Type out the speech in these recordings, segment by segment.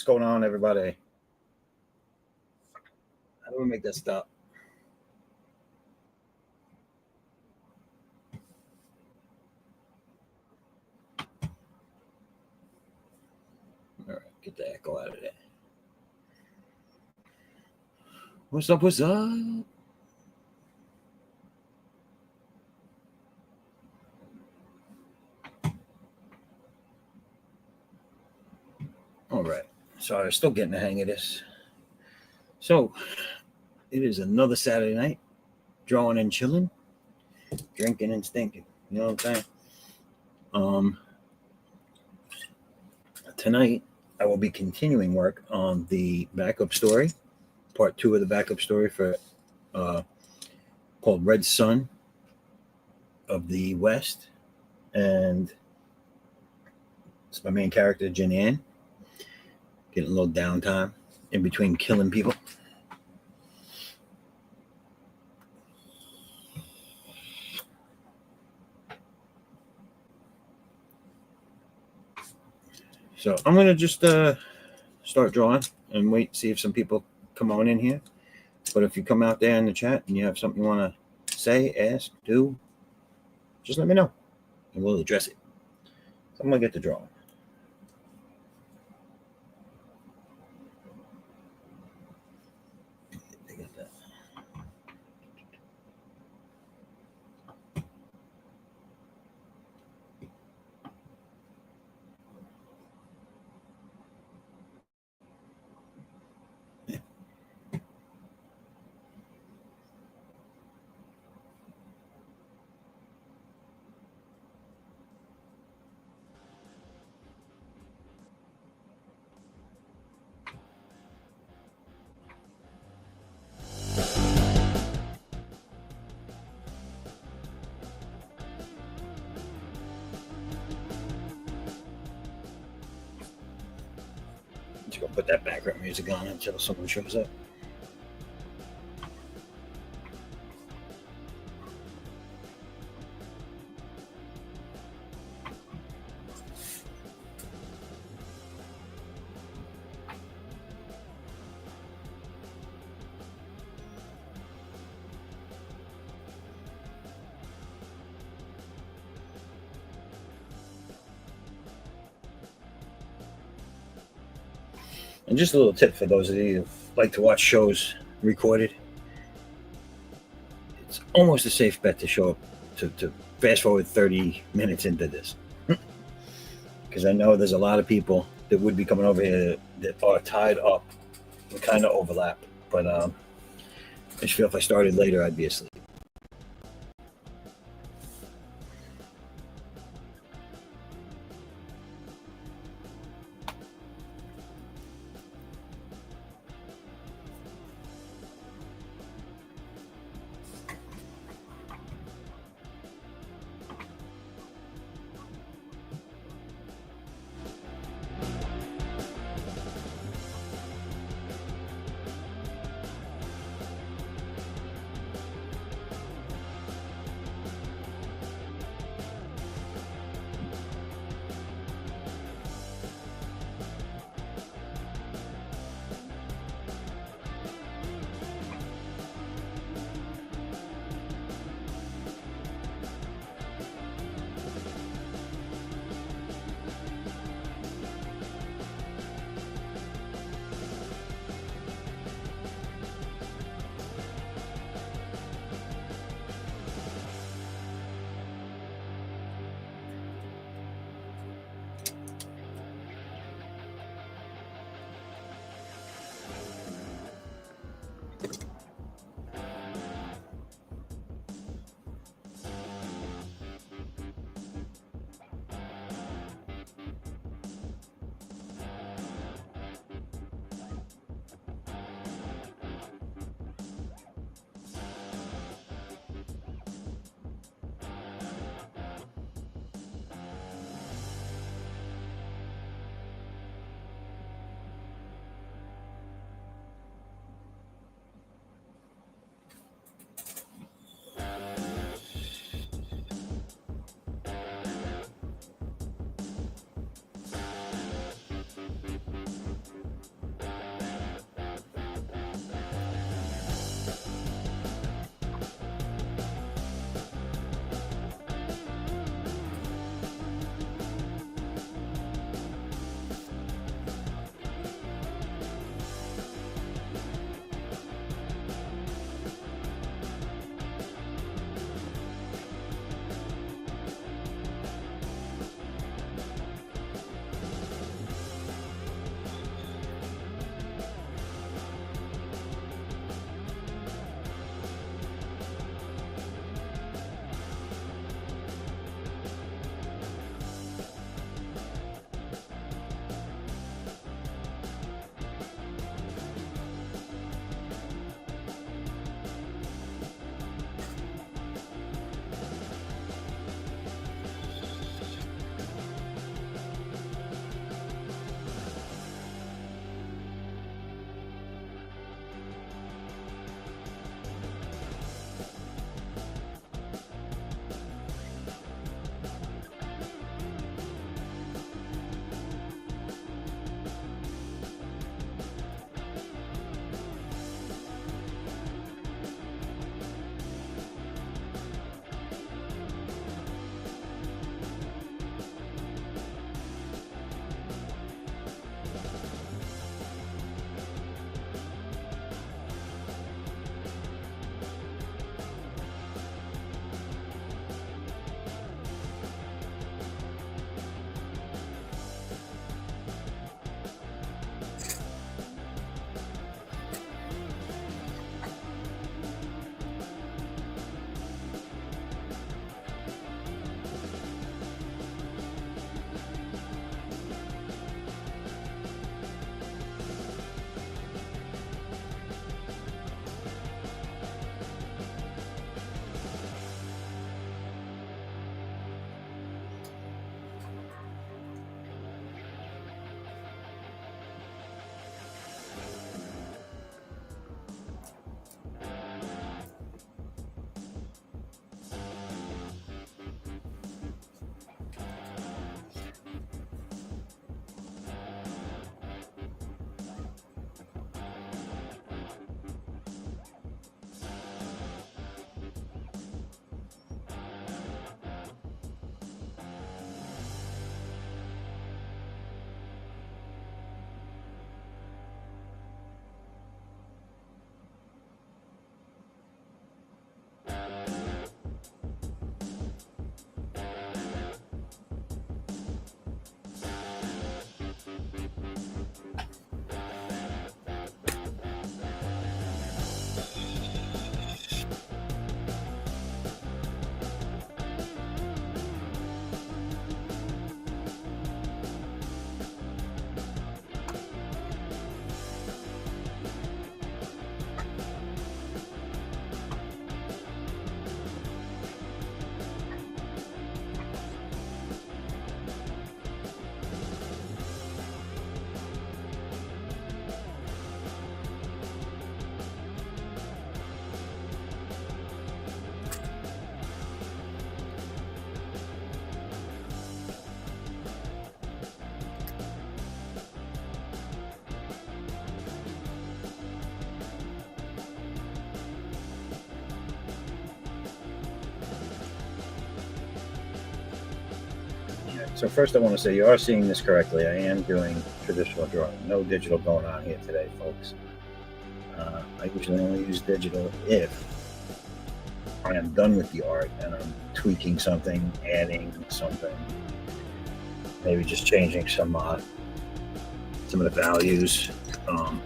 What's going on, everybody? How do we make that stop? All right, get the echo out of there. What's up? What's up? All right. Sorry, I'm still getting the hang of this. So, it is another Saturday night, drawing and chilling, drinking and stinking. You know what I'm saying? Tonight, I will be continuing work on the backup story, part 2 of the backup story for called Red Sun of the West, and it's my main character, Janan, getting a little downtime in between killing people. So I'm going to just start drawing and wait, see if some people come on in here. But if you come out there in the chat and you have something you want to say, ask, do, just let me know and we'll address it. So I'm going to get to drawing. Just gonna put that background music on until someone shows up. And just a little tip for those of you who like to watch shows recorded. It's almost a safe bet to show up to fast forward 30 minutes into this. Because I know there's a lot of people that would be coming over here that are tied up and kind of overlap. But I just feel if I started later, I'd be asleep. So first I want to say you are seeing this correctly. I am doing traditional drawing. No digital going on here today, folks. I usually only use digital if I am done with the art and I'm tweaking something, adding something, maybe just changing some of the values.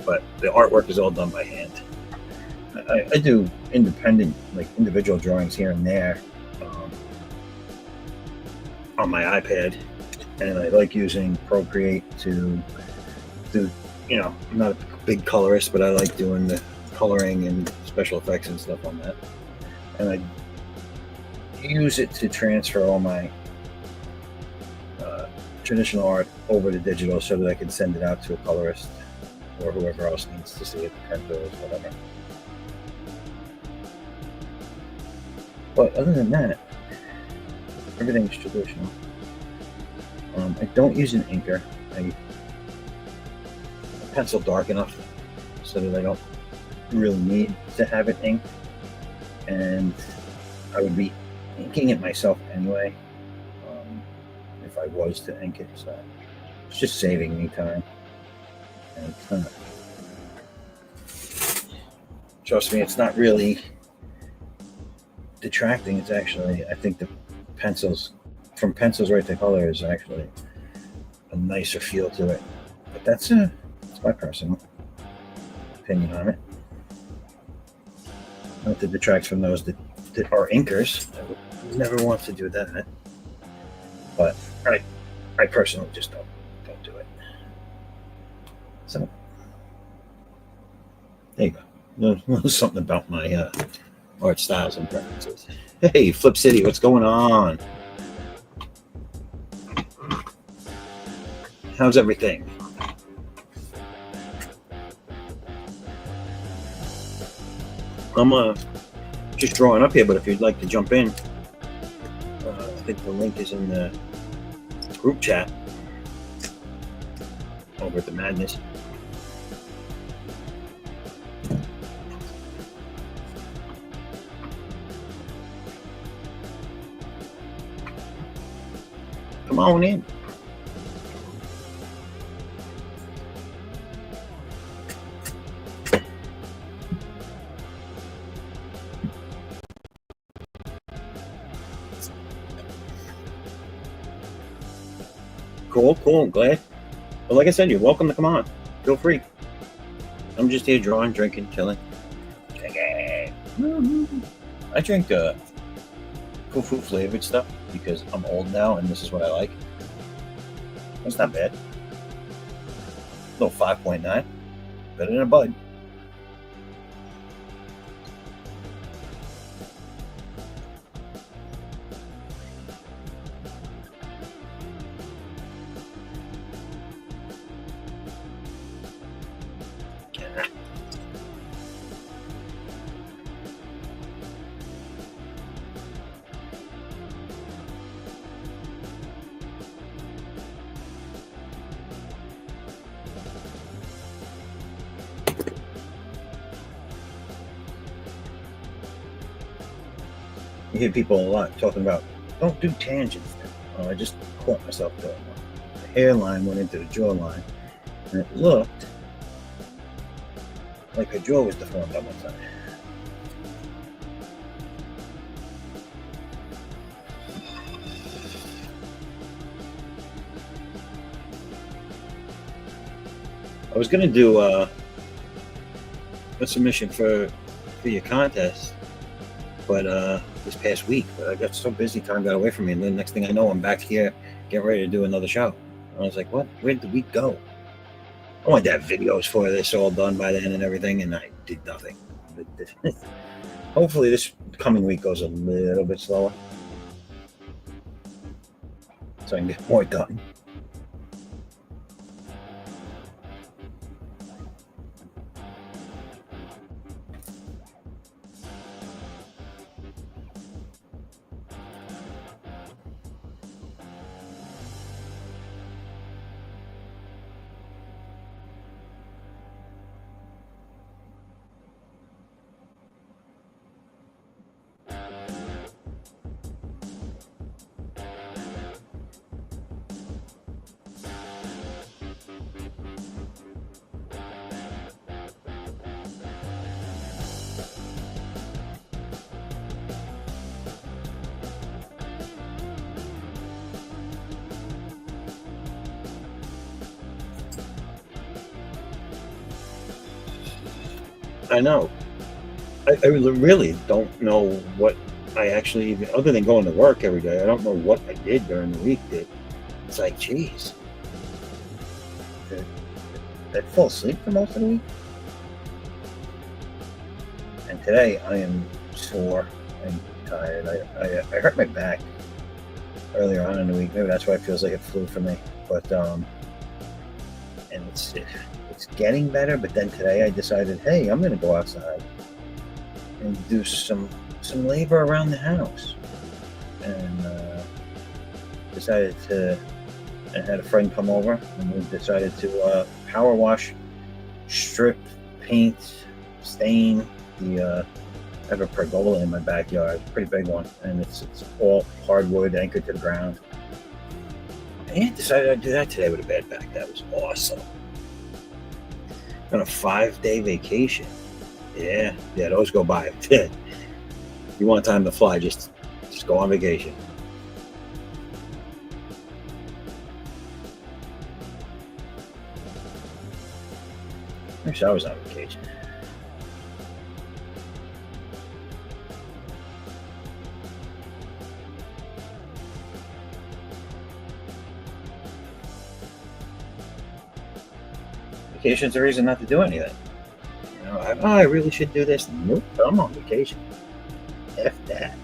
But the artwork is all done by hand. I do independent, like individual drawings here and there on my iPad, and I like using Procreate to do. I'm not a big colorist, but I like doing the coloring and special effects and stuff on that. And I use it to transfer all my traditional art over to digital so that I can send it out to a colorist or whoever else needs to see it, printers, whatever. But other than that, everything's traditional. I don't use an inker. I pencil dark enough so that I don't really need to have it inked, and I would be inking it myself anyway if I was to ink it, so it's just saving me time. And trust me, it's not really detracting. It's actually, I think the pencils, from pencils right to color, is actually a nicer feel to it. But that's my personal opinion on it. Not that detracts from those that are inkers. I would never want to do that. But I personally just don't do it. So there you go. Something about my art styles and preferences. Hey, Flip City, what's going on? How's everything? I'm just drawing up here, but if you'd like to jump in, I think the link is in the group chat over at the Madness. Come on in. Cool. I'm glad. Well, like I said, you're welcome to come on. Feel free. I'm just here drawing, drinking, chilling. I drink foo flavored stuff because I'm old now and this is what I like. It's not bad. A little 5.9. Better than a Bud. You hear people a lot talking about, don't do tangents. I just caught myself doing one. The hairline went into the jawline, and it looked like her jaw was deformed on one side. I was gonna do a submission for your contest, but this past week, but I got so busy, time got away from me, and then next thing I know, I'm back here getting ready to do another show. And I was like, what? Where did the week go? I wanted to have videos for this all done by then and everything, and I did nothing. Hopefully this coming week goes a little bit slower so I can get more done. I know. I really don't know what I actually even, other than going to work every day, I don't know what I did during the week. That it's like, geez, did, did I fall asleep for most of the week? And today I am sore and tired. I hurt my back earlier on in the week. Maybe that's why it feels like it flew for me. But and it's getting better. But then today I decided, hey, I'm going to go outside and do some labor around the house, and decided to. I had a friend come over, and we decided to power wash, strip, paint, stain the. I have a pergola in my backyard, pretty big one, and it's all hardwood anchored to the ground. And I decided I'd do that today with a bad back. That was awesome. On a 5-day vacation. Yeah, those go by. You want time to fly, just go on vacation. I wish I was on vacation. Vacation's a reason not to do anything. You know, I really should do this. Nope, I'm on vacation. F that.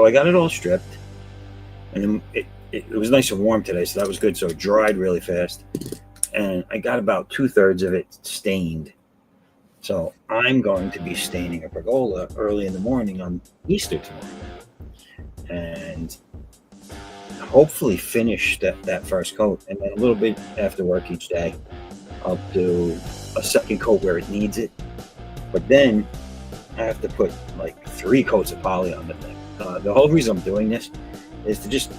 I got it all stripped, and it was nice and warm today, so that was good. So it dried really fast, and I got about 2/3 of it stained. So I'm going to be staining a pergola early in the morning on Easter tomorrow, and hopefully finish that first coat, and then a little bit after work each day, I'll do a second coat where it needs it, but then I have to put like 3 coats of poly on the thing. The whole reason I'm doing this is to just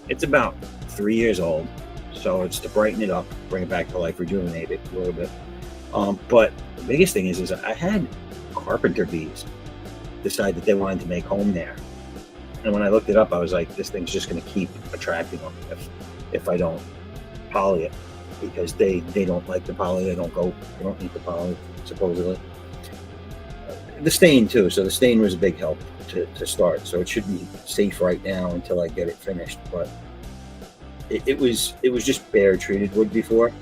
it's about 3 years old, so it's to brighten it up, bring it back to life, rejuvenate it a little bit. But the biggest thing is I had carpenter bees decide that they wanted to make home there, and when I looked it up, I was like, this thing's just going to keep attracting them if I don't poly it, because they don't like the poly. They don't need the poly supposedly. The stain too. So the stain was a big help to start. So it should be safe right now until I get it finished. But it was just bare treated wood before.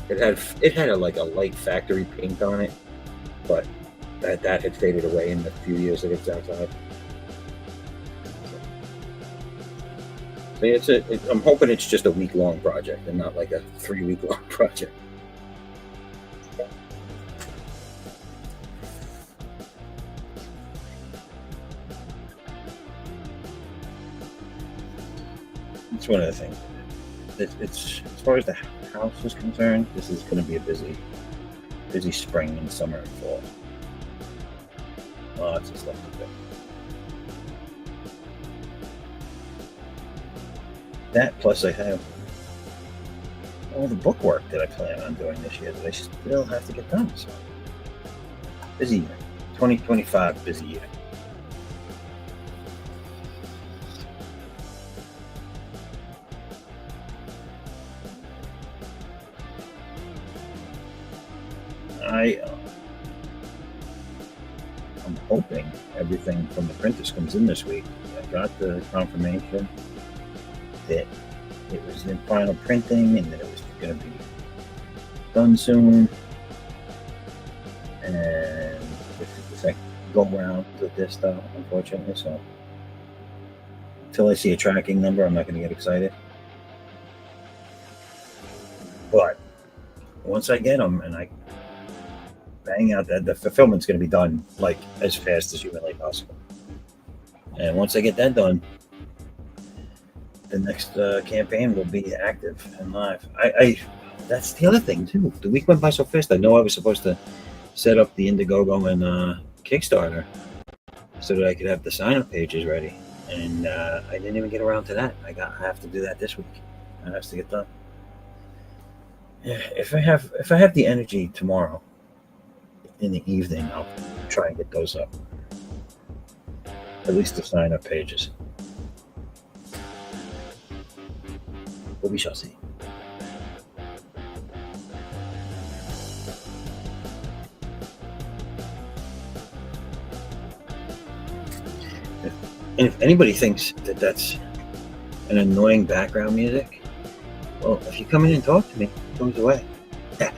It had a light factory paint on it, but that had faded away in the few years that it's outside. So I'm hoping it's just a week-long project and not like a 3-week-long project. It's one of the things. It's as far as the house is concerned, this is going to be a busy spring and summer and fall. Lots of stuff to do. That plus I have all the book work that I plan on doing this year that I still have to get done. So busy year, 2025 busy year. I'm hoping everything from the printers comes in this week. I got the confirmation that it was in final printing and that it was going to be done soon. And this is the second go round with this stuff, unfortunately. So until I see a tracking number, I'm not going to get excited. But once I get them and I bang out that, the fulfillment's going to be done like as fast as humanly possible. And once I get that done, the next campaign will be active and live. I that's the other thing too. The week went by so fast. I know I was supposed to set up the Indiegogo and Kickstarter so that I could have the sign-up pages ready, and I didn't even get around to that. I have to do that this week. That has to get done. Yeah, if I have the energy tomorrow in the evening, I'll try and get those up. At least the sign-up pages. But we shall see. And if anybody thinks that that's an annoying background music, well, if you come in and talk to me, it goes away. Yeah.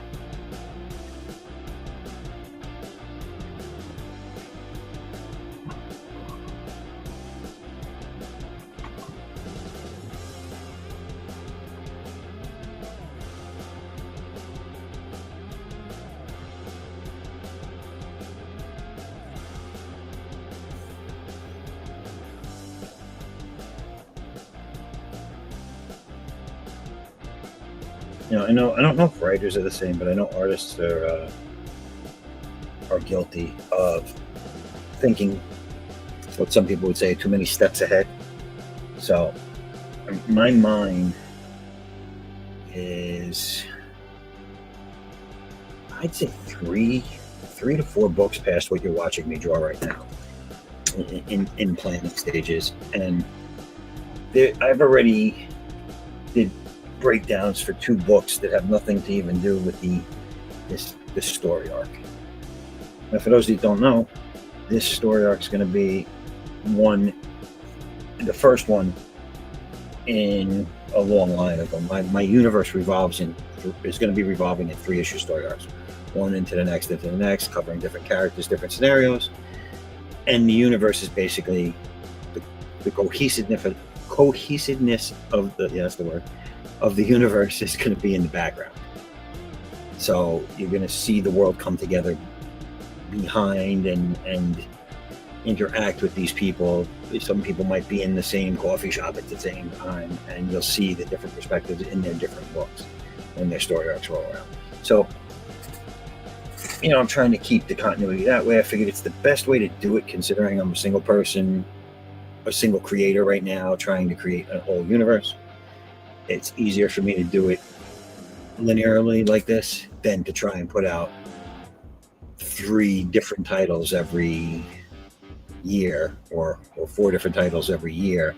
I don't know if writers are the same, but I know artists are guilty of thinking what some people would say too many steps ahead. So my mind is, I'd say three to four books past what you're watching me draw right now in planning stages, and I've already did breakdowns for two books that have nothing to even do with this story arc. Now, for those of you who don't know, this story arc is going to be the first one in a long line of them. My universe is going to be revolving in 3-issue story arcs, one into the next, covering different characters, different scenarios, and the universe is basically the cohesiveness of of the universe is going to be in the background. So you're going to see the world come together behind and interact with these people. Some people might be in the same coffee shop at the same time, and you'll see the different perspectives in their different books and their story arcs roll around. So, I'm trying to keep the continuity that way. I figured it's the best way to do it, considering I'm a single person, a single creator right now, trying to create a whole universe. It's easier for me to do it linearly like this than to try and put out 3 different titles every year or 4 different titles every year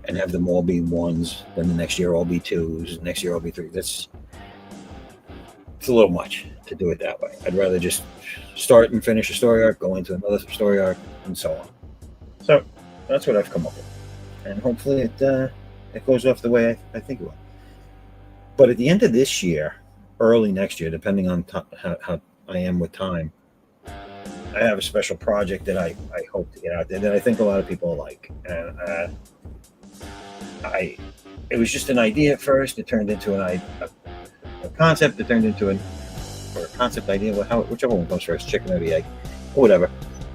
and have them all be 1s, then the next year all be 2s, next year all be 3. It's a little much to do it that way. I'd rather just start and finish a story arc, go into another story arc, and so on. So that's what I've come up with, and hopefully it goes off the way I think it will. But at the end of this year, early next year, depending on how I am with time, I have a special project that I hope to get out there that I think a lot of people like. And it was just an idea at first. It turned into a concept. It turned into a concept idea. Whichever one comes first, chicken or the egg, or whatever.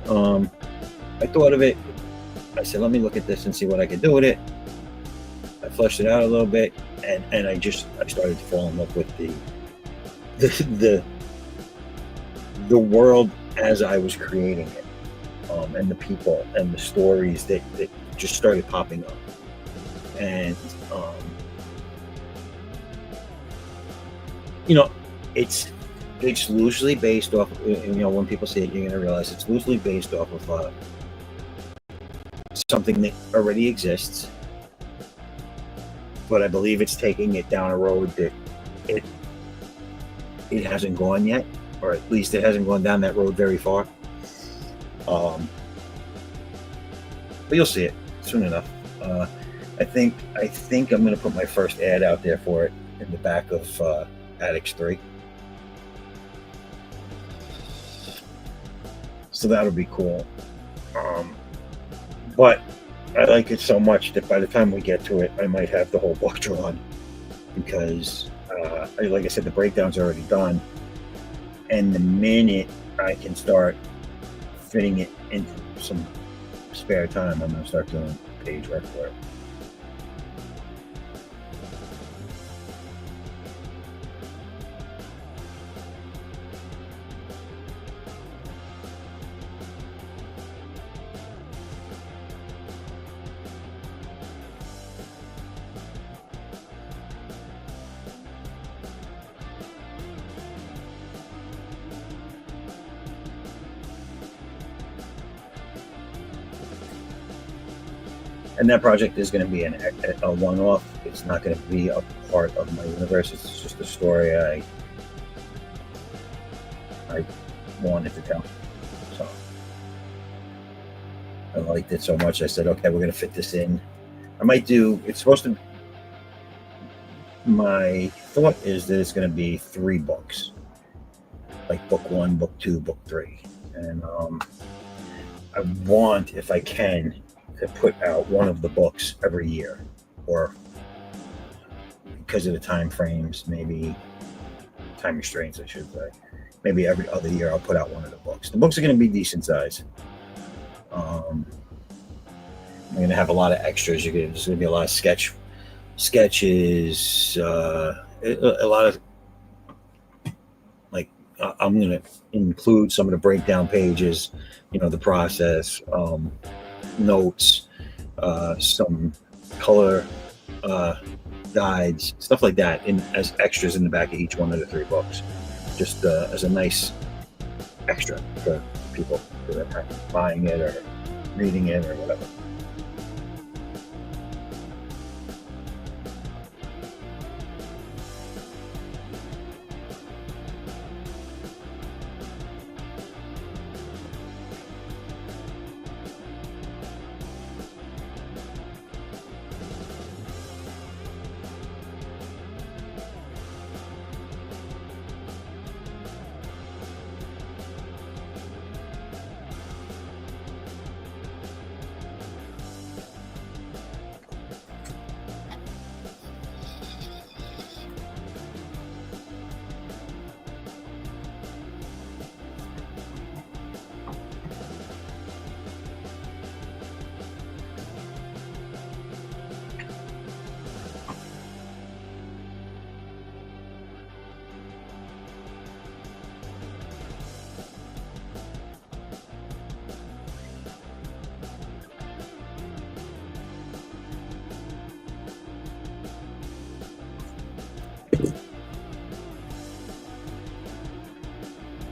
I thought of it. I said, let me look at this and see what I can do with it. I fleshed it out a little bit, and I started to fall in love with the world as I was creating it, and the people and the stories that just started popping up. And it's loosely based off. When people say it, you're going to realize it's loosely based off of something that already exists. But I believe it's taking it down a road that it hasn't gone yet, or at least it hasn't gone down that road very far. But you'll see it soon enough. I think I'm going to put my first ad out there for it in the back of Addicts 3. So that'll be cool. But I like it so much that by the time we get to it, I might have the whole book drawn, because like I said, the breakdown's already done, and the minute I can start fitting it into some spare time, I'm going to start doing page work for it. And that project is going to be a one-off. It's not going to be a part of my universe. It's just a story I wanted to tell. So I liked it so much. I said, okay, we're going to fit this in. I might do. It's supposed to. My thought is that it's going to be 3 books, like book 1, book 2, book 3, and I want, if I can, to put out one of the books every year, or because of the time frames, maybe time restraints, I should say. Maybe every other year I'll put out one of the books. The books are going to be decent size. I'm going to have a lot of extras. There's going to be a lot of sketches, a lot of, like, I'm going to include some of the breakdown pages, the process, notes, some color guides, stuff like that, as extras in the back of each one of the 3 books, just as a nice extra for people that are buying it or reading it or whatever.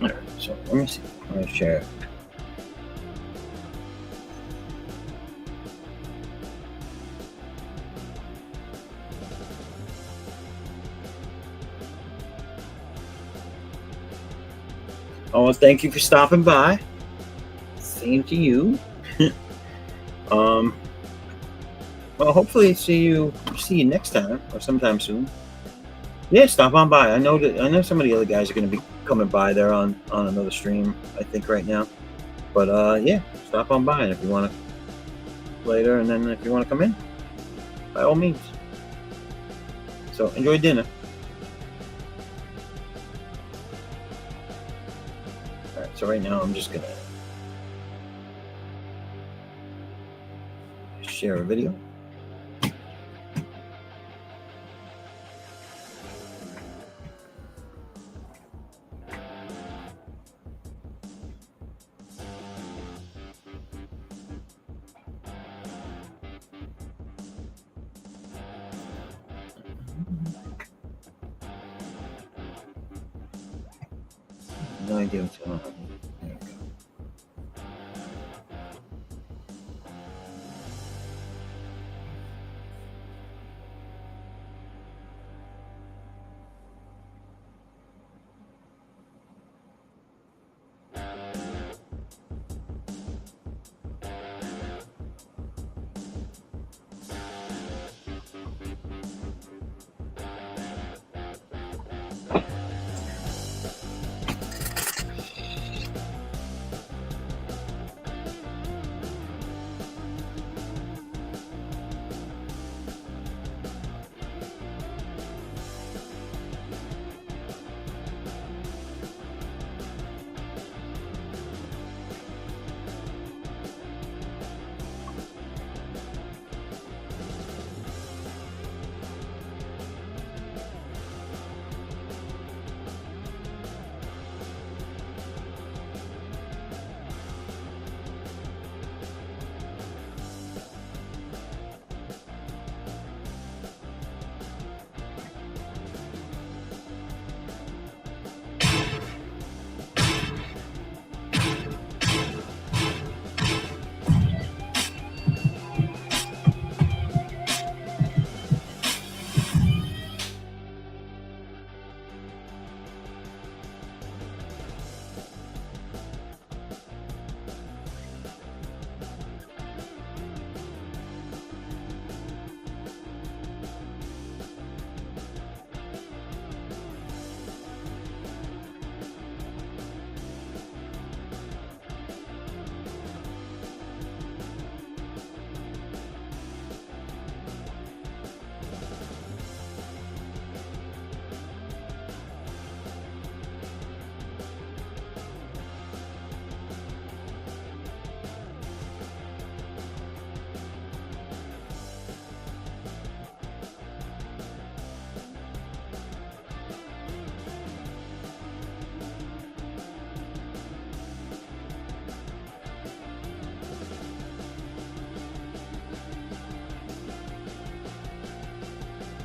Alright, so let me see. Let me share. Oh, well, thank you for stopping by. Same to you. Well, hopefully see you next time or sometime soon. Yeah, stop on by. I know some of the other guys are going to be coming by there on another stream, I think, right now. But yeah, stop on by, and if you want to later, and then if you want to come in, by all means. So enjoy dinner. All right. So right now, I'm just gonna share a video. No idea what's going on. There we go.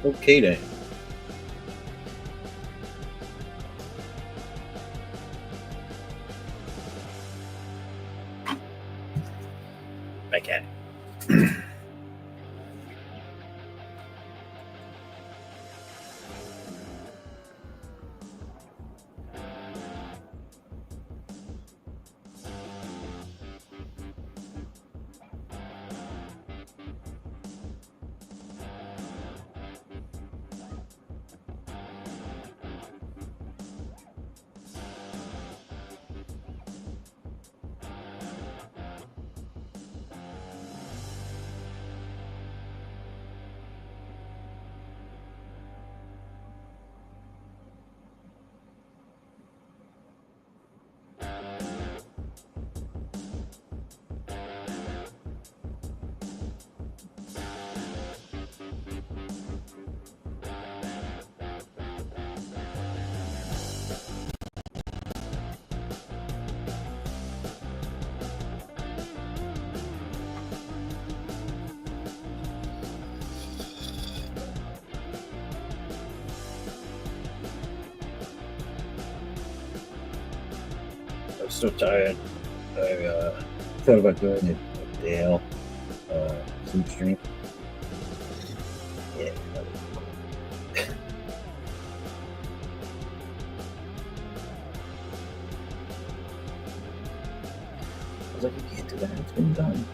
Okay then. Back at it. I'm so tired. I thought about doing a Dale sleep stream. Yeah. I was like, I can't do that. It's been done.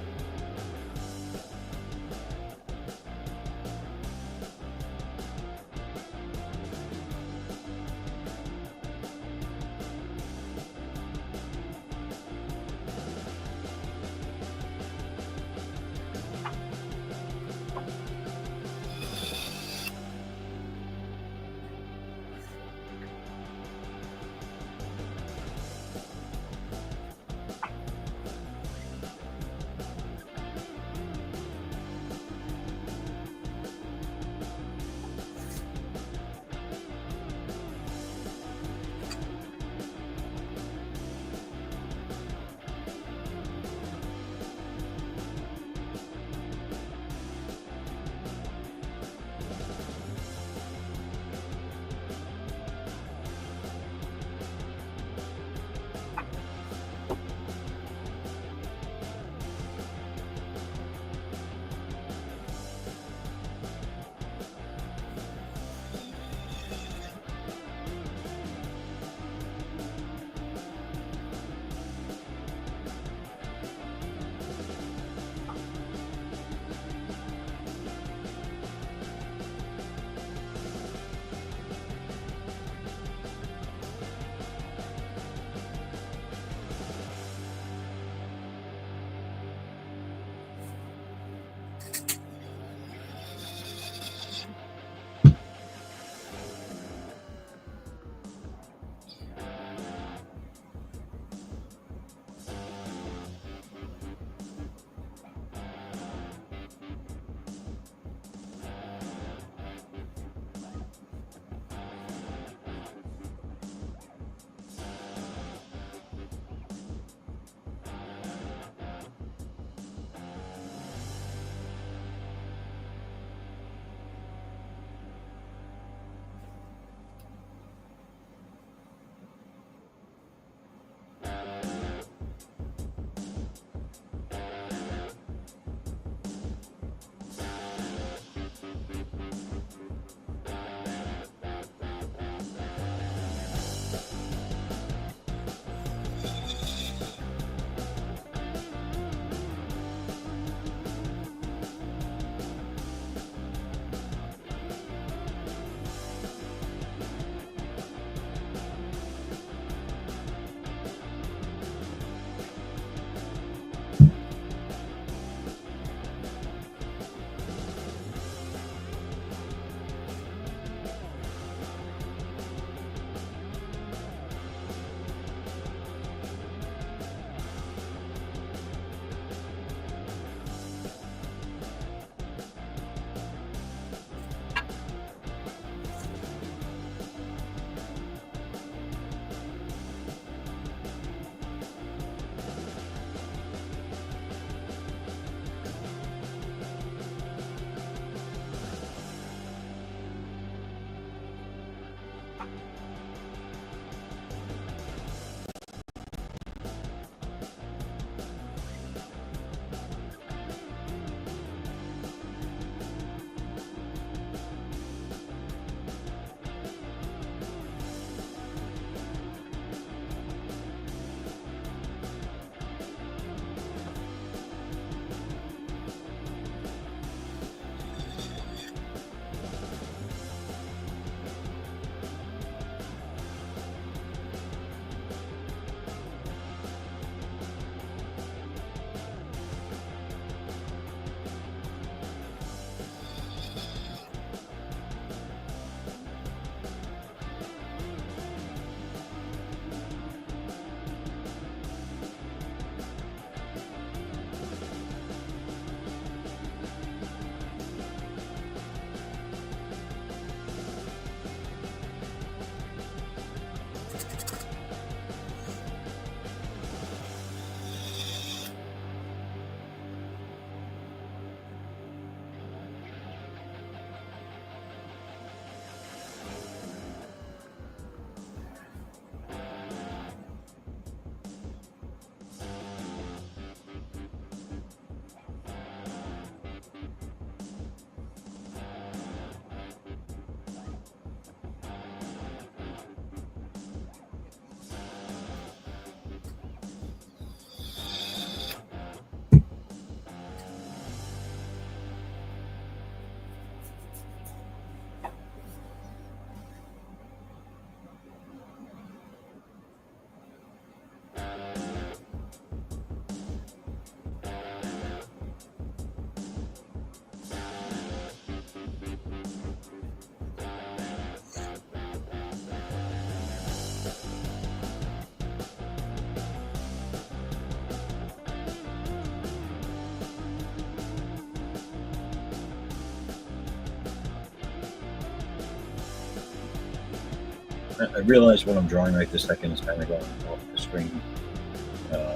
I realize what I'm drawing right this second is kind of going off the screen.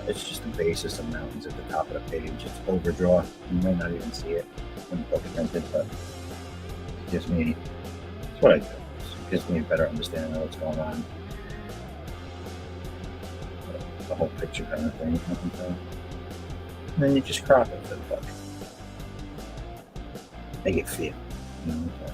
It's just the basis of mountains at the top of the page. It's overdraw. You might not even see it when you poke against it, but it gives me, it's what I do. It gives me a better understanding of what's going on. The whole picture kind of thing. And then you just crop it for the fuck. Make it feel. You know, so.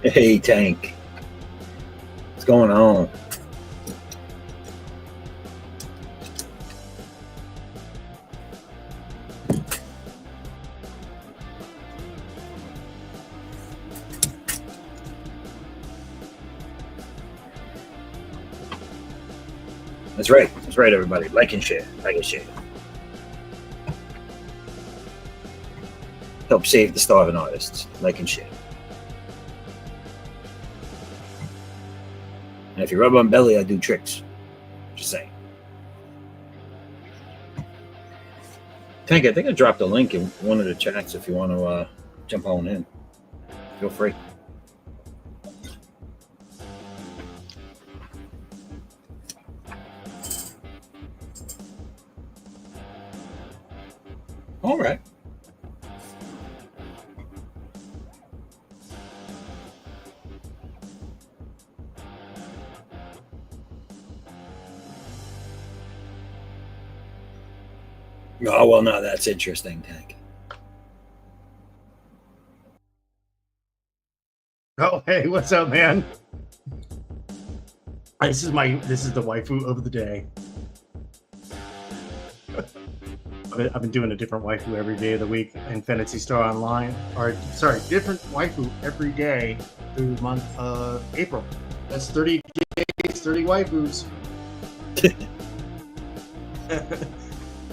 Hey, Tank. What's going on? That's right. That's right, everybody. Like and share. Like and share. Help save the starving artists. Like and share. And if you rub on belly, I do tricks. Just saying. Tank, I think I dropped a link in one of the chats if you want to jump on in. Feel free. All right. Oh, well, no, that's interesting, Tank. Oh, hey, what's up, man? This is the waifu of the day. I've been doing a different waifu every day of the week in Fantasy Star Online. Or sorry, different waifu every day through the month of April. That's 30 days, 30 waifus.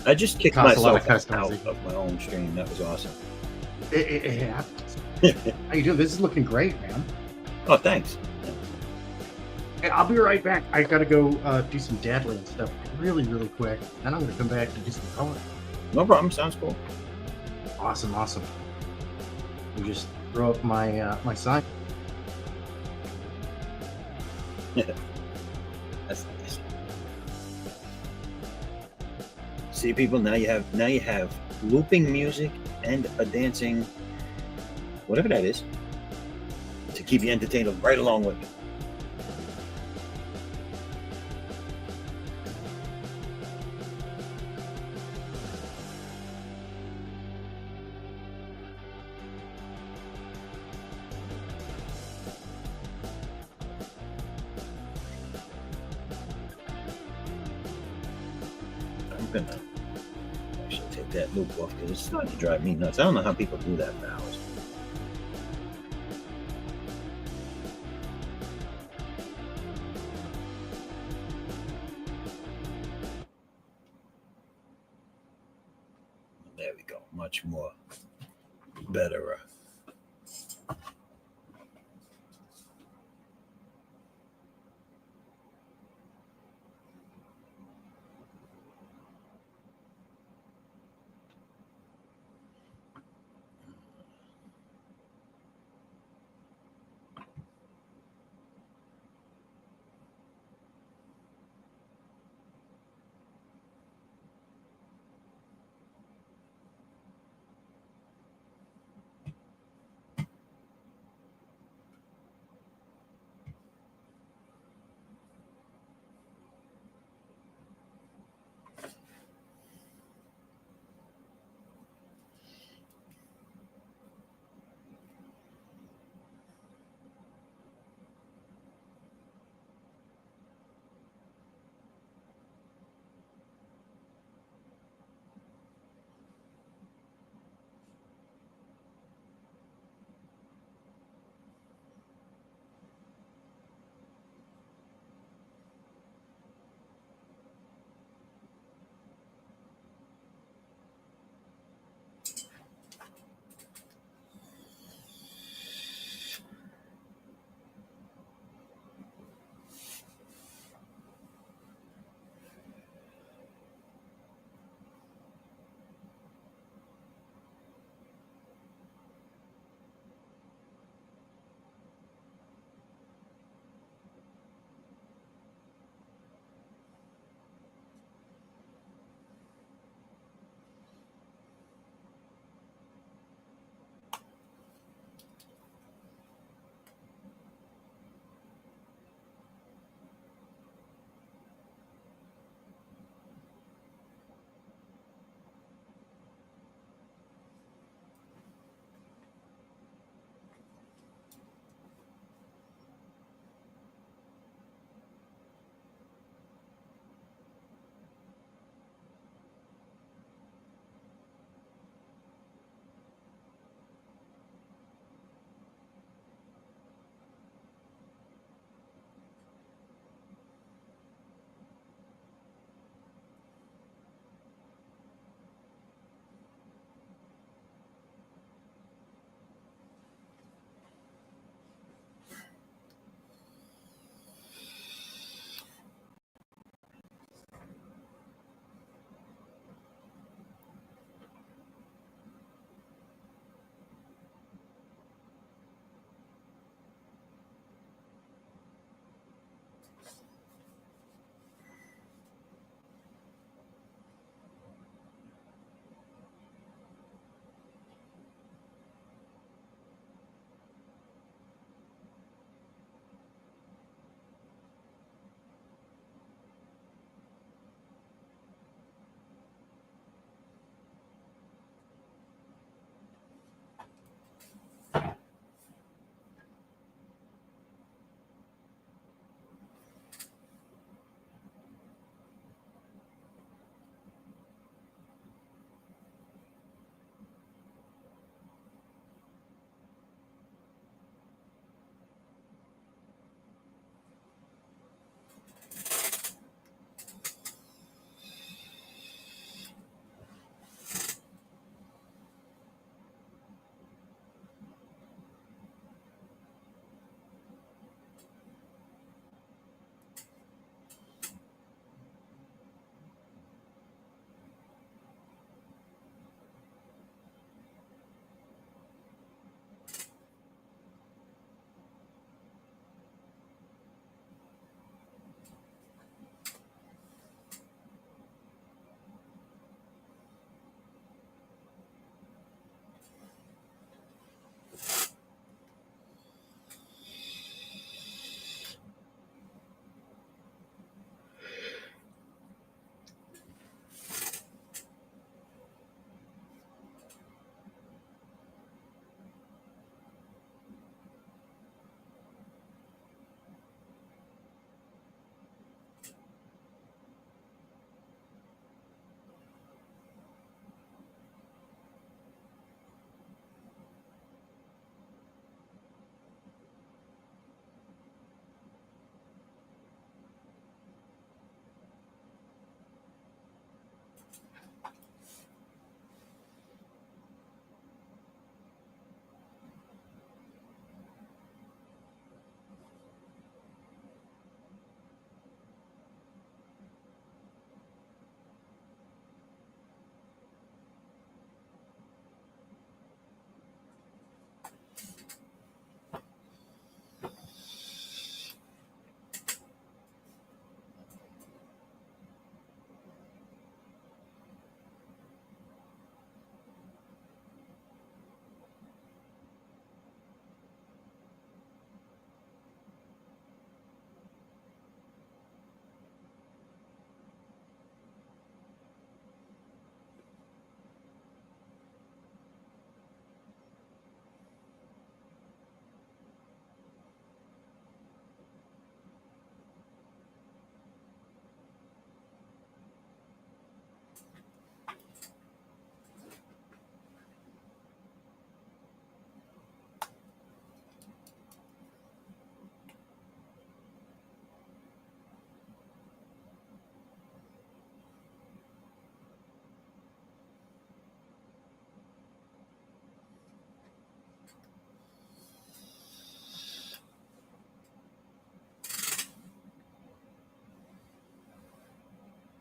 I just kicked Costs a lot myself of out customization. of my own stream. That was awesome. It happens. How you doing? This is looking great, man. Oh, thanks. Hey, I'll be right back. I gotta go do some Dadland stuff really, really quick. Then I'm gonna come back and do some coloring. No problem. Sounds cool. Awesome. You just throw up my my sign. That's nice. See, people, now you have looping music and a dancing, whatever that is, to keep you entertained right along with it. I should take that loop off because it's starting to drive me nuts. I don't know how people do that for hours. There we go. Much more better.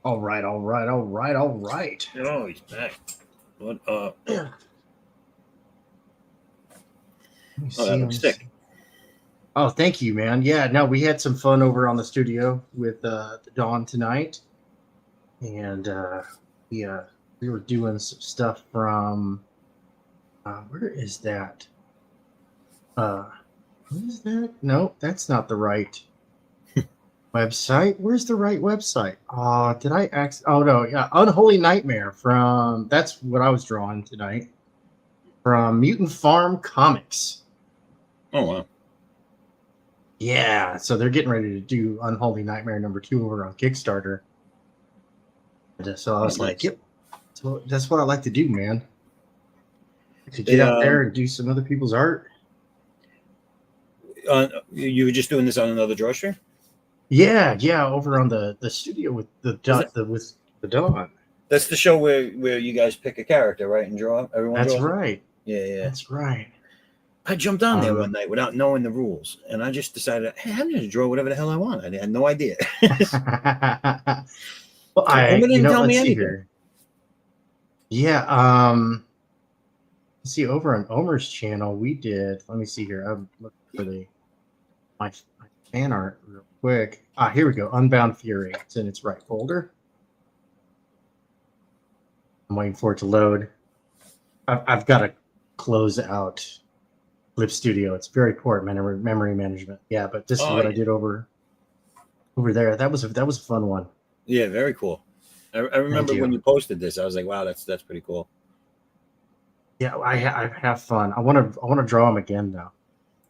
All right, all right, all right, all right. Oh, he's back. What up? Let me Oh, see. that Let looks me sick. see. Oh, thank you, man. Yeah, no, we had some fun over on the studio with Dawn tonight, and we were doing some stuff from where is that? What is that? No, that's not the right website. Where's the right website? Did I ask? Oh no, yeah, Unholy Nightmare from. That's what I was drawing tonight from Mutant Farm Comics. Oh, wow. Yeah, so they're getting ready to do Unholy Nightmare #2 over on Kickstarter. And so I was like, Nice. yep, so that's what I like to do, man. To They, get out there and do some other people's art. you were just doing this on another drawstring? Yeah, over on the studio with Is it? with the Dawn. That's the show where you guys pick a character, right, and draw. Everyone That's draws. right. Yeah. That's right. I jumped on there one night without knowing the rules, and I just decided, hey, I'm going to draw whatever the hell I want. I had no idea. Well, Emma didn't tell me let's see anything. here. Yeah, see over on Omer's channel, we did. Let me see here. I'm looking for my fan art real quick. Here we go. Unbound Fury. It's in its right folder. I'm waiting for it to load. I've got to close out Clip Studio. It's very poor memory management. Yeah, but this is what I did over there. That was a fun one. Yeah, very cool. I remember when you posted this, I was like, wow, that's pretty cool. Yeah, I have fun. I want to draw them again though.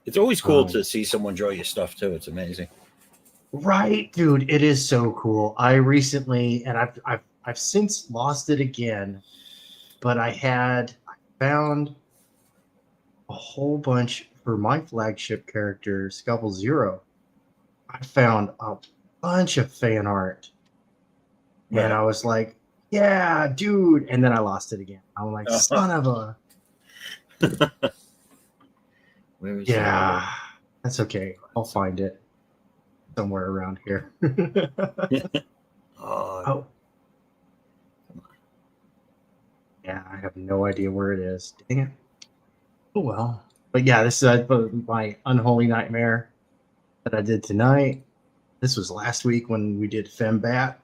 It's always cool to see someone draw your stuff too. It's amazing. Right, dude. It is so cool. I recently, and I've since lost it again, but I found a whole bunch for my flagship character, Scalpel Zero. I found a bunch of fan art. Right. And I was like, yeah, dude. And then I lost it again. I'm like, son of a. Where is that? That's okay. I'll find it somewhere around here. Oh. Yeah, I have no idea where it is. Dang it. Oh, well. But yeah, this is my Unholy Nightmare that I did tonight. This was last week when we did Fembat.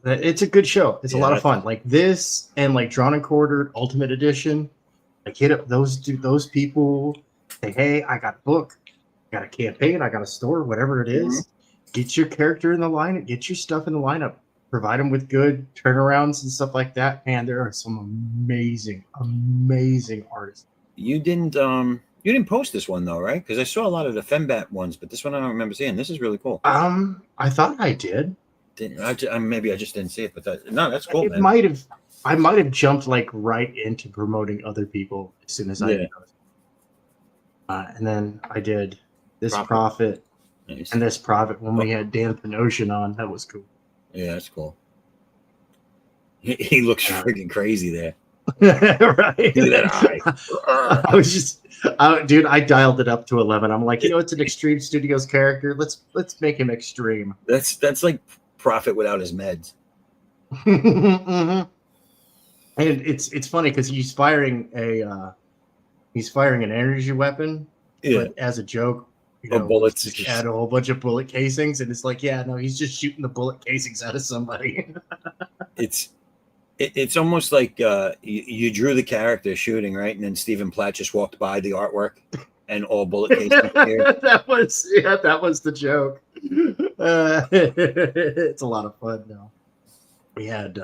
It's a good show. It's a lot of fun. Like this and like Drawn and Quartered Ultimate Edition. Like hit up those people. Say, hey, I got a book, I got a campaign, I got a store, whatever it is. Mm-hmm. Get your character in the lineup, get your stuff in the lineup, provide them with good turnarounds and stuff like that. And there are some amazing artists. You didn't post this one though, right? Because I saw a lot of the Fembat ones, but this one I don't remember seeing. This is really cool. I thought I did. Maybe I just didn't see it, but that's cool. I might have jumped like right into promoting other people as soon as I did. And then I did this Prophet nice. And this Prophet when we had Dan Penosian on. That was cool. Yeah, that's cool. He looks freaking crazy there. Right. Look at that eye. I was just, dude. I dialed it up to 11. I'm like, it's an Extreme Studios character. Let's make him extreme. That's like Prophet without his meds. Mm-hmm. And it's funny because he's firing an energy weapon, but as a joke, bullets. Just add a whole bunch of bullet casings, and it's like, he's just shooting the bullet casings out of somebody. It's almost like you drew the character shooting, right, and then Stephen Platt just walked by the artwork, and all bullet casings appeared. that was the joke. It's a lot of fun though. We had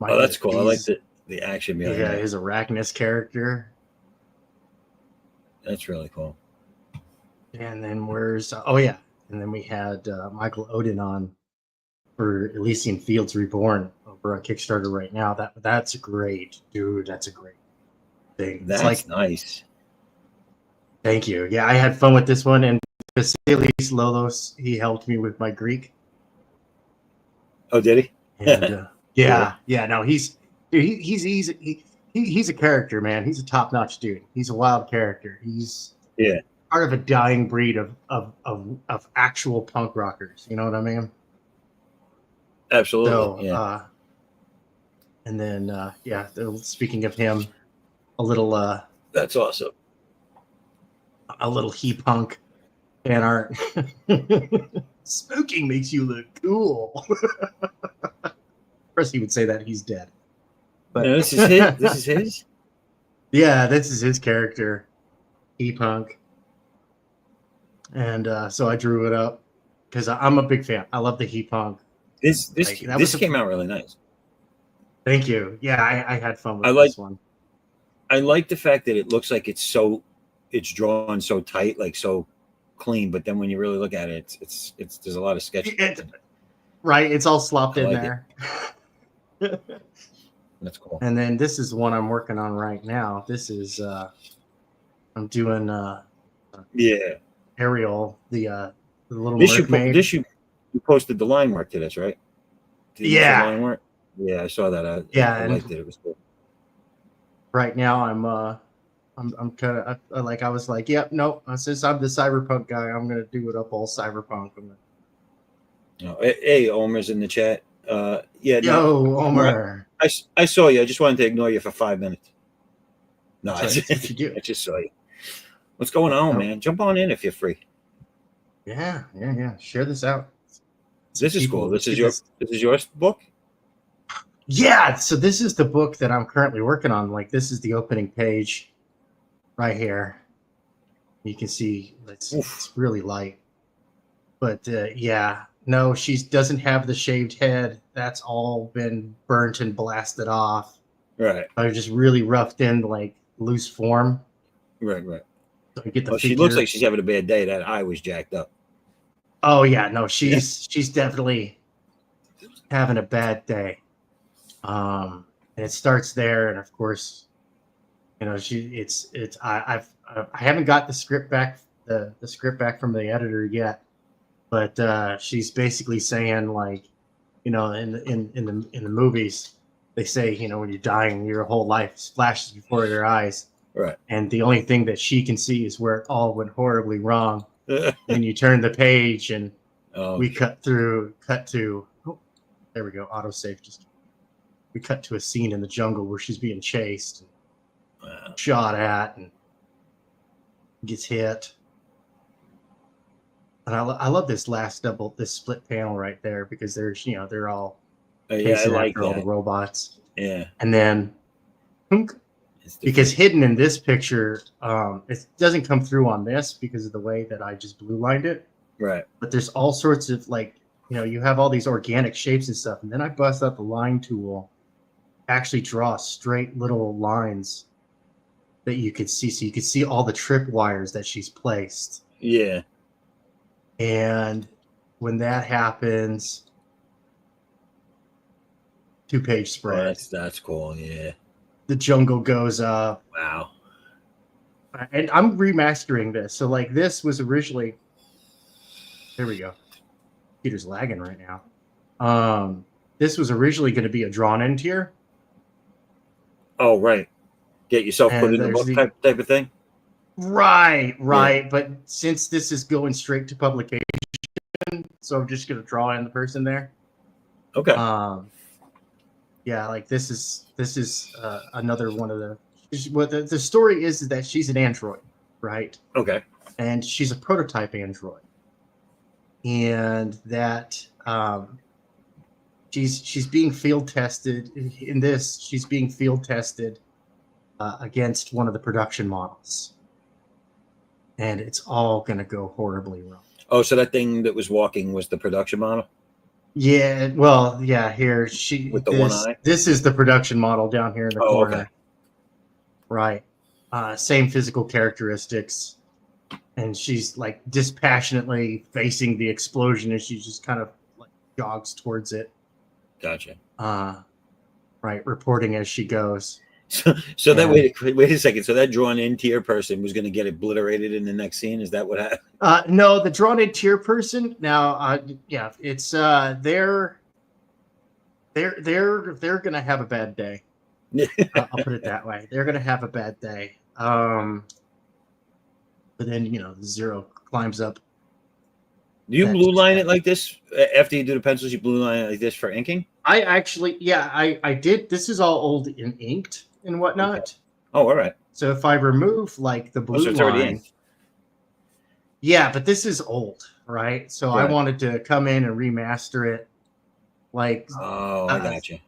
that's cool. I like the action behind that. His Arachnus character. That's really cool. And then and then we had Michael Odin on for Elysian Fields Reborn over on Kickstarter right now. That's great, dude. That's a great thing. That's nice. Thank you. Yeah, I had fun with this one, and Vasilis Lolos, he helped me with my Greek. Oh, did he? And no, he's a character, man. He's a top-notch dude. He's a wild character. He's part of a dying breed of actual punk rockers. You know what I mean? Absolutely. So, Yeah. and then yeah. Speaking of him, a little That's awesome. he punk fan art. Smoking makes you look cool. First, he would say that he's dead. But No, this is his. This is his. Yeah, this is his character, he punk. And so I drew it up because I'm a big fan. I love the he punk. This That this was came out really nice. Thank you. Yeah, I had fun with I like this one. I like the fact that it looks like it's drawn so tight, like so clean. But then when you really look at it, it's there's a lot of sketch. Right, it's all slopped in like there. That's cool. And then this is one I'm working on right now. This is I'm doing Yeah. Ariel, the little mermaid. You posted the line work to this, right? The initial Yeah. line work. Yeah, I saw that. I liked it. It was cool. Right now, I'm kind of I was like, yep, nope. Since I'm the cyberpunk guy, I'm gonna do it up all cyberpunk. Hey, Omer's in the chat. Yeah. Yo, Omer. I saw you. I just wanted to ignore you for 5 minutes. No, That's right. That's what you do. I just saw you. What's going on, man? Jump on in if you're free. Yeah. Share this out. This is cool. This is your book? Yeah, so this is the book that I'm currently working on. Like, this is the opening page right here. You can see it's really light. But yeah, no, she doesn't have the shaved head. That's all been burnt and blasted off. Right. I just really roughed in like loose form. Right. So I get the she looks like she's having a bad day. That eye was jacked up. Oh yeah, no, she's definitely having a bad day. And it starts there, and of course, you know, I haven't got the script back from the editor yet, but she's basically saying, like, you know, in the movies, they say, you know, when you're dying, your whole life flashes before your eyes, right? And the only thing that she can see is where it all went horribly wrong. Then you turn the page, and we cut to there we go, autosave. We cut to a scene in the jungle where she's being chased, and shot at, and gets hit. And I love this this split panel right there, because there's, you know, they're all chasing after all the robots. Yeah. And then, because hidden in this picture, it doesn't come through on this because of the way that I just blue lined it. Right. But there's all sorts of, like, you know, you have all these organic shapes and stuff, and then I bust out the line tool, actually draw straight little lines that you could see. So you could see all the trip wires that she's placed. Yeah. And when that happens, 2-page spread. Oh, that's cool. Yeah. The jungle goes up. Wow. And I'm remastering this. So, like, this was originally, there we go. Peter's lagging right now. This was originally going to be a drawn-in tier. Oh, right. Get yourself put in the book type of thing? Right. Yeah. But since this is going straight to publication, so I'm just going to draw in the person there. Okay. Yeah, like this is another one of the story is that she's an android, right? Okay. And she's a prototype android. And that she's being field tested in this. She's being field tested against one of the production models, and it's all going to go horribly wrong. Oh, so that thing that was walking was the production model? Yeah. Well, yeah. Here with the one eye. This is the production model down here in the corner. Okay. Right. Same physical characteristics. And she's like dispassionately facing the explosion, and she just kind of like jogs towards it. Gotcha. Right, reporting as she goes. So that wait a second. So that drawn in tier person was going to get obliterated in the next scene. Is that what happened? No, the drawn in tier person. Now, yeah, it's they're going to have a bad day. I'll put it that way. They're going to have a bad day. But then Zero climbs up. Do you blue line it like this after you do the pencils? You blue line it like this for inking? I actually, I did. This is all old and inked and whatnot. Okay. Oh, all right. So if I remove like the blue so it's already line, inked. yeah, but this is old, right? So I Right. wanted to come in and remaster it. Like, Oh, I got you.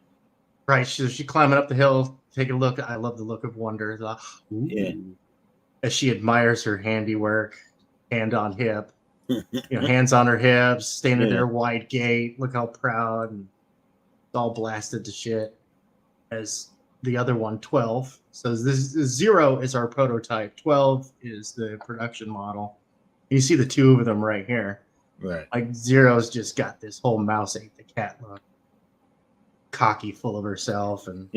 right. So she climbing up the hill, take a look. I love the look of wonder. Yeah. As she admires her handiwork, hand on hip, hands on her hips, standing there wide gate. Look how proud, and it's all blasted to shit. As the other one, 12. So this 0 is our prototype. 12 is the production model. You see the two of them right here. Right. Like Zero's just got this whole mouse ate the cat look, cocky, full of herself, and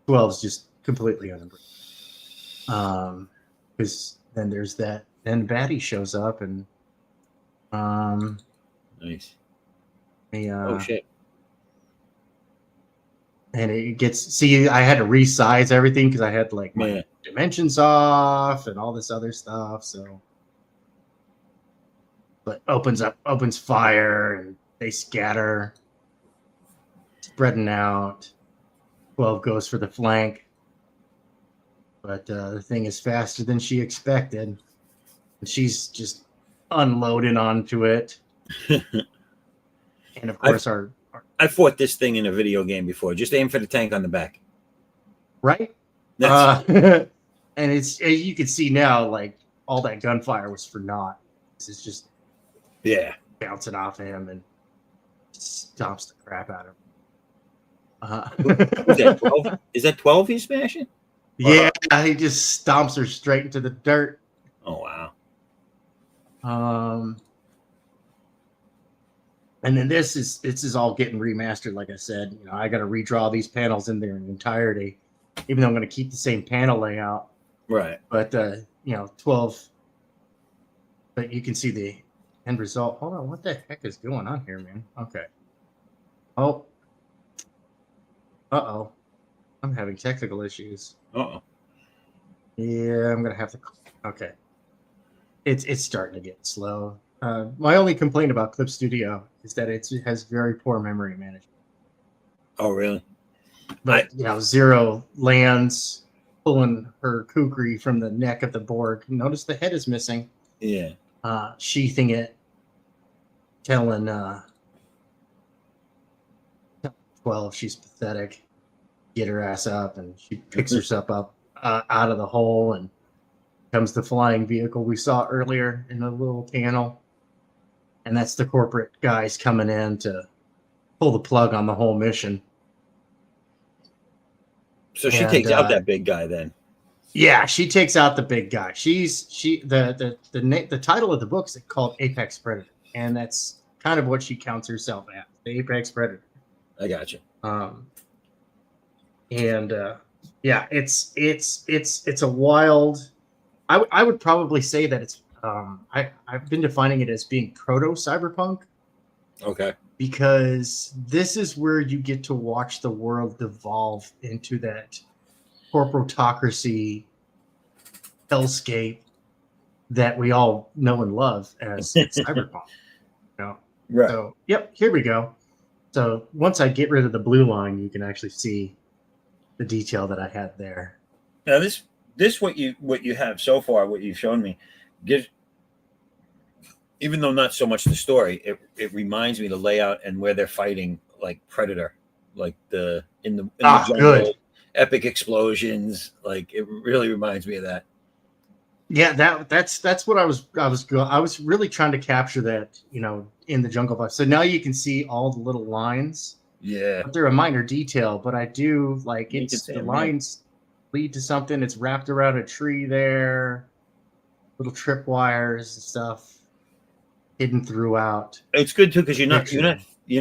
12's just completely unimpressed. Because then there's that. Then Batty shows up and nice. Oh shit. And it gets I had to resize everything because I had like my dimensions off and all this other stuff. So, but opens fire, and they scatter, spreading out. 12 goes for the flank, but the thing is faster than she expected, and she's just unloading onto it. And of course, I fought this thing in a video game before. Just aim for the tank on the back. Right? And it's, as you can see now, like all that gunfire was for naught. It's just bouncing off of him and stomps the crap out of him. Is that 12? Is that 12 he's smashing? Yeah, he just stomps her straight into the dirt. Oh, wow. And then this is all getting remastered. Like I said, I got to redraw these panels in their entirety, even though I'm going to keep the same panel layout. Right. But 12. But you can see the end result. Hold on, what the heck is going on here, man? Okay. Oh. Uh-oh. I'm having technical issues. Uh-oh. Yeah, I'm gonna have to. Okay. It's starting to get slow. My only complaint about Clip Studio is that it has very poor memory management. Oh, really? But Zero lands, pulling her kukri from the neck of the Borg. Notice the head is missing. Yeah. Sheathing it, telling 12 she's pathetic. Get her ass up, and she picks herself up out of the hole, and comes the flying vehicle we saw earlier in the little panel. And that's the corporate guys coming in to pull the plug on the whole mission. So she takes out that big guy then. Yeah, she takes out the big guy. The title of the book is called Apex Predator, and that's kind of what she counts herself as, the Apex Predator. I got you. It's a wild. I would probably say that it's. I've been defining it as being proto cyberpunk. Okay. Because this is where you get to watch the world devolve into that corporatocracy hellscape that we all know and love as cyberpunk. Right. So, here we go. So once I get rid of the blue line, you can actually see the detail that I had there. Now this what you have so far, what you've shown me, gives, even though not so much the story, it reminds me the layout and where they're fighting, like Predator, like in the jungle, good. Epic explosions. Like it really reminds me of that. Yeah, that's what I was really trying to capture that, in the jungle vibe. So now you can see all the little lines. Yeah, but they're a minor detail. But I do like it's the lines lead to something. It's wrapped around a tree there, little tripwires and stuff hidden throughout. It's good too because you're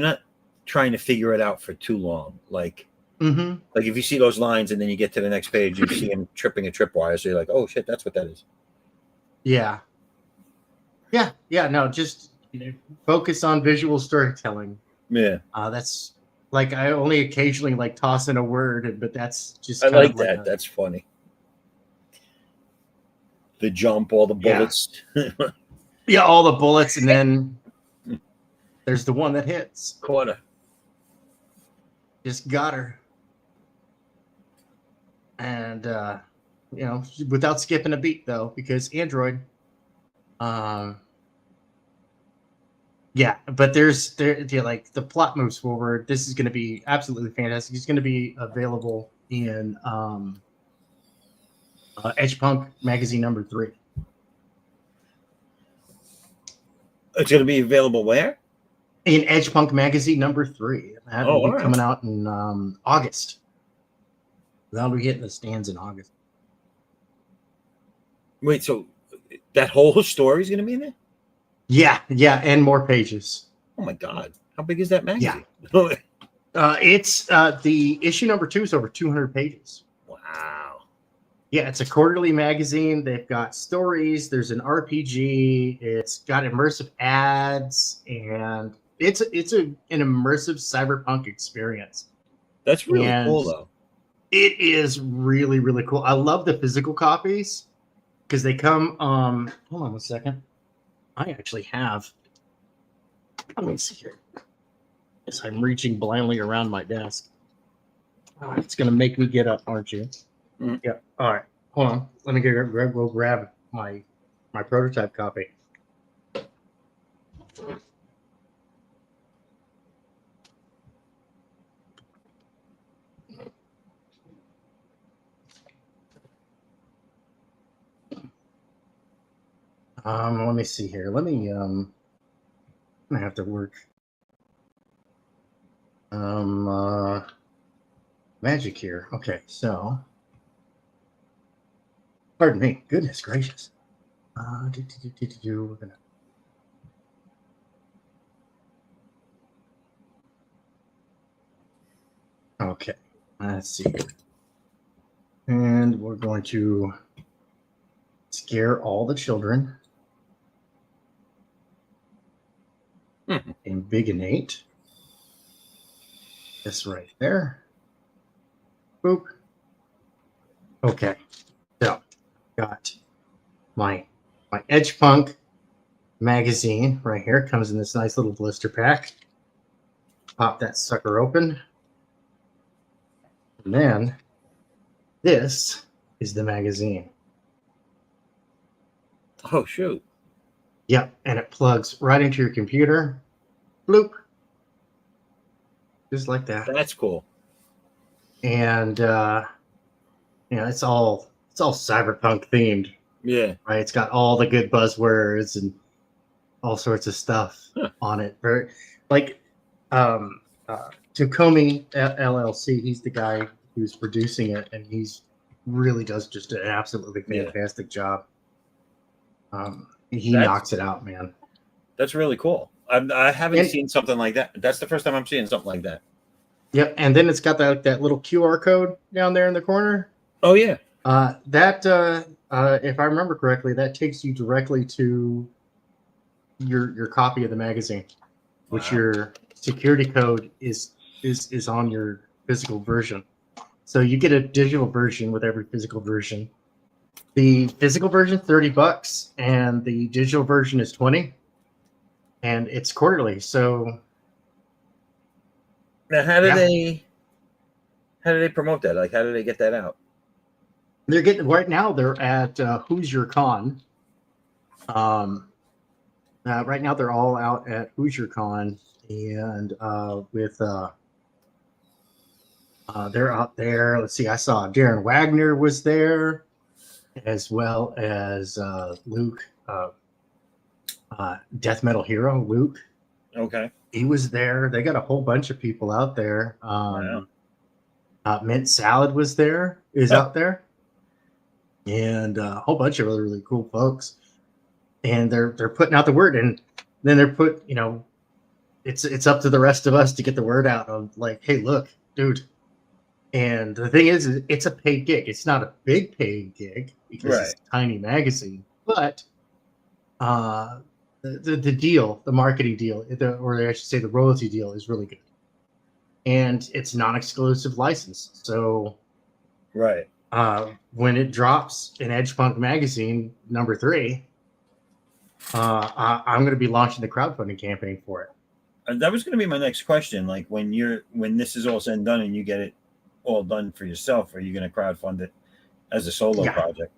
not trying to figure it out for too long. Like, like if you see those lines and then you get to the next page, you see him tripping a tripwire, so you're like, oh shit, that's what that is. Yeah. No, just focus on visual storytelling. Yeah. That's like I only occasionally like toss in a word, but that's just I like that. That's funny. The jump, all the bullets. Yeah, all the bullets, and then there's the one that hits. Quarter. Just got her. And without skipping a beat though, because Android. But like the plot moves forward. This is going to be absolutely fantastic. It's going to be available in Edge Punk magazine number 3. It's going to be available where? In Edge Punk magazine number 3. That will be coming out in August. That'll be hitting the stands in August. Wait, so that whole story is going to be in there? Yeah, and more pages. Oh my God. How big is that magazine? Yeah. It's the issue number 2 is over 200 pages. Wow. Yeah, it's a quarterly magazine. They've got stories. There's an RPG. It's got immersive ads, and it's an immersive cyberpunk experience. That's really cool, though. It is really, really cool. I love the physical copies because they come. Hold on 1 second. I actually have. Let me see here. As I'm reaching blindly around my desk. Oh, it's gonna make me get up, aren't you? Mm. Yeah. All right. Hold on. Let me go grab my prototype copy. Let me see here. Let me I'm gonna have to work magic here. Okay, so pardon me. Goodness gracious. We're gonna okay. Let's see here. And we're going to scare all the children. And big and 8. This right there. Boop. Okay. So got my Edge Punk magazine right here. Comes in this nice little blister pack. Pop that sucker open. And then this is the magazine. Oh, shoot. Yep, and it plugs right into your computer. Bloop. Just like that. That's cool. And it's all cyberpunk themed. Yeah. Right. It's got all the good buzzwords and all sorts of stuff on it. Very like C.O.U. LLC, he's the guy who's producing it, and he's really does just an absolutely fantastic job. He knocks it out, man. That's really cool. I haven't seen something like that. That's the first time I'm seeing something like that. Yep, and then it's got that little QR code down there in the corner. Oh yeah. If I remember correctly, that takes you directly to your copy of the magazine, which your security code is on your physical version. So you get a digital version with every physical version. The physical version $30, and the digital version is $20, and it's quarterly. So now, how do they promote that? Like, how do they get that out? They're getting right now. They're at Who's Your Con. Right now they're all out at Who's Your Con, and they're out there. Let's see. I saw Darren Wagner was there, as well as Luke, Death Metal Hero Luke. Okay. He was there. They got a whole bunch of people out there. Wow. Mint Salad was there. Out there, and a whole bunch of other really cool folks. And they're putting out the word, and then they're it's up to the rest of us to get the word out of like, hey, look, dude. And the thing is it's a paid gig. It's not a big paid gig because it's a tiny magazine, but the deal, the marketing deal, or I should say the royalty deal, is really good. And it's non-exclusive license. So when it drops in Edge Punk Magazine #3, I'm going to be launching the crowdfunding campaign for it. And that was going to be my next question. Like when this is all said and done and you get it all done for yourself, are you going to crowdfund it as a solo project?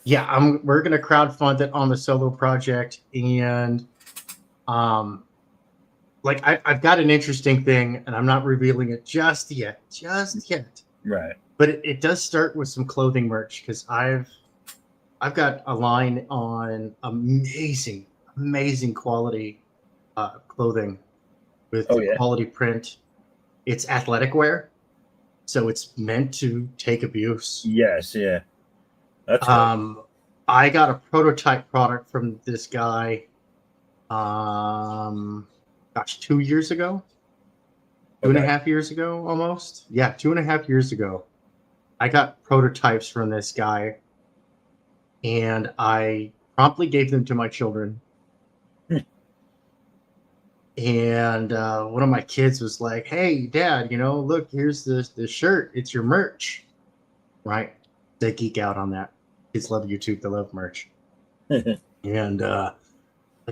Yeah, we're going to crowdfund it on the solo project, and like I've got an interesting thing, and I'm not revealing it just yet. Right. But it does start with some clothing merch, because I've got a line on amazing quality clothing with quality print. It's athletic wear, so it's meant to take abuse. Yes, yeah. That's cool. I got a prototype product from this guy 2 years ago. 2.5 years ago, almost. Yeah, 2.5 years ago. I got prototypes from this guy, and I promptly gave them to my children. And one of my kids was like, "Hey, Dad, look, here's this shirt. It's your merch." Right? They geek out on that. Kids love YouTube. They love merch. And like,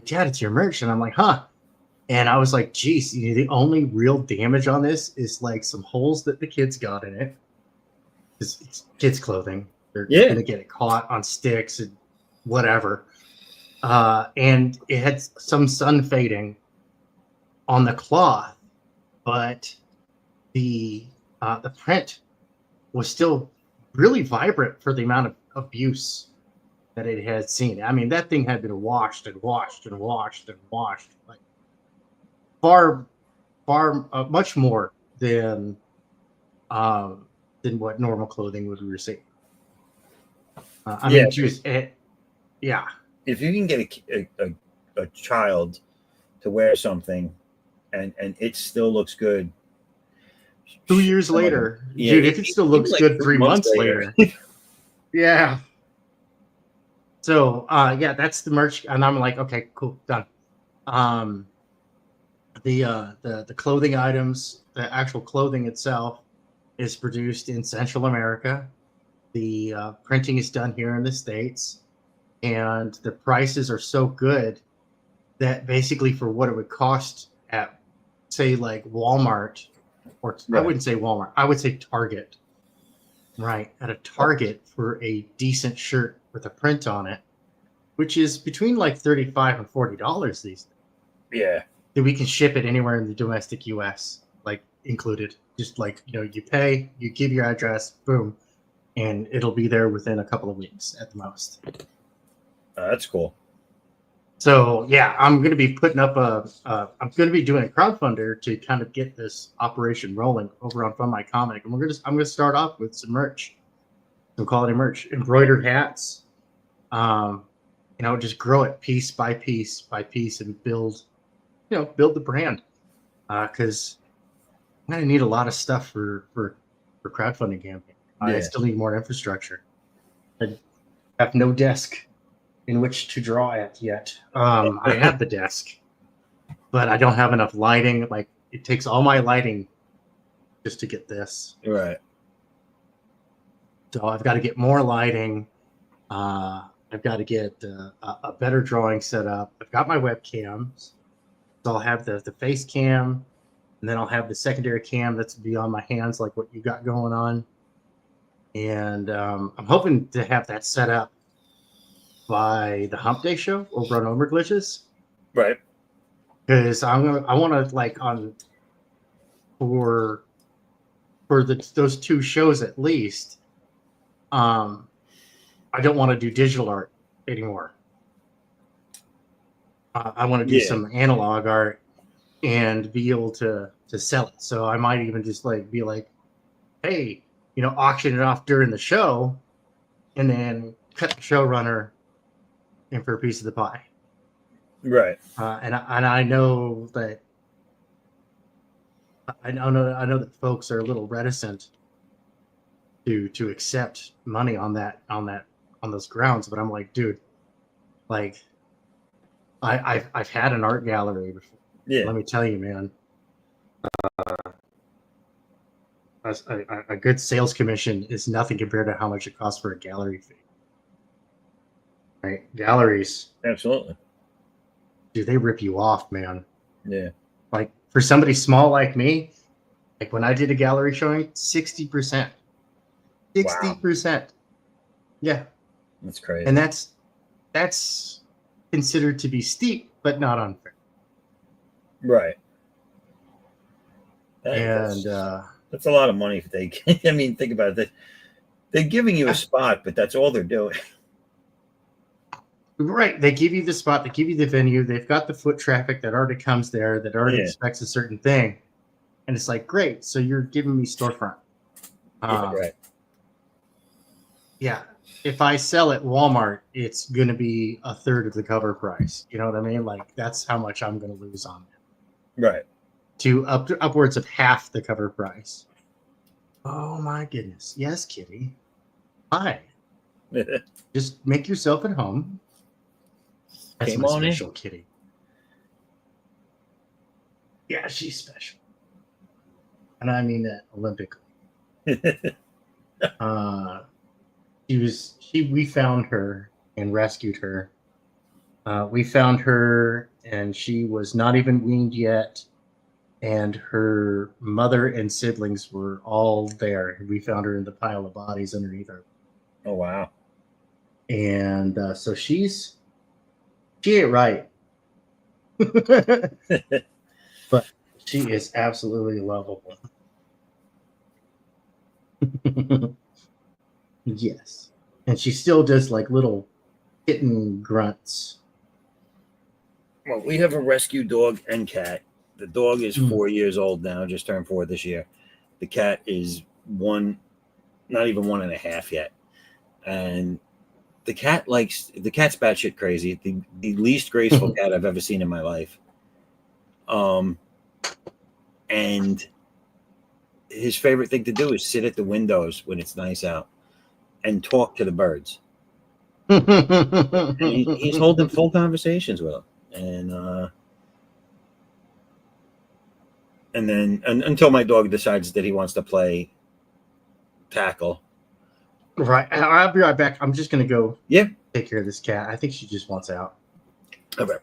"Dad, it's your merch." And I'm like, "Huh." And I was like, "Geez, the only real damage on this is like some holes that the kids got in it. It's kids' clothing. They're going to get it caught on sticks and whatever. And it had some sun fading on the cloth, but the print was still really vibrant for the amount of abuse that it had seen. I mean, that thing had been washed and washed and washed and washed, like far much more than what normal clothing would receive. I mean, just yeah. If you can get a child to wear something and it still looks good 2 years later, dude, if it still looks good 3 months later. Yeah. So that's the merch, and I'm like, okay, cool, done. The clothing items, the actual clothing itself, is produced in Central America. The printing is done here in the States, and the prices are so good that basically for what it would cost at, say, like Walmart, or I wouldn't say Walmart, I would say Target. Right, at a Target for a decent shirt with a print on it, which is between like $35 and $40 these days. Yeah. That we can ship it anywhere in the domestic US, like included. Just like, you pay, you give your address, boom, and it'll be there within a couple of weeks at the most. That's cool. So yeah, I'm going to be putting up I'm going to be doing a crowdfunder to kind of get this operation rolling over on Fund My Comic, and I'm going to start off with some merch, some quality merch, embroidered hats. Just grow it piece by piece by piece and build the brand, because I'm going to need a lot of stuff for crowdfunding campaign. I still need more infrastructure. I have no desk in which to draw at yet. I have the desk, but I don't have enough lighting. Like, it takes all my lighting just to get this. Right. So I've got to get more lighting. I've got to get a better drawing set up. I've got my webcams. So I'll have the face cam, and then I'll have the secondary cam that's beyond my hands, like what you got going on. And I'm hoping to have that set up by the Hump Day show over on Over Glitches. Right. Because I want to, like, for those two shows at least, I don't want to do digital art anymore. I want to do some analog art and be able to sell it. So I might even just be like, hey, auction it off during the show, and then cut the showrunner in for a piece of the pie. Right. And I know that I know that folks are a little reticent to accept money on those grounds, but I'm like, dude, like, I've had an art gallery before. Yeah. Let me tell you, man. a good sales commission is nothing compared to how much it costs for a gallery fee. Right? Galleries, Absolutely. dude, they rip you off, man. Yeah. Like for somebody small like me, like when I did a gallery showing, 60%. 60%. Yeah. That's crazy. And that's considered to be steep, but not unfair. Right. And that's a lot of money if they I mean, think about it. They're giving you a spot, but that's all they're doing. Right. They give you the spot, they give you the venue, they've got the foot traffic that already comes there, that already expects a certain thing. And it's like, great, so you're giving me storefront. Right. Yeah. If I sell at Walmart, it's going to be a third of the cover price. You know what I mean? Like, that's how much I'm going to lose on it. Right. To upwards of half the cover price. Oh, my goodness. Yes, kitty. Hi. Just make yourself at home. That's my special kitty. Yeah, she's special. And I mean that Olympically. We found her and rescued her. We found her and she was not even weaned yet. And her mother and siblings were all there. We found her in the pile of bodies underneath her. Oh, wow. And so she ain't right. But she is absolutely lovable. Yes. And she still does like little kitten grunts. Well, we have a rescue dog and cat. The dog is 4 years old now, just turned 4 this year. The cat is not even 1.5 yet. And the cat's batshit crazy. The least graceful cat I've ever seen in my life. And his favorite thing to do is sit at the windows when it's nice out and talk to the birds. And he's holding full conversations with them. And then until my dog decides that he wants to play tackle. Right. I'll be right back. I'm just going to go take care of this cat. I think she just wants out. Okay.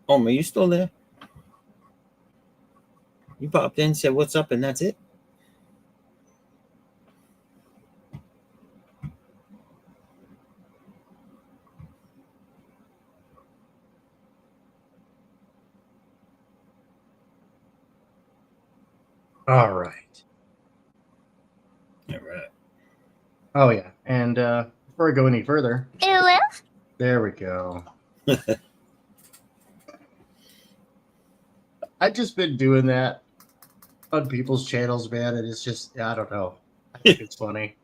Are you still there? You popped in, said what's up, and that's it? All right. Oh, yeah. And before I go any further, there we go. I've just been doing that on people's channels, man, and it's just, I don't know. I think it's funny.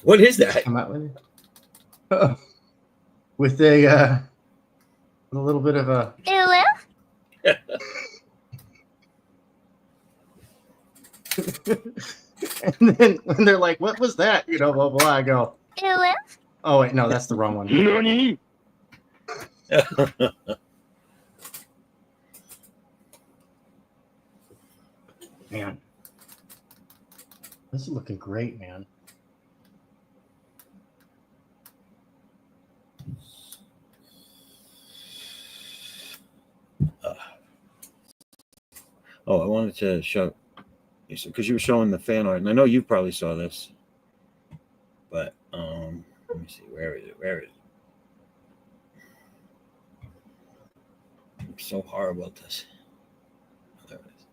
What is that? Come out with it. With a little bit of a... And then when they're like, what was that? You know, blah, blah, I go, oh, wait, no, that's the wrong one. Man, this is looking great, man. I wanted to show, because you were showing the fan art, and I know you probably saw this, but let me see, where is it? I'm so horrible at this. There it is.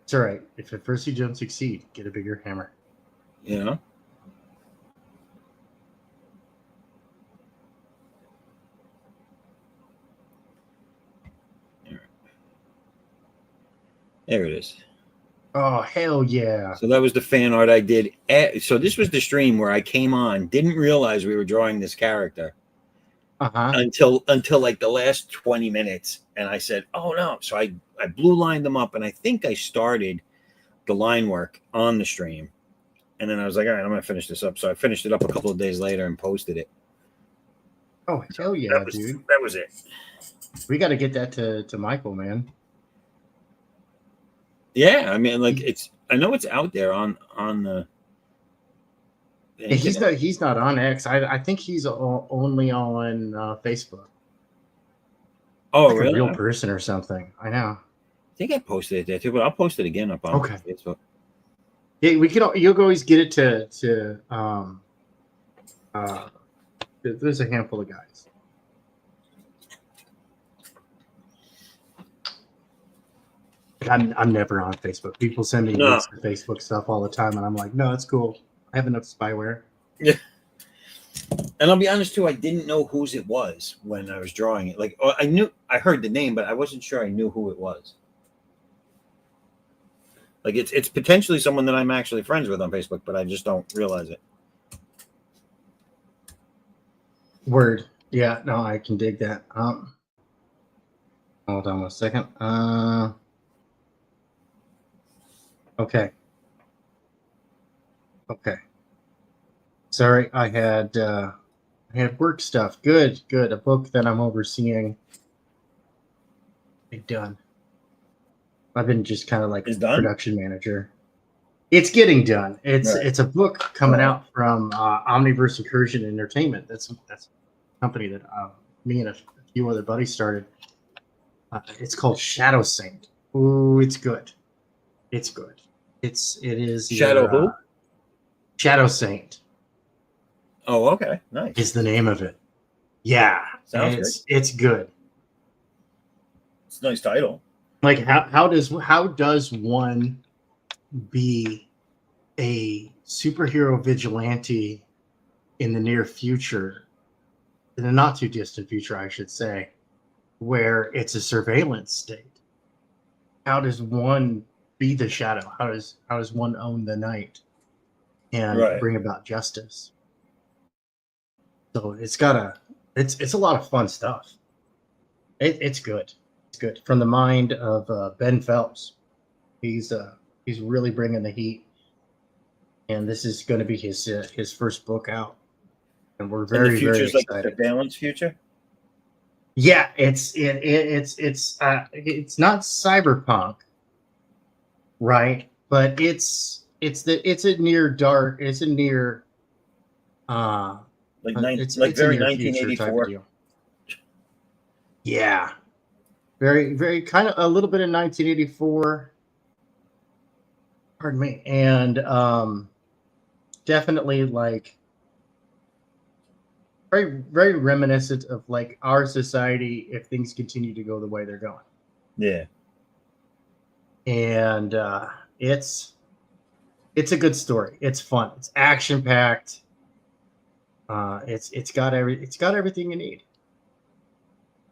It's all right. If at first you don't succeed, get a bigger hammer. You know? There it is. Oh, hell yeah. So that was the fan art I did. So this was the stream where I came on, didn't realize we were drawing this character. Uh-huh. until like the last 20 minutes, and I said, oh no. So I blue lined them up, and I think I started the line work on the stream, and then I was like, all right, I'm gonna finish this up. So I finished it up a couple of days later and posted it. Oh, So hell yeah, that dude. was it. We got to get that to Michael, man. Yeah, I mean, like I know it's out there on the internet. He's not on X. I think he's only on Facebook. Oh, Like a really? real person or something. I know. I think I posted it there too, but I'll post it again up on Okay. Facebook. Yeah, we can. You'll always get it to there's a handful of guys. I'm never on Facebook. People send me links to Facebook stuff all the time, and I'm like, no, it's cool. I have enough spyware. Yeah. And I'll be honest too, I didn't know whose it was when I was drawing it. Like, I heard the name, but I wasn't sure I knew who it was. Like it's potentially someone that I'm actually friends with on Facebook, but I just don't realize it. Word. Yeah, no, I can dig that. Hold on a second. Okay. Sorry, I had work stuff. Good. A book that I'm overseeing. Done. I've been just kind of like production manager. It's getting done. It's a book coming out from Omniverse Incursion Entertainment. That's a company that me and a few other buddies started. It's called Shadow Saint. Ooh, it's good. It is Shadow who? Shadow Saint. Oh, okay, nice. Is the name of it? Yeah, sounds good. It's good. It's a nice title. Like how does one be a superhero vigilante in the near future, in the not too distant future, I should say, where it's a surveillance state? How does one be the shadow? How does one own the night and bring about justice? So it's a lot of fun stuff. It's good. It's good from the mind of Ben Phelps. He's really bringing the heat, and this is going to be his first book out, and we're very very excited. Like the surveillance future. Yeah, it's not cyberpunk, right? But it's a near dark. It's a near it's very 1984 deal. Yeah, very very kind of a little bit of 1984. Pardon me, and definitely like very very reminiscent of like our society if things continue to go the way they're going. Yeah, and it's a good story. It's fun. It's action packed. It's got everything you need.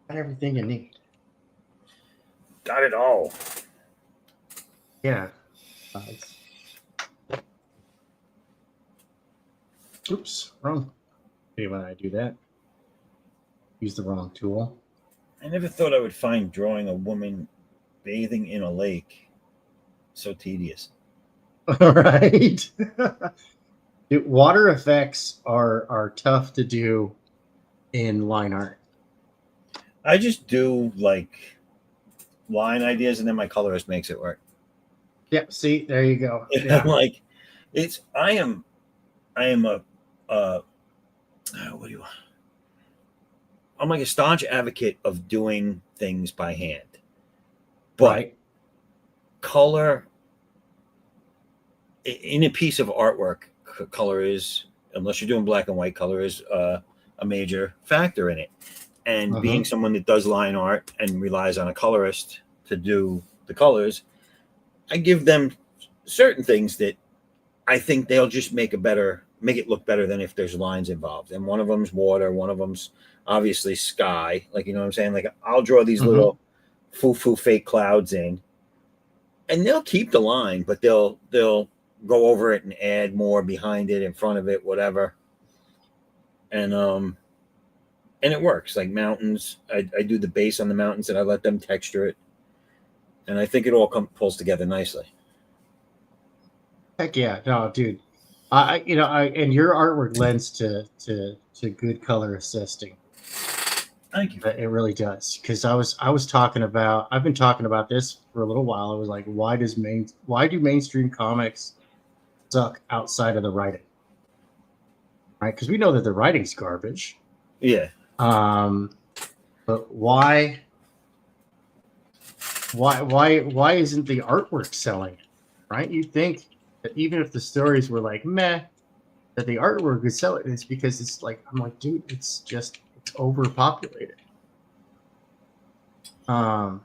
Got everything you need. Got it all. Yeah. Oops, wrong. Hey, when I do that, use the wrong tool. I never thought I would find drawing a woman bathing in a lake so tedious. All right. Water effects are tough to do in line art. I just do like line ideas, and then my colorist makes it work. Yep. See, there you go. Yeah. Like I am a what do you want? I'm like a staunch advocate of doing things by hand, but color in a piece of artwork, color is, unless you're doing black and white, color is a major factor in it. And being someone that does line art and relies on a colorist to do the colors, I give them certain things that I think they'll just make it look better than if there's lines involved. And one of them's water, one of them's obviously sky. Like, you know what I'm saying? Like, I'll draw these little foo fake clouds in, and they'll keep the line, but they'll go over it and add more behind it, in front of it, whatever. And and it works. Like mountains, I do the base on the mountains and I let them texture it, and I think it all pulls together nicely. Heck yeah, no, dude. And your artwork lends to good color assisting. Thank you. It really does, because I've been talking about this for a little while. I was like, why do mainstream comics suck outside of the writing? Right? Because we know that the writing's garbage. Yeah. But why isn't the artwork selling? Right? You think that even if the stories were like meh, that the artwork would sell it. It's because it's like, I'm like, dude, it's overpopulated. It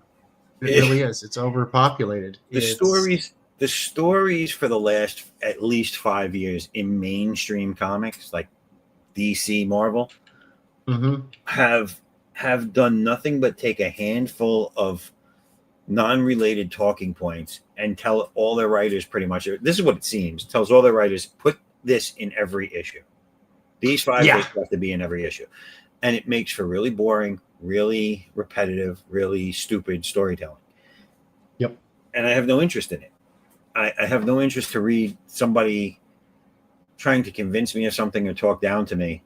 really is. It's overpopulated. The stories for the last at least 5 years in mainstream comics, like DC, Marvel, have done nothing but take a handful of non-related talking points and tell all their writers pretty much. This is what it seems. Tells all their writers, put this in every issue. These 5 things have to be in every issue, and it makes for really boring, really repetitive, really stupid storytelling. Yep. And I have no interest in it. I have no interest to read somebody trying to convince me of something or talk down to me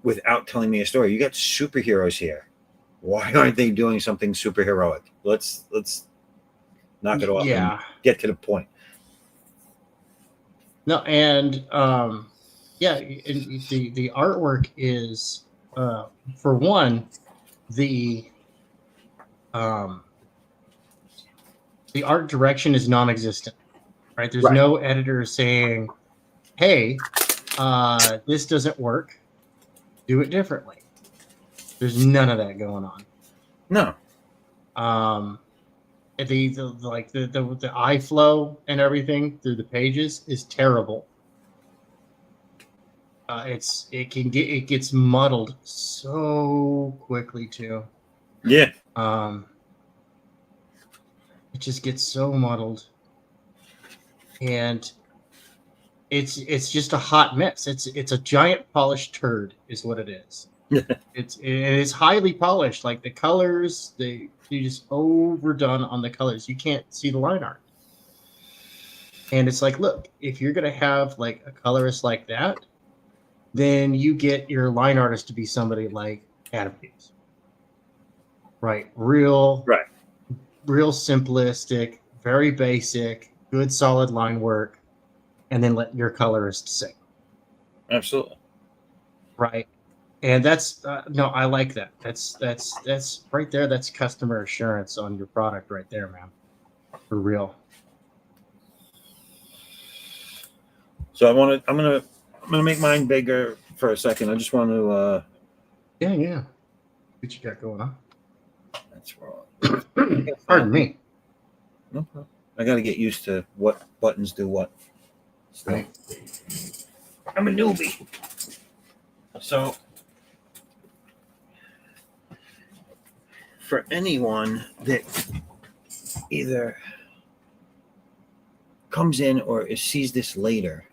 without telling me a story. You got superheroes here. Why aren't they doing something superheroic? Let's knock it off and get to the point. No, and the artwork is for one, the art direction is non-existent, right? There's no editor saying, hey, this doesn't work, do it differently. There's none of that going on. No. The eye flow and everything through the pages is terrible. It gets muddled so quickly too. Yeah. It just gets so muddled, and it's just a hot mess. It's a giant polished turd, is what it is. It's highly polished. Like the colors, you just overdone on the colors. You can't see the line art, and it's like, look, if you're gonna have like a colorist like that, then you get your line artist to be somebody like Adam Peeps. Right, real simplistic, very basic, good solid line work, and then let your colorist sing. Absolutely. Right. And that's no, I like that. That's right there. That's customer assurance on your product right there, man. For real. So I'm gonna make mine bigger for a second. I just want to yeah. What you got going on? That's wrong. Pardon me. No problem. I got to get used to what buttons do what. So, right. I'm a newbie. So for anyone that either comes in or sees this later,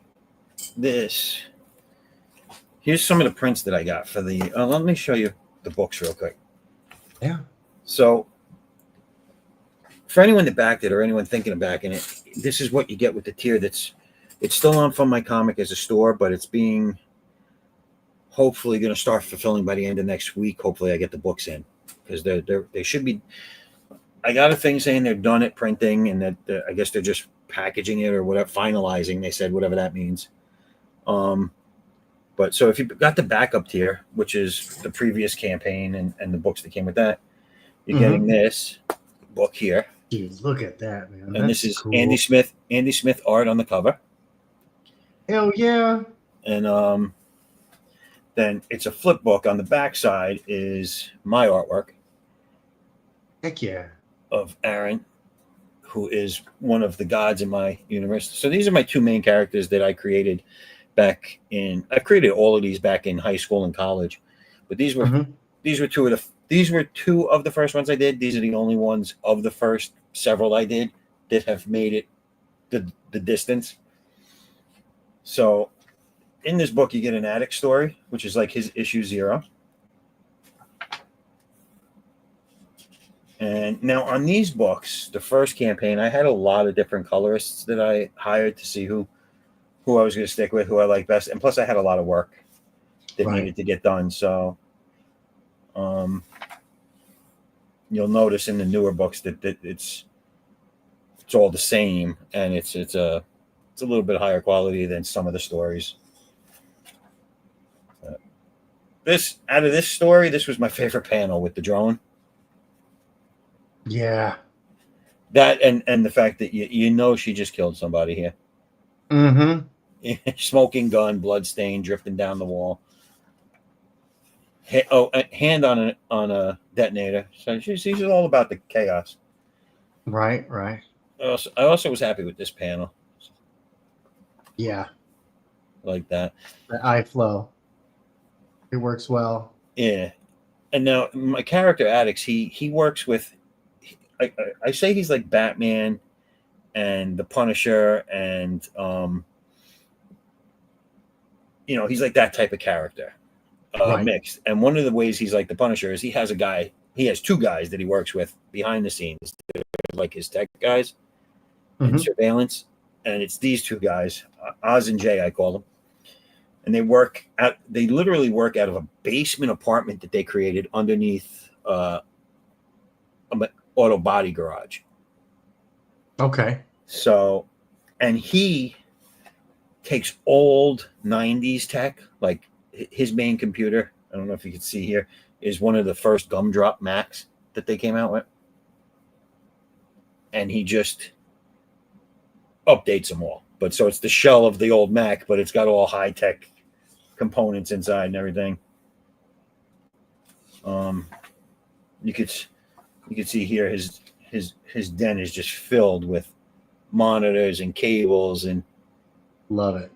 here's some of the prints that I got for the. Let me show you the books real quick. Yeah. So for anyone that backed it or anyone thinking of backing it, this is what you get with the tier. It's still on Fund My Comic as a store, but it's being hopefully going to start fulfilling by the end of next week. Hopefully I get the books in, because they should be. I got a thing saying they're done at printing, and that I guess they're just packaging it or whatever, finalizing. They said whatever that means. But so if you've got the backup tier, which is the previous campaign and the books that came with that, you're getting this book here. Dude, look at that, man. And this is cool. Andy Smith art on the cover. Hell yeah. And then it's a flip book. On the back side is my artwork. Heck yeah. Of Aaron, who is one of the gods in my universe. So these are my two main characters that I created I created all of these back in high school and college. But these were two of the first ones I did. These are the only ones of the first several I did that have made it the distance. So in this book, you get an addict story, which is like his issue 0. And now on these books, the first campaign, I had a lot of different colorists that I hired to see who I was going to stick with, who I like best, and plus I had a lot of work that needed to get done. So, you'll notice in the newer books that it's all the same, and it's a little bit higher quality than some of the stories. This out of this story, this was my favorite panel with the drone. Yeah. That and the fact that you know she just killed somebody here. Mm-hmm. Smoking gun, blood stain drifting down the wall. Hand on a detonator. So she's all about the chaos. Right. I also was happy with this panel. Yeah. Like that. The eye flow. It works well. Yeah. And now my character Addix, he works with. I say he's like Batman and the Punisher, and he's like that type of character, mixed. And one of the ways he's like the Punisher is he has two guys that he works with behind the scenes, like his tech guys in surveillance, and it's these two guys, Oz and Jay, I call them, and they literally work out of a basement apartment that they created underneath an auto body garage. Okay. So, and he takes old 90s tech, like his main computer, I don't know if you can see here, is one of the first Gumdrop Macs that they came out with. And he just updates them all. But so it's the shell of the old Mac, but it's got all high-tech components inside and everything. You could see here his den is just filled with monitors and cables, and love it.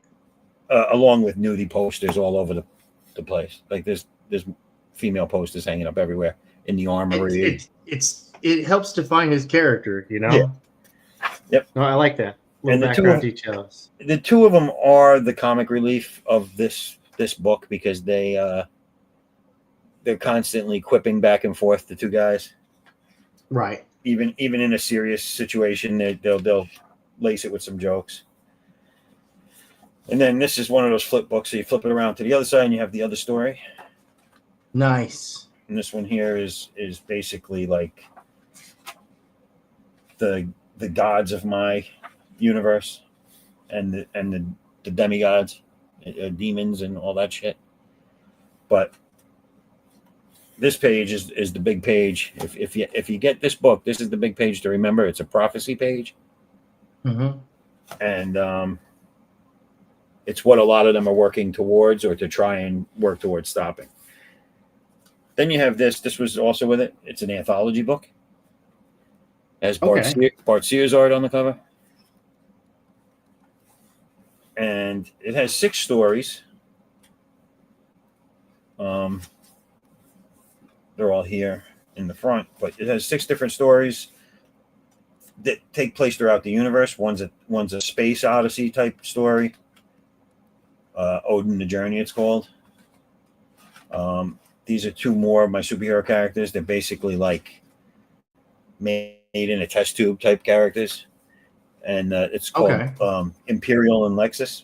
Along with nudie posters all over the place. Like there's female posters hanging up everywhere in the armory. It helps define his character, Yeah. Yep. No, I like that. And background details. The two of them are the comic relief of this book, because they're constantly quipping back and forth, the two guys. Right. Even in a serious situation, they'll lace it with some jokes. And then this is one of those flip books, so you flip it around to the other side and you have the other story. Nice. And this one here is basically like the gods of my universe, and the demigods, demons and all that shit. But this page is the big page. If you get this book, this is the big page to remember. It's a prophecy page. Mm-hmm. And it's what a lot of them are working towards, or to try and work towards stopping. Then you have this. This was also with it. It's an anthology book. It has Bart Sears art on the cover. And it has 6 stories. They're all here in the front, but it has 6 different stories that take place throughout the universe. One's a space odyssey type story. Odin the Journey, it's called. These are 2 more of my superhero characters. They're basically like made in a test tube type characters. And it's called Imperial and Lexus.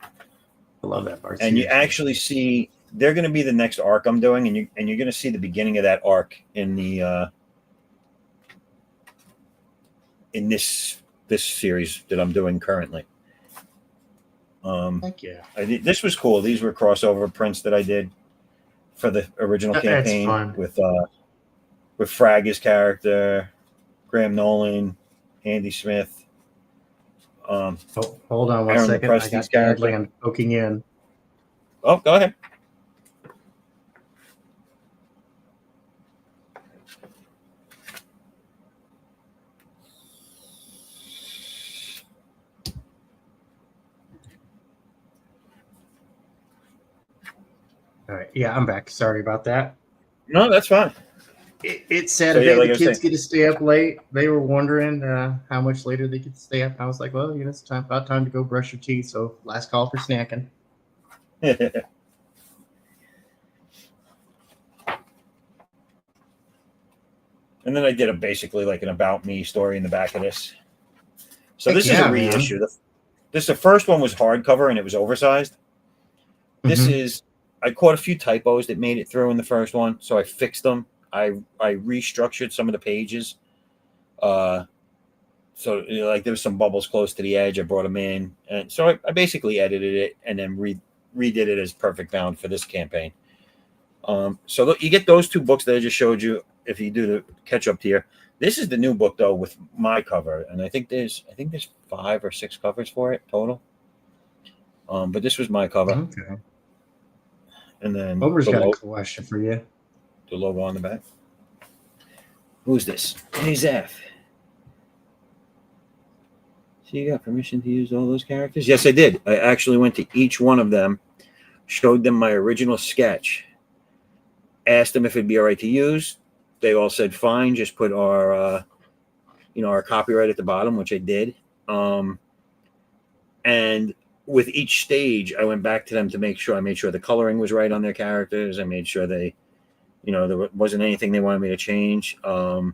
I love that part. And you actually see they're going to be the next arc I'm doing, and you're going to see the beginning of that arc in the in this series that I'm doing currently. Thank you. This was cool. These were crossover prints that I did for the original campaign with Frag's character, Graham Nolan, Andy Smith. Hold on one Aaron second. Presti's I got character. Badland poking in. Oh, go ahead. All right. Yeah, I'm back. Sorry about that. No, that's fine. It's Saturday. The kids get to stay up late. They were wondering how much later they could stay up. I was like, well, it's about time to go brush your teeth. So last call for snacking. And then I did basically like an about me story in the back of this. So Heck this is a yeah, reissue. man. The first one was hardcover and it was oversized. This Mm-hmm. is I caught a few typos that made it through in the first one, so I fixed them. I restructured some of the pages. Uh, so like there was some bubbles close to the edge. I brought them in, and so I basically edited it and then redid it as perfect bound for this campaign. So you get those two books that I just showed you if you do the catch up tier. This is the new book though with my cover, and I think there's 5 or 6 covers for it total. But this was my cover, Okay. and then Ober's got a question for you. the logo on the back. Who's this? Hey Zeph. So you got permission to use all those characters? Yes, I did. I actually went to each one of them, showed them my original sketch, asked them if it'd be all right to use. They all said fine. Just put our our copyright at the bottom, which I did. And with each stage, I went back to them to make sure I made sure the coloring was right on their characters. I made sure they, there wasn't anything they wanted me to change. I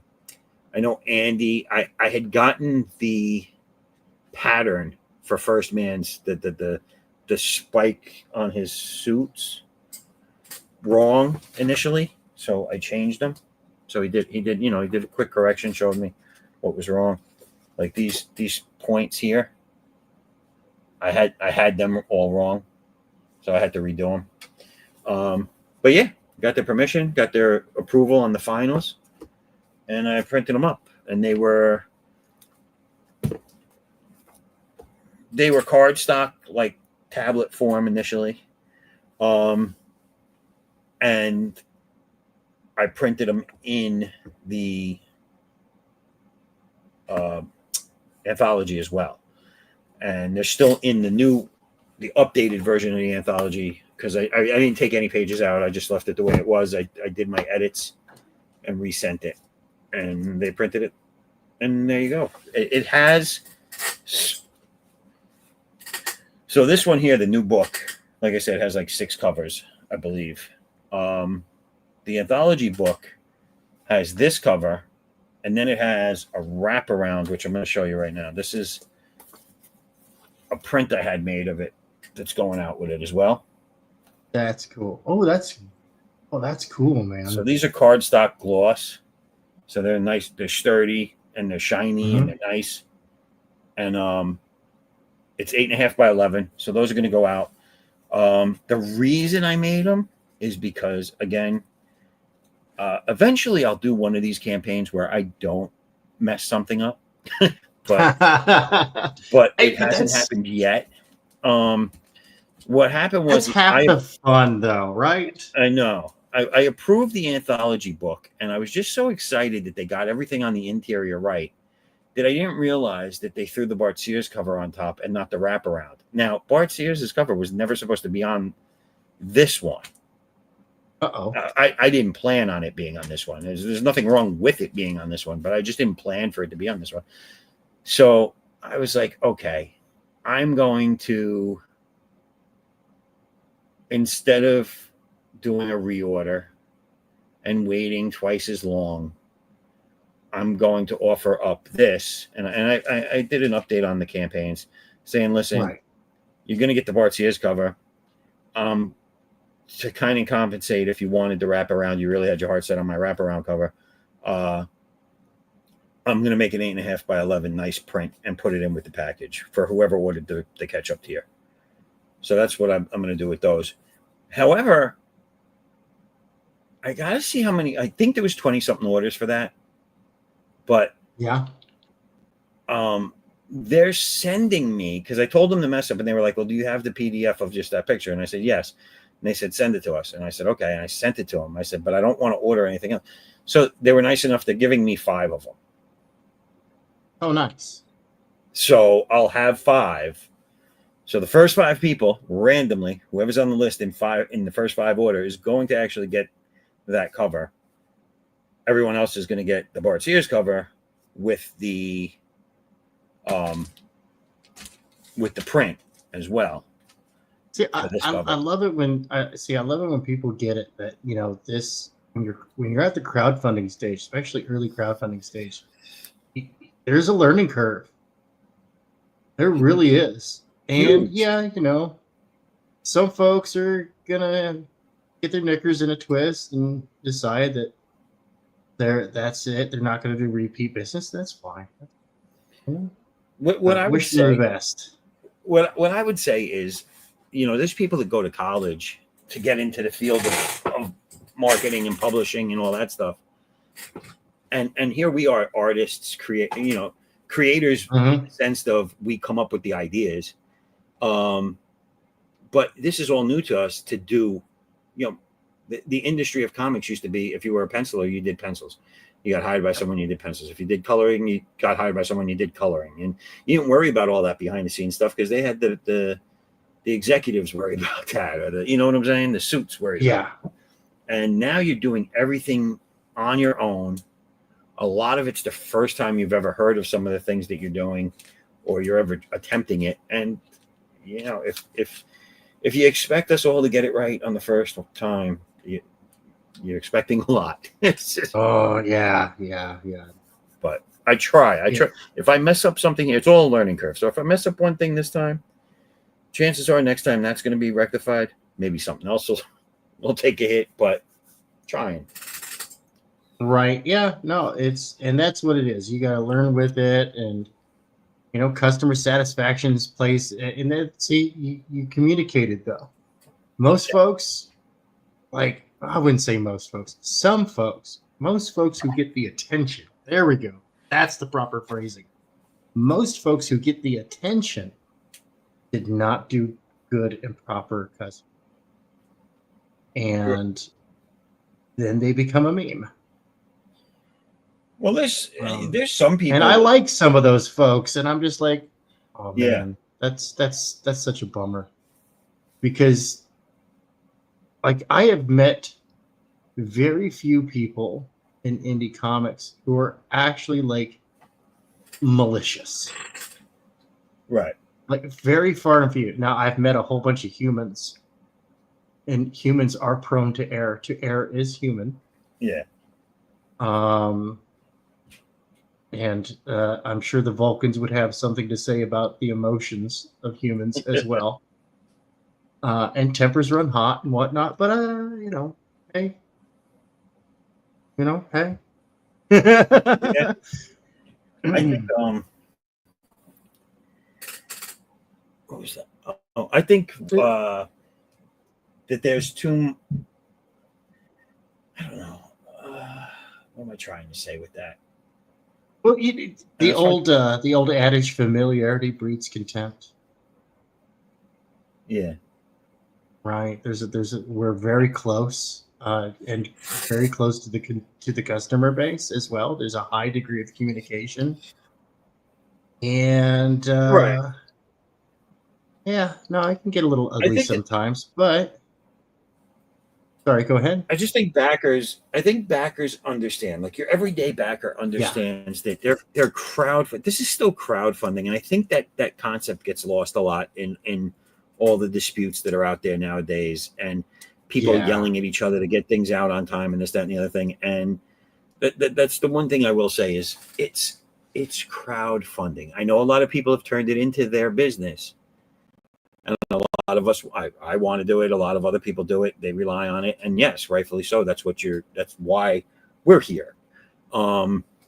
know Andy. I had gotten the pattern for First Man's the spike on his suits wrong initially, so I changed them. So he did a quick correction, showed me what was wrong. Like these points here, I had them all wrong, so I had to redo them. But yeah, got their permission, got their approval on the finals, and I printed them up, and they were cardstock, like tablet form initially, and I printed them in the anthology as well, and they're still in the updated version of the anthology because I didn't take any pages out. I just left it the way it was. I did my edits and resent it, and they printed it, and there you go. It has. So this one here, the new book, like I said, has like 6 covers, I believe. The anthology book has this cover, and then it has a wraparound, which I'm going to show you right now. This is a print I had made of it that's going out with it as well. That's cool. That's cool, man. So these are cardstock gloss. So they're nice, they're sturdy, and they're shiny, and they're nice. And it's 8.5 by 11. So those are going to go out. The reason I made them is because, again, eventually I'll do one of these campaigns where I don't mess something up, but it hasn't happened yet. What happened was that's half the fun, though, right? I know. I approved the anthology book, and I was just so excited that they got everything on the interior right that I didn't realize that they threw the Bart Sears cover on top and not the wraparound. Now, Bart Sears' cover was never supposed to be on this one. Uh-oh. I didn't plan on it being on this one. There's nothing wrong with it being on this one, but I just didn't plan for it to be on this one. So I was like, okay, I'm going to, instead of doing a reorder and waiting twice as long, I'm going to offer up this. And I did an update on the campaigns saying, listen, you're going to get the Bart Sears cover. To kind of compensate if you wanted to wrap around, you really had your heart set on my wraparound cover. I'm going to make an 8.5 by 11 nice print and put it in with the package for whoever ordered the catch up tier. So that's what I'm going to do with those. However, I got to see how many. I think there was 20 something orders for that. But yeah, they're sending me, because I told them to mess up, and they were like, well, do you have the PDF of just that picture? And I said, yes. And they said, send it to us. And I said, okay. And I sent it to them. I said, but I don't want to order anything else. So they were nice enough. They're giving me 5 of them. Oh, nice. So I'll have 5. So the first 5 people, randomly, whoever's on the list in the first 5 order is going to actually get that cover. Everyone else is going to get the Bart Sears cover with the print as well. See, I love it when people get it that, this when you're at the crowdfunding stage, especially early crowdfunding stage, there's a learning curve. There really is. And Huge. yeah, some folks are gonna get their knickers in a twist and decide that that's it. They're not gonna do repeat business. That's fine. What I would Wish them the say, best. what I would say is, there's people that go to college to get into the field of marketing and publishing and all that stuff. And here we are, artists, creators in the sense of we come up with the ideas. But this is all new to us to do. The industry of comics used to be, if you were a penciler, you did pencils. You got hired by someone, you did pencils. If you did coloring, you got hired by someone, you did coloring. And you didn't worry about all that behind the scenes stuff because they had the executives worried about that, or you know what I'm saying? The suits worried about it. And now you're doing everything on your own. A lot of it's the first time you've ever heard of some of the things that you're doing, or you're ever attempting it. And if you expect us all to get it right on the first time, you're expecting a lot. Oh yeah. But I try. If I mess up something, it's all a learning curve. So if I mess up one thing this time, chances are next time that's going to be rectified. Maybe something else will take a hit, but trying. Right. Yeah. No, and that's what it is. You got to learn with it, and customer satisfaction's place. And then you communicated though. Most folks, like, I wouldn't say most folks, most folks who get the attention. There we go. That's the proper phrasing. Most folks who get the attention did not do good and proper customer. And then they become a meme. Well, there's some people, and I like some of those folks, and I'm just like, oh man, yeah. that's such a bummer, because like I have met very few people in indie comics who are actually like malicious, right? Like very far and few. Now I've met a whole bunch of humans, and humans are prone to error. To err is human. Yeah. And I'm sure the Vulcans would have something to say about the emotions of humans as well. And tempers run hot and whatnot, but hey. Hey. Yeah. I think what was that? Oh, I think that there's too. I don't know. What am I trying to say with that? Well, the old adage, familiarity breeds contempt. Yeah. Right. We're very close, and very close to the customer base as well. There's a high degree of communication, and Right. Yeah, no, I can get a little ugly sometimes, but sorry, go ahead. I just think backers understand, like your everyday backer understands that they're crowdfunding. This is still crowdfunding. And I think that concept gets lost a lot in all the disputes that are out there nowadays, and people yelling at each other to get things out on time and this, that, and the other thing. And that's the one thing I will say is it's crowdfunding. I know a lot of people have turned it into their business. And a lot of us, I want to do it. A lot of other people do it. They rely on it, and yes, rightfully so. That's why we're here.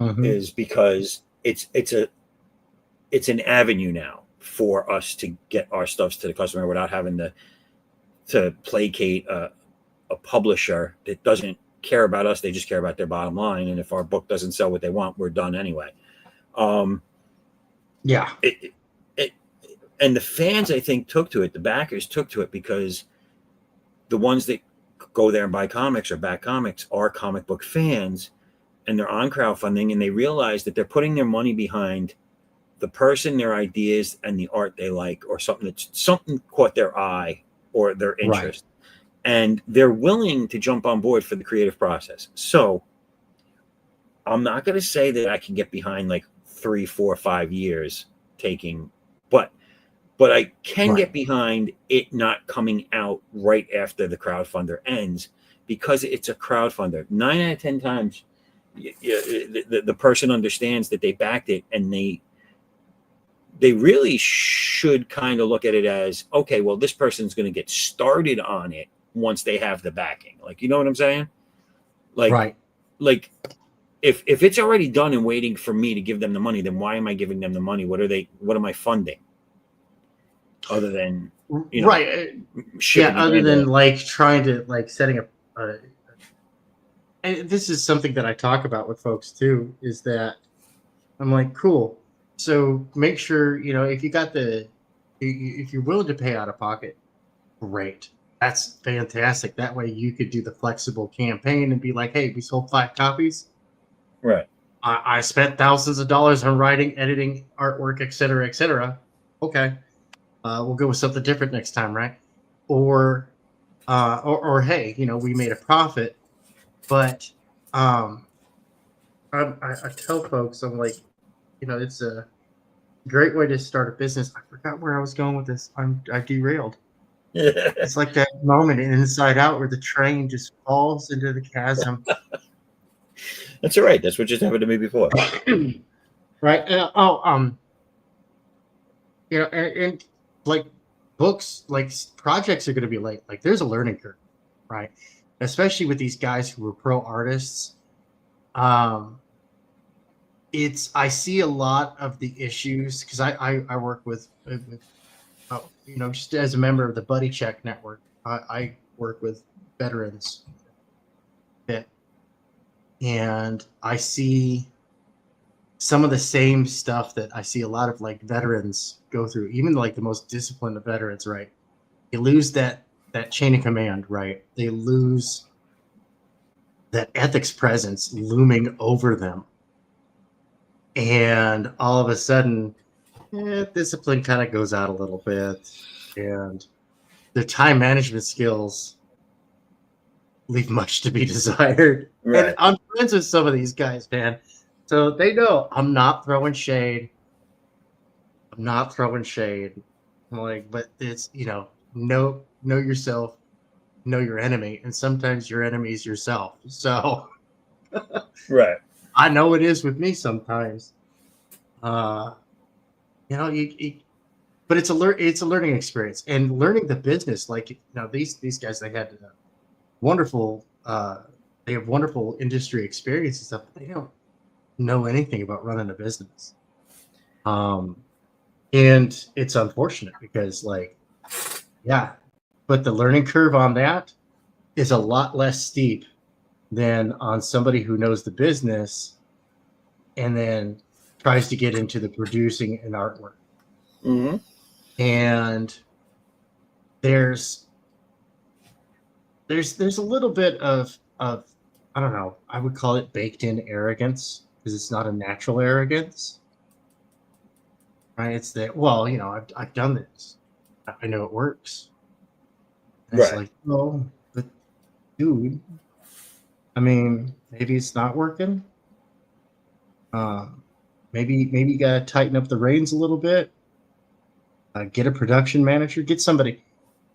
Is because it's an avenue now for us to get our stuffs to the customer without having to placate a publisher that doesn't care about us. They just care about their bottom line. And if our book doesn't sell what they want, we're done anyway. And the fans, I think, took to it. The backers took to it because the ones that go there and buy comics or back comics are comic book fans, and they're on crowdfunding, and they realize that they're putting their money behind the person, their ideas, and the art they like, or something caught their eye or their interest. Right. And they're willing to jump on board for the creative process. So I'm not going to say that I can get behind like 3, 4, 5 years taking, but I can get behind it not coming out right after the crowdfunder ends, because it's a crowdfunder. 9 out of 10 times, the person understands that they backed it, and they really should kind of look at it as, okay, well, this person's going to get started on it once they have the backing. Like, you know what I'm saying? Like, Right. Like, if it's already done and waiting for me to give them the money, then why am I giving them the money? What am I funding? Other than, right. shipping Yeah. Other and than like trying to like setting up. And this is something that I talk about with folks too, is that I'm like, cool. So make sure, if you got if you're willing to pay out of pocket, great. That's fantastic. That way you could do the flexible campaign and be like, hey, we sold 5 copies. right. I spent thousands of dollars on writing, editing, artwork, et cetera, et cetera. Okay. We'll go with something different next time, right? Or hey, we made a profit, but I tell folks, I'm like, it's a great way to start a business. I forgot where I was going with this. I derailed. It's like that moment in Inside Out where the train just falls into the chasm. That's all right. That's what just happened to me before. Right. And like books, like projects are going to be late. Like there's a learning curve, right? Especially with these guys who are pro artists. I see a lot of the issues because I work with just as a member of the Buddy Check Network, I work with veterans and I see some of the same stuff that I see a lot of like veterans go through, even like the most disciplined of veterans, right? They lose that chain of command, right? They lose that ethics presence looming over them. And all of a sudden, discipline kind of goes out a little bit, and their time management skills leave much to be desired. Right. And I'm friends with some of these guys, man. So they know I'm not throwing shade. I'm like, but it's, know yourself, know your enemy. And sometimes your enemy is yourself. So Right. I know it is with me sometimes. But it's a learning experience, and learning the business. Like, these guys, they had wonderful, they have wonderful industry experience and stuff, but they don't know anything about running a business. And it's unfortunate because but the learning curve on that is a lot less steep than on somebody who knows the business and then tries to get into the producing and artwork. Mm-hmm. And there's a little bit of I don't know, I would call it baked in arrogance, because it's not a natural arrogance, right? It's that, well, I've done this, I know it works. And Right. It's like, oh, but dude, I mean, maybe it's not working. Maybe you gotta tighten up the reins a little bit. Get a production manager. Get somebody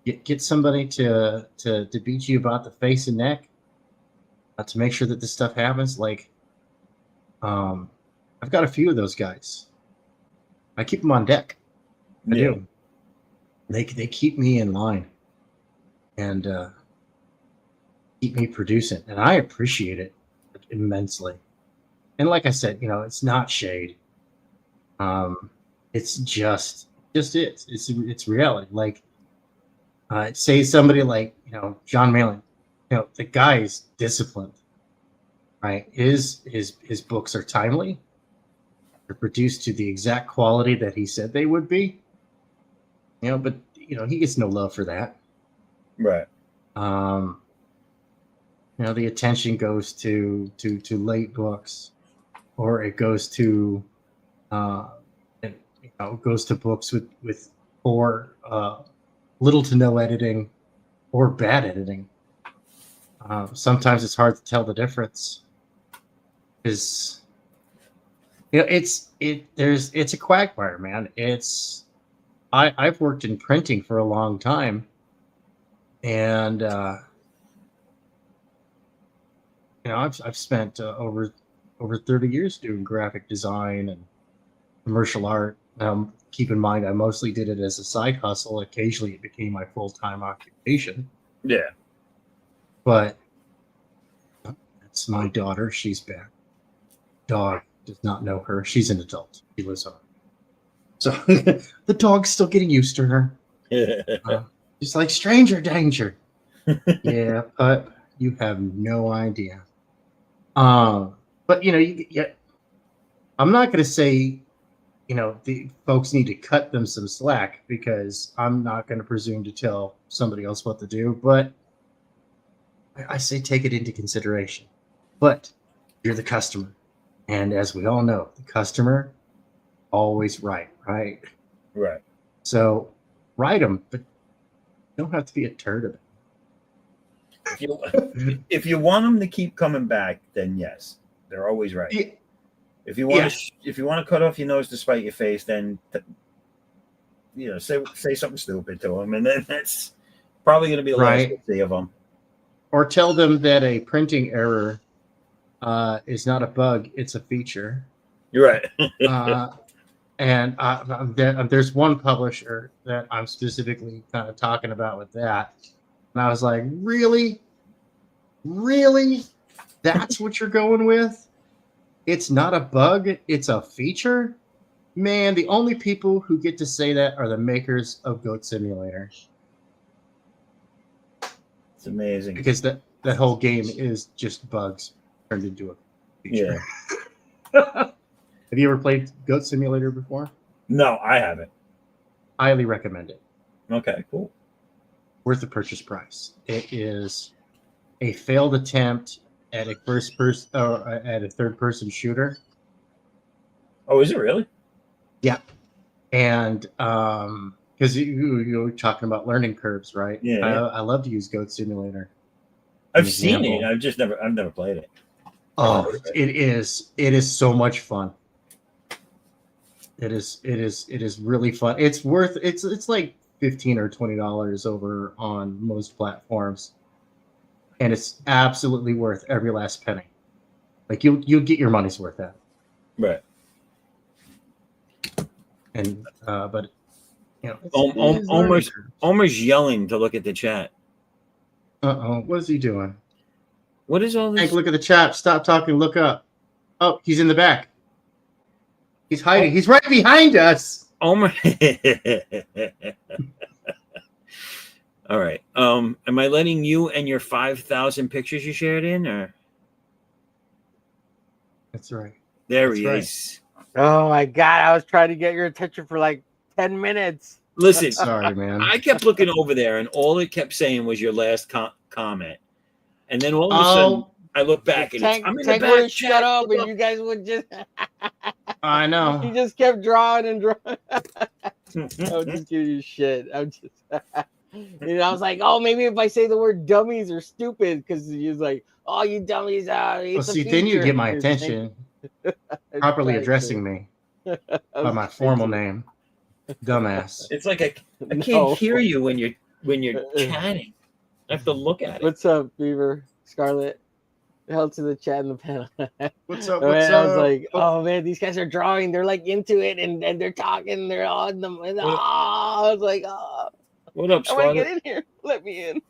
to beat you about the face and neck, to make sure that this stuff happens. Like, I've got a few of those guys. I keep them on deck. I do. They keep me in line and keep me producing, and I appreciate it immensely. And like I said, it's not shade. It's just it's reality. Like, say somebody like John Malin, the guy is disciplined, right? His books are timely. They're produced to the exact quality that he said they would be. But he gets no love for that. Right. The attention goes to late books, or it goes to goes to books with poor, little to no editing, or bad editing. Sometimes it's hard to tell the difference, because it's a quagmire, man. I've worked in printing for a long time, and I've spent over 30 years doing graphic design and commercial art. Keep in mind, I mostly did it as a side hustle. Occasionally, it became my full-time occupation. Yeah. But that's my daughter. She's back. Dog does not know her. She's an adult. She lives on. So the dog's still getting used to her. She's like, stranger danger. Yeah, but you have no idea. But I'm not going to say, the folks need to cut them some slack, because I'm not going to presume to tell somebody else what to do. But I say take it into consideration. But you're the customer, and as we all know, the customer always right. Right. So write them, but you don't have to be a turd of it. If you want them to keep coming back, then yes, they're always right. Yeah. If you want to cut off your nose to spite your face, then say something stupid to them, and then that's probably going to be the last we'll see of them. Or tell them that a printing error is not a bug; it's a feature. You're right. And there's one publisher that I'm specifically kind of talking about with that, and I was like, really, that's what you're going with? It's not a bug, it's a feature? Man, the only people who get to say that are the makers of Goat Simulator. It's amazing. Because that whole game is just bugs turned into a feature. Yeah. Have you ever played Goat Simulator before? No, I haven't. Highly recommend it. Okay, cool. Worth the purchase price. It is a failed attempt at a third-person shooter. Oh, is it really? Yeah, and because you were talking about learning curves, right? Yeah. I love to use Goat Simulator. I've seen it. I've never played it. Oh, it is so much fun. It is really fun. It's worth it's like $15 or $20 over on most platforms, and it's absolutely worth every last penny. Like you'll get your money's worth out. Right. And but Omer's yelling to look at the chat. What is he doing? What is all this? Hank, look at the chat. Stop talking. Look up. Oh, he's in the back. He's hiding. He's right behind us. Omer. All right. Am I letting you and your 5,000 pictures you shared in, or? That's right. There he is. Oh my God! I was trying to get your attention for like 10 minutes. Listen, sorry, man. I kept looking over there, and all it kept saying was your last comment, and then all of a sudden I look back and I'm in the back. Shut up, and you guys would just. I know. He just kept drawing and drawing. I'm just giving you shit. I'm just. I was like, oh, maybe if I say the word dummies or stupid, because he was like, oh, you dummies. Then you get my attention. Properly addressing me by my formal name, dumbass. It's like I can't hear you when you're chatting. I have to look at it. What's up, Beaver? Scarlett? Held to the chat in the panel. What's up? I was like, oh man, these guys are drawing. They're like into it, and they're talking. They're on them. And, I was like, oh. What up, Scarlett? I want to get in here. Let me in.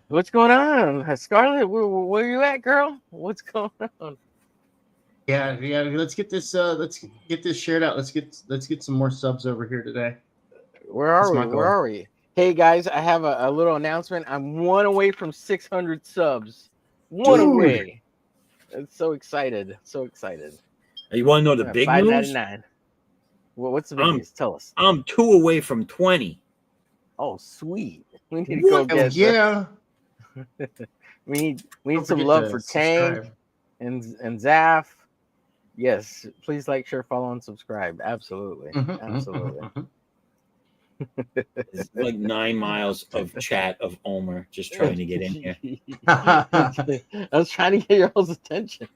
What's going on, Scarlett? Where you at, girl? What's going on? Yeah. Let's get this. Let's get this shared out. Let's get some more subs over here today. Where are we? Hey guys, I have a little announcement. I'm one away from 600 subs. One away. I'm so excited. You want to know the big news? Well, what's the big news? Tell us. I'm 2 away from 20. Oh, sweet. We need to go get. Yeah. we need some love for Tang and Zaf. Yes, please like, share, follow, and subscribe. Absolutely. Absolutely. It's like 9 miles of chat of Omer just trying to get in here. I was trying to get your all's attention.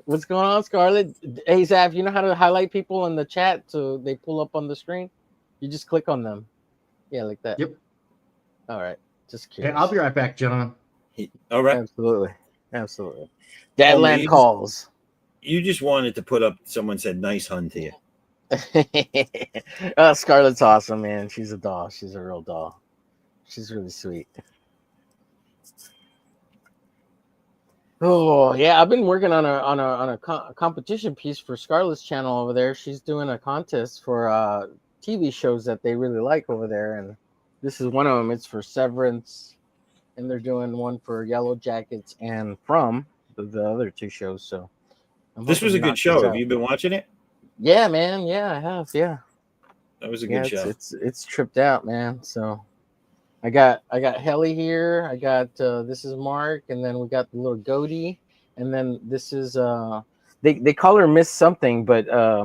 What's going on, Scarlett? Hey, Zaf, you know how to highlight people in the chat so they pull up on the screen? You just click on them. Yeah, like that. Yep. All right. Just Okay, curious. I'll be right back, gentlemen. All right. Absolutely. Absolutely. Oh, Dadland calls. You just wanted to put up. Someone said nice hun to you. Scarlett's awesome, man. She's a doll. She's a real doll. She's really sweet. Oh yeah, I've been working on a competition piece for Scarlett's channel over there. She's doing a contest for TV shows that they really like over there, and this is one of them. It's for Severance, and they're doing one for Yellow Jackets and From the other two shows. So This was a good show. Have you been watching it? Yeah, man. Yeah, I have. Yeah. That was a good show. It's tripped out, man. So I got Helly here. I got this is Mark, and then we got the little goatee, and then this is they call her Miss something, but her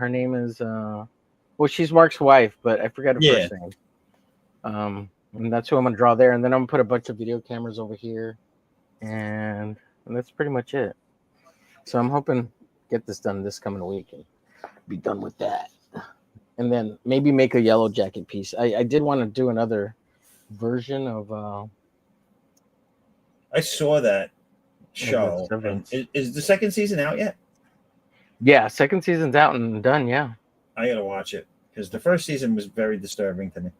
name is well, she's Mark's wife, but I forgot her first name. And that's who I'm gonna draw there, and then I'm gonna put a bunch of video cameras over here, and that's pretty much it. So I'm hoping get this done this coming week and be done with that. And then maybe make a Yellow Jacket piece. I did want to do another version of I saw that show. Is the second season out yet? Yeah, second season's out and done. Yeah, I gotta watch it because the first season was very disturbing to me.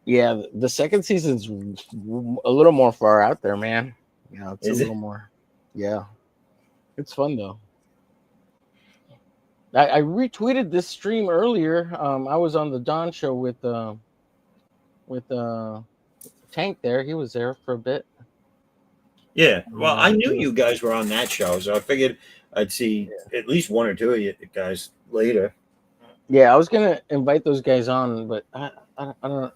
Yeah, the second season's a little more far out there, man. Yeah, it's a little more. Yeah, it's fun though. I retweeted this stream earlier. I was on the Dawn show with Tank there. He was there for a bit. Yeah, well, I knew you guys were on that show, so I figured I'd see at least one or two of you guys later. Yeah, I was gonna invite those guys on, but I don't.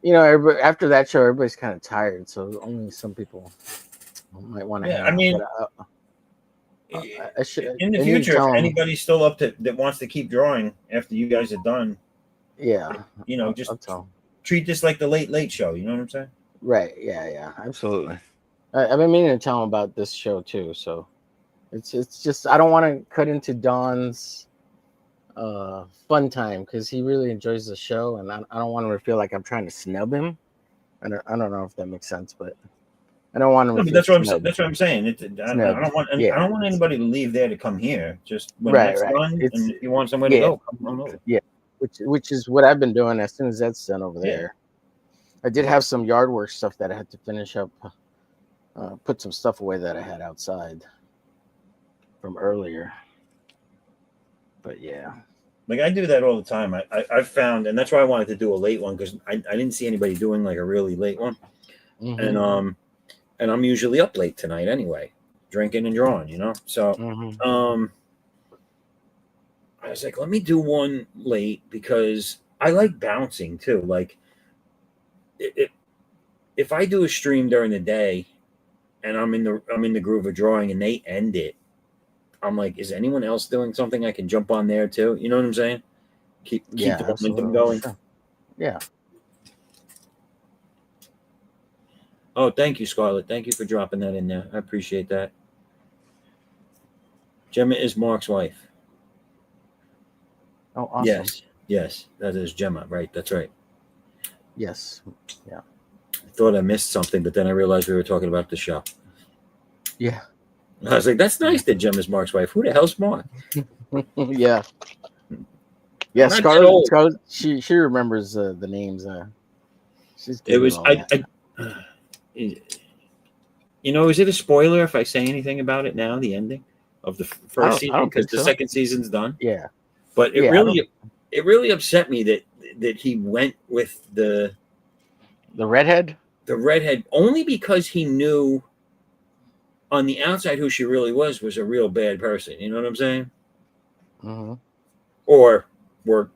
You know, everybody, after that show, everybody's kind of tired, so only some people might want to. Yeah, I mean. In the future, if anybody's still up to that wants to keep drawing after you guys are done, you know, just treat this like the late show. You know what I'm saying? Right. Yeah. Absolutely. I've been meaning to tell him about this show too. So it's just I don't want to cut into Don's fun time because he really enjoys the show, and I don't want him to feel like I'm trying to snub him. I don't know if that makes sense, but. I don't want him. No, that's what I'm saying. I don't want anybody to leave there to come here. Just when that's done, and if you want somewhere to go, come on over. Yeah, which is what I've been doing. As soon as that's done over there, I did have some yard work stuff that I had to finish up. Put some stuff away that I had outside from earlier. But yeah, like I do that all the time. I've found, and that's why I wanted to do a late one because I didn't see anybody doing like a really late one, and I'm usually up late tonight anyway, drinking and drawing, you know? So I was like, let me do one late because I like bouncing too. Like if I do a stream during the day and I'm in the groove of drawing and they end it, I'm like, is anyone else doing something I can jump on there too? You know what I'm saying? Keep the momentum going. Sure. Yeah. Oh, thank you, Scarlett. Thank you for dropping that in there. I appreciate that. Gemma is Mark's wife. Oh, awesome. Yes, that is Gemma, right? That's right. Yes. Yeah. I thought I missed something, but then I realized we were talking about the show. Yeah. I was like, that's nice that Gemma's Mark's wife. Who the hell's Mark? Yeah. Yeah, Scarlett, she remembers the names. She's good. It was you know, is it a spoiler if I say anything about it now? The ending of the first season because the second season's done. Yeah, but it really upset me that he went with the redhead. The redhead only because he knew on the outside who she really was a real bad person. You know what I'm saying? Mm-hmm. Or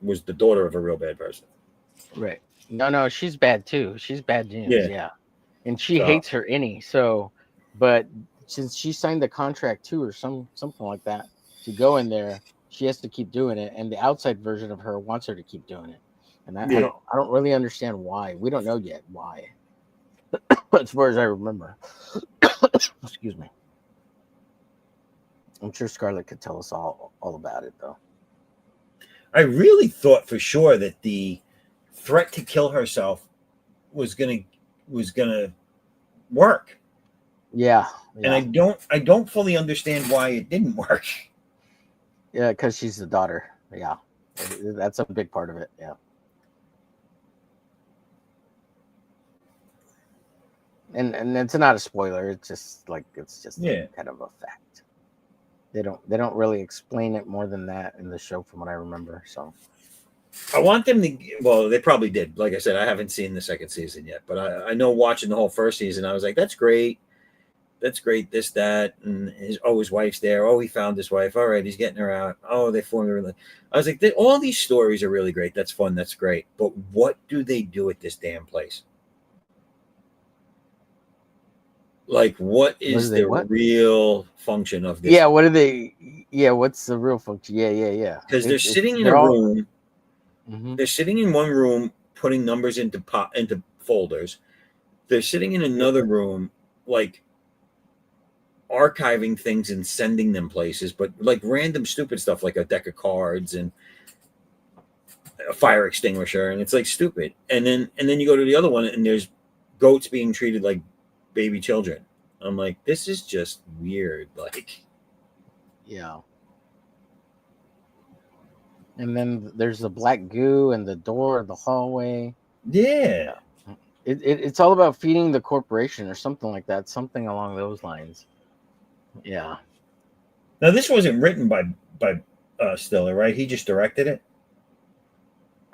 was the daughter of a real bad person. Right. No, she's bad too. She's bad news. Yeah. And she hates her innie. So, but since she signed the contract too, or something like that, to go in there, she has to keep doing it. And the outside version of her wants her to keep doing it. And I don't really understand why. We don't know yet why. As far as I remember. Excuse me. I'm sure Scarlett could tell us all about it though. I really thought for sure that the threat to kill herself was gonna work. Yeah. And I don't fully understand why it didn't work. Yeah, because she's the daughter. Yeah. That's a big part of it. Yeah. And it's not a spoiler. It's just kind of a fact. They don't really explain it more than that in the show, from what I remember. So I want them to. Well, they probably did. Like I said, I haven't seen the second season yet, but I know watching the whole first season, I was like, that's great. That's great. This, that, and his wife's there. Oh, he found his wife. All right, he's getting her out. Oh, they formed a relationship. I was like, all these stories are really great. That's fun. That's great. But what do they do at this damn place? Like, what is the real function of this? Yeah, what are they? Yeah, what's the real function? Yeah. Because they're sitting in a room. Mm-hmm. They're sitting in one room, putting numbers into folders. They're sitting in another room, like archiving things and sending them places, but like random stupid stuff, like a deck of cards and a fire extinguisher, and it's like stupid. And then you go to the other one, and there's goats being treated like baby children. I'm like, this is just weird. Like, yeah. And then there's the black goo and the door in the hallway. Yeah. It's all about feeding the corporation or something like that. Something along those lines. Yeah. Now, this wasn't written by Stiller, right? He just directed it.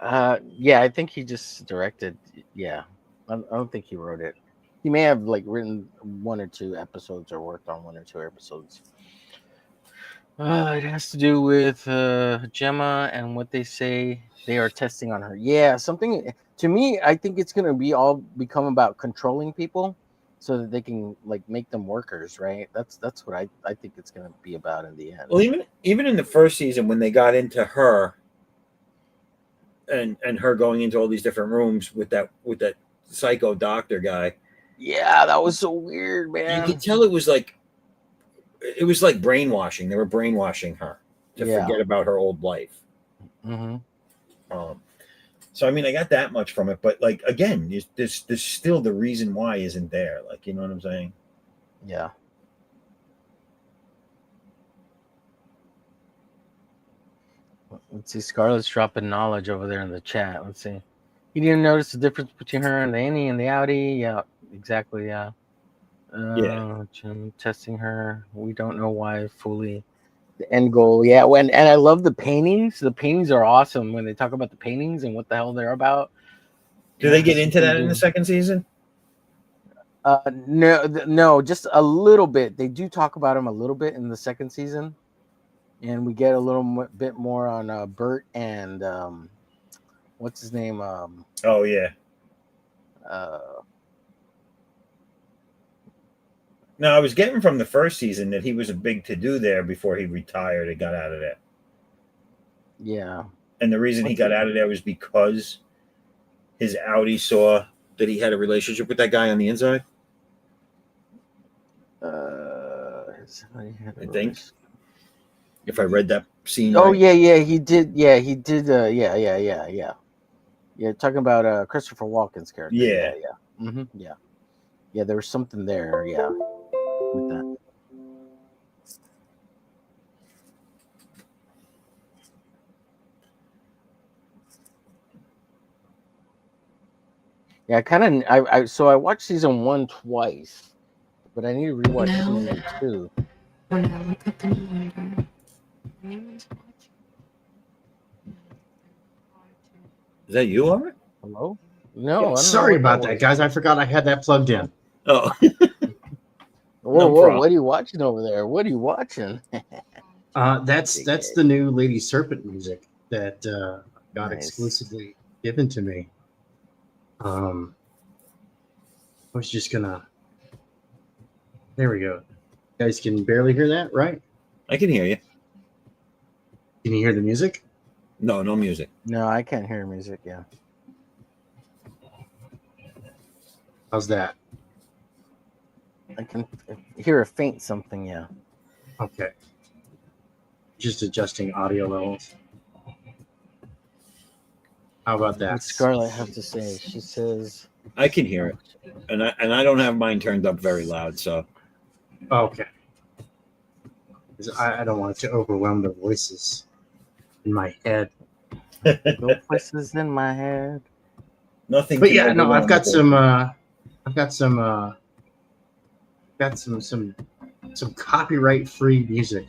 Yeah, I think he just directed. Yeah, I don't think he wrote it. He may have like written 1 or 2 episodes or worked on 1 or 2 episodes. It has to do with Gemma and what they say they are testing on her. Yeah, something to me. I think it's gonna become about controlling people, so that they can like make them workers, right? That's what I think it's gonna be about in the end. Well, even in the first season, when they got into her and her going into all these different rooms with that psycho doctor guy. Yeah, that was so weird, man. You could tell it was like brainwashing. They were brainwashing her to forget about her old life. Mm-hmm. So I mean, I got that much from it, but like again, there's still the reason why isn't there. Like, you know what I'm saying? Yeah. Let's see. Scarlett's dropping knowledge over there in the chat. Let's see. You didn't notice the difference between her and the Annie and the Audi? Yeah, exactly. Yeah. Jim testing her. We don't know why fully. The end goal. Yeah. And I love the paintings. The paintings are awesome when they talk about the paintings and what the hell they're about. Do they get into that in the second season? No, just a little bit. They do talk about him a little bit in the second season. And we get a little bit more on Bert and what's his name? Oh yeah. No, I was getting from the first season that he was a big to-do there before he retired and got out of there. Yeah. And the reason he got out of there was because his Audi saw that he had a relationship with that guy on the inside. I think. If I read that scene. Oh, right. Yeah, he did. Yeah, he did. Yeah. You're talking about Christopher Walken's character. Yeah. Mm-hmm. Yeah, there was something there. Yeah, with that. Yeah, so I watched season 1 twice, but I need to rewatch season 2. When I look up the number. Is that you, Robert? Hello? No. Yeah, sorry about that, guys. I forgot I had that plugged in. Oh. Whoa! What are you watching over there? What are you watching? That's the new Lady Serpent music that got exclusively given to me. I was just gonna. There we go. You guys can barely hear that, right? I can hear you. Can you hear the music? No music. No, I can't hear music. Yeah. How's that? I can hear a faint something. Yeah. Okay. Just adjusting audio levels. How about that? What Scarlett have to say? She says, I can hear it, and I don't have mine turned up very loud, so Okay. 'Cause I don't want it to overwhelm the voices in my head. "Go places in my head." nothing. But can yeah, no, overwhelm I've got the some. voices. I've got some copyright free music,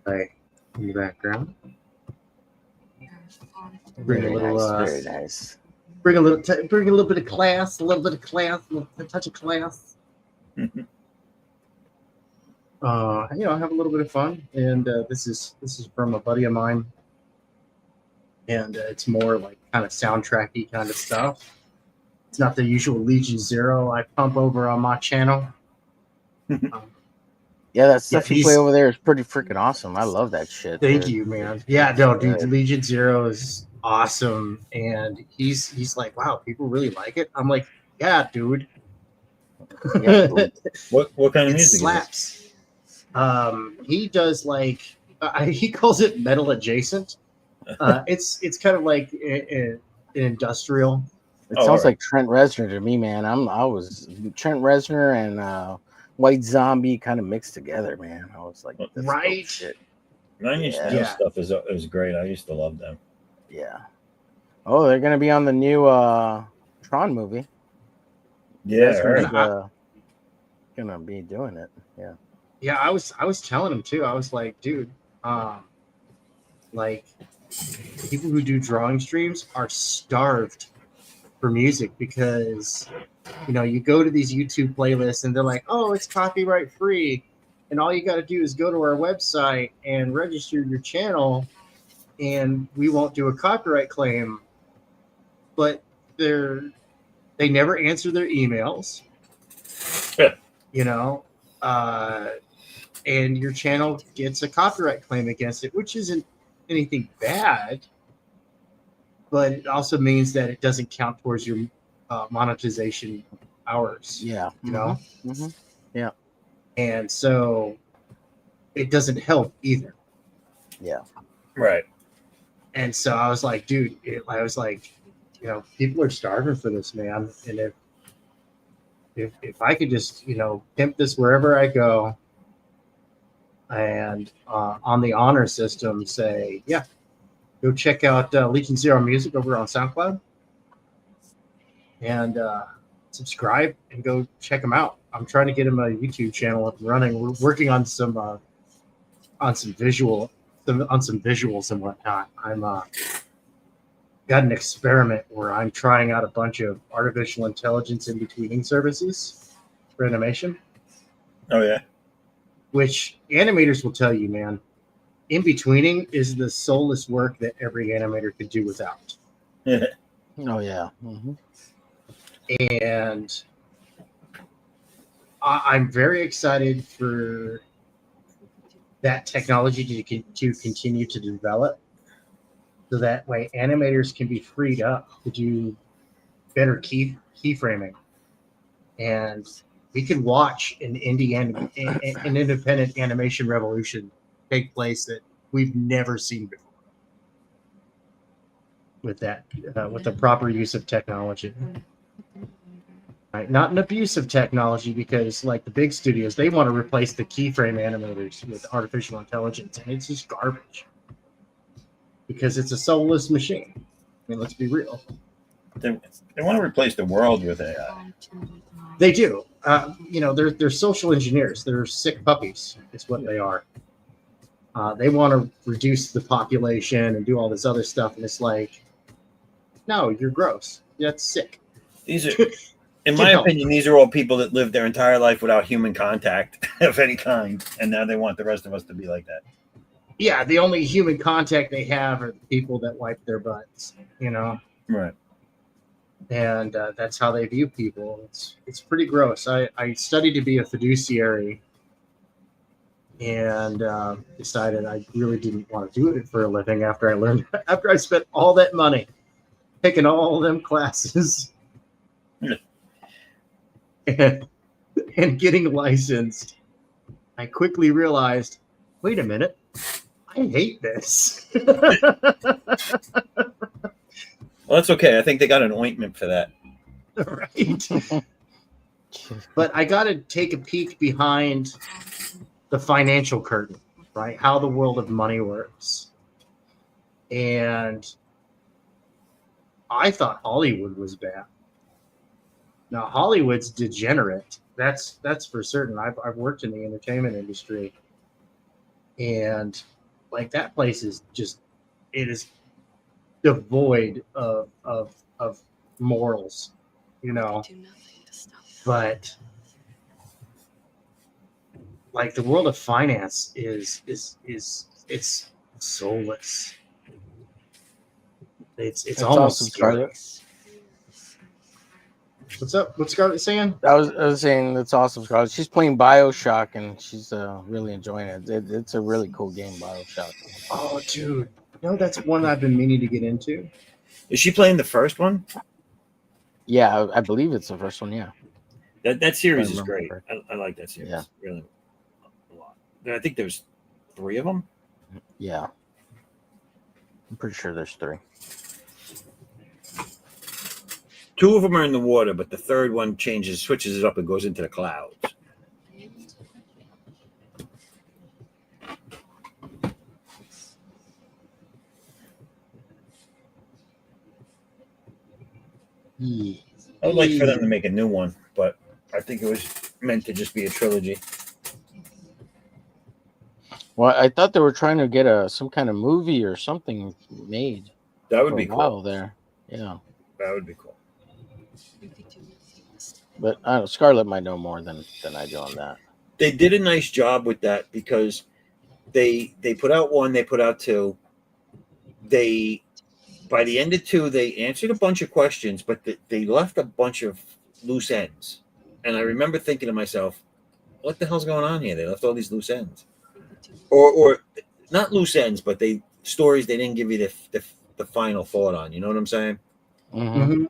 right, in the background. Bring Very a little, nice. Very nice. bring a little bit of class, a touch of class. Have a little bit of fun. And this is from a buddy of mine, and it's more like kind of soundtracky kind of stuff. It's not the usual Legion Zero I pump over on my channel. Yeah, that stuff you play he's- over there is pretty freaking awesome. I love that shit. Thank dude. you, man. Yeah, no, dude, Good. Legion Zero is awesome, and he's like, wow, people really like it. I'm like, yeah, dude. Yeah, dude. What kind of It music slaps. He does like he calls it metal adjacent. It's kind of like an industrial. It Oh, sounds alright. like Trent Reznor to me, man. I was Trent Reznor and White Zombie kind of mixed together, man. I was like, that's dope Right. shit. is? Nine Inch Yeah. Nails stuff is great. I used to love them. Yeah. Oh, they're gonna be on the new Tron movie. Yeah, I Reznor's, heard. gonna be doing it. Yeah. Yeah, I was telling him too. I was like, dude, like people who do drawing streams are starved for music because you go to these YouTube playlists and they're like, oh, it's copyright free, and all you got to do is go to our website and register your channel, and we won't do a copyright claim. But they never answer their emails. And your channel gets a copyright claim against it, which isn't anything bad, but it also means that it doesn't count towards your monetization hours. Yeah. Mm-hmm. Yeah. And so it doesn't help either. Yeah. Right. And so I was like, dude, people are starving for this, man. And if I could just, pimp this wherever I go, and on the honor system say, yeah, go check out Legion Zero Music over on SoundCloud, and subscribe and go check them out. I'm trying to get him a YouTube channel up and running. We're working on some visuals and whatnot. I'm got an experiment where I'm trying out a bunch of artificial intelligence in betweening services for animation. Oh yeah. Which animators will tell you, man, in betweening is the soulless work that every animator could do without. Oh yeah. Mm-hmm. And I'm very excited for that technology to continue to develop, so that way animators can be freed up to do better keyframing, and we can watch an independent animation revolution take place that we've never seen before with the proper use of technology. Right? Not an abuse of technology, because like the big studios, they want to replace the keyframe animators with artificial intelligence, and it's just garbage because it's a soulless machine. I mean, let's be real. They want to replace the world with AI. They do. They're social engineers. They're sick puppies. Is what they are. They want to reduce the population and do all this other stuff, and it's like, no, you're gross. That's sick. These are, in my opinion, these are all people that lived their entire life without human contact of any kind, and now they want the rest of us to be like that. Yeah, the only human contact they have are the people that wipe their butts. Right. And that's how they view people. It's pretty gross. I studied to be a fiduciary, and decided I really didn't want to do it for a living after I spent all that money taking all them classes and getting licensed. I quickly realized, wait a minute, I hate this. Well, that's okay. I think they got an ointment for that. Right. But I got to take a peek behind the financial curtain, right? How the world of money works. And I thought Hollywood was bad. Now Hollywood's degenerate. That's for certain. I've worked in the entertainment industry, and like that place is just, it is devoid of morals, you know. But like the world of finance is it's soulless. It's That's almost awesome, scary. Scarlett. What's up? What's Scarlett saying? I was saying that's awesome, Scarlett. She's playing Bioshock and she's really enjoying it. It's a really cool game, Bioshock. Oh, dude, no, that's one I've been meaning to get into. Is she playing the first one? Yeah, I believe it's the first one. Yeah, That series is remember great. correctly. I like that series. Yeah. Really a lot. I think there's 3 of them. Yeah, I'm pretty sure there's 3. 2 of them are in the water, but the third one switches it up and goes into the clouds. Yeah. I would like for them to make a new one, but I think it was meant to just be a trilogy. Well, I thought they were trying to get some kind of movie or something made. That would for be a while cool. there. Yeah, That would be cool. but I don't know, Scarlett might know more than I do on that. They did a nice job with that because they put out 1, they put out 2. They by the end of 2, they answered a bunch of questions, but they left a bunch of loose ends. And I remember thinking to myself, what the hell's going on here? They left all these loose ends. Or not loose ends, but stories they didn't give you the final thought on. You know what I'm saying? Mm-hmm.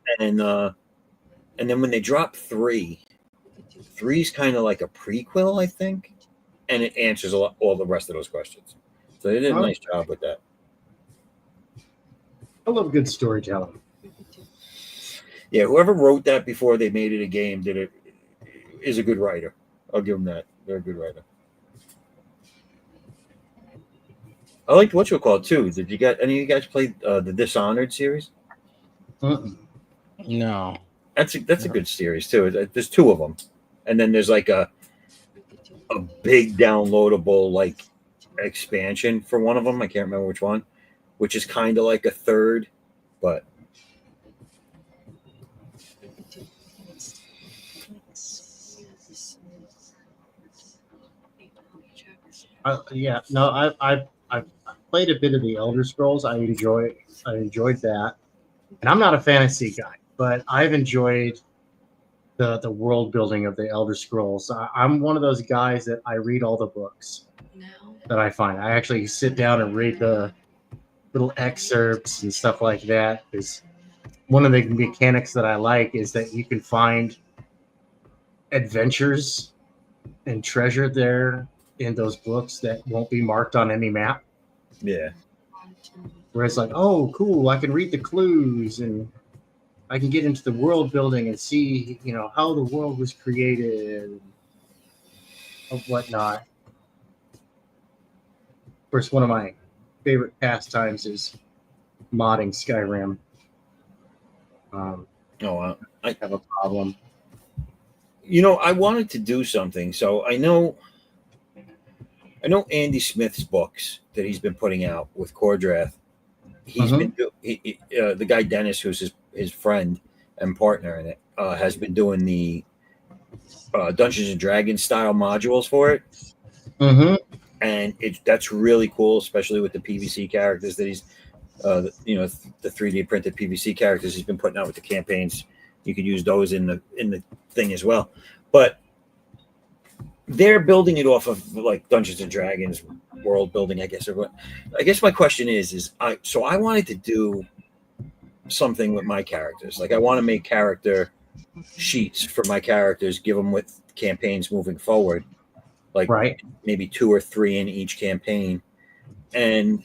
And then when they drop 3's kind of like a prequel, I think, and it answers all the rest of those questions. So they did a nice job with that. I love good storytelling. Yeah, whoever wrote that before they made it a game is a good writer. I'll give them that. They're a good writer. I liked what you call it too. Did you get any of you guys play the Dishonored series? No. That's a good series too. There's 2 of them, and then there's like a big downloadable like expansion for one of them. I can't remember which one, which is kind of like a third, but I've played a bit of the Elder Scrolls. I enjoyed that, and I'm not a fantasy guy, but I've enjoyed the world building of the Elder Scrolls. I'm one of those guys that I read all the books that I find. I actually sit down and read the little excerpts and stuff like that. Because one of the mechanics that I like is that you can find adventures and treasure there in those books that won't be marked on any map. yeah. Whereas like, oh, cool, I can read the clues and I can get into the world building and see, how the world was created and whatnot. Of course, one of my favorite pastimes is modding Skyrim. I have a problem. I wanted to do something. So I know Andy Smith's books that he's been putting out with Cordrath. He's been the guy Dennis, who's his friend and partner in it, has been doing the Dungeons and Dragons style modules for it. Mm-hmm. And that's really cool, especially with the PVC characters that he's, the 3D printed PVC characters he's been putting out with the campaigns. You could use those in the thing as well, but they're building it off of like Dungeons and Dragons world building, I guess. I guess my question is I wanted to do something with my characters. Like I want to make character sheets for my characters, give them with campaigns moving forward, like maybe 2 or 3 in each campaign. And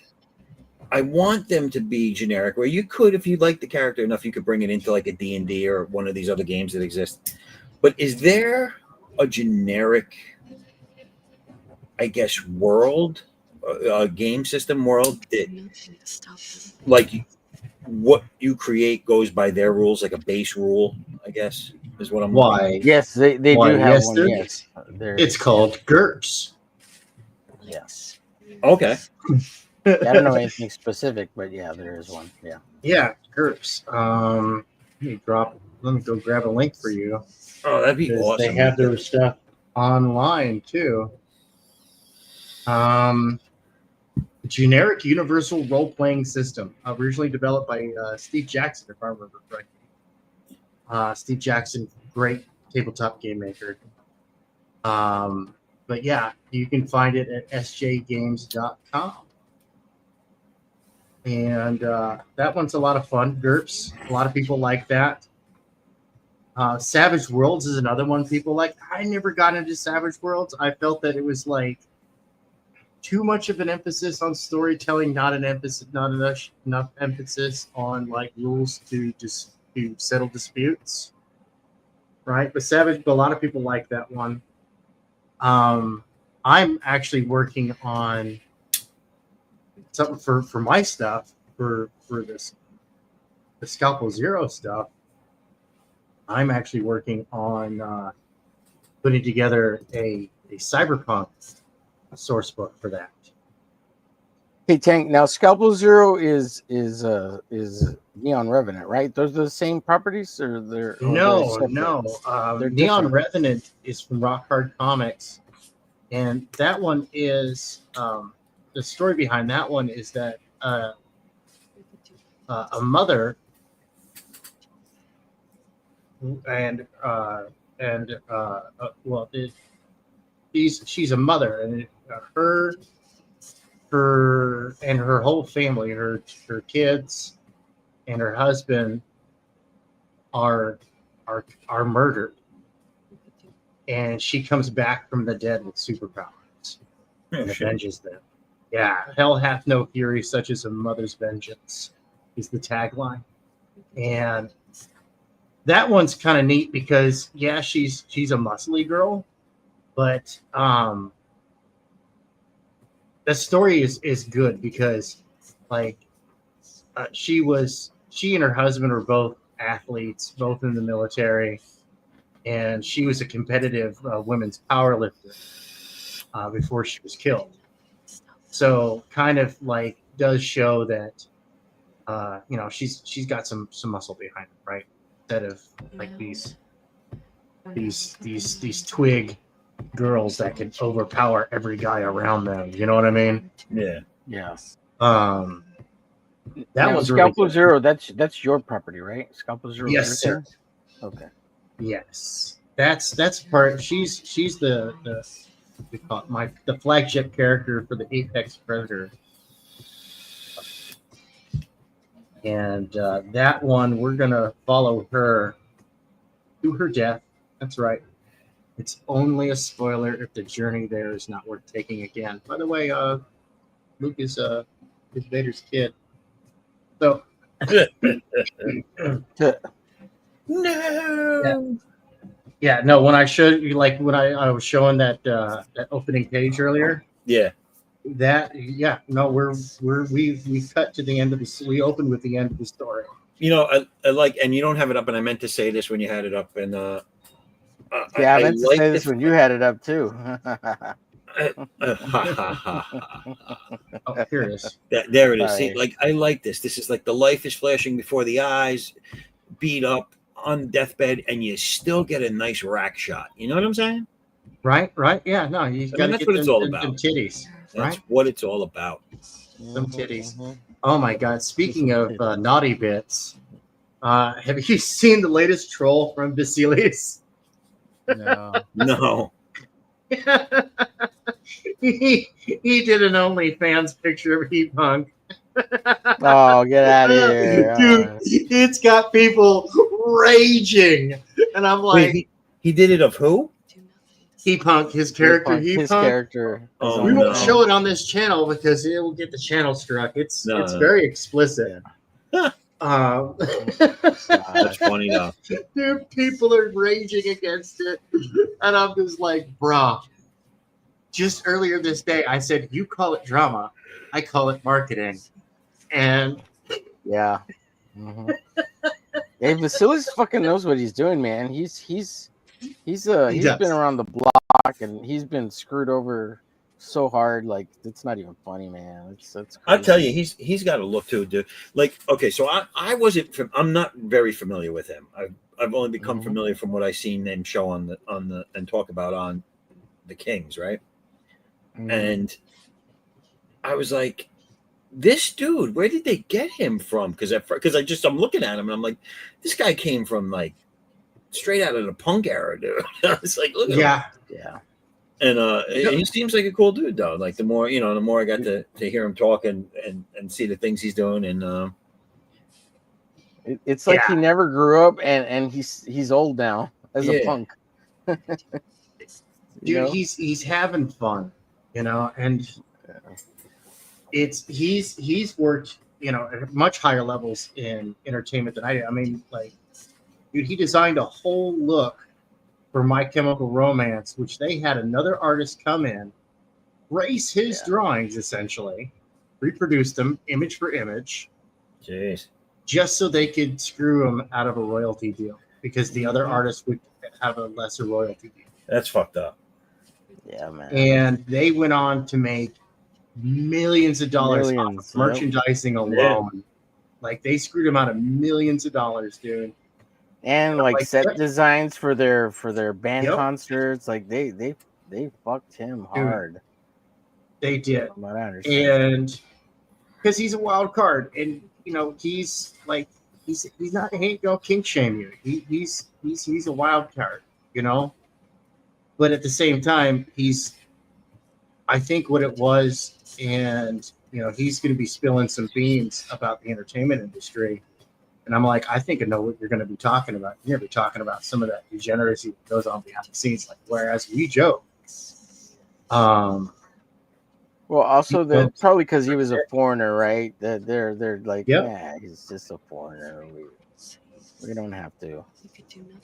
I want them to be generic, where you could, if you like the character enough, you could bring it into like a D&D or one of these other games that exist. But is there a generic, I guess, world, a game system world that, like, what you create goes by their rules, like a base rule, I guess, is what I'm looking at. Why? Yes, they Why, do have yes, one. there Yes, is. there It's is, called GURPS. yes. Okay. I don't know anything specific, but yeah, there is one. Yeah. Yeah, GURPS. Let me go grab a link for you. Oh, that'd be Because awesome. they have their stuff online too. Generic universal role-playing system, originally developed by Steve Jackson, if I remember correctly. Steve Jackson, great tabletop game maker. But yeah, you can find it at sjgames.com. And that one's a lot of fun. GURPS, a lot of people like that. Savage Worlds is another one people like. I never got into Savage Worlds. I felt that it was like too much of an emphasis on storytelling, not enough emphasis on like rules to settle disputes. Right, but a lot of people like that one. I'm actually working on something for my stuff for the Scalpel Zero stuff. I'm actually working on putting together a cyberpunk source book for that. Hey Tank, now Scalpel Zero is Neon Revenant, right? Those are the same properties, or they're No. They're Neon different. Revenant is from Rock Hard Comics, and that one is the story behind that one is that a mother she's a mother, and her whole family, her kids and her husband are murdered, and she comes back from the dead with superpowers and avenges them. Yeah, hell hath no fury such as a mother's vengeance is the tagline. And that one's kind of neat because yeah, she's a muscly girl, but the story is good because like she and her husband were both athletes, both in the military, and she was a competitive women's powerlifter before she was killed. So kind of like does show that she's got some muscle behind her, right? Instead of like these twig girls that can overpower every guy around them. You know what I mean? Yeah. Yeah. That now, was Scalpel really Zero. That's your property, right? Scalpel Zero. Yes, sir. Okay. Yes, that's part. She's the flagship character for the Apex Predator, and that one we're gonna follow her to her death. That's right. It's only a spoiler if the journey there is not worth taking again. By the way, Luke is Vader's kid. So No. yeah, no. When I showed you, like when I was showing that opening page earlier, we cut to the end of this. We opened with the end of the story. You know, I like, and you don't have it up, and I meant to say this when you had it up, and I meant to say this when you had it up too. Oh, here it is. There it is. See, like I like this. This is like the life is flashing before the eyes, beat up on deathbed, and you still get a nice rack shot. You know what I'm saying? Right. Yeah. No, you got to that's get what it's all about. Some titties. That's right? what it's all about. Some titties. Oh my God! Speaking of naughty bits, have you seen the latest troll from Basilius? No. he did an OnlyFans picture of Heat Punk. Oh, get out of here. Dude, it's got people raging. And I'm like... Wait, he did it of who? He Punk, his character, his character. Oh, We won't no. show it on this channel because it will get the channel struck. It's No. very explicit. Yeah. That's funny though. Dude, people are raging against it, and I'm just like, bruh. Just earlier this day, I said, "You call it drama, I call it marketing," and yeah. Mm-hmm. Hey, Vasilis fucking knows what he's doing, man. He's been around the block and he's been screwed over so hard, like it's not even funny, man. It's crazy. I'll tell you, he's got a look to it, dude. Like, okay, so I wasn't I'm not very familiar with him. I've only become familiar from what I seen them show on the and talk about on the Kings, right? And I was like, this dude, where did they get him from? Because I'm looking at him and I'm like, this guy came from like straight out of the punk era, dude. I was like, look at him. Yeah. And he seems like a cool dude though. Like the more I got to hear him talk and see the things he's doing, and it's like he never grew up and he's old now as a punk. Dude, he's having fun, and he's worked, at much higher levels in entertainment than I did. I mean, like, dude, he designed a whole look for My Chemical Romance, which they had another artist come in, race his drawings, essentially, reproduce them image for image, just so they could screw him out of a royalty deal, because the other artist would have a lesser royalty deal. That's fucked up. Yeah, man. And they went on to make millions of dollars off of merchandising alone. Yeah. Like, they screwed him out of millions of dollars, dude. And like set designs for their band concerts, like they fucked him hard. Dude, they did. And because he's a wild card, and he's like he ain't gonna kink shame you. He's a wild card, But at the same time, I think what it was, and he's going to be spilling some beans about the entertainment industry. And I'm like, I think I know what you're going to be talking about. You're going to be talking about some of that degeneracy that goes on behind the scenes. Like, whereas we joke. Well, also probably because he was a foreigner, right? They're like, yeah, he's just a foreigner. We don't have to.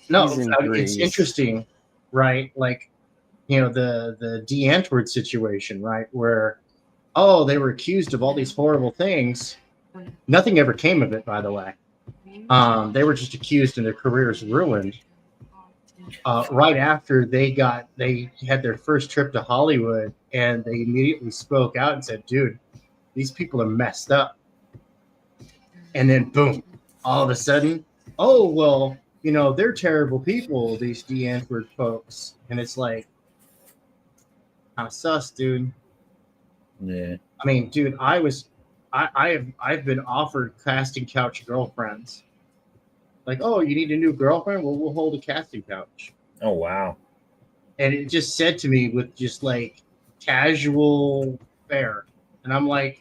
No, it's interesting, right? Like, the D. Antwoord situation, right? Where, they were accused of all these horrible things. Nothing ever came of it, by the way. They were just accused and their careers ruined. Right after they had their first trip to Hollywood, and they immediately spoke out and said, dude, these people are messed up. And then boom, all of a sudden, they're terrible people, these D. Antwoord folks. And it's like, kind of sus, dude. Yeah. I mean, dude, I've been offered casting couch girlfriends. Like, you need a new girlfriend? Well, we'll hold a casting couch. Oh, wow. And it just said to me with just like casual fare. And I'm like,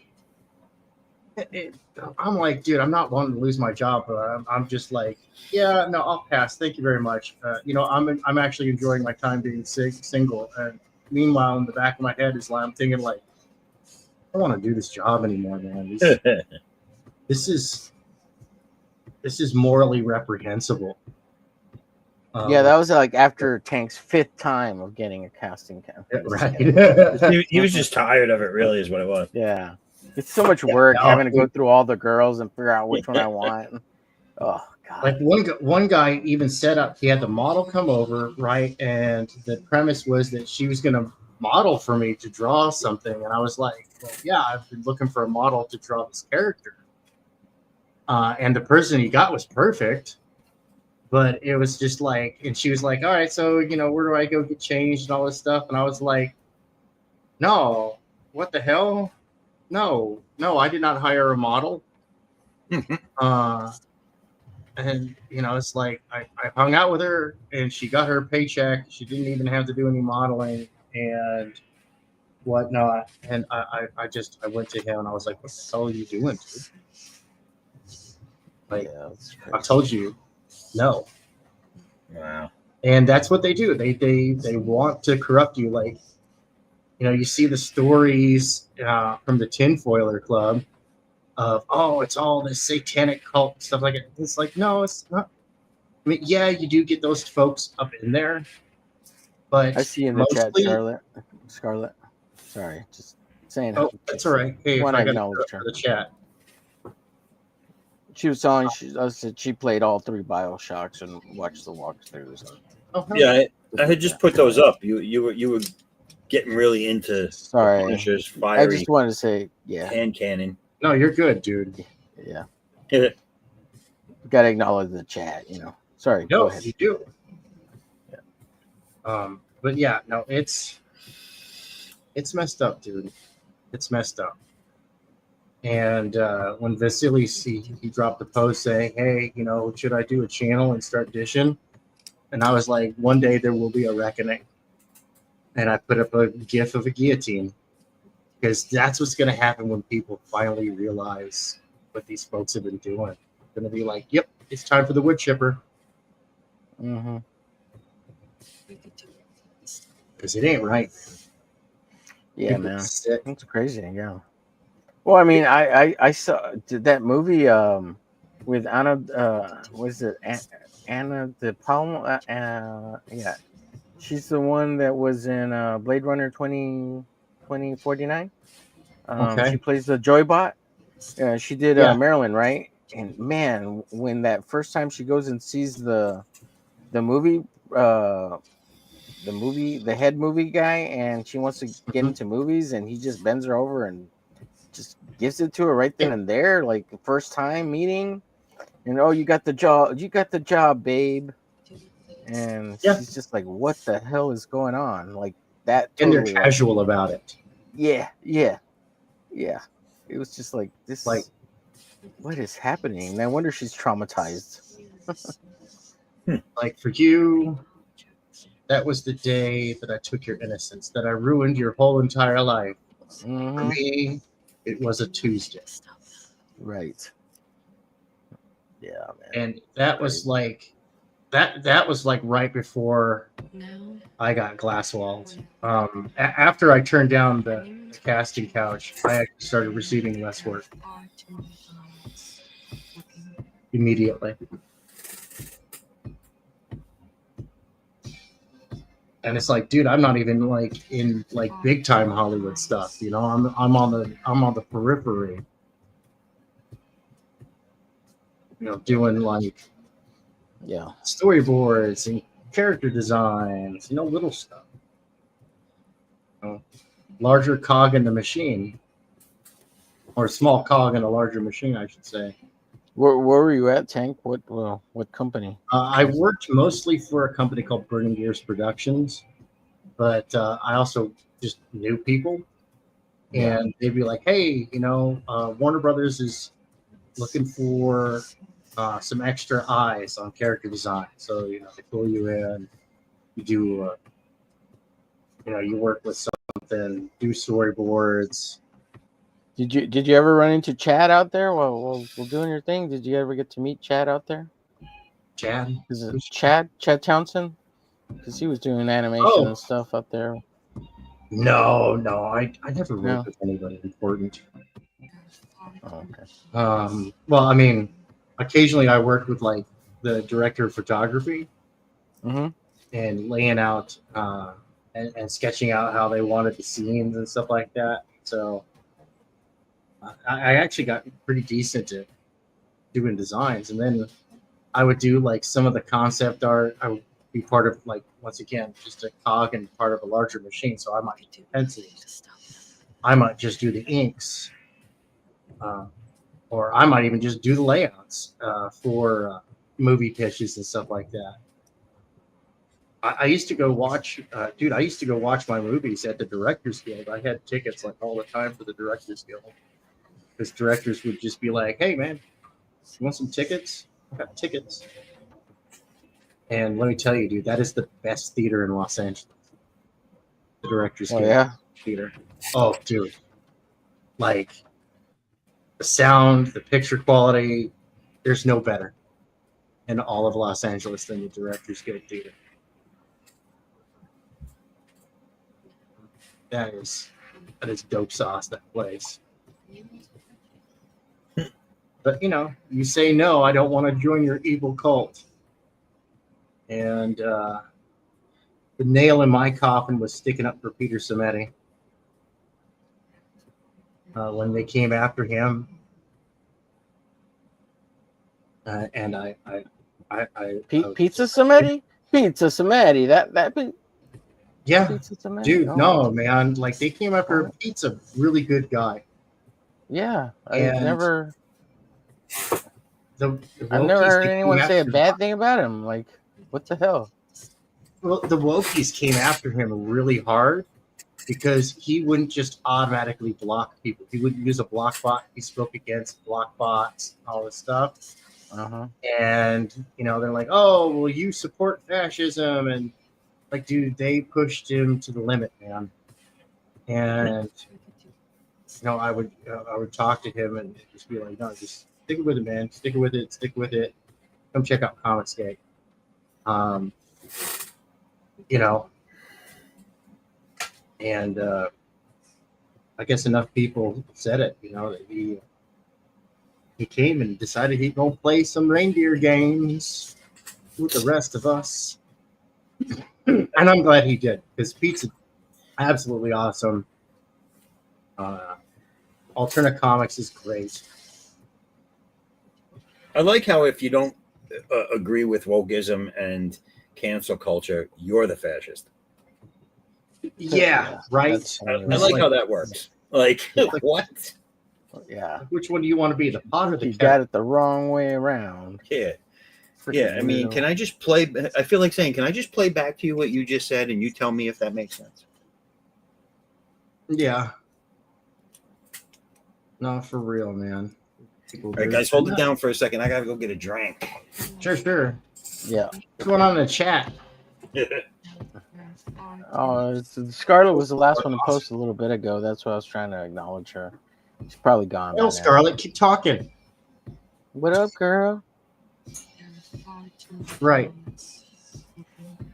dude, I'm not wanting to lose my job, but I'm just like, yeah, no, I'll pass. Thank you very much. I'm actually enjoying my time being single. And meanwhile, in the back of my head is like, I'm thinking like, I don't want to do this job anymore, man. This is morally reprehensible. That was like after Tank's 5th time of getting a casting couch. Right. he was just tired of it, really, is what it was. Yeah. It's so much work having to go through all the girls and figure out which one I want. Oh, God. Like one guy even set up, he had the model come over, right? And the premise was that she was going to model for me to draw something. And I was like, well, yeah, I've been looking for a model to draw this character. And the person he got was perfect. But it was just like, and she was like, all right, so, where do I go get changed and all this stuff? And I was like, no, what the hell? No, I did not hire a model. And, it's like, I hung out with her and she got her paycheck. She didn't even have to do any modeling and whatnot. And I went to him and I was like, what the hell are you doing, dude? Like, I told you, no. Wow. And that's what they do. They want to corrupt you. Like, you know, you see the stories from the Tinfoiler Club of, oh, it's all this satanic cult stuff like it. It's like, no, it's not. I mean, yeah, you do get those folks up in there, but I see in the chat, mostly, Scarlett. Sorry, just saying. oh, that's all right. Hey, if Want to I got to acknowledge her. the chat. She was telling I said she played all 3 Bioshocks and watched the walkthroughs. Oh, Yeah, I had just put those up. You were getting really into Sorry, the Punisher's I fiery just wanted to say, yeah, hand cannon. no, you're good, dude. yeah. Yeah. Got to acknowledge the chat, you know. Sorry, go No, ahead. you do. But yeah, no, it's messed up, dude. It's messed up. And when Vasily he dropped the post saying, "Hey, you know, should I do a channel and start dishing?" And I was like, "One day there will be a reckoning." And I put up a GIF of a guillotine because that's what's going to happen when people finally realize what these folks have been doing. They're going to be like, "Yep, it's time for the wood chipper." Mm-hmm. Because it ain't right. Yeah, People man, sick. it's crazy. Yeah. Well, I mean, I saw that movie with Anna. Was it Anna de Palma? Yeah, she's the one that was in Blade Runner 2049. Okay. She plays the Joybot. She did Yeah. Marilyn, right? And man, when that first time she goes and sees the movie, the head movie guy, and she wants to get into movies, and he just bends her over and just gives it to her right then and there, like the first time meeting. And oh, you got the job, babe. And Yeah. she's just like, what the hell is going on? Like that. And they're Totally, casual about it. yeah. It was just like this. Like, what is happening? No wonder she's traumatized. like for you, that was the day that I took your innocence, that I ruined your whole entire life. Mm-hmm. For me, it was a Tuesday. Right. Yeah, man. And that was like that was like right before I got glasswalled. After I turned down the casting couch, I actually started receiving less work immediately. And it's like, dude, I'm not even like in like big time Hollywood stuff, you know. I'm on the periphery, you know, doing like storyboards and character designs, you know, little stuff. You know, larger cog in the machine, or small cog in a larger machine, I should say. Where were you at, Tank? What company? I worked mostly for a company called Burning Gears Productions, but I also just knew people, and they'd be like, "Hey, you know, Warner Brothers is looking for some extra eyes on character design. So, you know, they pull you in, you do, you know, you work with something, do storyboards." Did you ever run into Chad out there while doing your thing? Did you ever get to meet Chad out there? Chad? Is it Chad Townsend? Because he was doing animation and stuff out there. No, I never worked with anybody important. Oh, okay. Well, I mean, occasionally I worked with like the director of photography, and laying out and sketching out how they wanted the scenes and stuff like that. So I actually got pretty decent at doing designs, and then I would do like some of the concept art. I would be part of, like, once again, just a cog and part of a larger machine. So I might do pencils, I might just do the inks, or I might even just do the layouts for movie pitches and stuff like that. I used to go watch, dude. I used to go watch my movies at the Directors Guild. I had tickets like all the time for the Directors Guild, because directors would just be like, "Hey, man, you want some tickets? I got tickets." And let me tell you, dude, that is the best theater in Los Angeles. The Directors Guild theater. Oh, dude, like the sound, the picture quality. There's no better in all of Los Angeles than the Directors Guild theater. That is dope sauce, that place. But you say no, I don't want to join your evil cult. And the nail in my coffin was sticking up for Peter Samedi. When they came after him, and I Pizza Samedi? Pizza Samedi. yeah, Pizza Samedi. dude, Oh. no, man, like they came after Pete's a really good guy. Yeah, And I've never the heard they came anyone say a after bad thing about him. Like, what the hell? Well, the wokies came after him really hard because he wouldn't just automatically block people. He wouldn't use a block bot. He spoke against block bots, all this stuff. Uh-huh. And, they're like, oh, well, you support fascism. And, like, dude, they pushed him to the limit, man. And, I would talk to him and just be like, no, just stick it with it, man. Stick with it. Come check out Comicsgate. And I guess enough people said it, that he came and decided he'd go play some reindeer games with the rest of us. And I'm glad he did, because Pete's absolutely awesome. Alternate Comics is great. I like how if you don't agree with wokeism and cancel culture, you're the fascist. Yeah, right. I like how that works. Like, what? Yeah. Which one do you want to be, the pot or the You kettle? got it the wrong way around. Yeah. Freaking I mean, can I just play? I feel like saying, can I just play back to you what you just said and you tell me if that makes sense? Yeah. No, for real, man. All right, guys, hold it down for a second. I got to go get a drink. Sure. Yeah. What's going on in the chat? Scarlett was the last one to post a little bit ago. That's why I was trying to acknowledge her. She's probably gone. Well, Scarlett, keep talking. What up, girl? Right.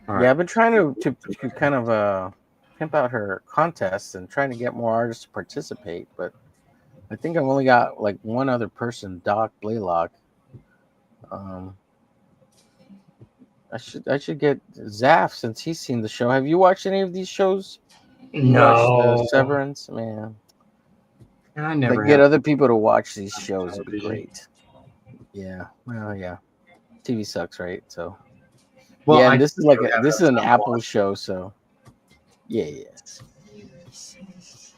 Yeah, I've been trying to kind of pimp out her contests and trying to get more artists to participate, but I think I've only got like one other person, Doc Blaylock. I should get Zaf since he's seen the show. Have you watched any of these shows? No. Severance, man. I never get other people to watch these shows would be great. Yeah. Well, yeah. TV sucks, right? So. Well, yeah, this is an Apple show, so. Yeah.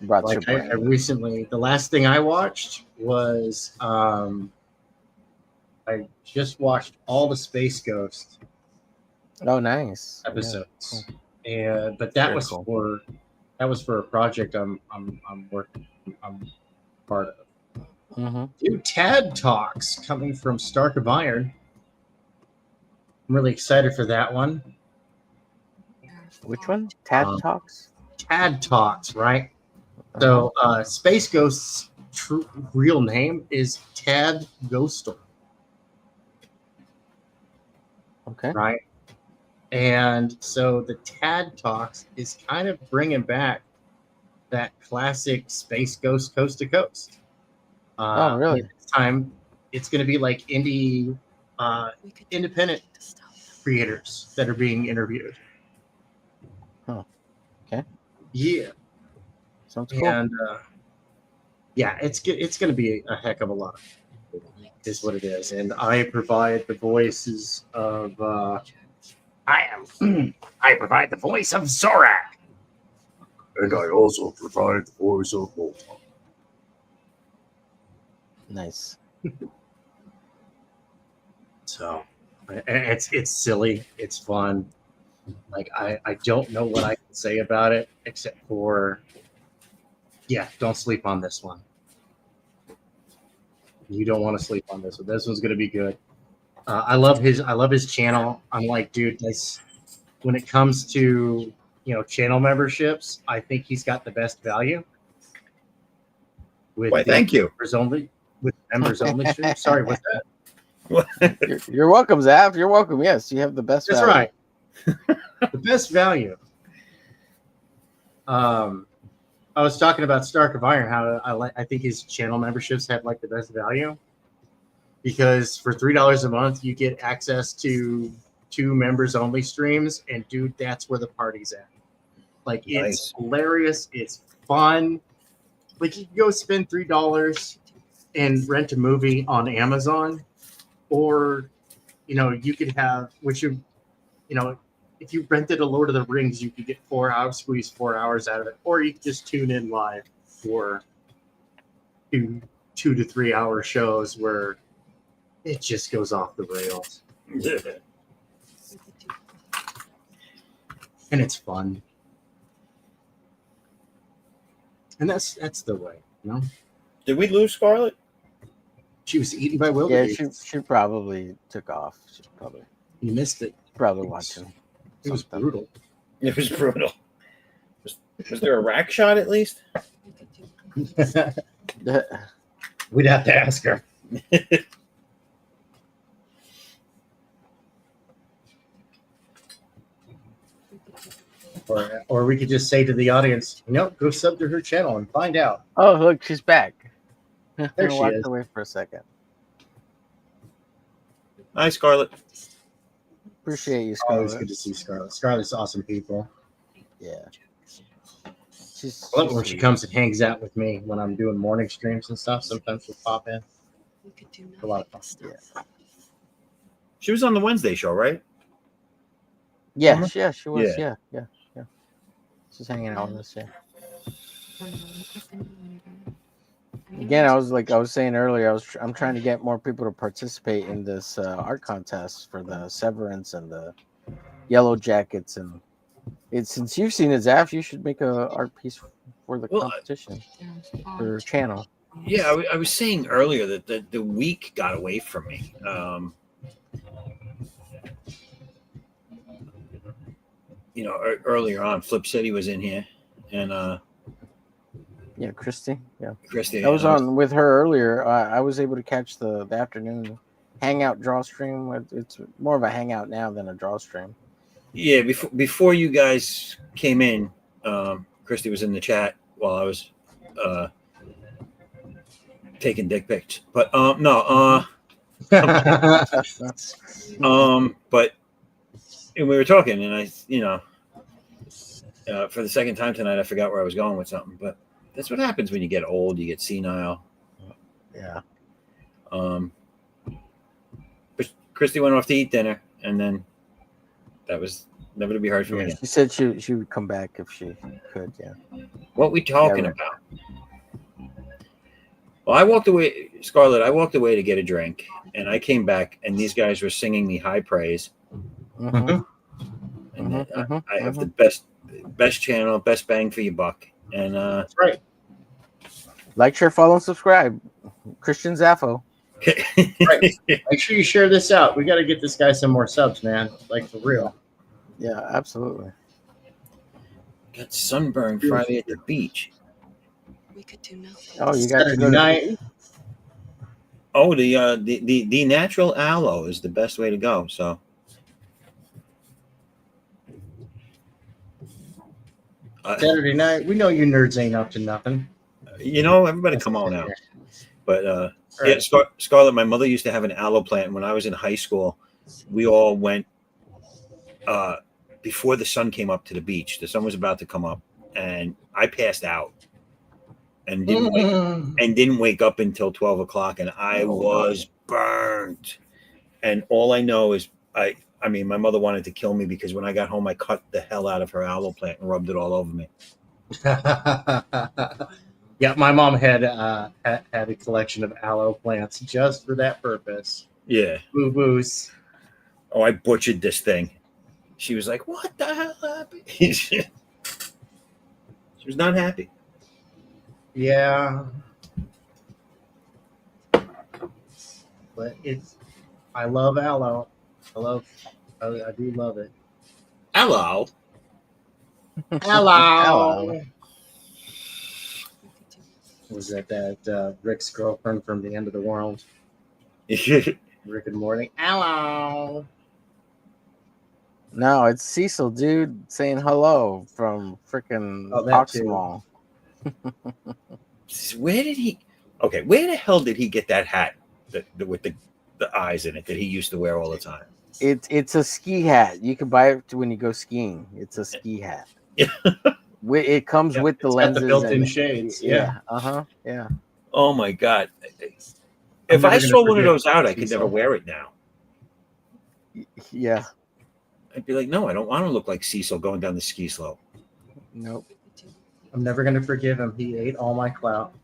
Like I recently, the last thing I watched was I just watched all the Space Ghost. Oh, nice episodes, yeah, cool. And but that was for a project I'm part of. Mm-hmm. New TAD Talks coming from Stark of Iron. I'm really excited for that one. Which one? TAD Talks? TAD Talks, right? So Space Ghost's real name is Tad Ghostor. Okay. Right? And so the TAD Talks is kind of bringing back that classic Space Ghost Coast to Coast. Oh, really? This time it's going to be like independent creators that are being interviewed. Oh, okay. Yeah. Sounds cool. And yeah, it's going to be a heck of a lot, is what it is. And I provide the voices of I provide the voice of Zorak. And I also provide the voice of Volta. Nice. So it's silly. It's fun. Like I don't know what I can say about it except for don't sleep on this one. You don't want to sleep on this one. This one's gonna be good. I love his channel. I'm like, dude, when it comes to channel memberships, I think he's got the best value. Why, thank you. With members only. Sorry, what's that? You're welcome, Zaf. You're welcome. Yes, you have the best value. That's right. The best value. I was talking about Stark of Iron. How I think his channel memberships have like the best value because for $3 a month you get access to 2 members only streams, and dude, that's where the party's at. Like it's Nice. hilarious, it's fun. Like you can go spend $3 and rent a movie on Amazon, or you could have if you rented a Lord of the Rings, you could get 4 hours, squeeze 4 hours out of it, or you could just tune in live for 2 to 3 hour shows where it just goes off the rails, and it's fun. And that's the way, Did we lose Scarlett? She was eaten by Yeah, wildebeest. she probably took off. She probably You missed it. watching. It was something. brutal. It was brutal. Was there a rack shot at least? We'd have to ask her. Or we could just say to the audience, go sub to her channel and find out. Oh, look, she's back. There she walked is. away for a second. Hi, Scarlett. Appreciate you, Always Scarlett. good to see Scarlett. Scarlett's awesome people. Yeah. She's I love it when she sweet. comes and hangs out with me when I'm doing morning streams and stuff. Sometimes she'll pop in. A lot of fun. Yeah. She was on the Wednesday show, right? Yeah, she was. Yeah. Yeah. She's hanging out with us. Yeah. Again, I was saying earlier, I'm trying to get more people to participate in this art contest for the Severance and the Yellow Jackets, and since you've seen it, Zaf, you should make a art piece for the competition for your channel. Yeah, I was saying earlier that the week got away from me. Earlier on, Flip City was in here, and Yeah, Christy. Yeah, Christy. I was on with her earlier. I was able to catch the afternoon hangout draw stream. It's more of a hangout now than a draw stream. Yeah, before you guys came in, Christy was in the chat while I was taking dick pics. But no, but and we were talking, and I, for the second time tonight, I forgot where I was going with something. But that's what happens when you get old. You get senile. Yeah. But Christy went off to eat dinner, and then that was never to be heard from again. She said she would come back if she could. Yeah. What we talking about? Well, I walked away, Scarlett. I walked away to get a drink, and I came back, and these guys were singing me high praise. Mm-hmm. And I have the best channel, best bang for your buck, and That's right. Like, share, follow, and subscribe. Christian Zaffo. Right. Make sure you share this out. We got to get this guy some more subs, man. Like, for real. Yeah, absolutely. Got sunburned Friday at the beach. We could do nothing. Oh, you got to go night. Oh, the natural aloe is the best way to go. So, Saturday night. We know you nerds ain't up to nothing. everybody come on out. But yeah, Scarlett, my mother used to have an aloe plant, and when I was in high school, we all went before the sun came up to the beach. The sun was about to come up, and I passed out and didn't wake up until 12 o'clock, and I was burnt. And all I know is I mean, my mother wanted to kill me because when I got home, I cut the hell out of her aloe plant and rubbed it all over me. Yeah, my mom had a collection of aloe plants just for that purpose. Yeah. Boo-boos. Oh, I butchered this thing. She was like, "What the hell happened?" She was not happy. Yeah. But I love aloe. I do love it. Hello. Hello. Was that Rick's girlfriend from the end of the world? Rick and Morty. Hello. No, it's Cecil, dude, saying hello from freaking Oh, that too. Oxmall. Where did he? Okay, where the hell did he get that hat with the eyes in it that he used to wear all the time? It's a ski hat. You can buy it when you go skiing. It's a ski hat. Yeah. It comes with the It's got the lenses built-in and shades. Yeah. yeah. Oh my god! I'm If never I gonna saw one of forget those out, I could never Cecil. wear it now. Yeah. I'd be like, no, I don't want to look like Cecil going down the ski slope. Nope. I'm never gonna forgive him. He ate all my clout.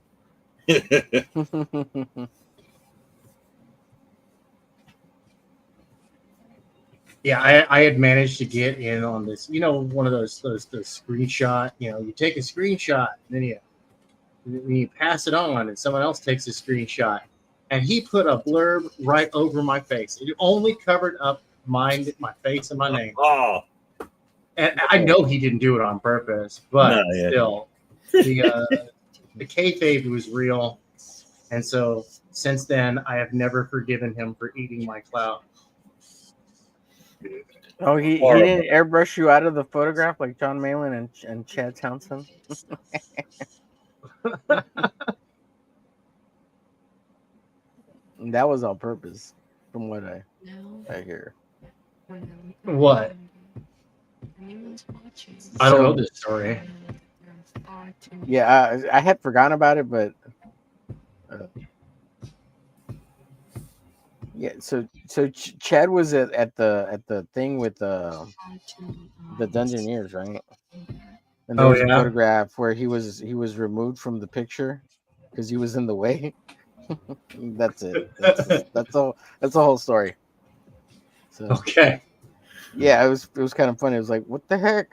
Yeah, I had managed to get in on this. One of those screenshot. You take a screenshot, and then you pass it on, and someone else takes a screenshot, and he put a blurb right over my face. It only covered up my face and my name. Oh, And I know he didn't do it on purpose, but No, yeah. still, the kayfabe was real, and so since then, I have never forgiven him for eating my clout. Oh, he didn't airbrush you out of the photograph like John Malin and Chad Townsend. That was on purpose, from what I hear. What? I don't know this story. Yeah, I had forgotten about it, but yeah. So Chad was at the thing with the Dungeoneers, right? And there was a photograph where he was removed from the picture because he was in the way. That's it. That's all. That's the whole story. So Okay. yeah, it was kind of funny. It was like, what the heck?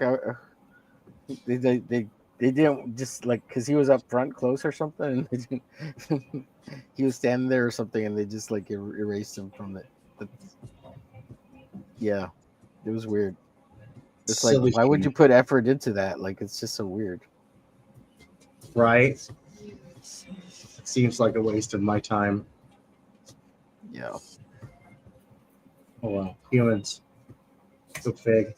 They didn't just like because he was up front close or something. And he was standing there or something, and they just like erased him from it. Yeah, it was weird. It's like, why would you put effort into that? Like, it's just so weird. Right? It seems like a waste of my time. Yeah. Oh well, humans. So fig.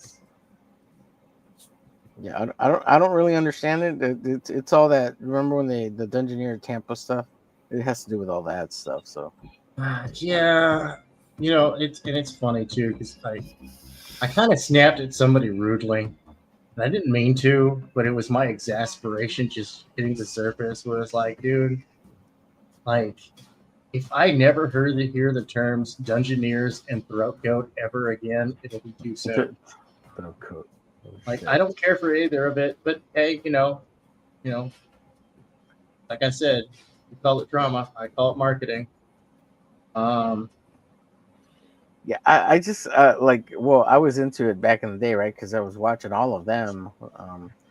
Yeah, I don't really understand it. It's all that. Remember when the Dungeoneer Tampa stuff? It has to do with all that stuff. So yeah, it's funny too because I kind of snapped at somebody rudely, and I didn't mean to, but it was my exasperation just hitting the surface. Where it's like, dude, like if I never hear the terms Dungeoneers and throat goat ever again, it'll be too soon. Throat coat. Like I don't care for either of it, but hey, like I said, you call it drama, I call it marketing. Yeah, I just well, I was into it back in the day, right? Because I was watching all of them.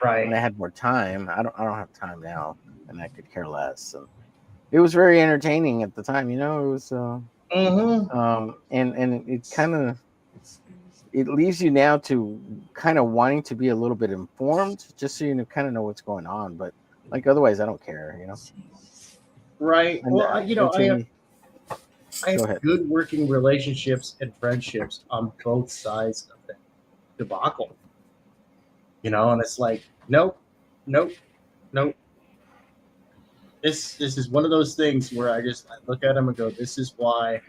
Right. When I had more time. I don't have time now, and I could care less. And it was very entertaining at the time. It was. And it kind of it leaves you now to kind of wanting to be a little bit informed, just so you kind of know what's going on. But like otherwise, I don't care. Right. And, Well, I have good working relationships and friendships on both sides of the debacle. And it's like, nope. This is one of those things where I look at them and go, this is why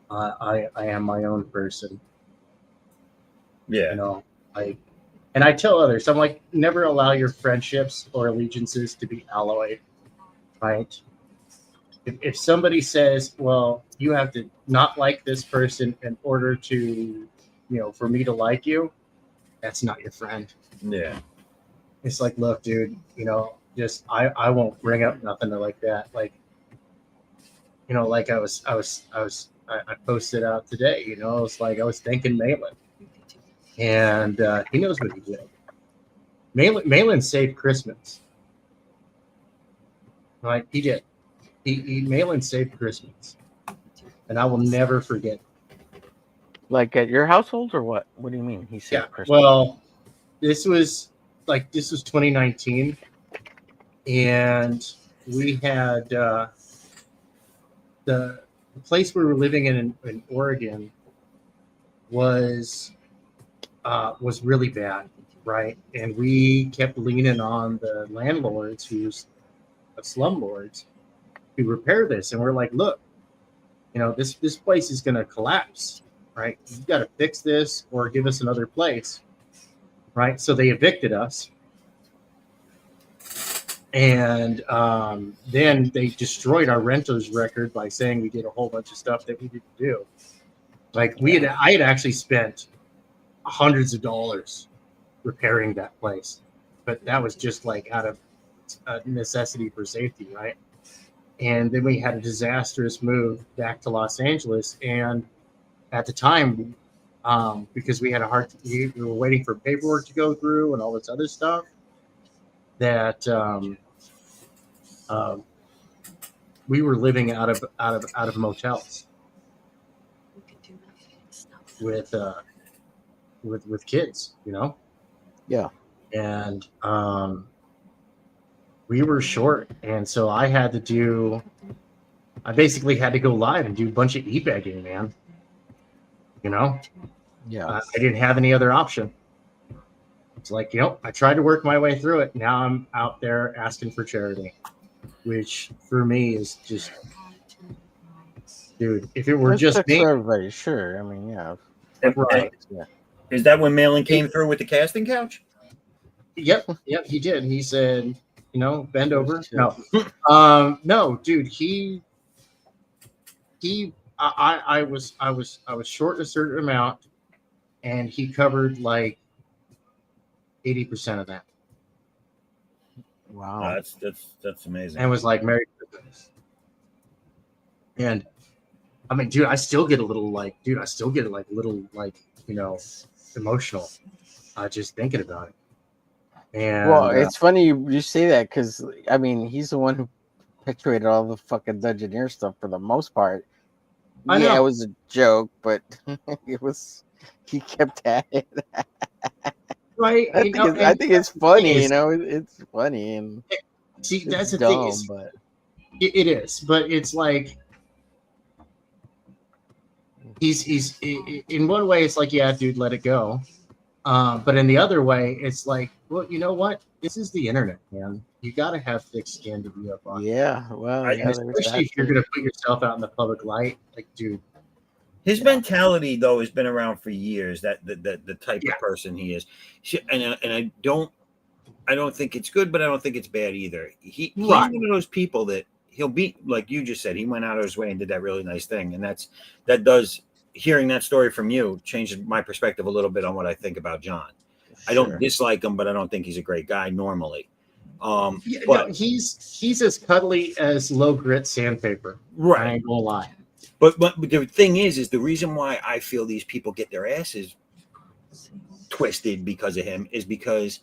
I am my own person. Yeah. And I tell others, I'm like, never allow your friendships or allegiances to be alloyed, right? If somebody says, well, you have to not like this person in order to, for me to like you, that's not your friend. Yeah. It's like, look, dude, I won't bring up nothing like that. Like, like I posted out today, it's like I was thanking Malin. And he knows what he did. Malin saved Christmas. Right? He did. Malin saved Christmas, and I will never forget. Like at your household, or what? What do you mean he saved Christmas? Well, this was 2019, and we had the place we were living in Oregon was really bad. right? And we kept leaning on the landlords, who's slumlords, to repair this. And we're like, look, this place is going to collapse, right? You got to fix this or give us another place, right? So they evicted us. And then they destroyed our renters record by saying we did a whole bunch of stuff that we didn't do. Like I had actually spent hundreds of dollars repairing that place, but that was just like out of necessity for safety, right? And then we had a disastrous move back to Los Angeles, and at the time, because we had we were waiting for paperwork to go through and all this other stuff, that we were living out of motels with kids, Yeah. And we were short, and so I basically had to go live and do a bunch of e-begging, man. Yeah. I didn't have any other option. It's like, I tried to work my way through it. Now I'm out there asking for charity, which for me is just, dude, if it were just me. For everybody, sure. I mean, yeah. Right. Yeah. Is that when Malin came through with the casting couch? Yep, he did. He said, bend over. No. No, dude, I was short a certain amount, and he covered like 80% of that. Wow. That's amazing. And was like, Merry Christmas. And I mean, dude, I still get a little emotional just thinking about it. And well, it's funny you say that, because I mean, he's the one who perpetuated all the fucking Dungeoneer stuff for the most part. I know. It was a joke, but he kept at it. Right. I think it's funny, it's funny, and see, that's the dumb, thing. But it is, but it's like he's in one way, it's like, yeah, dude, let it go. But in the other way, it's like, well, you know what? This is the internet, man. You got to have thick skin to be up on. Yeah, well, especially if you're going to put yourself out in the public light, like, dude. His mentality, though, has been around for years. That the type of person he is, and I don't think it's good, but I don't think it's bad either. He's one of those people that he'll be, like you just said, he went out of his way and did that really nice thing, and that does. Hearing that story from you changes my perspective a little bit on what I think about John. Sure. I don't dislike him, but I don't think he's a great guy normally. But he's as cuddly as low grit sandpaper. Right. I ain't gonna lie. But the thing is the reason why I feel these people get their asses twisted because of him is because,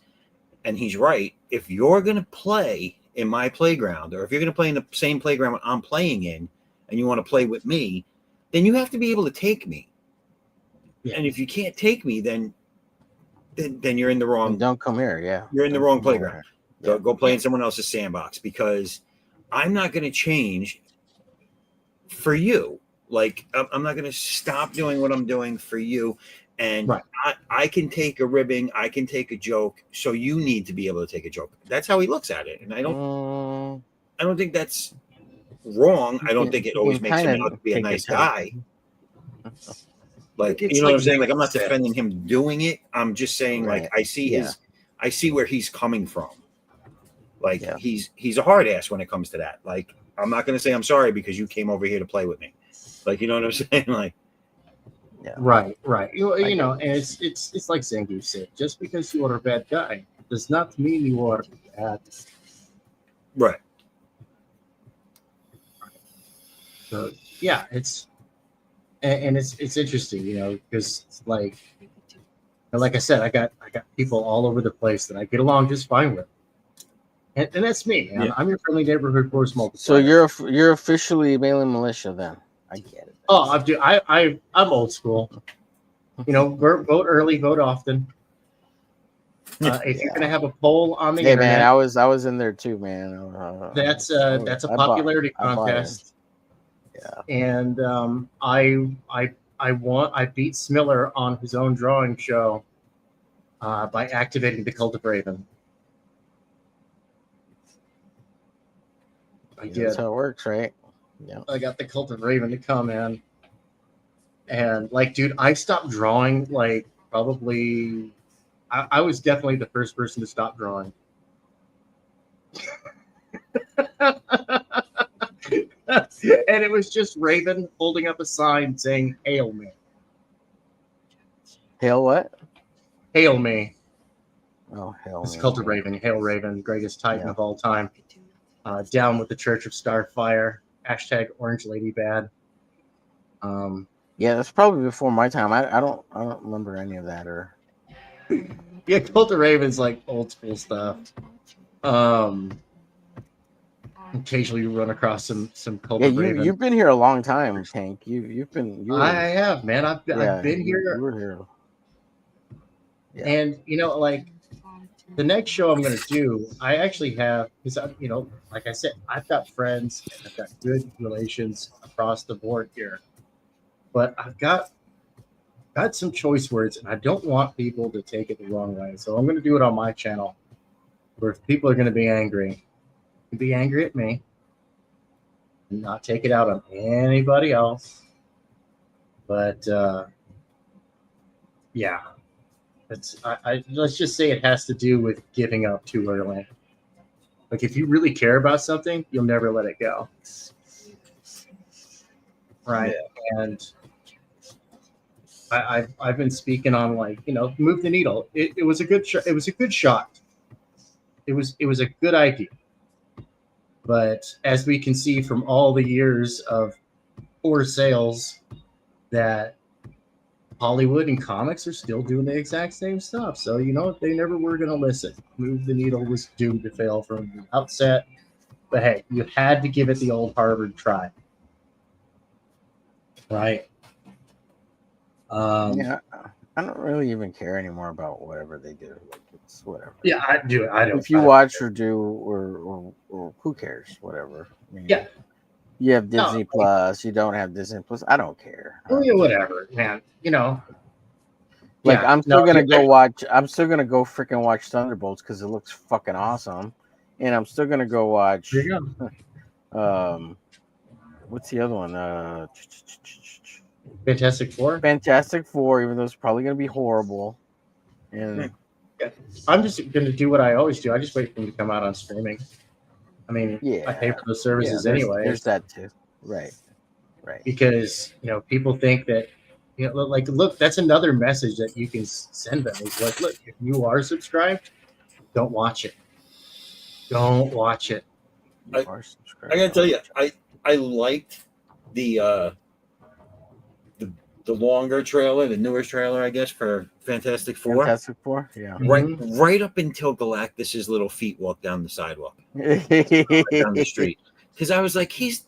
and he's right, if you're going to play in my playground, or if you're going to play in the same playground I'm playing in, and you want to play with me, then you have to be able to take me. Yeah. And if you can't take me, then you're in the wrong. And don't come here. Yeah. You're in the wrong playground. Yeah. Go play in someone else's sandbox, because I'm not going to change for you. Like, I'm not going to stop doing what I'm doing for you. And I can take a ribbing, I can take a joke, so you need to be able to take a joke. That's how he looks at it. And I don't think that's wrong. I don't think it always makes him out to be a nice guy. Like, you know what I'm saying? Like, I'm not defending him doing it. I'm just saying, like, I see where he's coming from. Like, he's a hard ass when it comes to that. Like, I'm not going to say I'm sorry because you came over here to play with me. Like, you know what I'm saying? Like, right. You know, and it's like Zangief said, just because you are a bad guy does not mean you are bad. Right. So yeah, it's interesting, you know, because like I said, I got people all over the place that I get along just fine with, and that's me. Yeah. I'm your friendly neighborhood force multiplier. So you're officially mailing militia then. I get it. Oh, I'm old school. You know, vote early, vote often. If you're gonna have a poll on the internet, man, I was in there too, man. That's a popularity contest. Yeah, and I beat Smiller on his own drawing show by activating the Cult of Raven. I did. That's how it works, right? Yeah. I got the Cult of Raven to come in. And, like, dude, I stopped drawing, like, probably... I was definitely the first person to stop drawing. And it was just Raven holding up a sign saying, "Hail me." Hail what? Hail me. Oh, hell. It's Cult of Raven. Hail Raven, greatest Titan of all time. Down with the Church of Starfire. Hashtag Orange Lady Bad. Yeah, that's probably before my time. I don't remember any of that. Or yeah, Cult of Raven's like old school stuff. Occasionally you run across some Cult of Raven. You've been here a long time, Tank. You I have, man. I've been here. You were here. Yeah. And like the next show I'm going to do, I actually have, because like I said, I've got friends and I've got good relations across the board here, but I've got some choice words, and I don't want people to take it the wrong way. So I'm going to do it on my channel, where if people are going to be angry at me, and not take it out on anybody else. But yeah. Let's just say it has to do with giving up too early. Like, if you really care about something, you'll never let it go. Right. Yeah. And I've been speaking on, like, move the needle. It was a good shot. It was a good shot. It was a good idea. But as we can see from all the years of poor sales, that Hollywood and comics are still doing the exact same stuff. So, they never were going to listen. Move the Needle was doomed to fail from the outset. But hey, you had to give it the old Harvard try. Right? Yeah, I don't really even care anymore about whatever they do. Like, it's whatever. Yeah, I do. I don't. If you watch or do or who cares? Whatever. I mean, yeah. You have Disney Plus. You don't have Disney Plus. I don't care. Yeah, whatever, man. Like, I'm still gonna go watch. I'm still gonna go freaking watch Thunderbolts because it looks fucking awesome, and I'm still gonna go watch. What's the other one? Fantastic Four. Fantastic Four, even though it's probably gonna be horrible. And I'm just gonna do what I always do. I just wait for them to come out on streaming. I mean, I pay for those services anyway. There's that too, right? Because people think that like, look, that's another message that you can send them. Is like, look, if you are subscribed, don't watch it. Don't watch it. I gotta tell you, I liked the longer trailer, the newer trailer, I guess, for Fantastic Four. Fantastic Four, yeah. Right up until Galactus's little feet walk down the sidewalk, down the street, because I was like, it's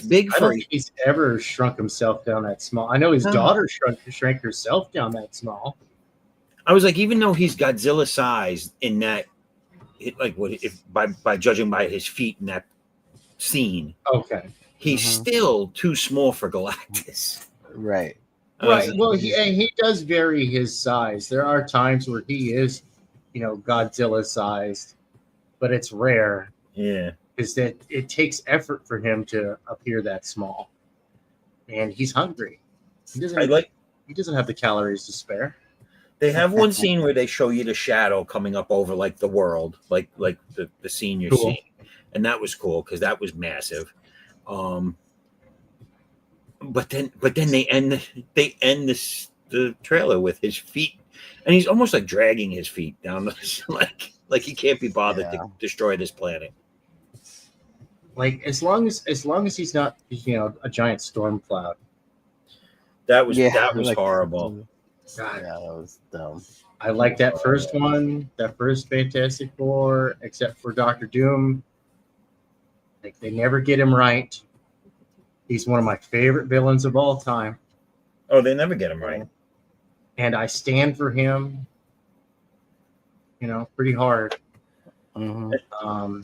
big. I don't think he's ever shrunk himself down that small. I know his daughter shrank herself down that small. I was like, even though he's Godzilla sized in that, by judging by his feet in that scene, okay, he's still too small for Galactus. Right. Well, he does vary his size. There are times where he is, Godzilla sized, but it's rare. Yeah. Is that it takes effort for him to appear that small, and he's hungry. He doesn't have the calories to spare. They have one scene where they show you the shadow coming up over like the world, like the scene you're seeing, and that was cool because that was massive. But then they end the trailer with his feet, and he's almost like dragging his feet down, like he can't be bothered to destroy this planet. Like, as long as he's not, a giant storm cloud. That was horrible. God. Yeah, that was dumb. I like that first one, that first Fantastic Four, except for Doctor Doom. Like, they never get him right. He's one of my favorite villains of all time. Oh, they never get him right. And I stand for him, pretty hard. Mm-hmm.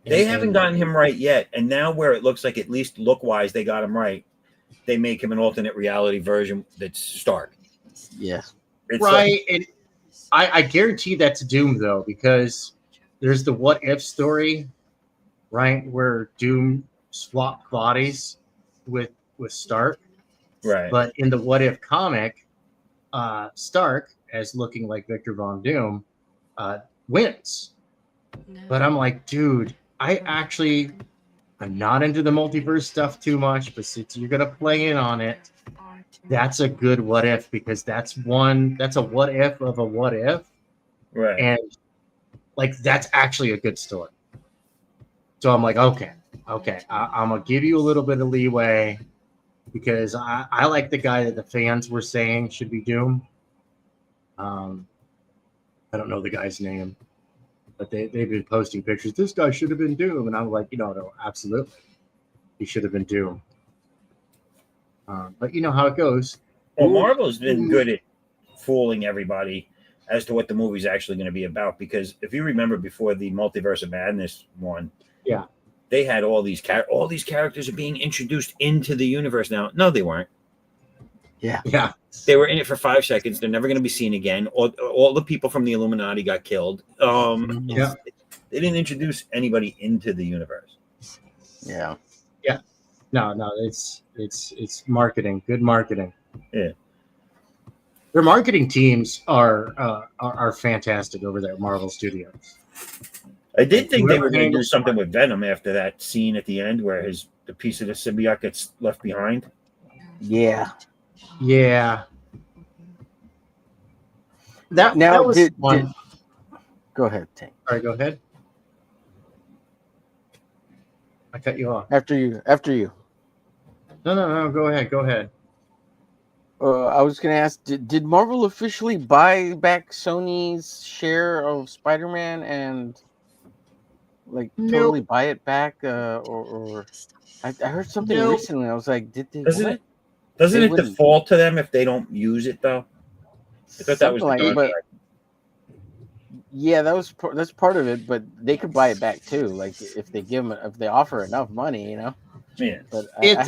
They haven't gotten him right yet, and now where it looks like, at least look-wise, they got him right. they make him an alternate reality version that's Stark. Yeah. It's Right, and I guarantee that's Doom though, because there's the what if story, right, where Doom swapped bodies with Stark, right. but in the what if comic, Stark, as looking like Victor Von Doom, wins. But I'm like, dude, I'm not into the multiverse stuff too much, but since you're gonna play in on it, that's a good what if, because that's a what if of a what if, Right. and like that's actually a good story. So I'm like, okay, I'm gonna give you a little bit of leeway because I like the guy that the fans were saying should be Doom. I don't know the guy's name, but they've been posting pictures. This guy should have been Doom, and I'm like, no, absolutely, he should have been Doom. But you know how it goes. Well, Marvel's been good at fooling everybody as to what the movie's actually going to be about. Because if you remember, before the Multiverse of Madness one, Yeah, they had all these characters are being introduced into the universe now. No, they weren't. yeah. They were in it for 5 seconds. They're never going to be seen again. All the people from the Illuminati got killed. Yeah. They didn't introduce anybody into the universe. Yeah. No, it's marketing, good marketing. Yeah. Their marketing teams are fantastic over there at Marvel Studios. I did think they Whoever were going to do handles something with Venom after that scene at the end where the piece of the symbiote gets left behind. Yeah. Yeah. That was one. Go ahead, Tank. All right, go ahead. I cut you off. After you. No. Go ahead. I was going to ask, did Marvel officially buy back Sony's share of Spider-Man and totally buy it back? Or I heard something recently. I was like, did they? Doesn't it default to them if they don't use it though? I thought that was yeah, that's part of it. But they could buy it back too. Like if they offer enough money, Yeah. But If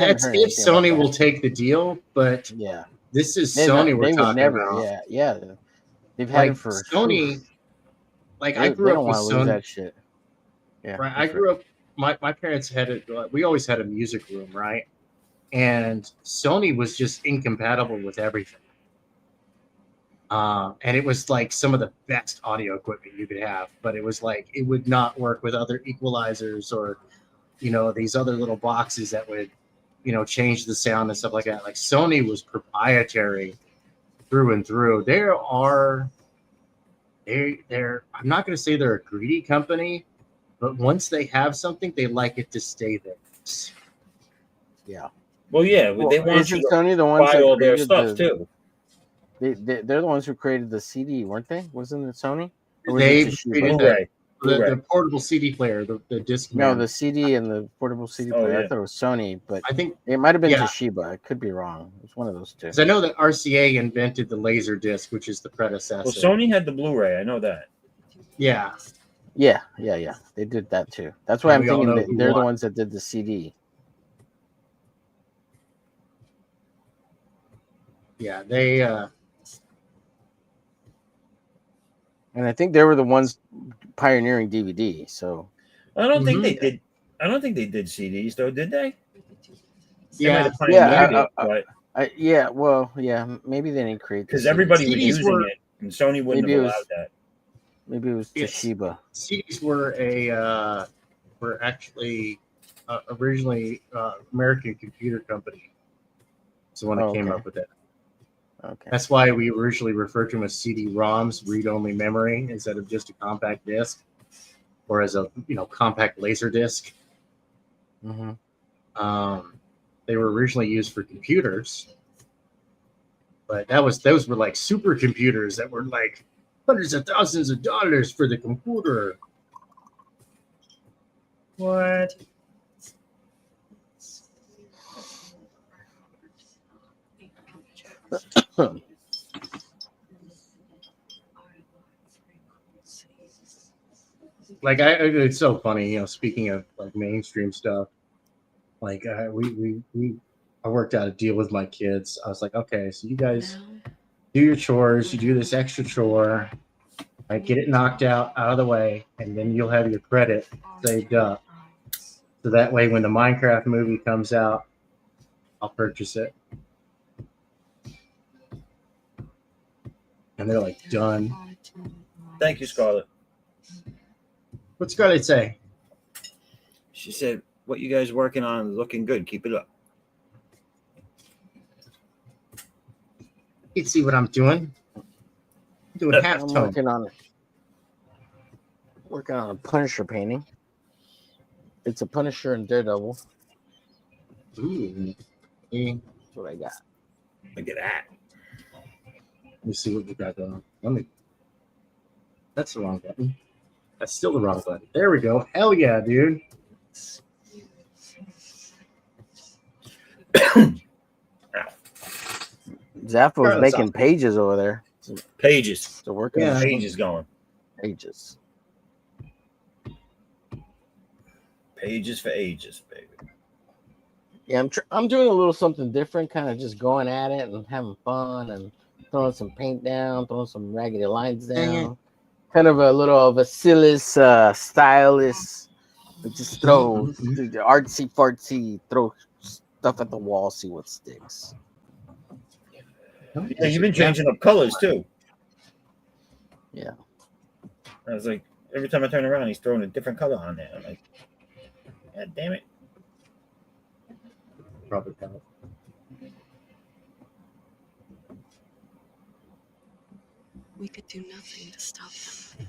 Sony will take the deal, but yeah. This is Sony we're talking about. Yeah. They've had it for Sony. I grew up with Sony. That shit. Yeah. Right. I grew up. My parents had it. We always had a music room, right? And Sony was just incompatible with everything. And it was like some of the best audio equipment you could have, but it was like it would not work with other equalizers or, these other little boxes that would, change the sound and stuff like that. Like Sony was proprietary through and through. They're I'm not going to say they're a greedy company, but once they have something, they like it to stay there. Yeah. Well, yeah, they want you to Sony the ones buy all their stuff too. They're the ones who created the CD, weren't they? Wasn't it Sony? Or was they it created the portable CD player, the disc. No, the CD and the portable CD player. Yeah. I thought it was Sony, but I think it might have been Toshiba. I could be wrong. It's one of those two. Because I know that RCA invented the laser disc, which is the predecessor. Well, Sony had the Blu-ray. I know that. Yeah. They did that too. That's why I'm thinking they're the ones that did the CD. Yeah, they. And I think they were the ones pioneering DVD. So I don't think they did. I don't think they did CDs though, did they? Yeah, maybe they didn't create because everybody was using it, and Sony wouldn't have allowed that. Maybe it was Toshiba. CDs were actually originally American Computer Company. So when I came up with it. Okay. That's why we originally referred to them as CD-ROMs, read-only memory, instead of just a compact disc, or as a compact laser disc. Mm-hmm. They were originally used for computers, but those were like supercomputers that were like hundreds of thousands of dollars for the computer. What? It's so funny, speaking of like mainstream stuff, like we I worked out a deal with my kids. I was like, okay, so you guys Now, do your chores, you do this extra chore, I get it knocked out of the way, and then you'll have your credit saved up. So that way, when the Minecraft movie comes out, I'll purchase it. And they're like, done. Thank you, Scarlett. What's Scarlett say? She said, "What you guys working on is looking good. Keep it up." You can see what I'm doing. I'm doing I'm halftone. working on a Punisher painting. It's a Punisher and Daredevil. Ooh. That's what I got. Look at that. Let me see what we got going. That's the wrong button. That's still the wrong button. There we go. Hell yeah, dude. Zappo's making pages over there. Pages. So working Yeah. Pages going. pages. Pages for ages, baby. Yeah, I'm doing a little something different, kind of just going at it and having fun and throwing some paint down, throwing some raggedy lines down. Kind of a little of a silliest, stylist. Just throw the artsy fartsy, throw stuff at the wall, see what sticks. Yeah, you've been changing up colors too. Yeah. I was like, every time I turn around, he's throwing a different color on there. I'm like, God damn it. Probably not. we could do nothing to stop them.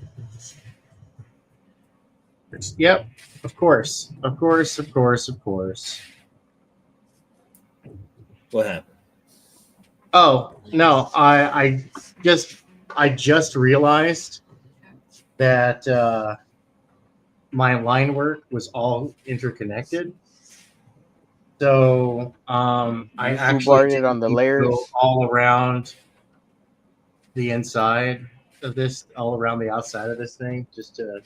Yep. Of course. Of course. Of course. Of course. What happened? Oh no! I just realized that my line work was all interconnected. So I actually it on the layers go all around the inside of this, all around the outside of this thing, just to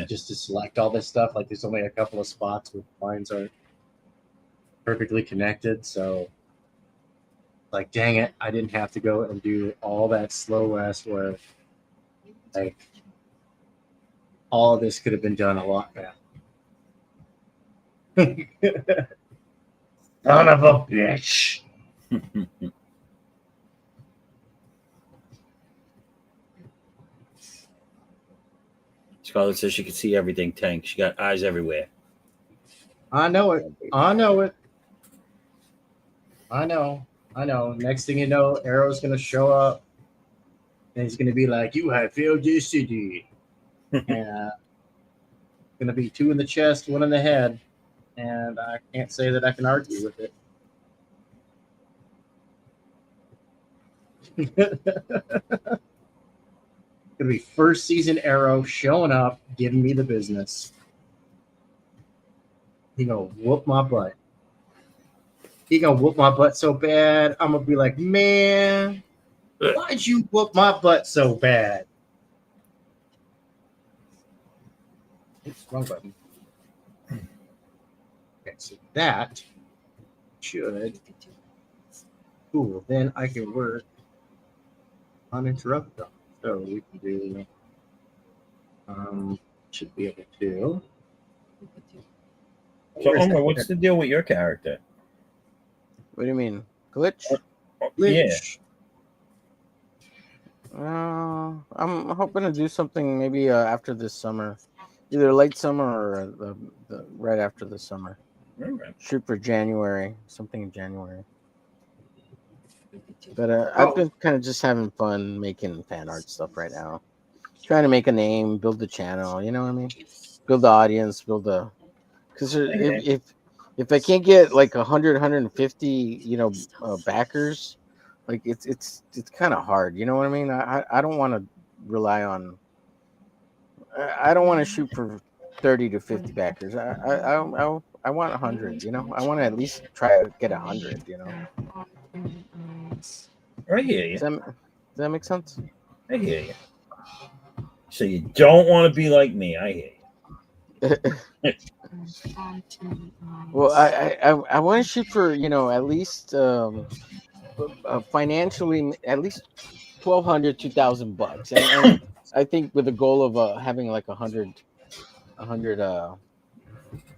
just to select all this stuff. Like there's only a couple of spots where lines aren't perfectly connected, so like dang it, I didn't have to go and do all that slow ass work. Like all of this could have been done a lot faster. Son of a bitch. Scarlett says she can see everything, Tank. She got eyes everywhere. I know it. I know it. I know. I know. Next thing you know, Arrow's gonna show up and he's gonna be like, "You have failed this city." And gonna be 2 in the chest, 1 in the head, and I can't say that I can argue with it. Gonna be first season Arrow showing up, giving me the business. He gonna whoop my butt. He gonna whoop my butt so bad, I'm gonna be like, man, why'd you whoop my butt so bad? Oops, wrong button. Okay, so that should cool. Then I can work uninterrupted. So we can do should be able to. So Omar, what's the deal with your character? What do you mean? Glitch? Glitch. Yeah. I'm hoping to do something maybe after this summer. Either late summer or right after the summer. Right. Shoot for January. Something in January. But I've been kind of just having fun making fan art stuff right now. Trying to make a name, build the channel, you know what I mean? Build the audience, because if I can't get like 100, 150, backers, like it's kind of hard, you know what I mean? I don't want to rely on. I don't want to shoot for 30 to 50 backers. I want 100, I want to at least try to get 100, I hear you. Does that make sense? I hear you. So you don't want to be like me. I hear you. Well, I want to shoot for at least financially at least 1,200 $2,000, and I think with the goal of having like a hundred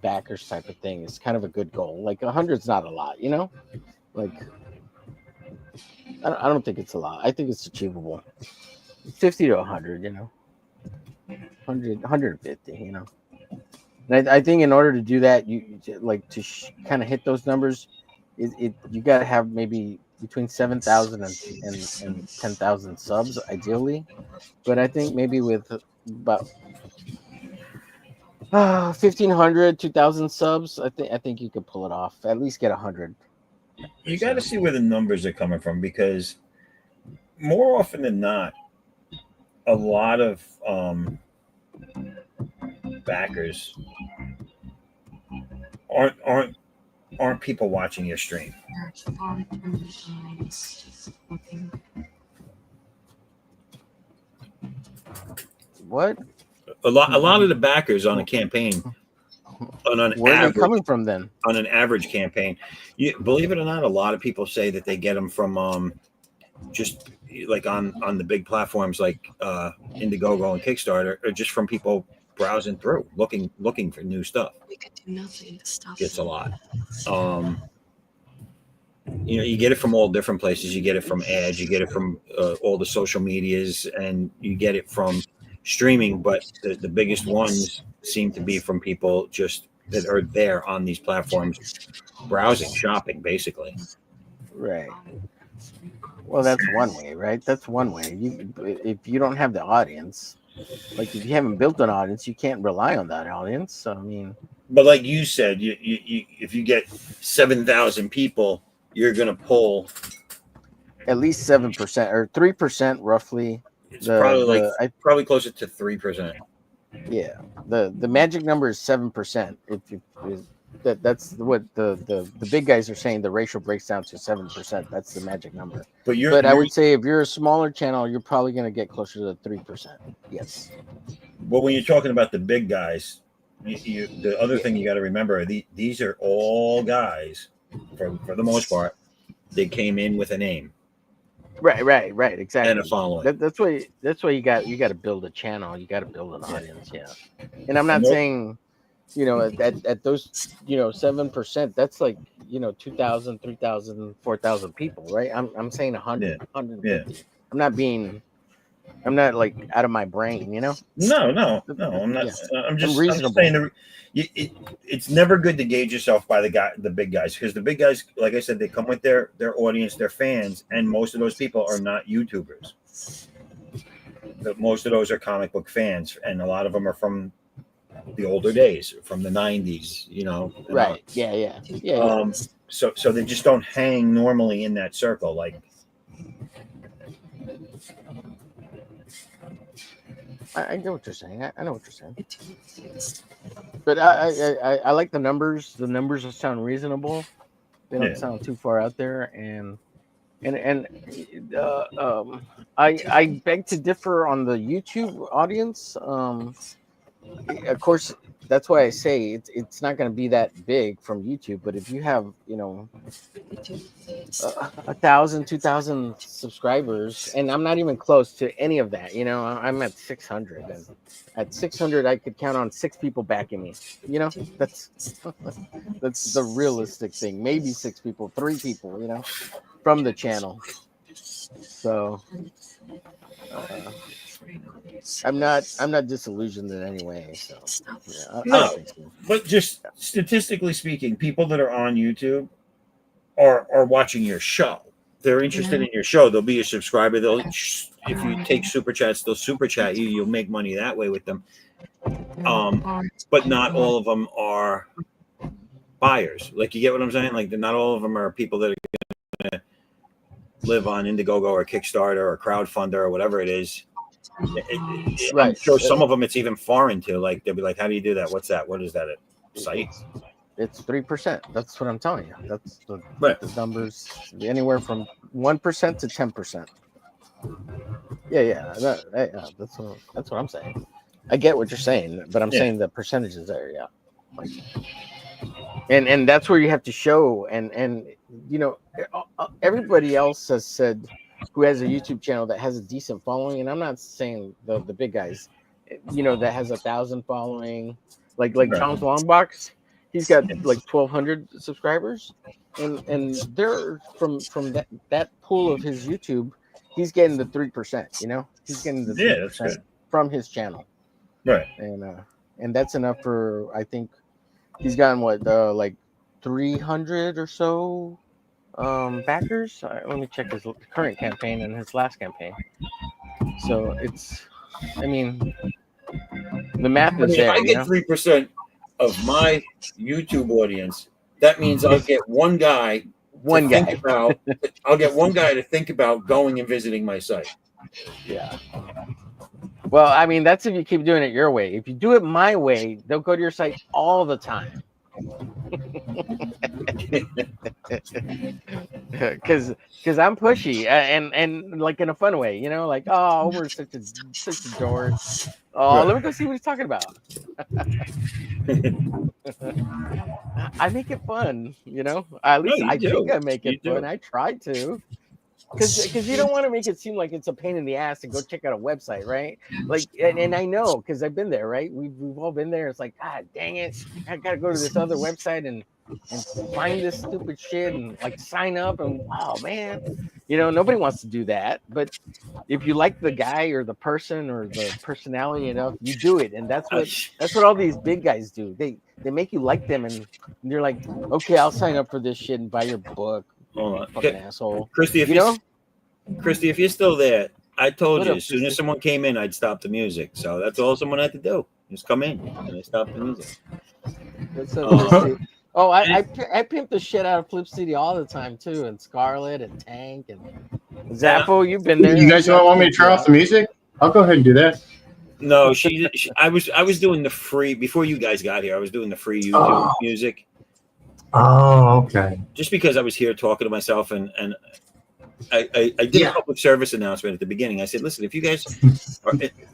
backers type of thing is kind of a good goal. Like 100's not a lot. Like I don't think it's a lot. I think it's achievable. 50 to 100, 100, 150. And I think in order to do that, you like to kind of hit those numbers. You got to have maybe between 7,000 and 10,000 subs, ideally. But I think maybe with about 1,500, 2,000 subs, I think you could pull it off. At least get 100. You got to see where the numbers are coming from, because more often than not, a lot of backers aren't people watching your stream. What? A lot of the backers on a campaign, on an Where are they average coming from then? on an average campaign, believe it or not, a lot of people say that they get them from just like on the big platforms like Indiegogo and Kickstarter, or just from people browsing through, looking for new stuff. We could do nothing to stop Gets a them. lot. You get it from all different places. You get it from ads, you get it from all the social medias, and you get it from streaming. But the biggest ones seem to be from people just that are there on these platforms, browsing, shopping, basically. Right. Well, that's one way, right? That's one way. If you don't have the audience, like if you haven't built an audience, you can't rely on that audience. So I mean, But like you said, you if you get 7,000 people, you're gonna pull. at least 7% or 3% roughly. It's probably probably closer to 3%. Yeah, the magic number is 7%. That's what the big guys are saying. The ratio breaks down to 7%. That's the magic number. But I would say if you're a smaller channel, you're probably going to get closer to 3%. Yes. But when you're talking about the big guys, the other thing you got to remember, these are all guys, for the most part, they came in with a name. Right. Exactly. And a following. That's why you got to build a channel. You got to build an audience. Yeah. And I'm not saying, at those, 7%, that's like, 2,000, 3,000, 4,000 people, right? I'm saying 100, 150. I'm not like out of my brain, No, I'm not. Yeah. I'm just reasonable. I'm saying it's never good to gauge yourself by the big guys, because the big guys, like I said, they come with their audience, their fans, and most of those people are not YouTubers. Most of those are comic book fans, and a lot of them are from the older days, from the 90s, Right. Yeah. So they just don't hang normally in that circle. Like, I get what you're saying. I know what you're saying. But I like the numbers. The numbers sound reasonable. They don't sound too far out there, and I beg to differ on the YouTube audience. Of course, that's why I say it's not going to be that big from YouTube. But if you have 1,000, 2,000 subscribers, and I'm not even close to any of that. I'm at 600, and at 600 I could count on 6 people backing me. That's the realistic thing. Maybe 6 people, 3 people, from the channel. So I'm not disillusioned in any way. So I don't think so. But just statistically speaking, people that are on YouTube are watching your show. They're interested in your show. They'll be a subscriber. If you take super chats, they'll super chat you. You'll make money that way with them. But not all of them are buyers. Like, you get what I'm saying? Like, not all of them are people that are going to live on Indiegogo or Kickstarter or crowdfunder or whatever it is. Right. I'm sure some of them it's even foreign to. Like, they'll be like, "How do you do that? What's that? What is that? A site?" It's 3%. That's what I'm telling you. That's the numbers, anywhere from 1% to 10%. Yeah. That's what I'm saying. I get what you're saying, but I'm saying the percentages there, yeah. Like, and that's where you have to show, and you know, everybody else has said who has a YouTube channel that has a decent following, and I'm not saying the big guys, you know, that has 1,000 following, like Chom's Longbox, he's got like 1,200 subscribers, and they're from that pool of his YouTube, he's getting the 3%, you know, he's getting the 3% from his channel, right? And that's enough for, I think he's gotten what like 300 or so backers. Let me check his current campaign and his last campaign. So it's, I mean, the math is there. If I get 3% of my YouTube audience, that means I'll get one guy. I'll get one guy to think about going and visiting my site. Yeah. Well, I mean, that's if you keep doing it your way. If you do it my way, they'll go to your site all the time. Because I'm pushy and like in a fun way, you know, like, oh, we're such a dork. Oh, let me go see what he's talking about. I make it fun, you know. At least I think I make it fun. I try to. Because you don't want to make it seem like it's a pain in the ass to go check out a website, right? Like, and I know because I've been there, right? We've all been there. It's like, God dang it, I gotta go to this other website and find this stupid shit and like sign up, and oh man, you know, nobody wants to do that. But if you like the guy or the person or the personality enough, you do it, and that's what all these big guys do. They make you like them, and you're like, okay, I'll sign up for this shit and buy your book. Fucking asshole, Christy. Christy, if you're still there, I told you as soon as someone came in, I'd stop the music. So that's all someone had to do. Just come in and I stopped the music. I pimp the shit out of Flip City all the time too, and Scarlet and Tank and Zappo. You've been there. You guys don't want me to turn off the music? I'll go ahead and do that. No, I was doing the free before you guys got here. I was doing the free YouTube music. Oh, okay. Just because I was here talking to myself, and I did a public service announcement at the beginning. I said, listen, if you guys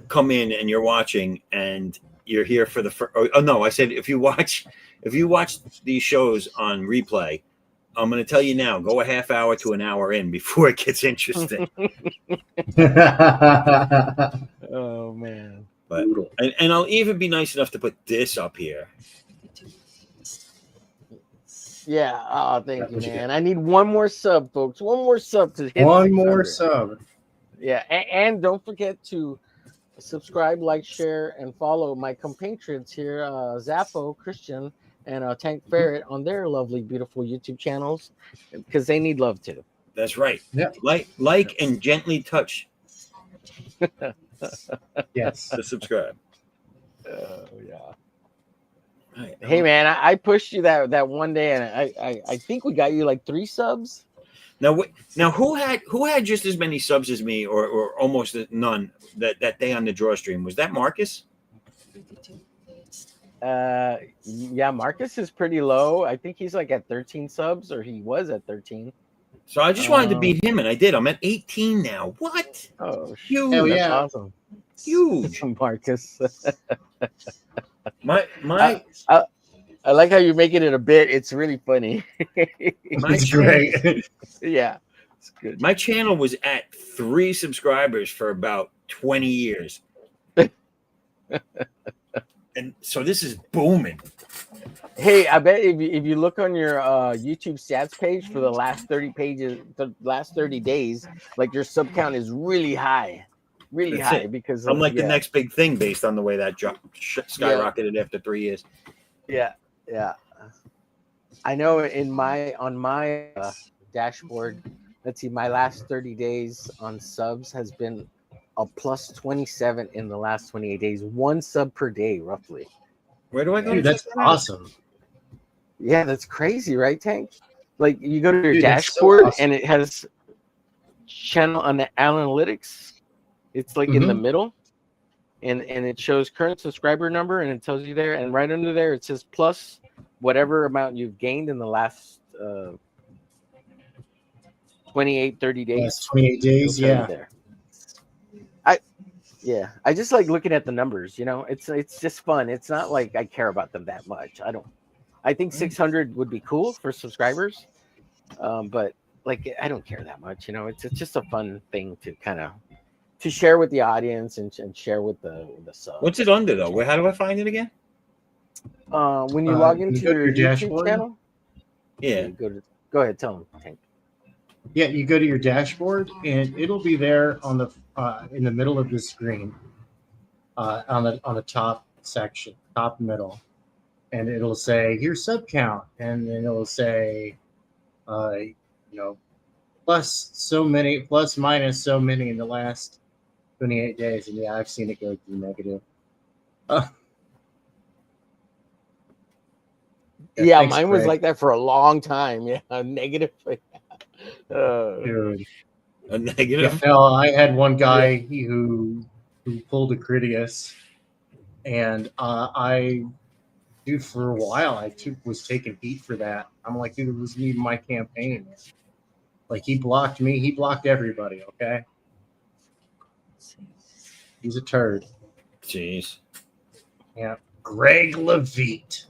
come in and you're watching and you're here for I said if you watch these shows on replay, I'm going to tell you now, go a half hour to an hour in before it gets interesting. Oh man! But and I'll even be nice enough to put this up here. Yeah. Oh, thank you, man. I need one more sub, folks. One more sub to hit. One more sub. Yeah, and don't forget to subscribe, like, share, and follow my compatriots here, Zappo, Christian, and Tank Ferret on their lovely, beautiful YouTube channels, because they need love too. That's right. Yeah. Like and gently touch. Yes. To subscribe. Oh yeah. Hey man, I pushed you that one day, and I think we got you like 3 subs. Now who had just as many subs as me, or almost none that day on the draw stream? Was that Marcus? Yeah, Marcus is pretty low. I think he's like at 13 subs, or he was at 13. So I just wanted to beat him, and I did. I'm at 18 now. What? Oh, huge! Hell yeah. That's awesome. Huge, Marcus. my I like how you're making it a bit. It's really funny. It's great. Yeah, it's good. My channel was at 3 subscribers for about 20 years. And so this is booming. Hey, I bet if you look on your YouTube stats page for the last 30 pages, the last 30 days, like your sub count is really high. Really high because I'm like the next big thing based on the way that skyrocketed after 3 years. Yeah. I know on my dashboard, let's see, my last 30 days on subs has been a plus 27 in the last 28 days. 1 sub per day, roughly. Where do I go? Dude, that's awesome. Yeah, that's crazy, right, Tank? Like you go to your dashboard and it has channel on the analytics. It's like in the middle, and it shows current subscriber number, and it tells you there, and right under there it says plus whatever amount you've gained in the last 28, 30 days. Yes, 28 days, yeah. There. Yeah, I just like looking at the numbers. You know, it's just fun. It's not like I care about them that much. I don't. I think 600 would be cool for subscribers, but like I don't care that much. You know, it's just a fun thing to kind of to share with the audience and share with the subs. What's it under though? Where? How do I find it again? When you log Can you into go to your your YouTube dashboard? channel, Yeah. you go ahead, tell them. Tank. Yeah, you go to your dashboard, and it'll be there on the in the middle of the screen, on the top section, top middle, and it'll say your sub count, and then it'll say, you know, plus so many, plus minus so many in the last 28 days, and yeah, I've seen it go through negative. Yeah, Thanks, mine was Greg. like that for a long time. Yeah, negative. Dude. A Yeah, negative. no, I had one guy who pulled a Critias, and dude, for a while was taking heat for that. I'm like, dude, it was me my campaign. Like he blocked me, he blocked everybody. Okay, he's a turd. Jeez. Yeah, Greg Levitt,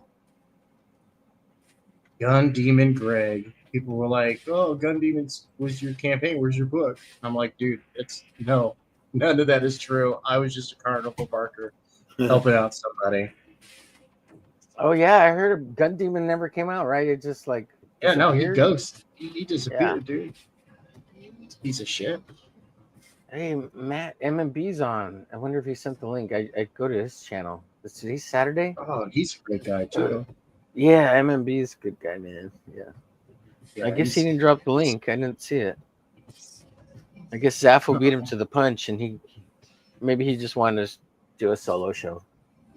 Gun Demon Greg. People were like, "Oh, Gun Demons was your campaign. Where's your book?" I'm like, dude, it's no, none of that is true. I was just a carnival barker helping out somebody. Oh yeah, I heard a Gun Demon never came out. Right? It just like Yeah, no, he disappeared. ghosted. He disappeared, Yeah. dude. Piece of shit. Hey, Matt, MMB's on. I wonder if he sent the link. I go to his channel. Is today Saturday? Oh, he's a great guy too. Yeah, MMB's a good guy, man. Yeah. Yeah, I guess he didn't drop the link. I didn't see it. I guess Zaffo beat him to the punch, and maybe he just wanted to do a solo show.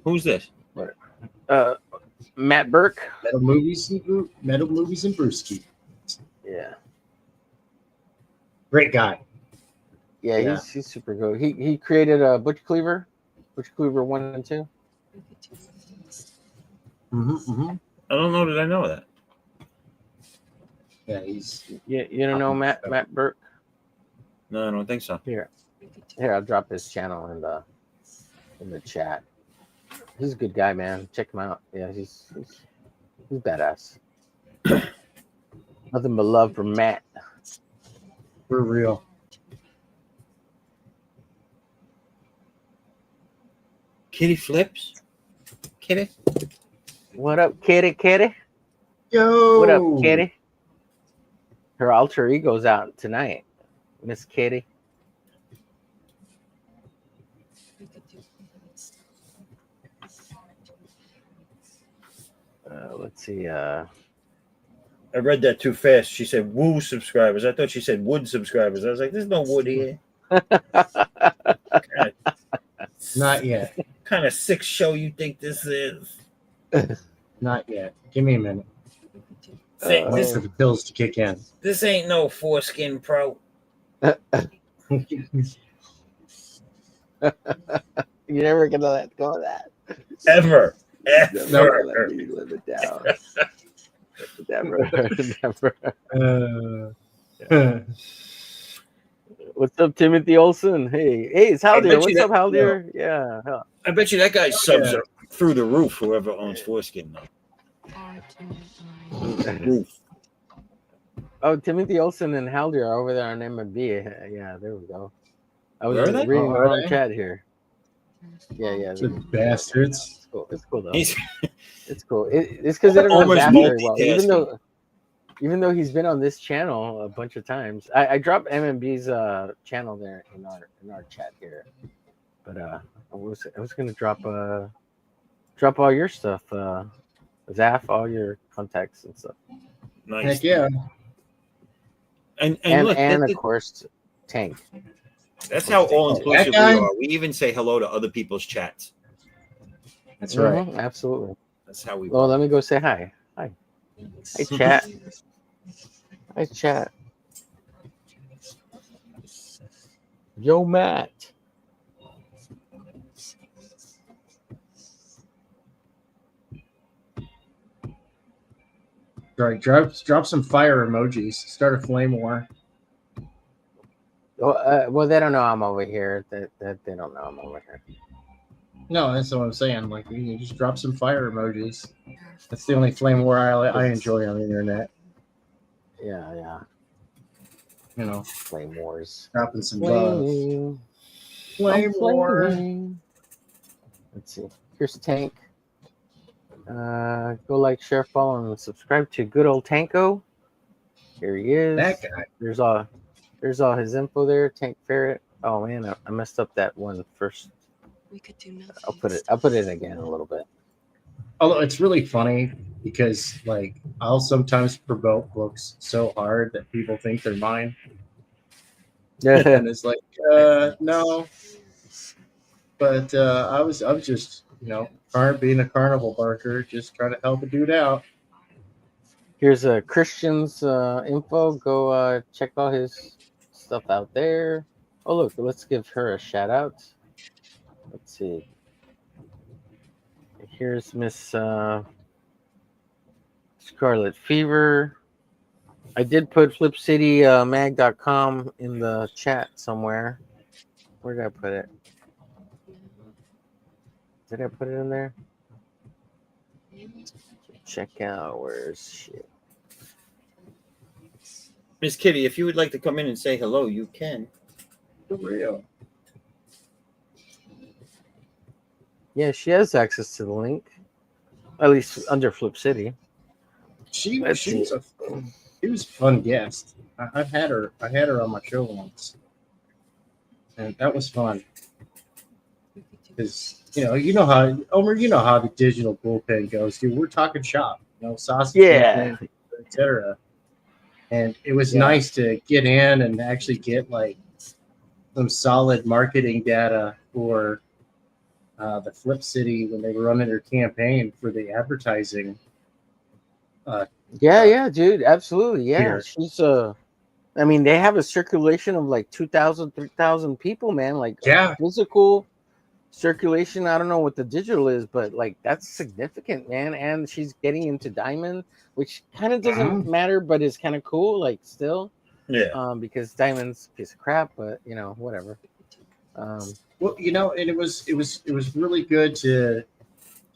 Who's this? Matt Burke. Metal movies and Brewski. Yeah. Great guy. Yeah, he's super good. He created a Butch Cleaver 1 and 2. Mm-hmm. I don't know that I know that. Yeah, he's. You don't know Matt Burke? No, I don't think so. Here, I'll drop his channel in the chat. He's a good guy, man. Check him out. Yeah, he's badass. Nothing but love from Matt. We're real. Kitty flips. Kitty. What up, Kitty? Kitty? Yo. What up, Kitty? Her alter ego's out tonight, Miss Kitty. Let's see. I read that too fast. She said woo subscribers. I thought she said wood subscribers. I was like, there's no wood here. Not yet. Kind of sick show you think this is? Not yet. Give me a minute. Wait Wait for the pills to kick in. This ain't no foreskin pro. You're never gonna let go of that. Ever. Never let me live it down. Never. What's up, Timothy Olsen? Hey, it's Haldir. What's up, Haldir? Yeah. I bet you that guy's subs are through the roof. Whoever owns foreskin, roof. Oh, Timothy Olsen and Haldir are over there on MMB. Yeah, there we go. I was reading the wrong chat here. Yeah. The bastards. It's cool though. It's cool. It's because they don't adapt very well. Even though he's been on this channel a bunch of times. I dropped MMB's channel there in our chat here. But I was gonna drop all your stuff, Zaf, all your contacts and stuff. Nice. Heck yeah. And look, of course, Tank. That's how all inclusive we are. We even say hello to other people's chats. That's right. Absolutely. That's how we. Well, let me go say hi. Hi, chat. Hi, chat. Yo, Matt. Right, drop some fire emojis. Start a flame war. Well, they don't know I'm over here. They don't know I'm over here. No, that's what I'm saying. Like, you just drop some fire emojis. That's the only flame war I enjoy on the internet. Yeah. You know, Flame wars. dropping some love. Flaming. Flame war. Flaming. Let's see. Here's Tank. Go like, share, follow, and subscribe to good old Tanko. Here he is. That guy. There's all his info there. Tank Ferret. Oh man, I messed up that one first. We could do nothing. I'll put it again a little bit. Although it's really funny because, like, I'll sometimes promote books so hard that people think they're mine. And it's like, no. But I was just, being a carnival barker, just trying to help a dude out. Here's a Christian's info. Go check all his stuff out there. Oh look, let's give her a shout out. Let's see. Here's Miss Scarlet Fever. I did put flipcitymag.com in the chat somewhere. Where did I put it? Did I put it in there? Check out. Where's shit? Miss Kitty, if you would like to come in and say hello, you can. For real. Yeah, she has access to the link. At least under Flip City. She was a fun guest. I've had her on my show once, and that was fun. Because you know how Omer, you know how the digital bullpen goes, dude. We're talking shop, sausage, etc. And it was nice to get in and actually get like some solid marketing data for the Flip City when they were running their campaign for the advertising. Dude, absolutely. Yeah, here. she's I mean, they have a circulation of like 2,000, 3,000 people, man. Like, physical circulation. I don't know what the digital is, but like that's significant, man. And she's getting into diamond, which kind of doesn't matter, but it's kind of cool. Like, still, because diamond's a piece of crap, but whatever. Well, and it was really good to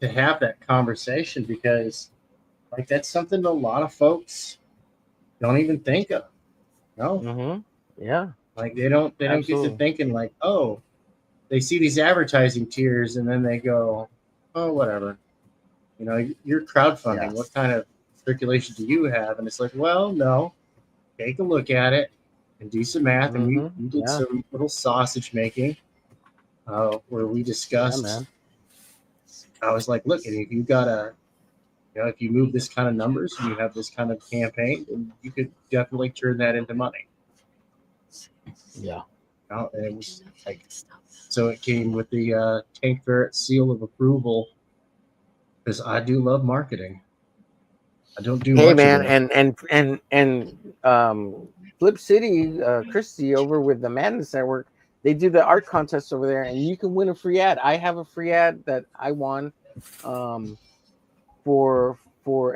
have that conversation because, like, that's something a lot of folks don't even think of. No. Mm-hmm. Yeah. Like they don't get to thinking like, oh, they see these advertising tiers and then they go, oh, whatever. You're crowdfunding. What kind of circulation do you have? And it's like, well, no. Take a look at it and do some math. And we did some little sausage making where we discussed. I was like, look, if you got if you move this kind of numbers and you have this kind of campaign, then you could definitely turn that into money. Yeah. And it was like, so it came with the Tank Ferret seal of approval because I do love marketing. I don't do much man, of it. and Flip City, Christy over with the Madness Network, they do the art contest over there, and you can win a free ad. I have a free ad that I won for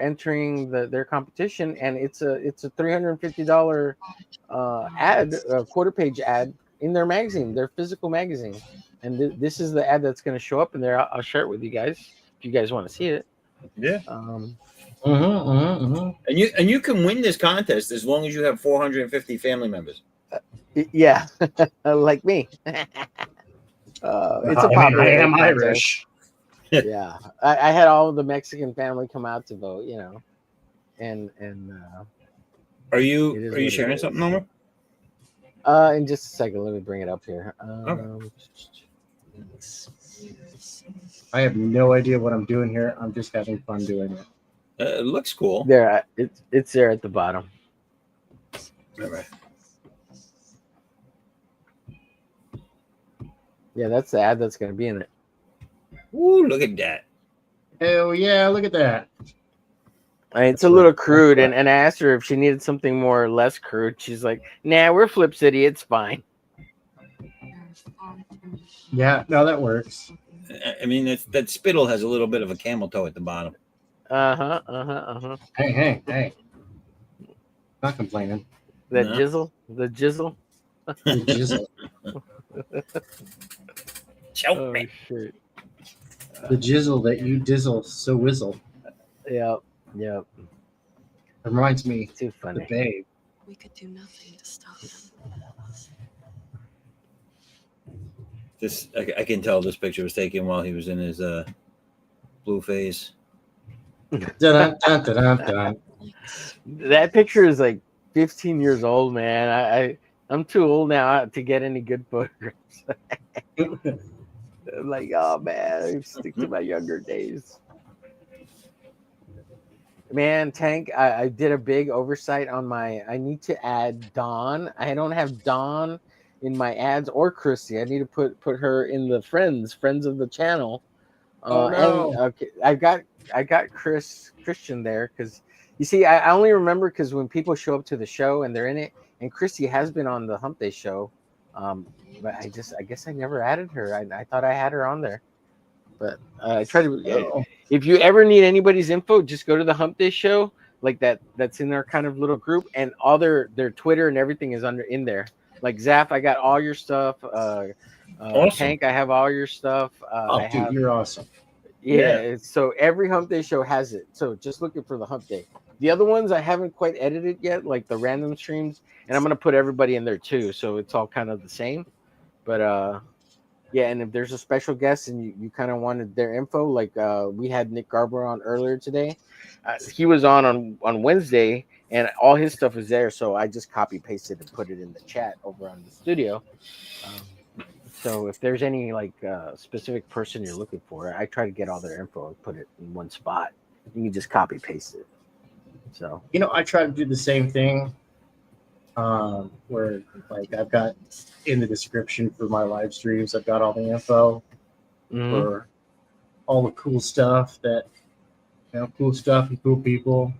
entering their competition, and it's a $350 ad, a quarter page ad in their magazine, their physical magazine, and this is the ad that's going to show up in there. I'll share it with you guys if you guys want to see it. Yeah. And you can win this contest as long as you have 450 family members. Yeah, like me. It's a popular. I am Irish. Yeah, I had all of the Mexican family come out to vote. And are you sharing something, Homer? In just a second, let me bring it up here. I have no idea what I'm doing here. I'm just having fun doing it. It looks cool. There, it's there at the bottom. All right. Yeah, that's the ad that's going to be in it. Ooh, look at that. Hell yeah, look at that. I mean, it's a little crude, and I asked her if she needed something more or less crude. She's like, nah, we're Flip City. It's fine. Yeah, no, that works. I mean, that spittle has a little bit of a camel toe at the bottom. Hey. Not complaining. The jizzle. The jizzle. Choke Oh me. shit. The jizzle that you dizzle so whizzle. Yep. Yep. It reminds me Too of the funny. Babe. We could do nothing to stop them. This I can tell this picture was taken while he was in his blue phase. Dun, dun, dun, dun, dun. That picture is like 15 years old, man. I'm too old now to get any good photographs. I'm like, oh man, I stick to my younger days. Man, Tank, I did a big oversight on my. I need to add Dawn. I don't have Dawn in my ads or Chrissy. I need to put her in the friends of the channel. Oh no. And okay, I got Christian there because you see, I only remember because when people show up to the show and they're in it, and Chrissy has been on the Hump Day show, but I guess I never added her. I thought I had her on there, but I try to. Oh. If you ever need anybody's info, just go to the Hump Day show, like that. That's in their kind of little group, and all their Twitter and everything is in there. Like Zaf, I got all your stuff. Awesome. Tank, I have all your stuff. I Dude, have. you're awesome. Yeah, so every Hump Day show has it. So just looking for the Hump Day. The other ones I haven't quite edited yet, like the random streams, and I'm gonna put everybody in there too, so it's all kind of the same. But yeah, and if there's a special guest and you kind of wanted their info, like we had Nick Garber on earlier today. He was on Wednesday, and all his stuff is there. So I just copy pasted and put it in the chat over on the studio. So if there's any like specific person you're looking for, I try to get all their info and put it in one spot. You can just copy paste it. So I try to do the same thing. Where like I've got in the description for my live streams, I've got all the info for all the cool stuff cool stuff and cool people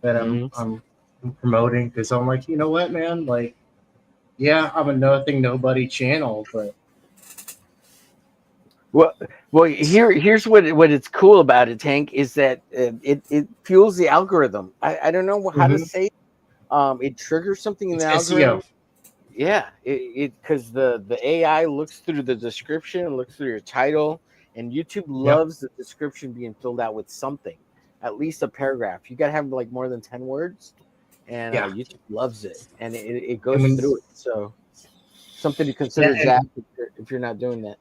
that I'm promoting, because I'm like, you know what, man, like, yeah, I'm a nothing nobody channel, but well, here's what it's cool about it, Tank, is that it fuels the algorithm. I don't know how to say it. It triggers something in it's the SEO. algorithm. Yeah, it because the AI looks through the description, looks through your title, and YouTube loves the description being filled out with something, at least a paragraph. You gotta have like more than 10 words, and YouTube loves it, and it goes through it. So something to consider, Zach, if you're not doing that.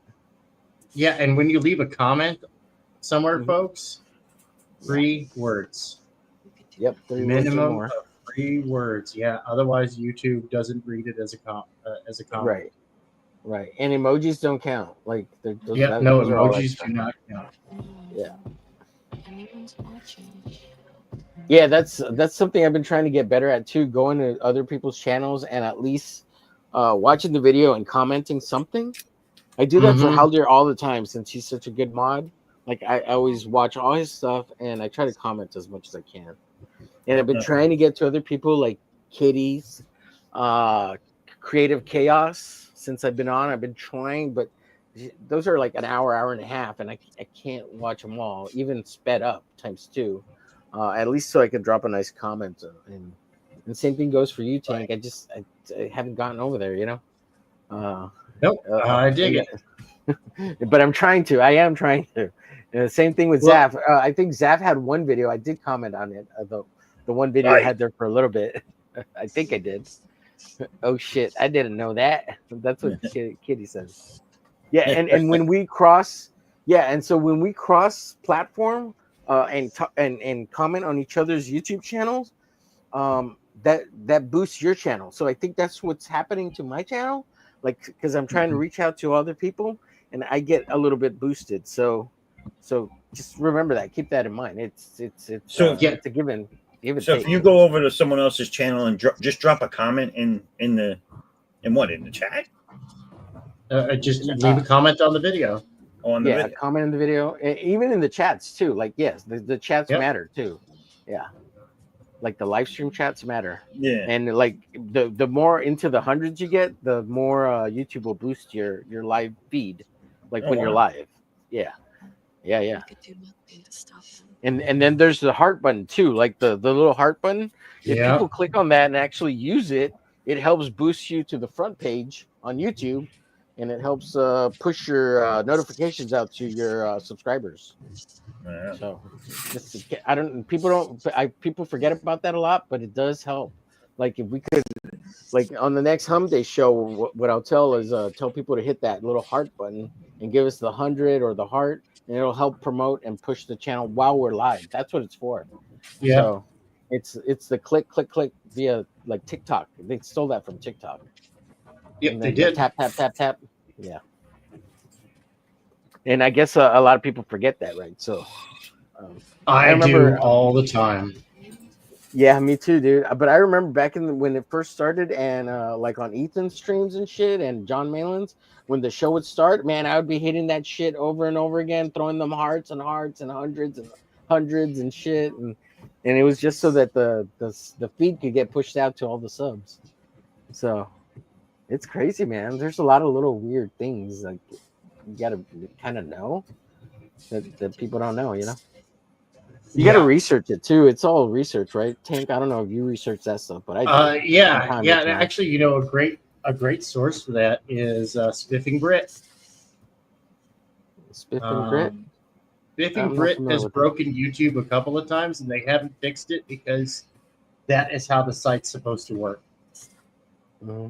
Yeah, and when you leave a comment somewhere, folks, 3 words. Yep, 3 minimum words or more. of 3 words. Yeah, otherwise YouTube doesn't read it as a comment. Right. And emojis don't count. Like no those emojis do not count. Yeah. Anyone's watching. Yeah, that's something I've been trying to get better at too. Going to other people's channels and at least watching the video and commenting something. I do that for Haldir all the time since he's such a good mod. Like I always watch all his stuff and I try to comment as much as I can. And I've been trying to get to other people like Kitties, Creative Chaos. Since I've been on, I've been trying, but those are like an hour and a half, and I can't watch them all, even sped up times 2, at least so I could drop a nice comment. And same thing goes for you, Tank. I haven't gotten over there, Nope, I dig it. But I'm trying to. I am trying to. Same thing with Zaf. I think Zaf had one video. I did comment on it. The one video I had there for a little bit. I think I did. Oh shit! I didn't know that. That's what Kitty says. Yeah, and when we cross, and so when we cross platform and comment on each other's YouTube channels, that boosts your channel. So I think that's what's happening to my channel, like because I'm trying to reach out to other people, and I get a little bit boosted. So just remember that. Keep that in mind. It's a given. So if you go over to someone else's channel and just drop a comment in the chat, just leave a comment on the video. A comment in the video, even in the chats too. Like yes, the chats matter too. Yeah, like the live stream chats matter. Yeah, and like the more into the hundreds you get, the more YouTube will boost your live feed. Like when you're live. Yeah. We could do nothing to stop them. And then there's the heart button too, like the little heart button. If people click on that and actually use it, it helps boost you to the front page on YouTube, and it helps push your notifications out to your subscribers. Yeah. So just I don't people forget about that a lot, but it does help. Like if we could, like on the next Hum Day show, what I'll tell is tell people to hit that little heart button and give us the 100 or the heart, and it'll help promote and push the channel while we're live. That's what it's for. Yeah. So it's the click via like TikTok. They stole that from TikTok. Yep, And they then the did. tap. Yeah. And I guess a lot of people forget that, right? So I remember do all the time. Yeah, me too, dude. But I remember back when it first started, and like on Ethan's streams and shit, and John Malin's, when the show would start, man, I would be hitting that shit over and over again, throwing them hearts and hundreds and shit, and it was just so that the feed could get pushed out to all the subs. So it's crazy, man. There's a lot of little weird things like you gotta kind of know that people don't know, you know. You got to research it too. It's all research, right? Tank, I don't know if you research that stuff, but I do. Yeah. Actually, you know, a great source for that is Spiffing Brit. Spiffing Brit. Spiffing Brit has broken YouTube a couple of times, and they haven't fixed it because that is how the site's supposed to work. Mm-hmm.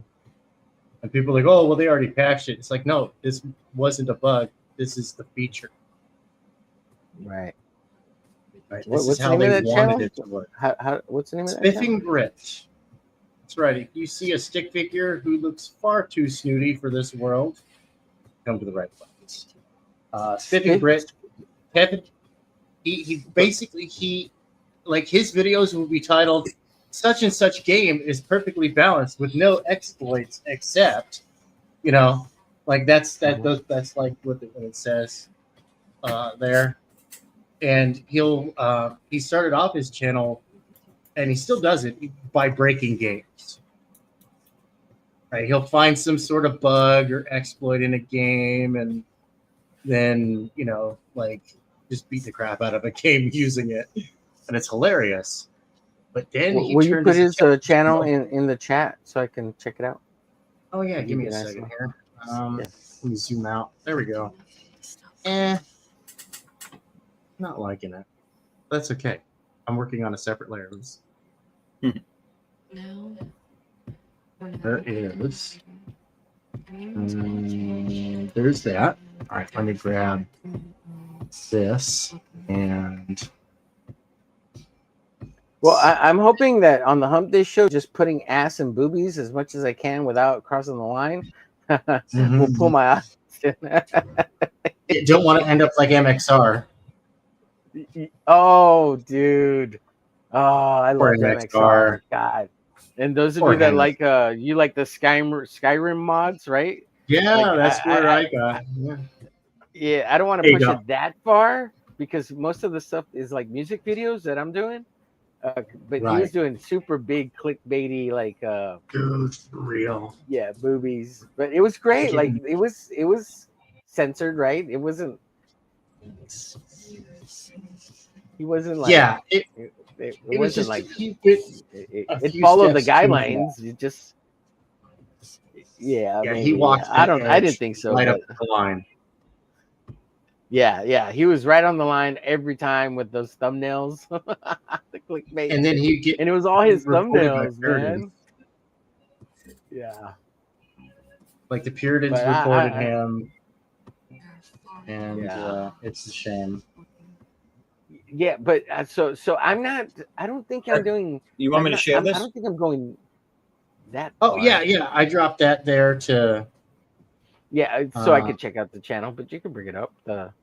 And people are like, oh, well, they already patched it. It's like, no, this wasn't a bug. This is the feature. Right. This is how they wanted it to work. What's the name of that? Spiffing Brit. That's right. If you see a stick figure who looks far too snooty for this world, come to the right place. Spiffing Brit. He basically like his videos will be titled "Such and Such Game is perfectly balanced with no exploits except," you know, like that's like what it says there. And he started off his channel, and he still does it by breaking games. Right? He'll find some sort of bug or exploit in a game, and then like just beat the crap out of a game using it, and it's hilarious. But then will you put his channel in the chat so I can check it out? Oh yeah, give me a second here. Let me zoom out. There we go. Not liking it. That's okay. I'm working on a separate layer. There is. There's that. All right, let me grab this and. Well, I'm hoping that on the Hump Day show, just putting ass and boobies as much as I can without crossing the line will pull my eyes. You don't want to end up like MXR. Oh, dude. Oh, I love MXR. God. And those of you that like you like the Skyrim mods, right? Yeah, like, that's where I got. Yeah, I don't want to push it that far because most of the stuff is like music videos that I'm doing. But he was doing super big clickbaity, like dude, for real. Yeah, boobies. But it was great. Like it was censored, right? It wasn't. He wasn't like. Yeah, it wasn't just like it followed the guidelines. It just. Yeah, maybe, he walked. I didn't think so. Right up the line. Yeah, he was right on the line every time with those thumbnails, the clickbait, and then and it was all his thumbnails, man. Yeah, like the Puritans reported him, and it's a shame. Yeah, but so I'm not. I don't think I'm doing. You want me to share this? I don't think I'm going that. Oh far. Yeah. I dropped that there to. Yeah, so I could check out the channel, but you can bring it up. The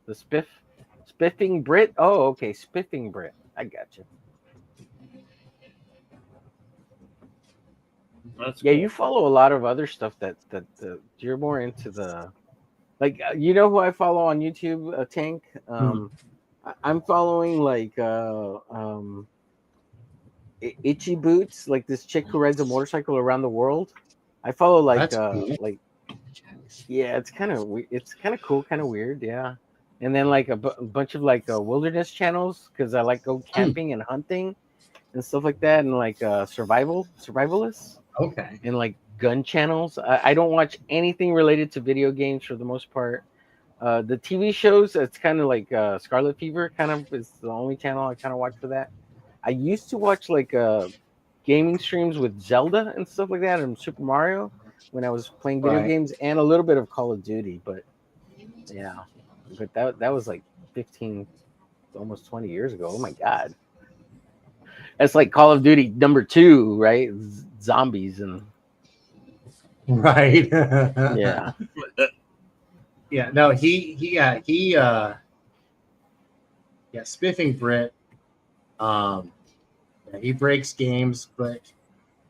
Spiffing Brit. Oh, okay, Spiffing Brit. I got you. That's cool. You follow a lot of other stuff that you're more into the, like you know who I follow on YouTube, Tank. I'm following like Itchy Boots, like this chick who rides a motorcycle around the world. I follow like cool. like. Yeah, it's kind of cool, kind of weird, yeah. And then like a bunch of like wilderness channels because I like go camping and hunting and stuff like that, and like survivalists. Okay. and like gun channels. I don't watch anything related to video games for the most part. The TV shows, it's kind of like Scarlet Fever, kind of is the only channel I kind of watch for that. I used to watch like gaming streams with Zelda and stuff like that, and Super Mario when I was playing video Right. games, and a little bit of Call of Duty. But yeah, but that was like 15, almost 20 years ago. Oh my god, that's like Call of Duty #2, right? Zombies and Right. yeah. Yeah. No, yeah, Spiffing Brit. Yeah, he breaks games, but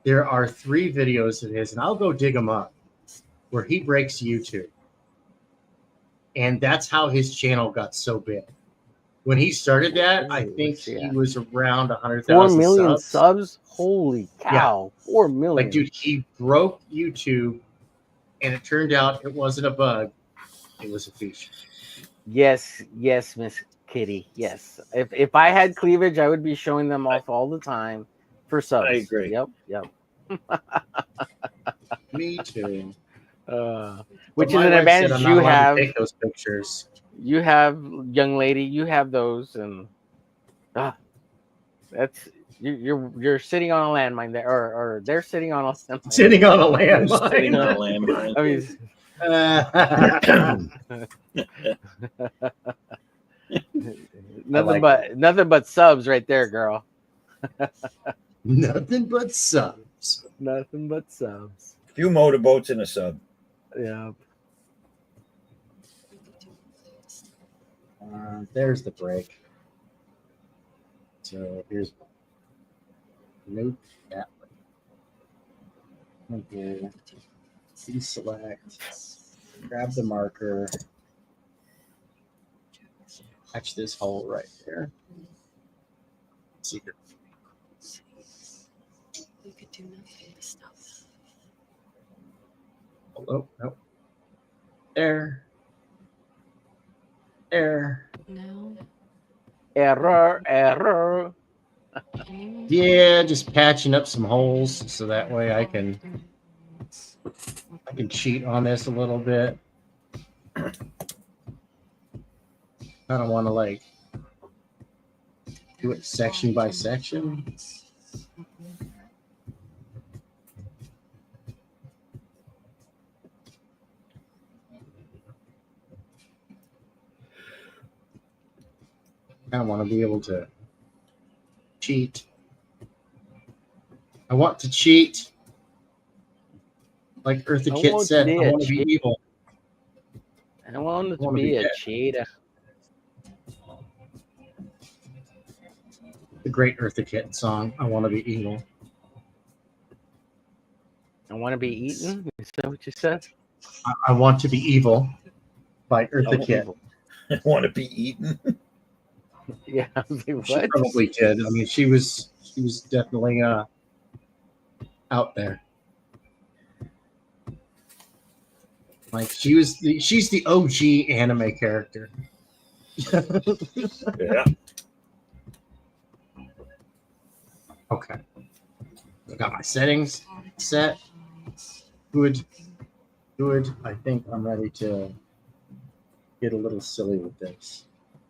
there are 3 videos of his, and I'll go dig them up, where he breaks YouTube. And that's how his channel got so big. When he started that, I Hey, think let's see. he was around 4 100,000 million subs. subs. Holy cow! 4 million. Like, dude, he broke YouTube, and it turned out it wasn't a bug; it was a feature. Yes, Miss Kitty. Yes. If I had cleavage, I would be showing them off all the time for subs. I agree. Yep. Me too. Which But is my an wife said advantage I'm not you allowed have. to take those pictures. You have, young lady. You have those, and that's you're sitting on a landmine there, or they're sitting on a landmine. Sitting on a Sitting on a landmine. landmine. I mean, nothing but subs right there, girl. Nothing but subs. Nothing but subs. Few motorboats and a sub. Yeah. There's the break. So here's nope that way. Okay. Deselect. Grab the marker. Catch this hole right there. Let's see here. We could do nothing to stop them. Oh, nope. There. No. Error. Anyone? Yeah, just patching up some holes so that way I can cheat on this a little bit. I don't want to like do it section by section. I want to be able to cheat. I want to cheat. Like Eartha Kitt said, I want to be evil. I want to be a cheater. The great Eartha Kitt song, I want to be evil. I want to be eaten? Is that what you said? I want to be evil by Eartha Kitt. I want to be eaten. Yeah, I was like, She what? probably did. I mean, she was definitely out there. Like she's the OG anime character. Yeah. Okay. I got my settings set. Good. I think I'm ready to get a little silly with this.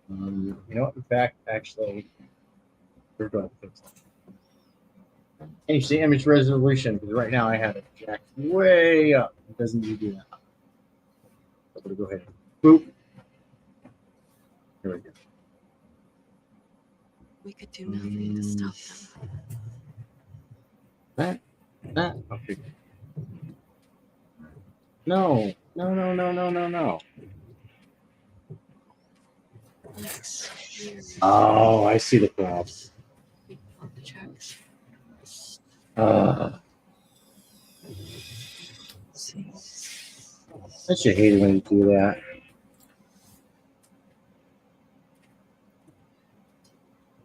You know what? In fact, actually, we're going to fix it. And you see image resolution, because right now I have it jacked way up. It doesn't need to do that. I'm going to go ahead. Boop. Here we go. We could do nothing to stop them. That. Okay. No. Oh, I see the problem. Objects. I should hate it when you do that.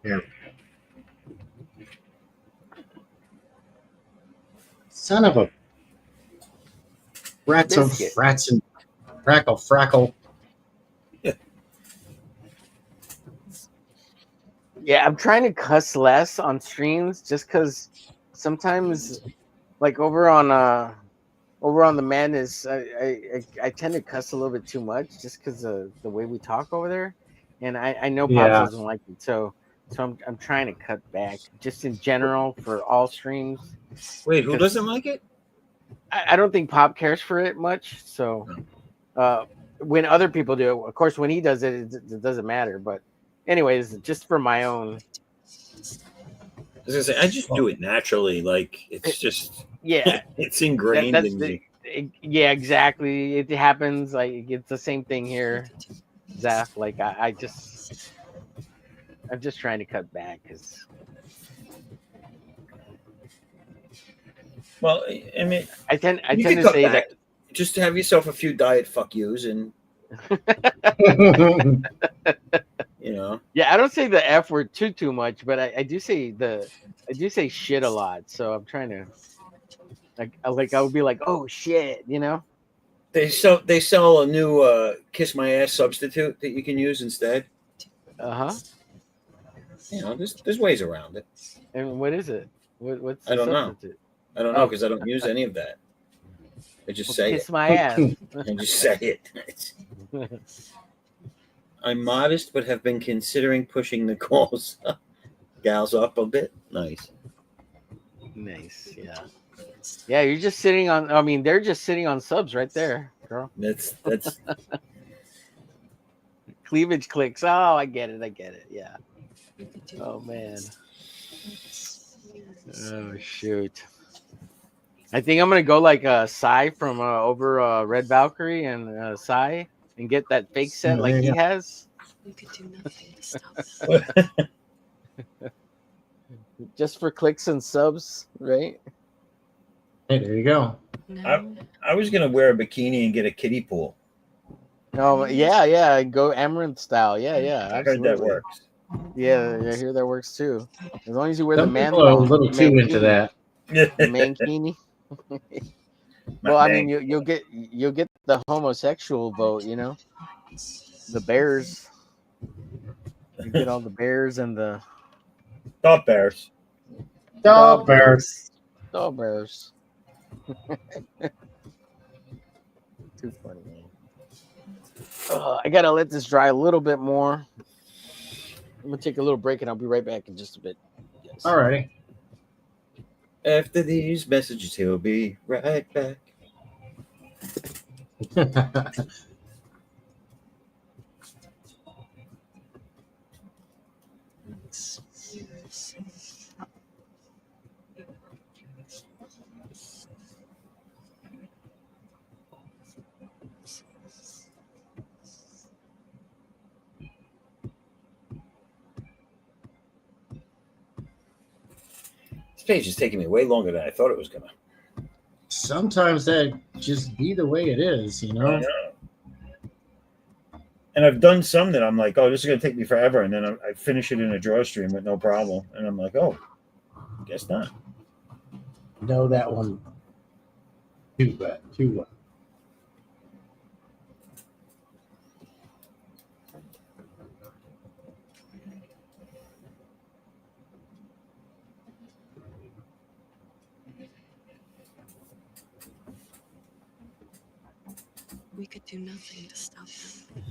Here. Son of a rats and frackle. Yeah, I'm trying to cuss less on streams just because sometimes like over on the madness, I tend to cuss a little bit too much just because of the way we talk over there, and I know Pops Yeah. doesn't like it, so I'm trying to cut back just in general for all streams. Wait, who 'Cause doesn't like it? I don't think Pop cares for it much, so when other people do it, of course, when he does it, it doesn't matter. But anyways, just for my own, I was gonna say I just do it naturally. Like it's just yeah, it's ingrained that's in the me. yeah, exactly. It happens. Like it's the same thing here, Zaf. Like I'm just trying to cut back because Well, I mean, I you tend can to cut say back. that. Just have yourself a few diet fuck yous, and you know. Yeah, I don't say the F word too much, but I do say shit a lot. So I'm trying to like I would be like, oh shit, you know. They sell a new kiss my ass substitute that you can use instead. Uh-huh. You know, there's ways around it. And what is it? What's I the don't know. substitute? I don't know Oh, because I don't use any of that. I just well, say kiss it. my ass. I just say it. I'm modest, but have been considering pushing the gals up a bit. Nice. Nice. Yeah. Yeah, you're just sitting on. I mean, they're just sitting on subs right there, girl. That's Cleavage clicks. Oh, I get it. I get it. Yeah. We could do Oh man. years. Oh shoot. I think I'm gonna go like Psy from over Red Valkyrie and Psy and get that fake set like there he you go. has, We could do nothing to stop them. just for clicks and subs, right? Hey, there you go. Now, I was gonna wear a bikini and get a kiddie pool. Oh yeah, go Amaranth style. Yeah, I heard that absolutely. works. Yeah, I hear that works too. As long as you wear the Some people are a little too into that. the mankini. Well, I mean, you'll get the homosexual vote, you know, the bears. You get all the bears and the Thought bears. Dog bears. dog bears. Too funny, man. I gotta let this dry a little bit more. I'm gonna take a little break and I'll be right back in just a bit. Yes. All righty. After these messages, he'll be right back. years. This page is taking me way longer than I thought it was gonna. Sometimes that just be the way it is, you I know. know. And I've done some that I'm like, oh, this is gonna take me forever, and then I finish it in a draw stream with no problem, and I'm like, oh, guess not. Know that one too well. We could do nothing to stop them.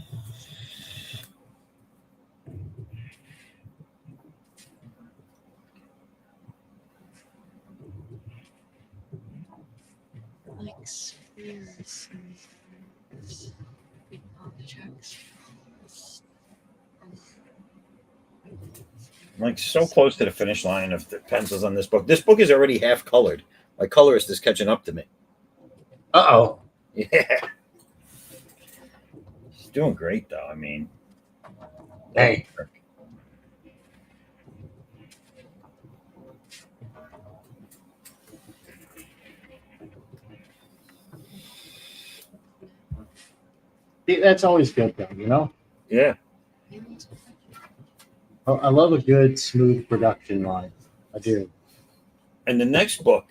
Like spheres and big objects. I'm like so close to the finish line of the pencils on this book. This book is already half colored. My colorist is catching up to me. Uh-oh. Yeah. She's doing great though. I mean, Hey. See, that's always good though, you know? yeah. I love a good, smooth production line. I do. And the next book,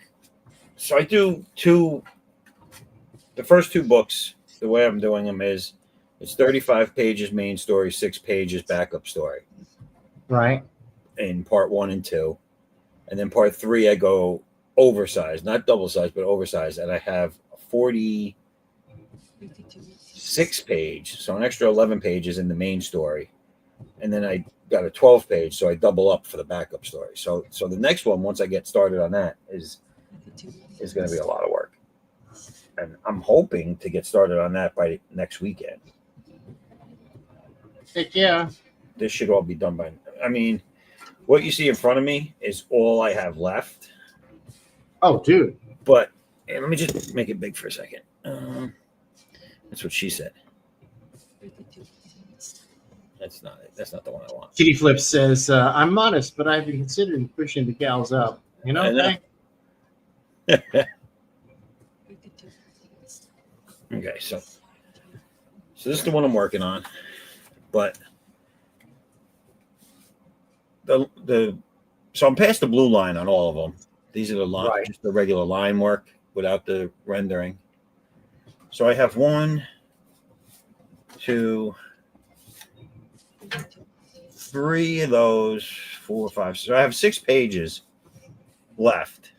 so I do the first two books, the way I'm doing them is it's 35 pages main story, 6 pages backup story Right. in part 1 and 2. And then part 3, I go oversized, not double sized, but oversized, and I have a 46 page, so an extra 11 pages in the main story, and then I got a 12 page, so I double up for the backup story. So the next one, once I get started on that, is going to be a lot of work, and I'm hoping to get started on that by next weekend. Heck yeah. This should all be done by. I mean, what you see in front of me is all I have left. Oh, dude. But let me just make it big for a second. That's what she said. That's not it. That's not the one I want. Kitty Flip says, I'm modest, but I've been considering pushing the gals up. You know? Okay, so this is the one I'm working on, but so I'm past the blue line on all of them. These are the line, Right. Just the regular line work without the rendering. So I have 1, 2, 3 of those, 4, 5. So I have 6 pages left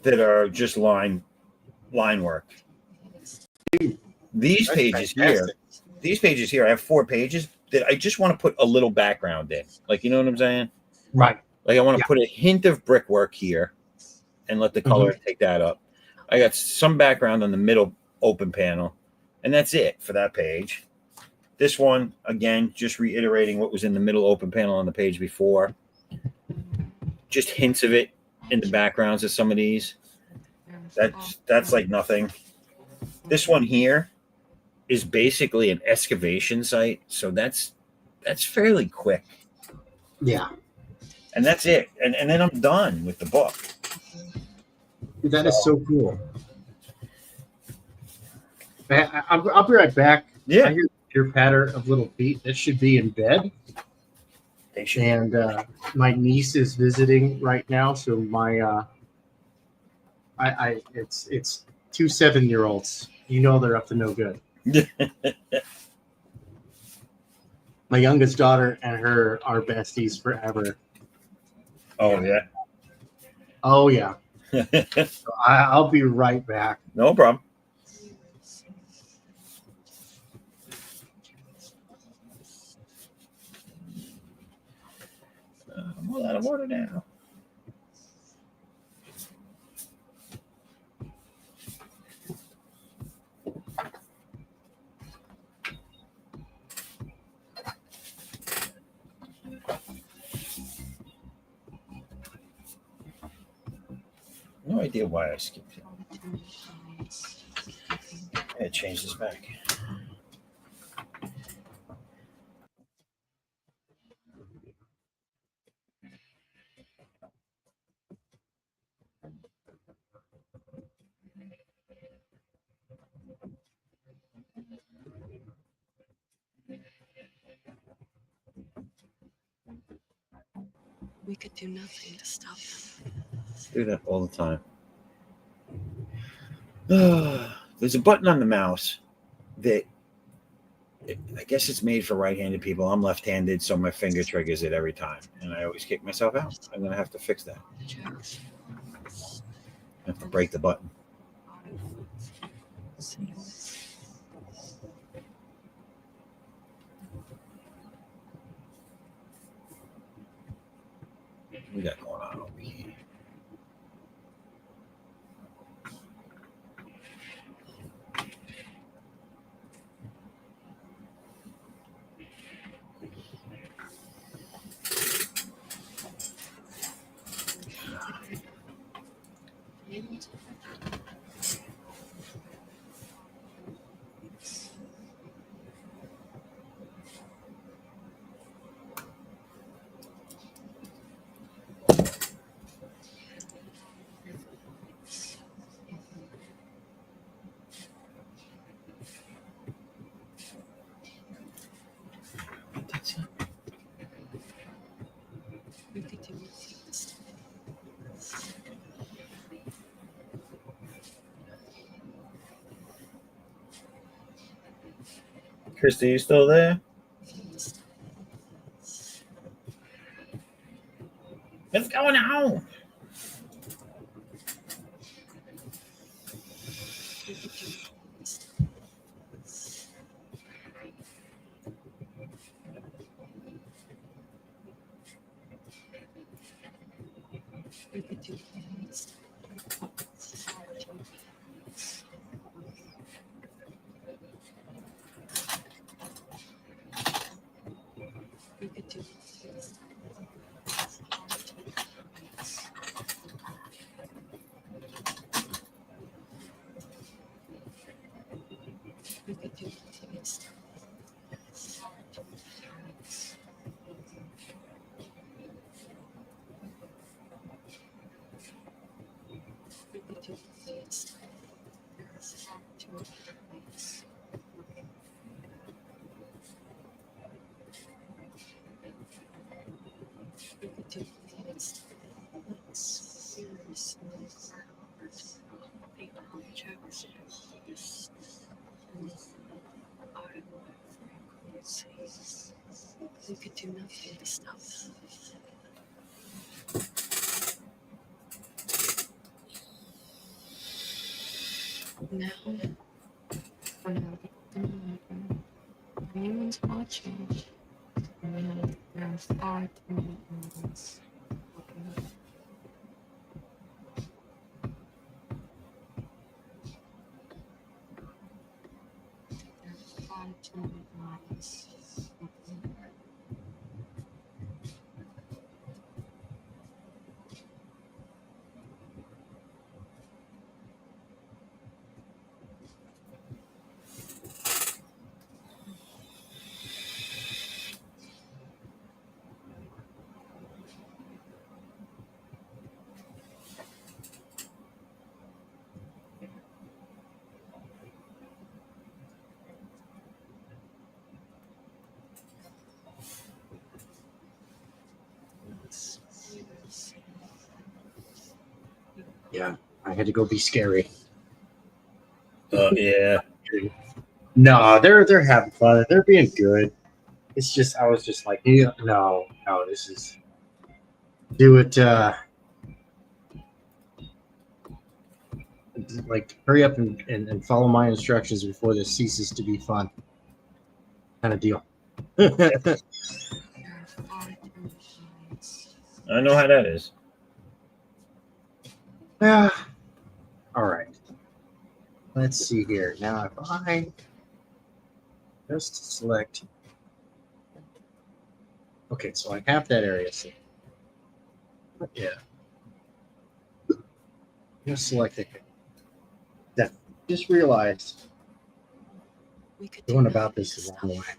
that are just line work. These pages here, I have 4 pages that I just want to put a little background in. Like, you know what I'm saying? Right. Like I want to put a hint of brickwork here and let the color take that up. I got some background on the middle open panel, and that's it for that page. This one, again, just reiterating what was in the middle open panel on the page before. Just hints of it in the backgrounds of some of these. That's like nothing. This one here is basically an excavation site, so that's fairly quick. Yeah. And that's it. And then I'm done with the book. That is so cool. I'll be right back. Yeah. I hear your patter of little feet. That should be in bed. They should. And my niece is visiting right now, so my it's 2 7-year-olds. You know they're up to no good. My youngest daughter and her are besties forever. Oh yeah. Oh yeah. So I'll be right back. No problem. I'm all out of water now. No idea why I skipped it. I gotta change this back. We could do nothing to stop them. Do that all the time. There's a button on the mouse that I guess it's made for right-handed people. I'm left-handed, so my finger triggers it every time, and I always kick myself out. I'm gonna have to fix that. I have to break the button. What we got going on over here? We could do nothing to stop them. Christy, you still there? What's going on? We could do things. We could do things. We could do things. We could do things. We could do things. Serious big objects. We could do nothing to stop them. Now, when no one's watching, there are far too many animals. There are far too many animals. Yeah, I had to go be scary. Yeah. No, they're having fun. They're being good. It's just I was just like, yeah, no, this is do it. Like hurry up and follow my instructions before this ceases to be fun. Kind of deal. I know how that is. Yeah. All right. Let's see here. Now, if I just select. Okay, so I have that area. So, yeah. Just select it. That just realized going about this is the wrong way.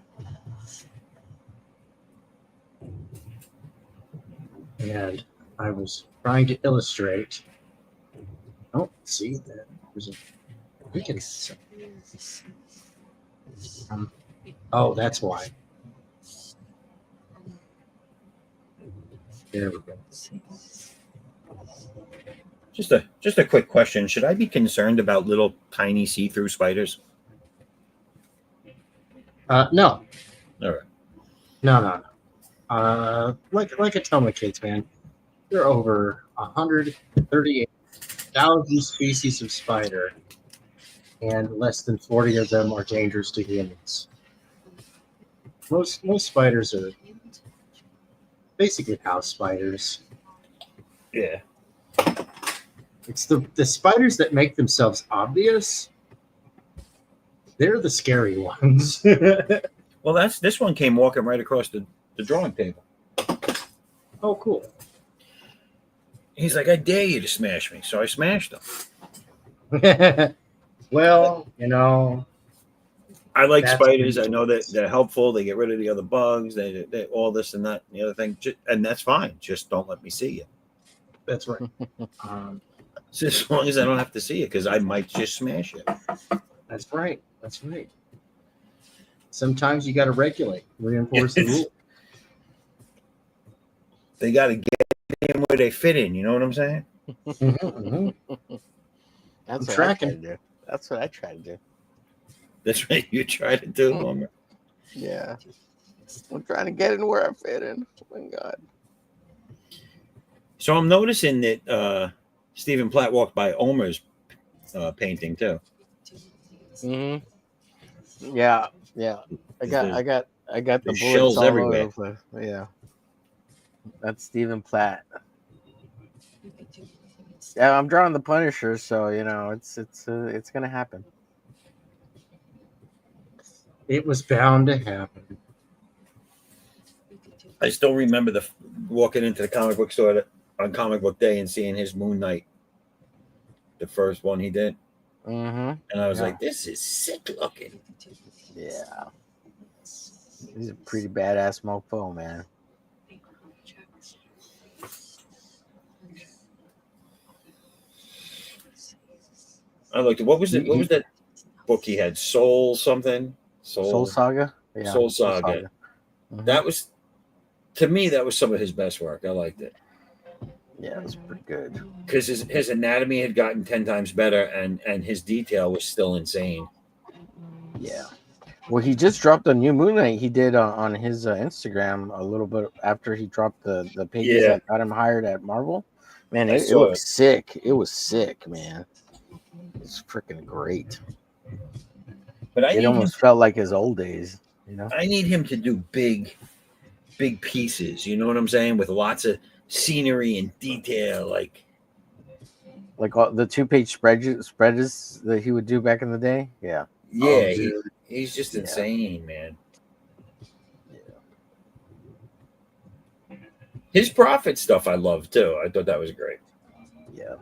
And I was trying to illustrate. Oh, see that there's a we can. Oh, that's why. There we go. Just a quick question. Should I be concerned about little tiny see-through spiders? No. All right. No. Like I tell my kids, man, there are over 138,000 species of spider, and less than 40 of them are dangerous to humans. Most spiders are basically house spiders. Yeah. It's the spiders that make themselves obvious. They're the scary ones. Well, this one came walking right across the drawing table. Oh, cool. He's like, I dare you to smash me. So I smashed him. Well, you know. I like spiders. I know that they're helpful. They get rid of the other bugs. They all this and that and the other thing. And that's fine. Just don't let me see you. That's right. So as long as I don't have to see it, because I might just smash it. That's right. That's right. Sometimes you got to reinforce the rule. They got to get in where they fit in. You know what I'm saying? Mm-hmm. That's I'm what I try tracking. to do. That's what I try to do. That's what you try to do, Homer. Yeah. I'm trying to get in where I fit in. Oh my God. So I'm noticing that Stephen Platt walked by Omer's painting too. Mm-hmm. Yeah. I got the bullets shells all everywhere. over. Yeah. That's Stephen Platt. Yeah, I'm drawing the Punisher, so it's gonna happen. It was bound to happen. I still remember walking into the comic book store on Comic Book Day and seeing his Moon Knight, the first one he did, Mm-hmm. and I was Yeah. like, "This is sick looking." Yeah. He's a pretty badass mofo, man. I looked. What was it? What was that book he had? Soul something. Soul Saga? Yeah. Soul Saga. Mhm. That was, to me, that was some of his best work. I liked it. Yeah, it was pretty good. Because his anatomy had gotten 10 times better, and his detail was still insane. Yeah. Well, he just dropped a new Moon Knight. He did on his Instagram a little bit after he dropped the pages Yeah. that got him hired at Marvel. Man, I it saw was sick. It was sick, man. It's freaking great. But It almost felt like his old days, you know? I need him to do big pieces. You know what I'm saying? With lots of scenery and detail, Like all the 2-page spreads that he would do back in the day. Yeah. yeah, dude. he's just Yeah. insane, man. His Prophet stuff I love too. I thought that was great. Yeah.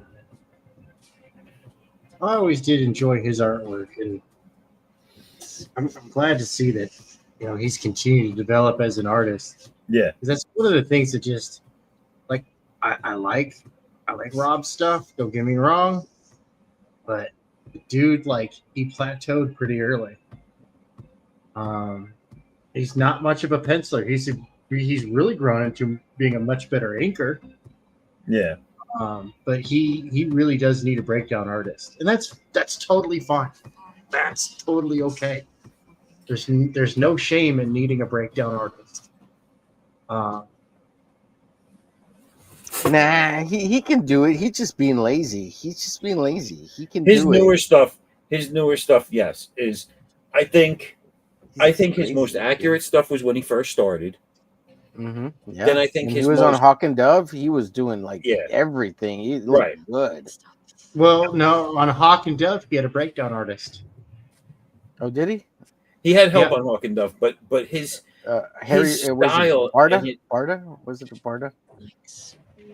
I always did enjoy his artwork, and I'm glad to see that he's continued to develop as an artist. Yeah. That's one of the things that just like I like Rob's stuff. Don't get me wrong, but the dude, like, he plateaued pretty early. He's not much of a penciler. He's really grown into being a much better inker. Yeah. But he really does need a breakdown artist, and that's totally fine. That's totally okay. There's no shame in needing a breakdown artist. Nah, he can do it. He's just being lazy. He can His do newer it. stuff, yes, is I think his Lazy, most accurate stuff was when he first started. Mm-hmm. Yeah. Then I think when his he was on Hawk and Dove, he was doing like Yeah. everything. He looked good. Well, no, on Hawk and Dove, he had a breakdown artist. Oh, did he? He had help on Hawk and Dove, but his Harry his was style it Barda? and his- Barda? Was it Barda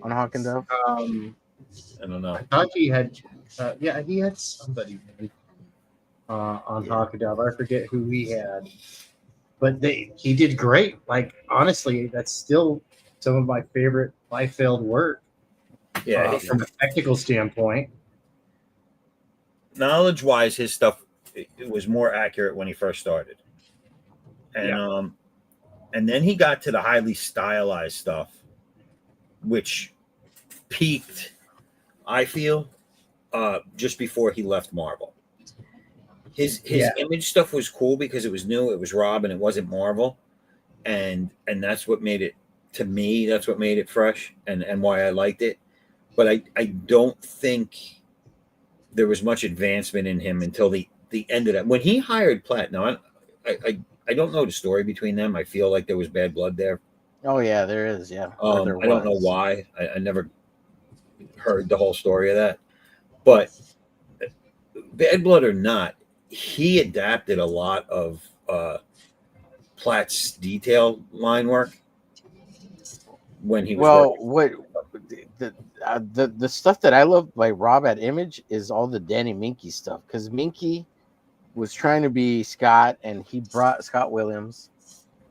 on Hawk and Dove? I don't know. I thought he had, he had somebody on Hawk and Dove. I forget who he had, but he did great. Like, honestly, that's still some of my favorite Liefeld work. Yeah, from a technical standpoint. Knowledge-wise, his stuff it was more accurate when he first started, and and then he got to the highly stylized stuff, which peaked, I feel, just before he left Marvel. His image stuff was cool because it was new, it was Rob, and it wasn't Marvel, and that's what made it, to me, that's what made it fresh and why I liked it. But I don't think there was much advancement in him until the end of that. When he hired Platt, now I don't know the story between them. I feel like there was bad blood there. Oh yeah, there is. Yeah, I don't know why. I never heard the whole story of that. But bad blood or not, he adapted a lot of Platt's detail line work when he was working. The stuff that I love by Rob at Image is all the Danny Minky stuff, because Minky was trying to be Scott, and he brought Scott Williams,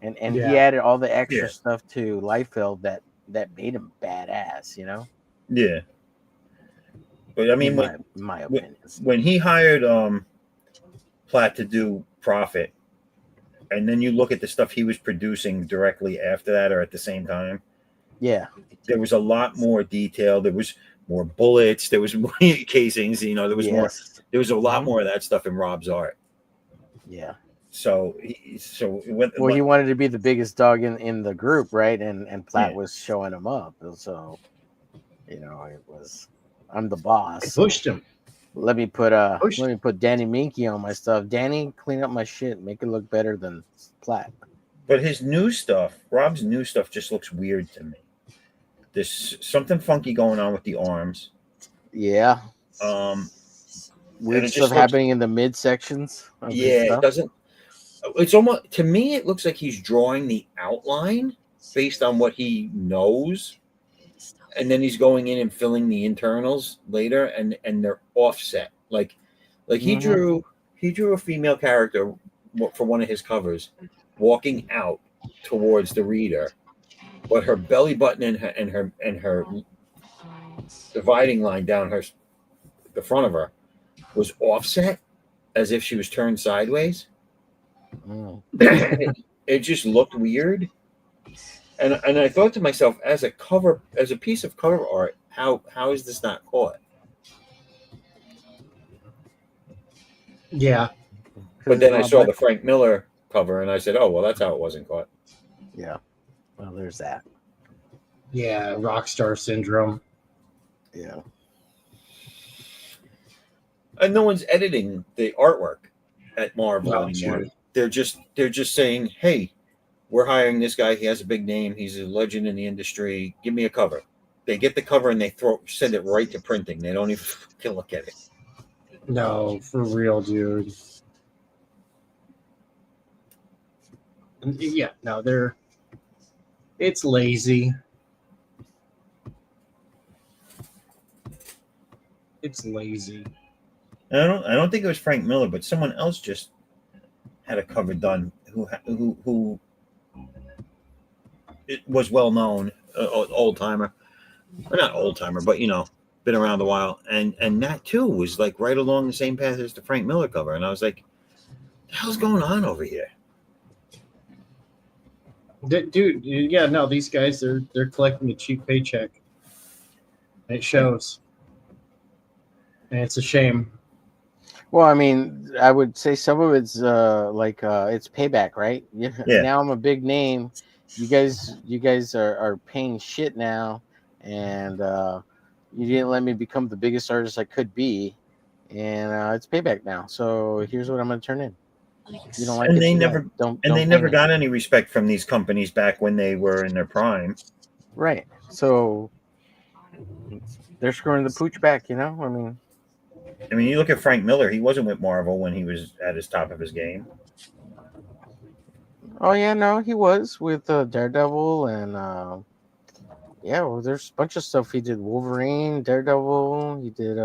and he added all the extra stuff to Liefeld that made him badass, you know. Yeah, but I mean, in my opinion, when he hired Platt to do Prophet, and then you look at the stuff he was producing directly after that or at the same time, there was a lot more detail. There was more bullets. There was more casings. You know, there was more. There was a lot more of that stuff in Rob's art. Yeah. So he wanted to be the biggest dog in the group, right? And Platt was showing him up. So, you know, it was, I'm the boss. I pushed him. Let me put Danny Minky on my stuff. Danny, clean up my shit, make it look better than Platt. But his new stuff, Rob's new stuff, just looks weird to me. There's something funky going on with the arms. Yeah. And Weird it stuff just looks, happening in the midsections of his yeah, it stuff. doesn't. It's almost, to me, it looks like he's drawing the outline based on what he knows, and then he's going in and filling the internals later, and they're offset. Like Mm-hmm. he drew a female character for one of his covers, walking out towards the reader, but her belly button and her dividing line down the front of her was offset as if she was turned sideways. Mm. It just looked weird. And I thought to myself, as a piece of cover art, how is this not caught? Yeah. But then I saw the Frank Miller cover, and I said, "Oh well, that's how it wasn't caught." Yeah. Well, there's that. Yeah, Rockstar Syndrome. Yeah. And no one's editing the artwork at Marvel No, anymore. true. They're just saying, "Hey, we're hiring this guy. He has a big name. He's a legend in the industry. Give me a cover." They get the cover and they send it right to printing. They don't even look at it. No, for real, dude. Yeah, no, it's lazy. It's lazy. I don't think it was Frank Miller, but someone else just had a cover done who it was well known, old timer, or not old timer, but been around a while, and that too was like right along the same path as the Frank Miller cover, and I was like, "What the hell's going on over here?" Dude, yeah, no, these guys they're collecting a cheap paycheck. It shows. And it's a shame. Well, I mean, I would say some of it's it's payback, right? Yeah. Yeah. Now I'm a big name. You guys are paying shit now, and you didn't let me become the biggest artist I could be, and it's payback now. So here's what I'm gonna turn in. You don't like And it, they too bad. never Don't and they pay never me. got any respect from these companies back when they were in their prime. Right. So they're screwing the pooch back. I mean, you look at Frank Miller; he wasn't with Marvel when he was at his top of his game. Oh yeah, no, he was with Daredevil and yeah, well, there's a bunch of stuff he did. Wolverine, Daredevil. He did.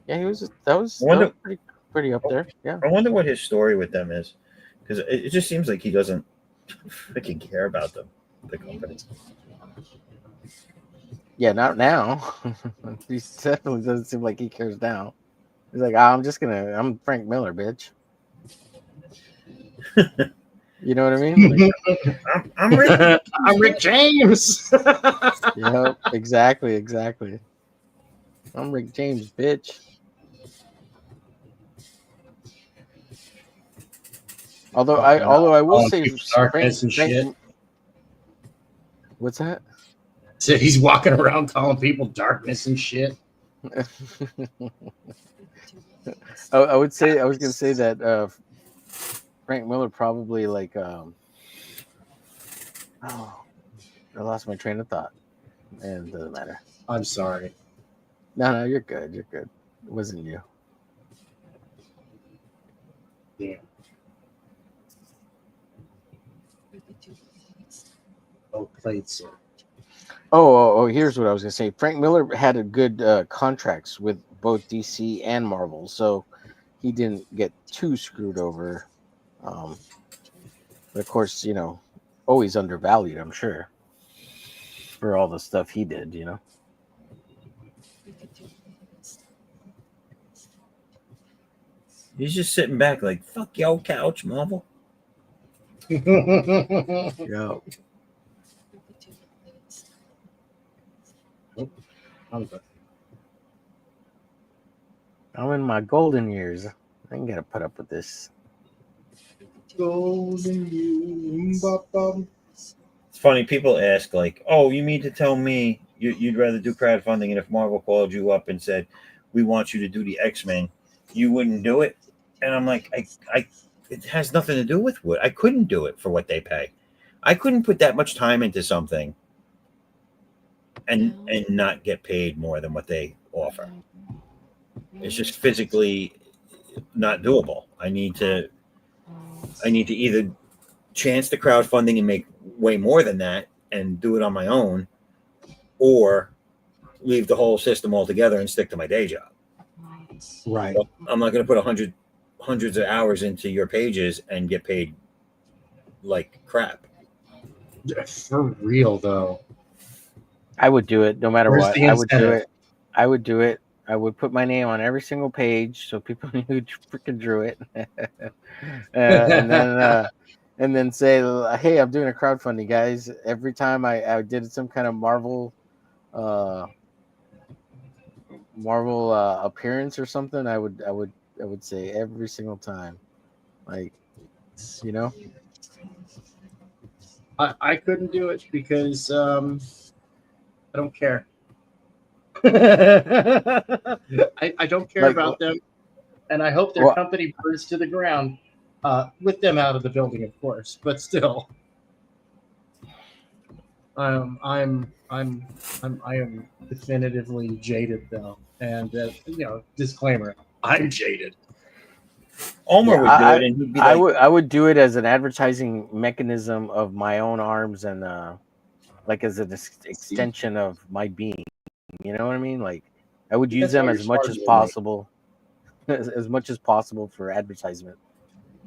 Yeah, he was. I That was wonder, pretty up there. Yeah. I wonder what his story with them is, because it just seems like he doesn't freaking care about them, the company. Yeah, not now. He definitely doesn't seem like he cares now. He's like, I'm Frank Miller, bitch. You know what I mean? Like, I'm Rick. I'm Rick James. yeah, exactly. I'm Rick James, bitch. Although I will say darkness and shit. What's that? So he's walking around calling people darkness and shit. I was gonna say that Frank Miller probably oh, I lost my train of thought, and it doesn't matter. I'm sorry. No, you're good. It wasn't you. Yeah. Oh, played so. Oh, here's what I was gonna say. Frank Miller had a good contracts with both DC and Marvel, so he didn't get too screwed over. But of course, always undervalued, I'm sure, for all the stuff he did. He's just sitting back like, "Fuck your couch, Marvel." Yeah. I'm in my golden years. I ain't gotta put up with this. Golden years. It's funny. People ask like, "Oh, you mean to tell me you'd rather do crowdfunding, and if Marvel called you up and said, 'We want you to do the X-Men,' you wouldn't do it?" And I'm like, it has nothing to do with what I couldn't do it for what they pay. I couldn't put that much time into something and not get paid more than what they offer. It's just physically not doable. I need to either chance the crowdfunding and make way more than that and do it on my own, or leave the whole system altogether and stick to my day job. Right. So I'm not going to put hundreds of hours into your pages and get paid like crap. For real though. I would do it no matter Where's what. the I would do incentive? it. I would do it. I would put my name on every single page so people knew who freaking drew it, and then say, "Hey, I'm doing a crowdfunding, guys." Every time I did some kind of Marvel appearance or something, I would say every single time, like, you know. I couldn't do it because I don't care. I don't care Like, about them, and I hope their well, company burns to the ground, with them out of the building, of course. But still, I am definitively jaded though, and disclaimer: I'm jaded. Omar yeah, would do it, and he'd be like, I would do it as an advertising mechanism of my own arms and like as an extension of my being. You know what I mean? Like I would use That's why them you're as much smarter as than me. possible, as much as possible for advertisement.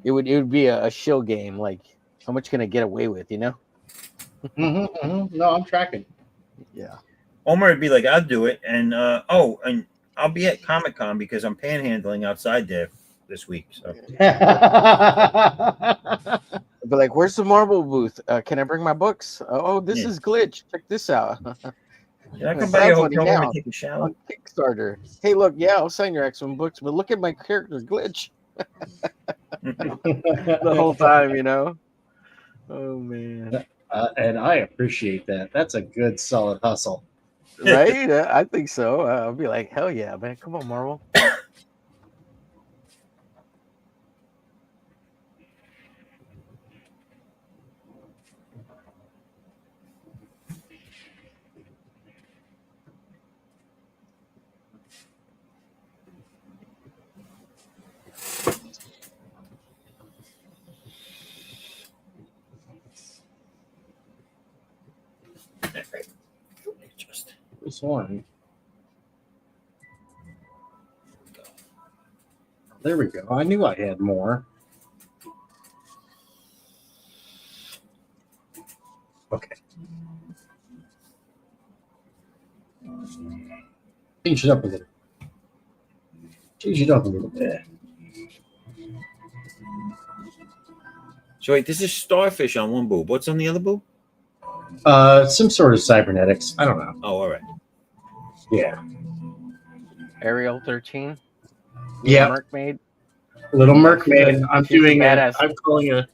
It would be a shill game. Like how much can I get away with? You know? No, I'm tracking. Yeah. Omar would be like, I'll do it, and and I'll be at Comic Con because I'm panhandling outside there this week. So But like, where's the Marvel booth? Can I bring my books? Oh, this yeah, is Glitch. Check this out. can I come by your Crowdfunding hotel room and now take a shower? on Kickstarter. Hey, look, yeah, I'll sign your X-Men books, but look at my character Glitch the whole time, you know. Oh man, And I appreciate that. That's a good, solid hustle. right? I think so. I'll be like, hell yeah, man! Come on, Marvel. Just This one. There we go. I knew I had more. Okay. Change it up a little. Change it up a little bit. so wait, this is starfish on one boob. What's on the other boob? Some sort of cybernetics. I don't know. Oh, all right. Yeah. Ariel 13. Yeah. Mermaid. Little Yeah, Mermaid. I'm she's a doing badass. I'm calling a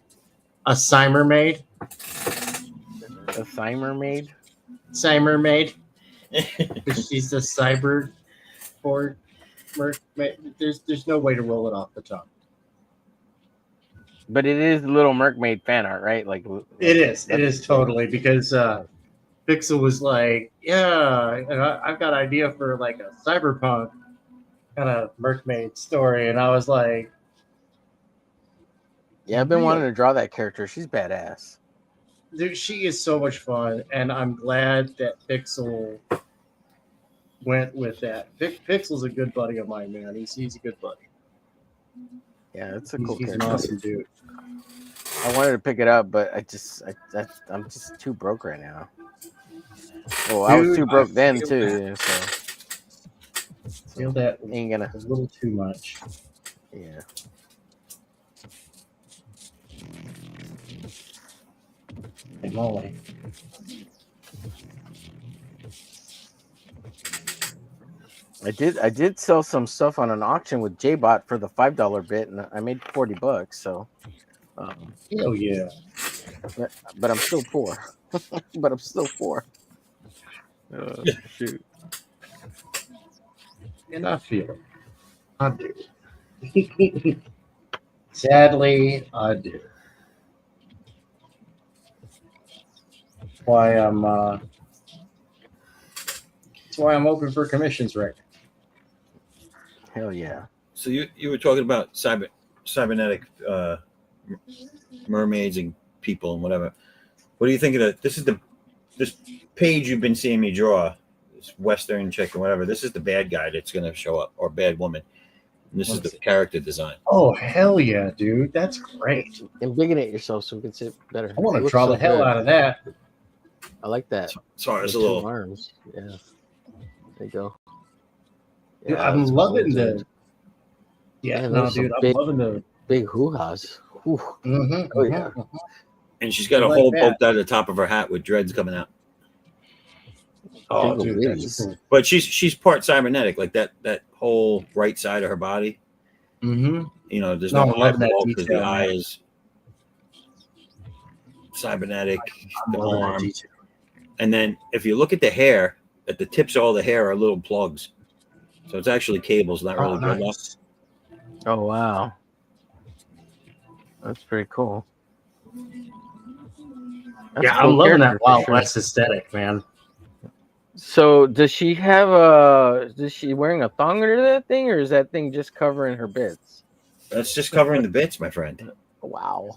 Cymermaid. A Cymermaid. Cymermaid. She's a cyber or mermaid. There's no way to roll it off the tongue. But it is Little Mermaid fan art, right? Like It is totally because Pixel was like, yeah, and I've got an idea for like a cyberpunk kind of mermaid story, and I was like, yeah, I've been wanting to draw that character. She's badass. dude, she is so much fun, and I'm glad that Pixel went with that. Pixel's a good buddy of mine, man. He's a good buddy. Yeah, it's a cool He's an character. awesome dude. I wanted to pick it up, but I'm just too broke right now. Well, I was Dude, too broke I then feel too. I feel that Ain't gonna. a little too much. Yeah. Hey, Molly. I did sell some stuff on an auction with JBot for the $5 bit, and I made $40. So, Hell yeah. but I'm still poor. But I'm still poor. Oh, shoot. And I feel it. I do. Sadly, I do. Why I'm That's why I'm open for commissions right now. Hell yeah. So you were talking about cybernetic mermaids and people and whatever. What do you think of that? This page you've been seeing me draw, this Western chick or whatever. This is the bad guy that's going to show up, or bad woman. And this is the character design. Oh, hell yeah, dude. That's great. Embiggenate yourself so we can see it better. I want It to looks draw so the hell good. out of that. I like that. Sorry, it's The a two little. arms. Yeah. There you go. Dude, Yeah, I'm that's loving cool, the. dude. Yeah, Man, no, those are dude, I'm big- loving the. Big hoo-has. Whew. Mm-hmm, Oh, yeah. And she's got I a like hole that. poked out of the top of her hat with dreads coming out. Oh, Jingle dude, wheelies. that's cool. But she's part cybernetic, like that whole right side of her body. Mm-hmm. You know, there's No, no I'm loving that eyeball because the detail, eye man. is cybernetic. I'm The loving that arm, detail. and then if you look at the hair, at the tips of all the hair are little plugs. So it's actually cables, not really Oh, dreadlocks. nice. Oh, wow. That's pretty cool. That's Yeah, a cool I'm loving that character for Wild sure. West aesthetic, man. So does she have is she wearing a thong under that thing, or is that thing just covering her bits? That's just covering the bits, my friend. Wow.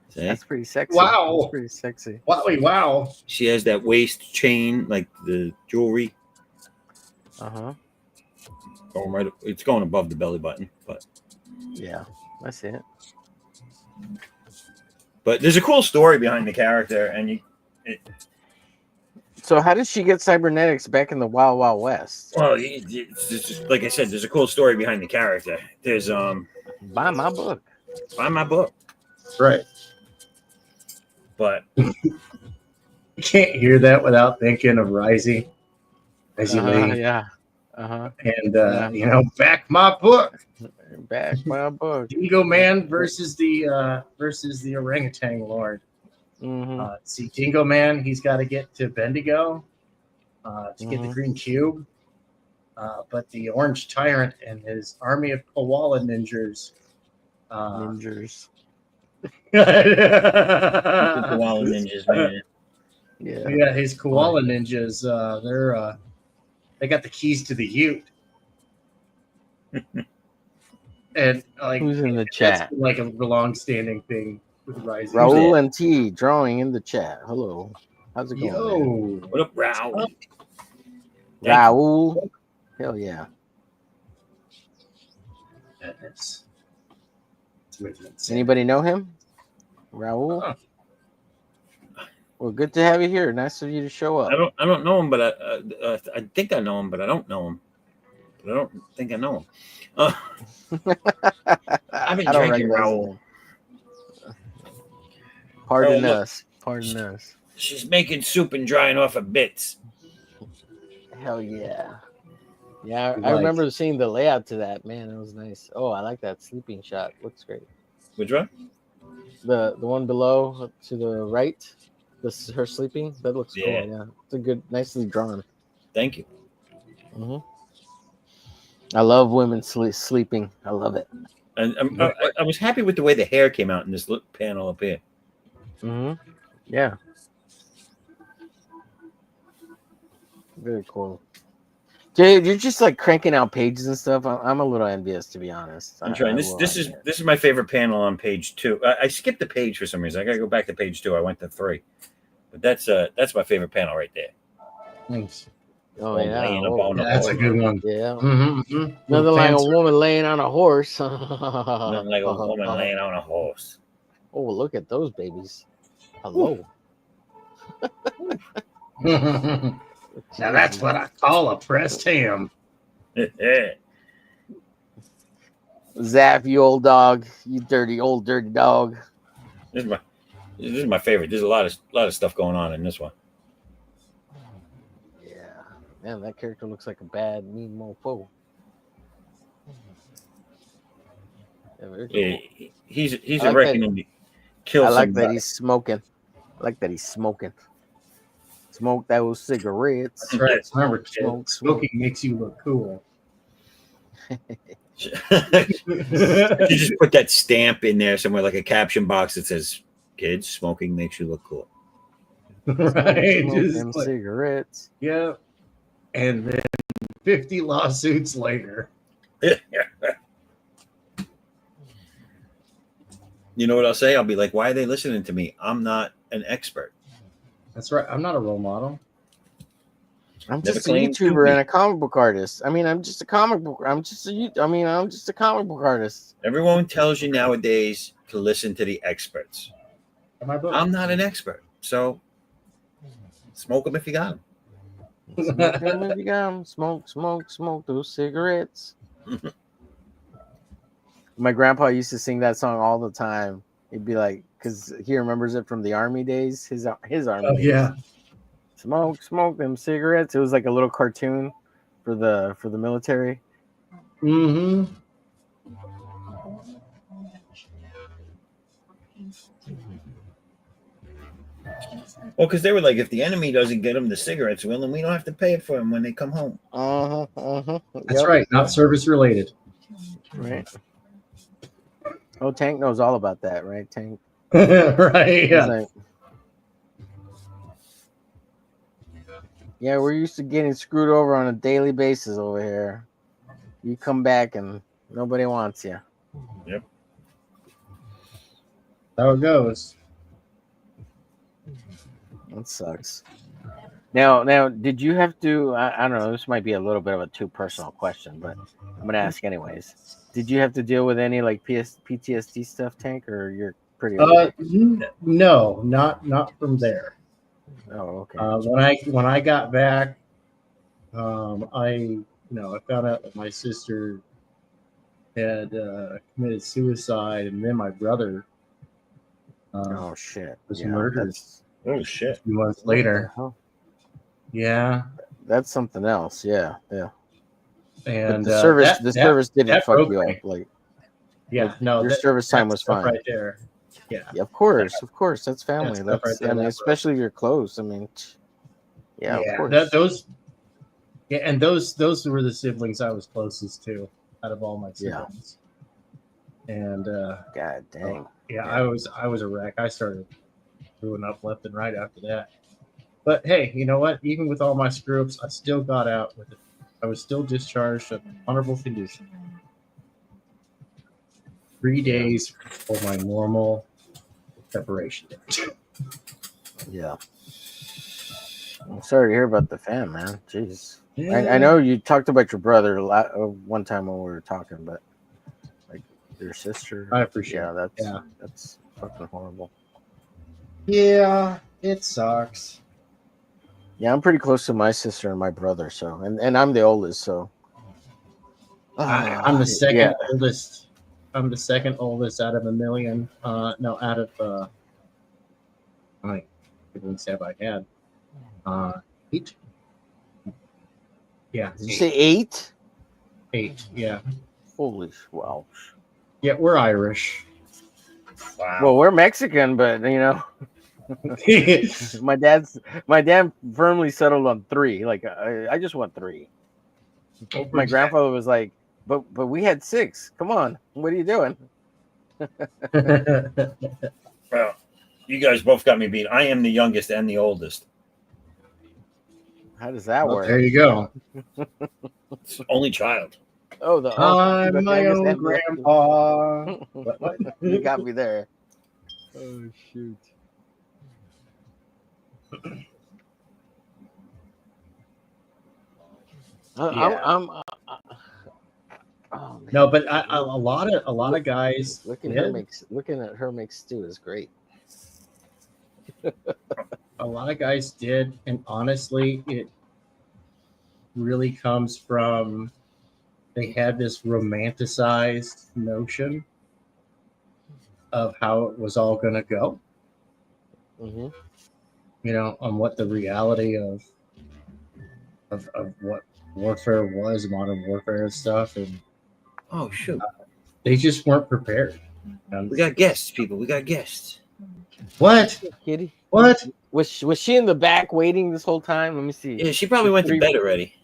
See? That's pretty sexy. Wow. That's pretty sexy. Wowie, wow. She has that waist chain, like the jewelry. Uh-huh. Going right, it's going above the belly button, Yeah. I see it. but there's a cool story behind the character, and So how did she get cybernetics back in the Wild Wild West? well, it's just, like I said, there's a cool story behind the character. There's Buy my book. buy my book, Right. but You can't hear that without thinking of Risey as you leave. Yeah. Uh-huh. And, Yeah. back my book. Back my book. Dingo Man versus the orangutan lord. Mm-hmm. See, Dingo Man, he's got to get to Bendigo to get the Mhm. green cube. But the orange tyrant and his army of koala ninjas. Ninjas. the koala ninjas, man. Yeah. Yeah, his koala ninjas. They got the keys to the Ute. And like, Who's in the that's chat? like a long-standing thing with Rising. Raul and T drawing in the chat. Hello. How's it going? Yo, man? What up, Raoul? Raul. Hell yeah. it's making it sick. Anybody know him? Raul? Huh. Well, good to have you here. Nice of you to show up. I don't know him, but I think I know him, but I don't know him. But I don't think I know him. I've been I don't drinking, recognize Raul. him. Pardon look. us. Pardon us. She's making soup and drying off her bits. Hell yeah. Yeah, I Like- remember seeing the layout to that. Man, it was nice. Oh, I like that sleeping shot. Looks great. Which one? The one below to the right, her sleeping. That looks Yeah. cool. Yeah, it's a good, nicely drawn. Thank you. hmm I love women sleeping. I love it. And I was happy with the way the hair came out in this panel up here. Yeah. Very cool. Dude, you're just like cranking out pages and stuff. I'm a little envious, to be honest. I'm trying. This is my favorite panel on page 2. I skipped a page for some reason. I gotta go back to page 2. I went to 3, but that's my favorite panel right there. Thanks. Oh One yeah, laying up oh, on the That's a horse. good one. yeah. Mm-hmm. Nothing like a woman laying on a horse. Nothing like a woman laying on a horse. Oh, look at those babies. Hello. Now that's what I call a pressed ham. Zap, you old dog. You dirty old dirty dog. This is my favorite. There's a lot of stuff going on in this one. Yeah. Man, that character looks like a bad, mean mofo. Yeah, very cool. Yeah, he's I like a reckoning to kill I like somebody. that he's smoking. I like that he's smoking. Smoke those cigarettes. That's right. Remember, kid, Smoke, smoking makes you look cool. You just put that stamp in there somewhere, like a caption box that says, "Kids, smoking makes you look cool." Right? Smoke Just them like, cigarettes. yeah. and then 50 lawsuits later. You know what I'll say? I'll be like, why are they listening to me? I'm not an expert. That's right. I'm not a role model. I'm Never just a claimed to YouTuber be. and a comic book artist. I mean, I'm just a comic book. I'm just a comic book artist. Everyone tells you nowadays to listen to the experts. Am I both? I'm not an expert, so smoke them if you got them. Smoke them if you got 'em. Smoke those cigarettes. My grandpa used to sing that song all the time. He'd be like, because he remembers it from the army days, his army Oh days. yeah. Smoke them cigarettes. It was like a little cartoon for the military. Mm-hmm. Well, because they were like, if the enemy doesn't get them the cigarettes, well, then we don't have to pay it for them when they come home. That's right. Not service related. Right. Oh, Tank knows all about that, right? Tank. Right. He's Yeah. like, yeah, we're used to getting screwed over on a daily basis over here. You come back and nobody wants you. Yep. How it goes. That sucks. Now, did you have to? I don't know. This might be a little bit of a too personal question, but I'm gonna ask anyways. Did you have to deal with any like PTSD stuff, Tank, or you're pretty? No, not from there. Oh, okay. When I got back, I found out that my sister had committed suicide, and then my brother Oh shit! was Yeah, murdered Oh shit! a few months later. Yeah, that's something else. Yeah. and But the service, that service didn't that fuck broke you me. up. Like, Yeah, no, your service time that was stuff fine. right there. Yeah, Of course, that's family. stuff That's right there, I mean, that especially if you're close. I mean, yeah, of course. Those were the siblings I was closest to out of all my siblings. And God dang. yeah, I was a wreck. I started screwing up left and right after that. But hey, you know what? Even with all my screw ups, I still got out with it. I was still discharged in honorable condition. 3 days for my normal separation date. Yeah. I'm sorry to hear about the fam, man. Jeez. Yeah. I know you talked about your brother one time when we were talking, but like your sister. I appreciate it. Yeah, that's fucking horrible. Yeah, it sucks. Yeah, I'm pretty close to my sister and my brother, so and I'm the oldest, so I'm the second oldest. I'm the second oldest out of a million. No, out of how many siblings have I had? 8. Yeah. Did you say 8? 8. Yeah. Holy wow. Yeah, we're Irish. Wow. Well, we're Mexican, but you know, my dad firmly settled on 3. Like I just want 3. My grandfather was like, but we had 6. Come on, what are you doing? Well, you guys both got me beat. I am the youngest and the oldest. How does that work? There you go. Only child. Oh, I'm my own grandpa. What? You got me there. Oh shoot. No, but a lot of guys looking at her make stew is great. A lot of guys did, and honestly, it really comes from they had this romanticized notion of how it was all going to go. Mm-hmm. You know, on what the reality of what warfare was, modern warfare and stuff, and oh shoot, they just weren't prepared. We got guests, people. We got guests. What? Kitty? What? Was she in the back waiting this whole time? Let me see. Yeah, she probably went to bed already.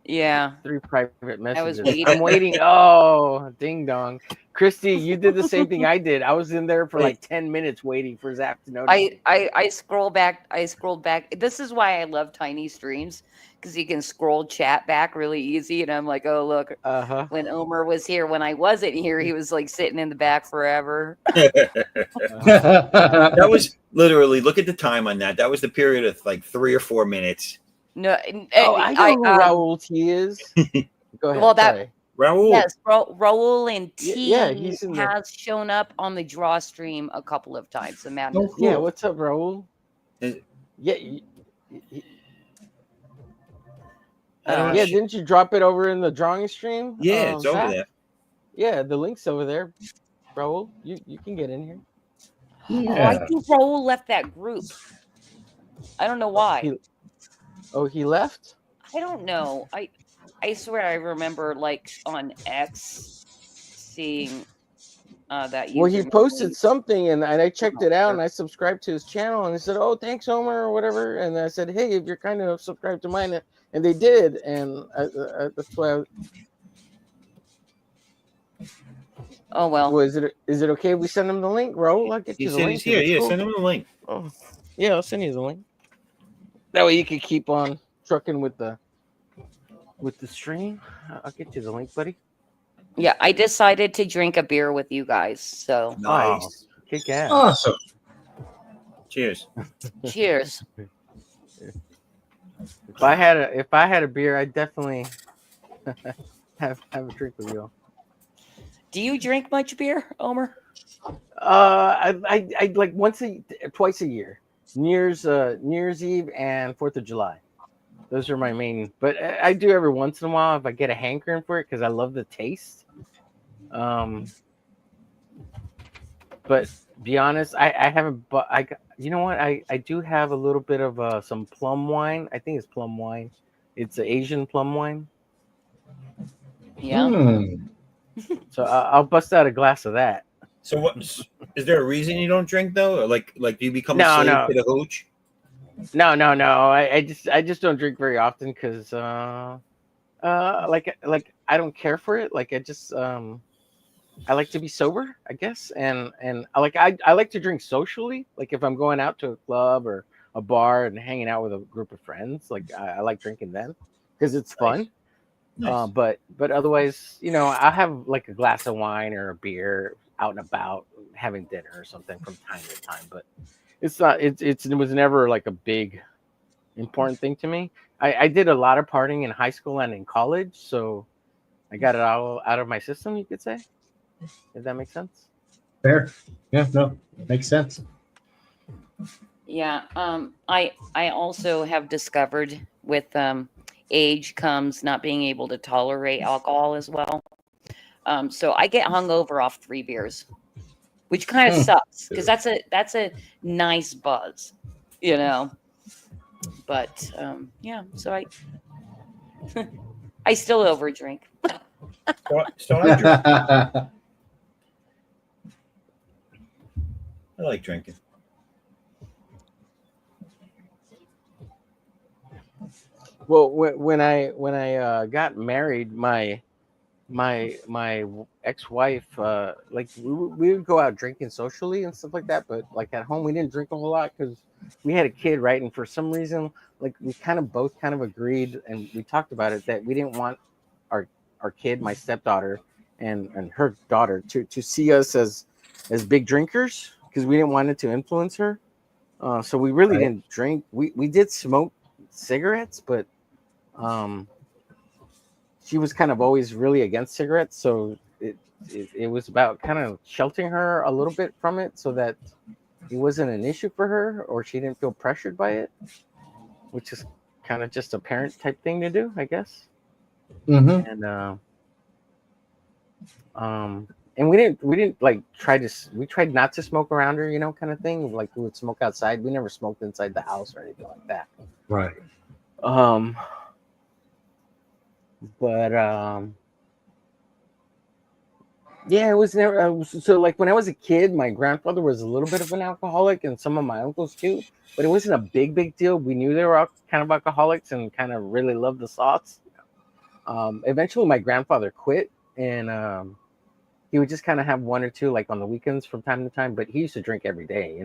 Yeah. 3 private messages. waiting. I'm waiting. Oh, ding dong. Christy, you did the same thing I did. I was in there for like 10 minutes waiting for Zach to notice. I scroll back. This is why I love tiny streams, because you can scroll chat back really easy. And I'm like, oh, look, Uh-huh. when Omer was here, when I wasn't here, he was like sitting in the back forever. That was literally, look at the time on that. That was the period of like 3 or 4 minutes. No, Oh, I know who Raoul T is. Go ahead. Well, that sorry. Raul. yes, Raul and T Yeah, he's in the- has shown up on the draw stream a couple of times. The madness. Oh, cool. Yeah, what's up, Raoul? Is- Yeah, I don't yeah. sh- Didn't you drop it over in the drawing stream? Yeah, it's over Zach? there. Yeah, the link's over there, Raoul. You can get in here. Oh, I Yeah. think Raul left that group. I don't know why. He left? I don't know. I swear I remember like on X seeing that. Well, he username. posted something, and I checked it out, and I subscribed to his channel, and he said, "Oh, thanks, Homer," or whatever. And I said, "Hey, if you're kind enough, subscribe to mine," and they did, and that's why. Oh well. Well, is it okay if we send him the link, Raoul? I'll get He you the said link. he's here. It's Yeah, cool. send him the link. Oh, yeah, I'll send you the link. That way you can keep on trucking with the stream. I'll get you the link, buddy. Yeah, I decided to drink a beer with you guys. So Nice. Oh, kick ass. Awesome. Cheers. cheers. If I had a beer, I'd definitely have a drink with you. Do you drink much beer, Omer? I like twice a year. New Year's Eve and 4th of July. Those are my main. But I do every once in a while if I get a hankering for it because I love the taste. But be honest, I haven't. But you know what? I do have a little bit of some plum wine. I think it's plum wine. It's an Asian plum wine. Yeah. So I'll bust out a glass of that. So what? Is there a reason you don't drink though? Or like do you become No, a slave no. to the hooch? No. I just don't drink very often because like I don't care for it. Like I like to be sober, I guess, and I like to drink socially. Like if I'm going out to a club or a bar and hanging out with a group of friends, like I like drinking then because it's fun. Nice. But otherwise, I have like a glass of wine or a beer out and about having dinner or something from time to time. But it's not. It was never like a big important thing to me. I did a lot of partying in high school and in college, so I got it all out of my system, you could say. If that makes sense. Fair. Yeah, no, makes sense. Yeah. I also have discovered with age comes not being able to tolerate alcohol as well. So I get hungover off 3 beers, which kind of sucks because that's a nice buzz, But yeah, so I still overdrink. So I drink. I like drinking. Well, when I got married, my ex-wife, like we would go out drinking socially and stuff like that, but like at home we didn't drink a whole lot because we had a kid, right? And for some reason, like we both agreed, and we talked about it, that we didn't want our kid, my stepdaughter, and her daughter to see us as big drinkers because we didn't want it to influence her. So we really didn't drink. We did smoke cigarettes, but she was kind of always really against cigarettes, so it was about kind of sheltering her a little bit from it so that it wasn't an issue for her or she didn't feel pressured by it, which is kind of just a parent type thing to do, I guess. Mm-hmm. And we didn't like we tried not to smoke around her, kind of thing. Like we would smoke outside. We never smoked inside the house or anything like that. Right. But yeah, it was never so like when I was a kid, my grandfather was a little bit of an alcoholic and some of my uncles too, but it wasn't a big deal. We knew they were all kind of alcoholics and kind of really loved the sauce. Eventually my grandfather quit, and he would just kind of have one or two like on the weekends from time to time, but he used to drink every day,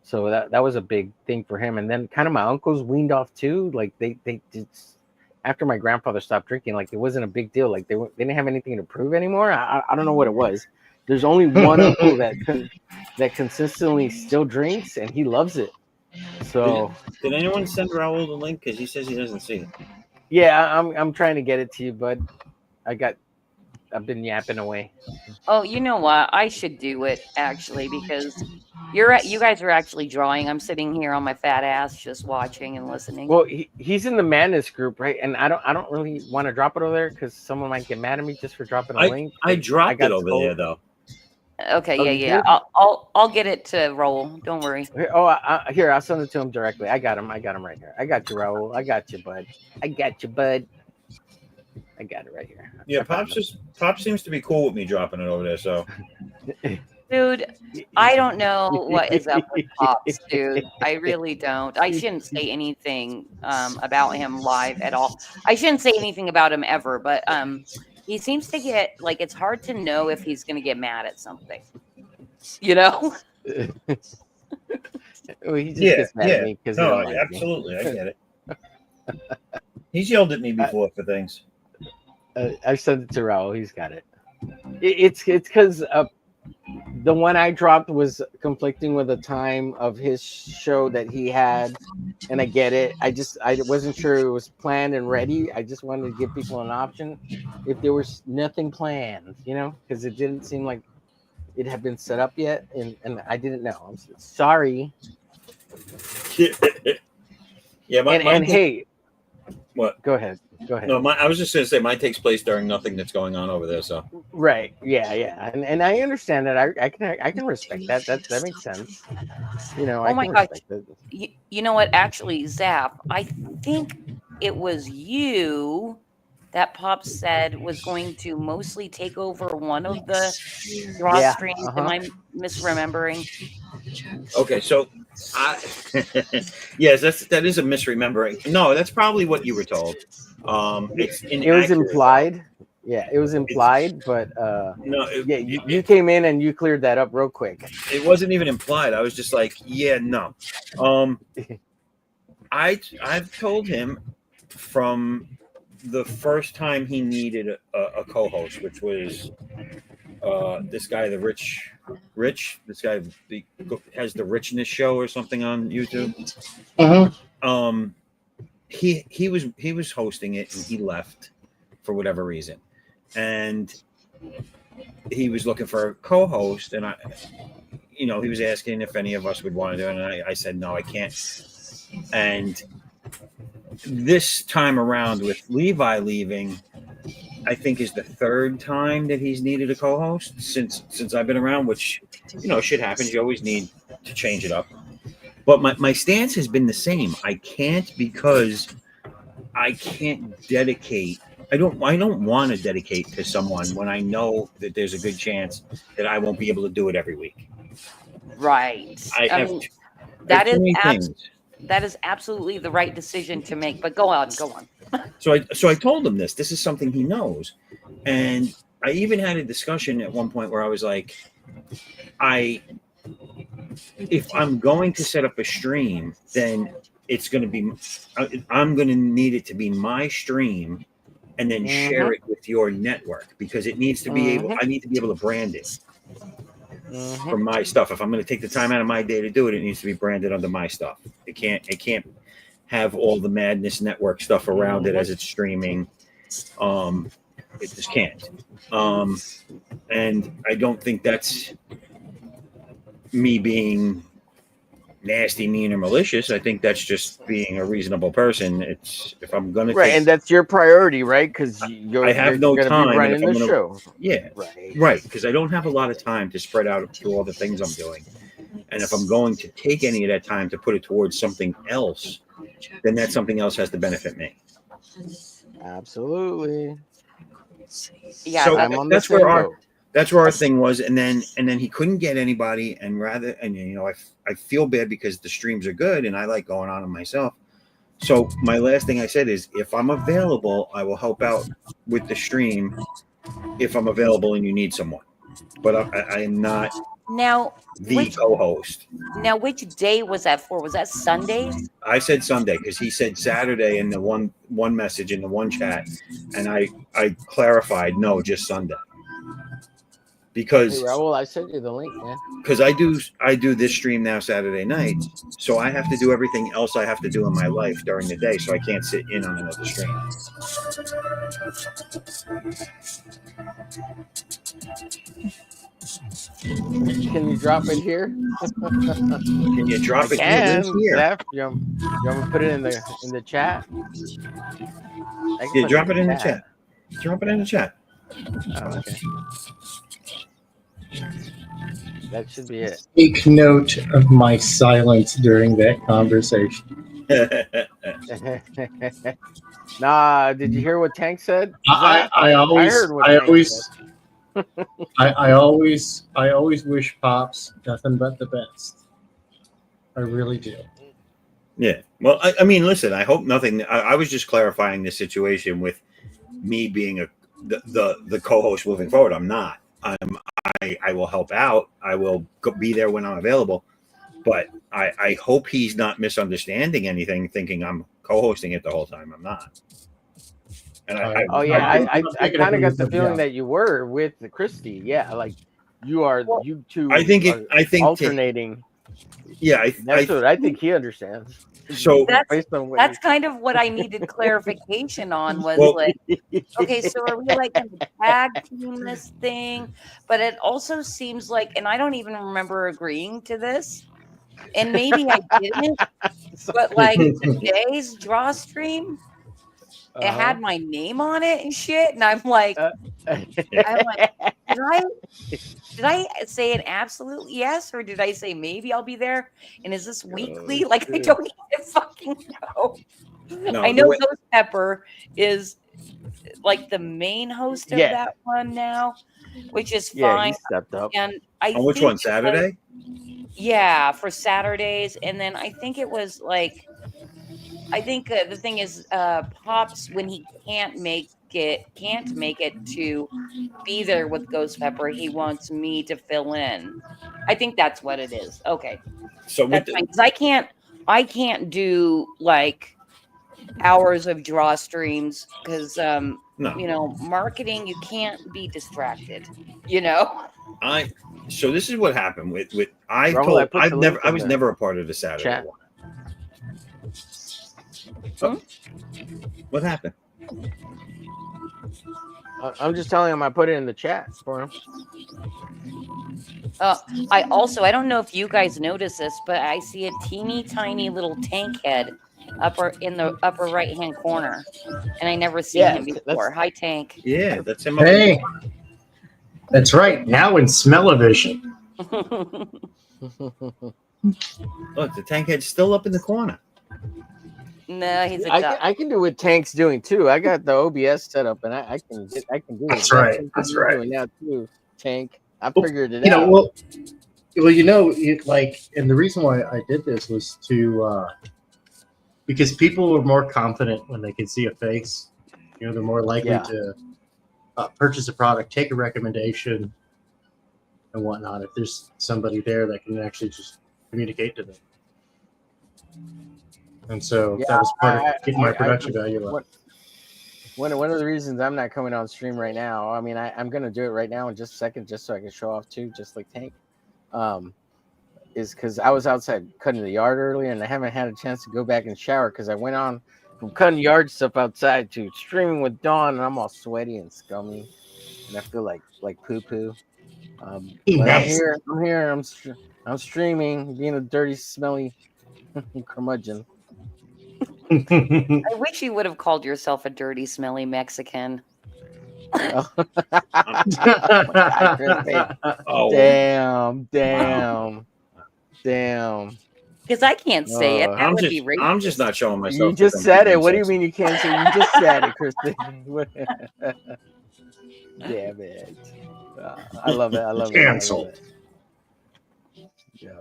so that was a big thing for him. And then kind of my uncles weaned off too, like they after my grandfather stopped drinking, like it wasn't a big deal. Like they didn't have anything to prove anymore. I don't know what it was. There's only one uncle that consistently still drinks, and he loves it. So Did anyone send Raul the link? Because he says he doesn't see it. yeah, I'm trying to get it to you, bud. I've been yapping away. Oh, you know what? I should do it actually because you guys are actually drawing. I'm sitting here on my fat ass just watching and listening. Well, he's in the madness group, right? And I don't really want to drop it over there because someone might get mad at me just for dropping a link. I dropped it over there though. Okay, Oh, yeah, you yeah. did? I'll get it to roll. Don't worry. Here, I'll send it to him directly. I got him right here. I got you, Raul. I got you, bud. I got it right here. Yeah, Pops seems to be cool with me dropping it over there. So, dude, I don't know what is up with Pops, dude. I really don't. I shouldn't say anything about him live at all. I shouldn't say anything about him ever, but he seems to get like it's hard to know if he's gonna get mad at something. You know? Well, he just gets mad at me because absolutely, I get it. He's yelled at me before for things. I sent it to Raul. He's got it. It's because the one I dropped was conflicting with the time of his show that he had, and I get it. I wasn't sure it was planned and ready. I just wanted to give people an option if there was nothing planned, because it didn't seem like it had been set up yet, and I didn't know. I'm sorry. Yeah, hey, what? Go ahead. No, I was just going to say mine takes place during nothing that's going on over there. So right, yeah, and I understand that. I can respect that. That makes sense. Oh my God! You know what? Actually, Zap, I think it was you that Pop said was going to mostly take over one of the draw streams. Am I misremembering? Okay, so yes, that is a misremembering. No, that's probably what you were told. It was implied. Yeah, it was implied, but no. You came in and you cleared that up real quick. It wasn't even implied. I was just like, yeah, no. I've told him from the first time he needed a co-host, which was this guy, the Rich. This guy has the Richness Show or something on YouTube. He was hosting it and he left for whatever reason, and he was looking for a co-host, and he was asking if any of us would want to do it, and I said no, I can't. And this time around with Levi leaving, I think is the third time that he's needed a co-host since I've been around, which shit happens. You always need to change it up. But my stance has been the same. I can't, because I can't dedicate. I don't want to dedicate to someone when I know that there's a good chance that I won't be able to do it every week. Right. That is absolutely the right decision to make. But go on. So I told him this. This is something he knows, and I even had a discussion at one point where I was like, if I'm going to set up a stream, then it's going to be, I'm going to need it to be my stream, and then share it with your network, because it needs to be I need to be able to brand it for my stuff. If I'm going to take the time out of my day to do it, it needs to be branded under my stuff. It can't have all the Madness Network stuff around it as it's streaming. It just can't. And I don't think that's me being nasty, mean, or malicious. I think that's just being a reasonable person. It's if I'm gonna and that's your priority, right? Because I have no time running the show. Yeah, right. Because I don't have a lot of time to spread out to all the things I'm doing. And if I'm going to take any of that time to put it towards something else, then that something else has to benefit me. Absolutely. Yeah, so that's where our thing was, and then he couldn't get anybody, and I feel bad because the streams are good and I like going on them myself. So my last thing I said is, if I'm available, I will help out with the stream if I'm available and you need someone. But I am not Now, the which co-host. which day was that for? Was that Sundays? I said Sunday because he said Saturday in the one message in the one chat, and I clarified no, just Sunday. Hey, Because Raul, I sent you the link, man. I do this stream now Saturday night, so I have to do everything else I have to do in my life during the day, so I can't sit in on another stream. Can you drop it here? Can you drop it here? Where's Can here? Zeph, you want me to put it in the chat? I can Yeah, put drop it in the chat. Drop it in the chat. Oh, okay. That should be it. Take note of my silence during that conversation. Nah, did you hear what Tank said? I always wish Pops nothing but the best. I really do. Yeah. Well, I mean, listen. I hope nothing. I was just clarifying the situation with me being the co-host moving forward. I'm not. I will help out. I will be there when I'm available. But I hope he's not misunderstanding anything, thinking I'm co-hosting it the whole time. I'm not. And I kind of got the feeling that you were with Christy. Yeah, like you are. Well, you two. I think alternating. Yeah, that's what I think he understands. So that's kind of what I needed clarification on was like, okay, so are we like going to tag team this thing? But it also seems like, and I don't even remember agreeing to this, and maybe I didn't, but like today's draw stream, it had my name on it and shit, and I'm like, did I say an absolute yes, or did I say maybe I'll be there? And is this weekly? Like, I don't even fucking know. No, I know Ghost Pepper is like the main host of that one now, which is fine. He stepped up. And on which one? Saturday? Yeah, for Saturdays. And then I think it was like, I think the thing is, Pops, when he can't make it to be there with Ghost Pepper, he wants me to fill in. I think that's what it is. Okay, so that's fine, because I can't do like hours of draw streams because you know, marketing, you can't be distracted, you know. So this is what happened with I was never a part of the Saturday one. Oh. What happened? I'm just telling him I put it in the chat for him. I don't know if you guys notice this, but I see a teeny tiny little tank head in the upper right hand corner, and I never seen him before. Hi, Tank. Yeah, that's him. Hey, that's right. Now in smell-o-vision. Look, the tank head's still up in the corner. No, he's I can do what Tank's doing too. I got the OBS set up, and I can do it. That's right. That's right. Doing now too, Tank. I figured it out. You know, well, you know, and the reason why I did this was to because people are more confident when they can see a face. You know, they're more likely to purchase a product, take a recommendation, and whatnot. If there's somebody there that can actually just communicate to them. And so that was part of getting my production value up. One of the reasons I'm not coming on stream right now, I mean, I'm going to do it right now in just a second, just so I can show off too, just like Tank, is because I was outside cutting the yard earlier, and I haven't had a chance to go back and shower because I went on from cutting yard stuff outside to streaming with Dawn, and I'm all sweaty and scummy, and I feel like poo-poo. Nice. I'm here. I'm streaming, being a dirty, smelly curmudgeon. I wish you would have called yourself a dirty, smelly Mexican. Oh. Oh. Damn. Because I can't say it. That would be racist. I'm just not showing myself. You just said it. What do you mean you can't say? You just said it, Kristen. Damn it. I love it. I love Canceled. Yeah.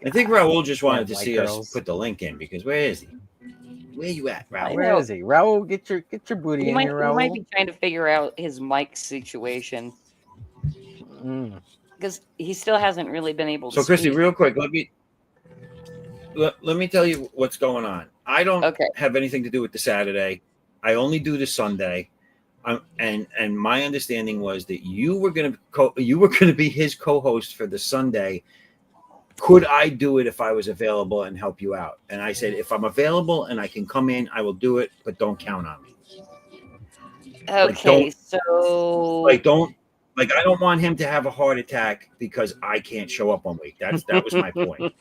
I think Raul just wanted to see us put the link in because where is he? Where you at, Raul? Where is he? Raul, get your booty in here, Raul. He might be trying to figure out his mic situation. because he still hasn't really been able to. So, Christy, speak. real quick, let me tell you what's going on. I don't Okay. have anything to do with the Saturday. I only do the Sunday. And my understanding was that you were going to be his co-host for the Sunday. Could I do it if I was available and help you out? And I said, if I'm available and I can come in, I will do it, but don't count on me. Okay, I don't want him to have a heart attack because I can't show up one week. That was my point.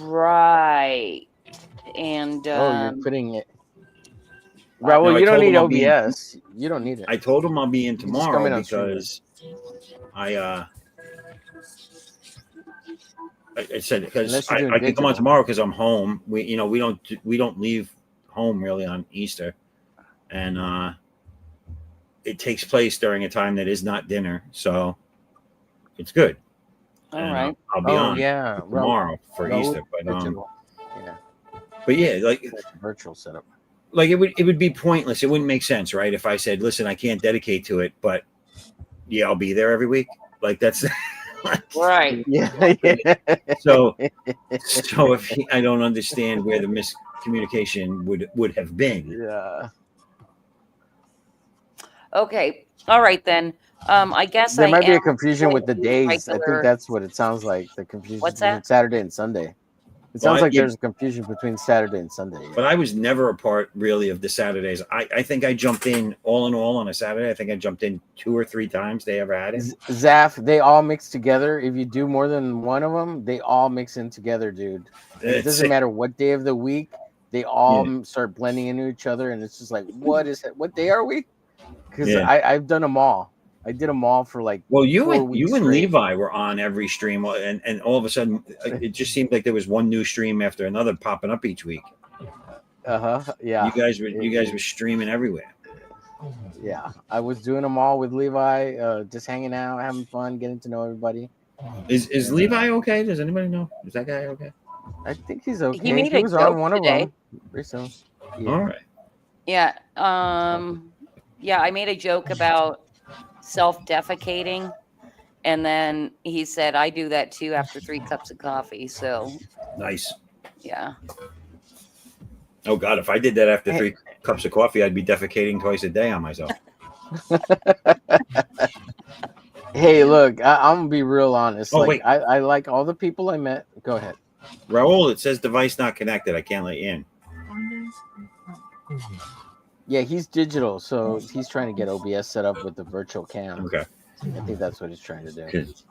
Right. And you're putting it. No, Raul, I you don't told need him I'll be in- OBS. You don't need it. I told him I'll be in You just come tomorrow in on because I said because Unless you're doing I can come on digital. tomorrow because I'm home. We don't leave home really on Easter, and it takes place during a time that is not dinner, so it's good. all And, right. I'll be on Raul, tomorrow for Raul, Easter, digital. but yeah, like virtual setup. Like it would be pointless. It wouldn't make sense, right? If I said, "Listen, I can't dedicate to it, but yeah, I'll be there every week." Like that's Right. Yeah. so if I don't understand where the miscommunication would have been. Yeah. Okay. All right then. I guess There I might be am a confusion with the going to days. I think regular- that's what it sounds like. The confusion What's between that? Saturday and Sunday. It Well, sounds like yeah. there's a confusion between Saturday and Sunday. But I was never a part really of the Saturdays. I think I jumped in all in all on a Saturday. I think I jumped in 2 or 3 times they ever had it. Zaf, they all mix together. If you do more than one of them, they all mix in together, dude. And it doesn't matter what day of the week. They all start blending into each other, and it's just like, what day are we? Because I've done them all. I did them all for like. Well, you 4 and weeks straight. Levi were on every stream, and all of a sudden, it just seemed like there was one new stream after another popping up each week. Yeah. You guys were streaming everywhere. Yeah, I was doing them all with Levi, just hanging out, having fun, getting to know everybody. Is Levi okay? Does anybody know? Is that guy okay? I think he's okay. He made a was joke on one today. of them recently. Yeah. All right. Yeah. Yeah, I made a joke about self-defecating, and then he said I do that too after 3 cups of coffee. So Nice. yeah. Oh God, if I did that after 3 cups of coffee, I'd be defecating twice a day on myself. Hey, look, I'm gonna be real honest. Oh, like, wait. I like all the people I met. Go ahead. Raul, it says device not connected. I can't let you in. Yeah, he's digital, so he's trying to get OBS set up with the virtual cam. Okay. I think that's what he's trying to do. Because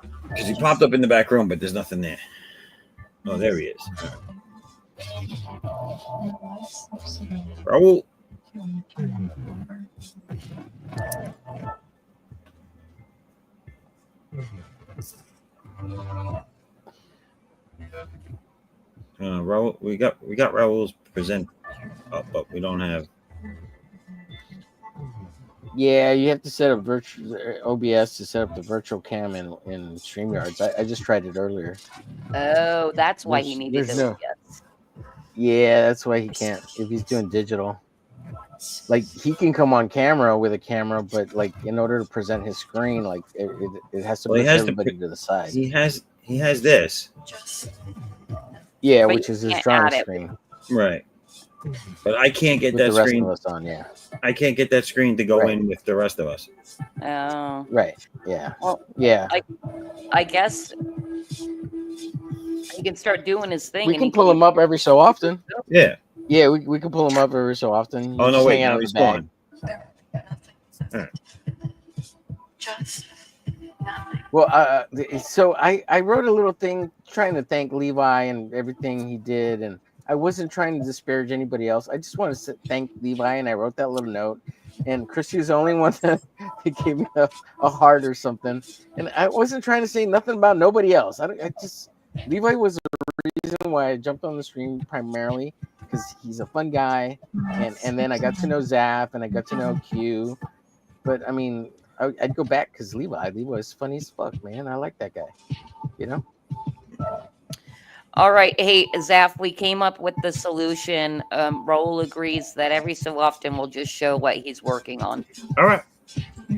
he popped up in the back room, but there's nothing there. Oh, there he is. Raul. Raul, we got Raul's present up, but we don't have. Yeah, you have to set up virtual OBS to set up the virtual cam in StreamYards. I just tried it earlier. Oh, that's why he needed there's this. Yeah, that's why he can't if he's doing digital. Like he can come on camera with a camera, but like in order to present his screen, like it has to push everybody to the side. He has this. Yeah, But which you is his can't drawing add it. screen. Right. But I can't get With that the rest screen. of us on, yeah. I can't get that screen to go in with the rest of us. Oh. Right. Yeah. Well, yeah. I guess he can start doing his thing. We can pull him up every so often. Yeah. Yeah, we can pull him up every so often. Oh, no, just wait. hang out Now in he's the bag. gone. Right. Just nothing. Well, so I wrote a little thing trying to thank Levi and everything he did, and I wasn't trying to disparage anybody else. I just want to thank Levi, and I wrote that little note. And Christy was the only one that gave me a heart or something, and I wasn't trying to say nothing about nobody else. Levi was the reason why I jumped on the stream primarily because he's a fun guy, and then I got to know Zaf and I got to know Q, but I mean. I'd go back because Levi's funny as fuck, man. I like that guy, you know. All right, hey Zaf, we came up with the solution. Raul agrees that every so often we'll just show what he's working on. All right.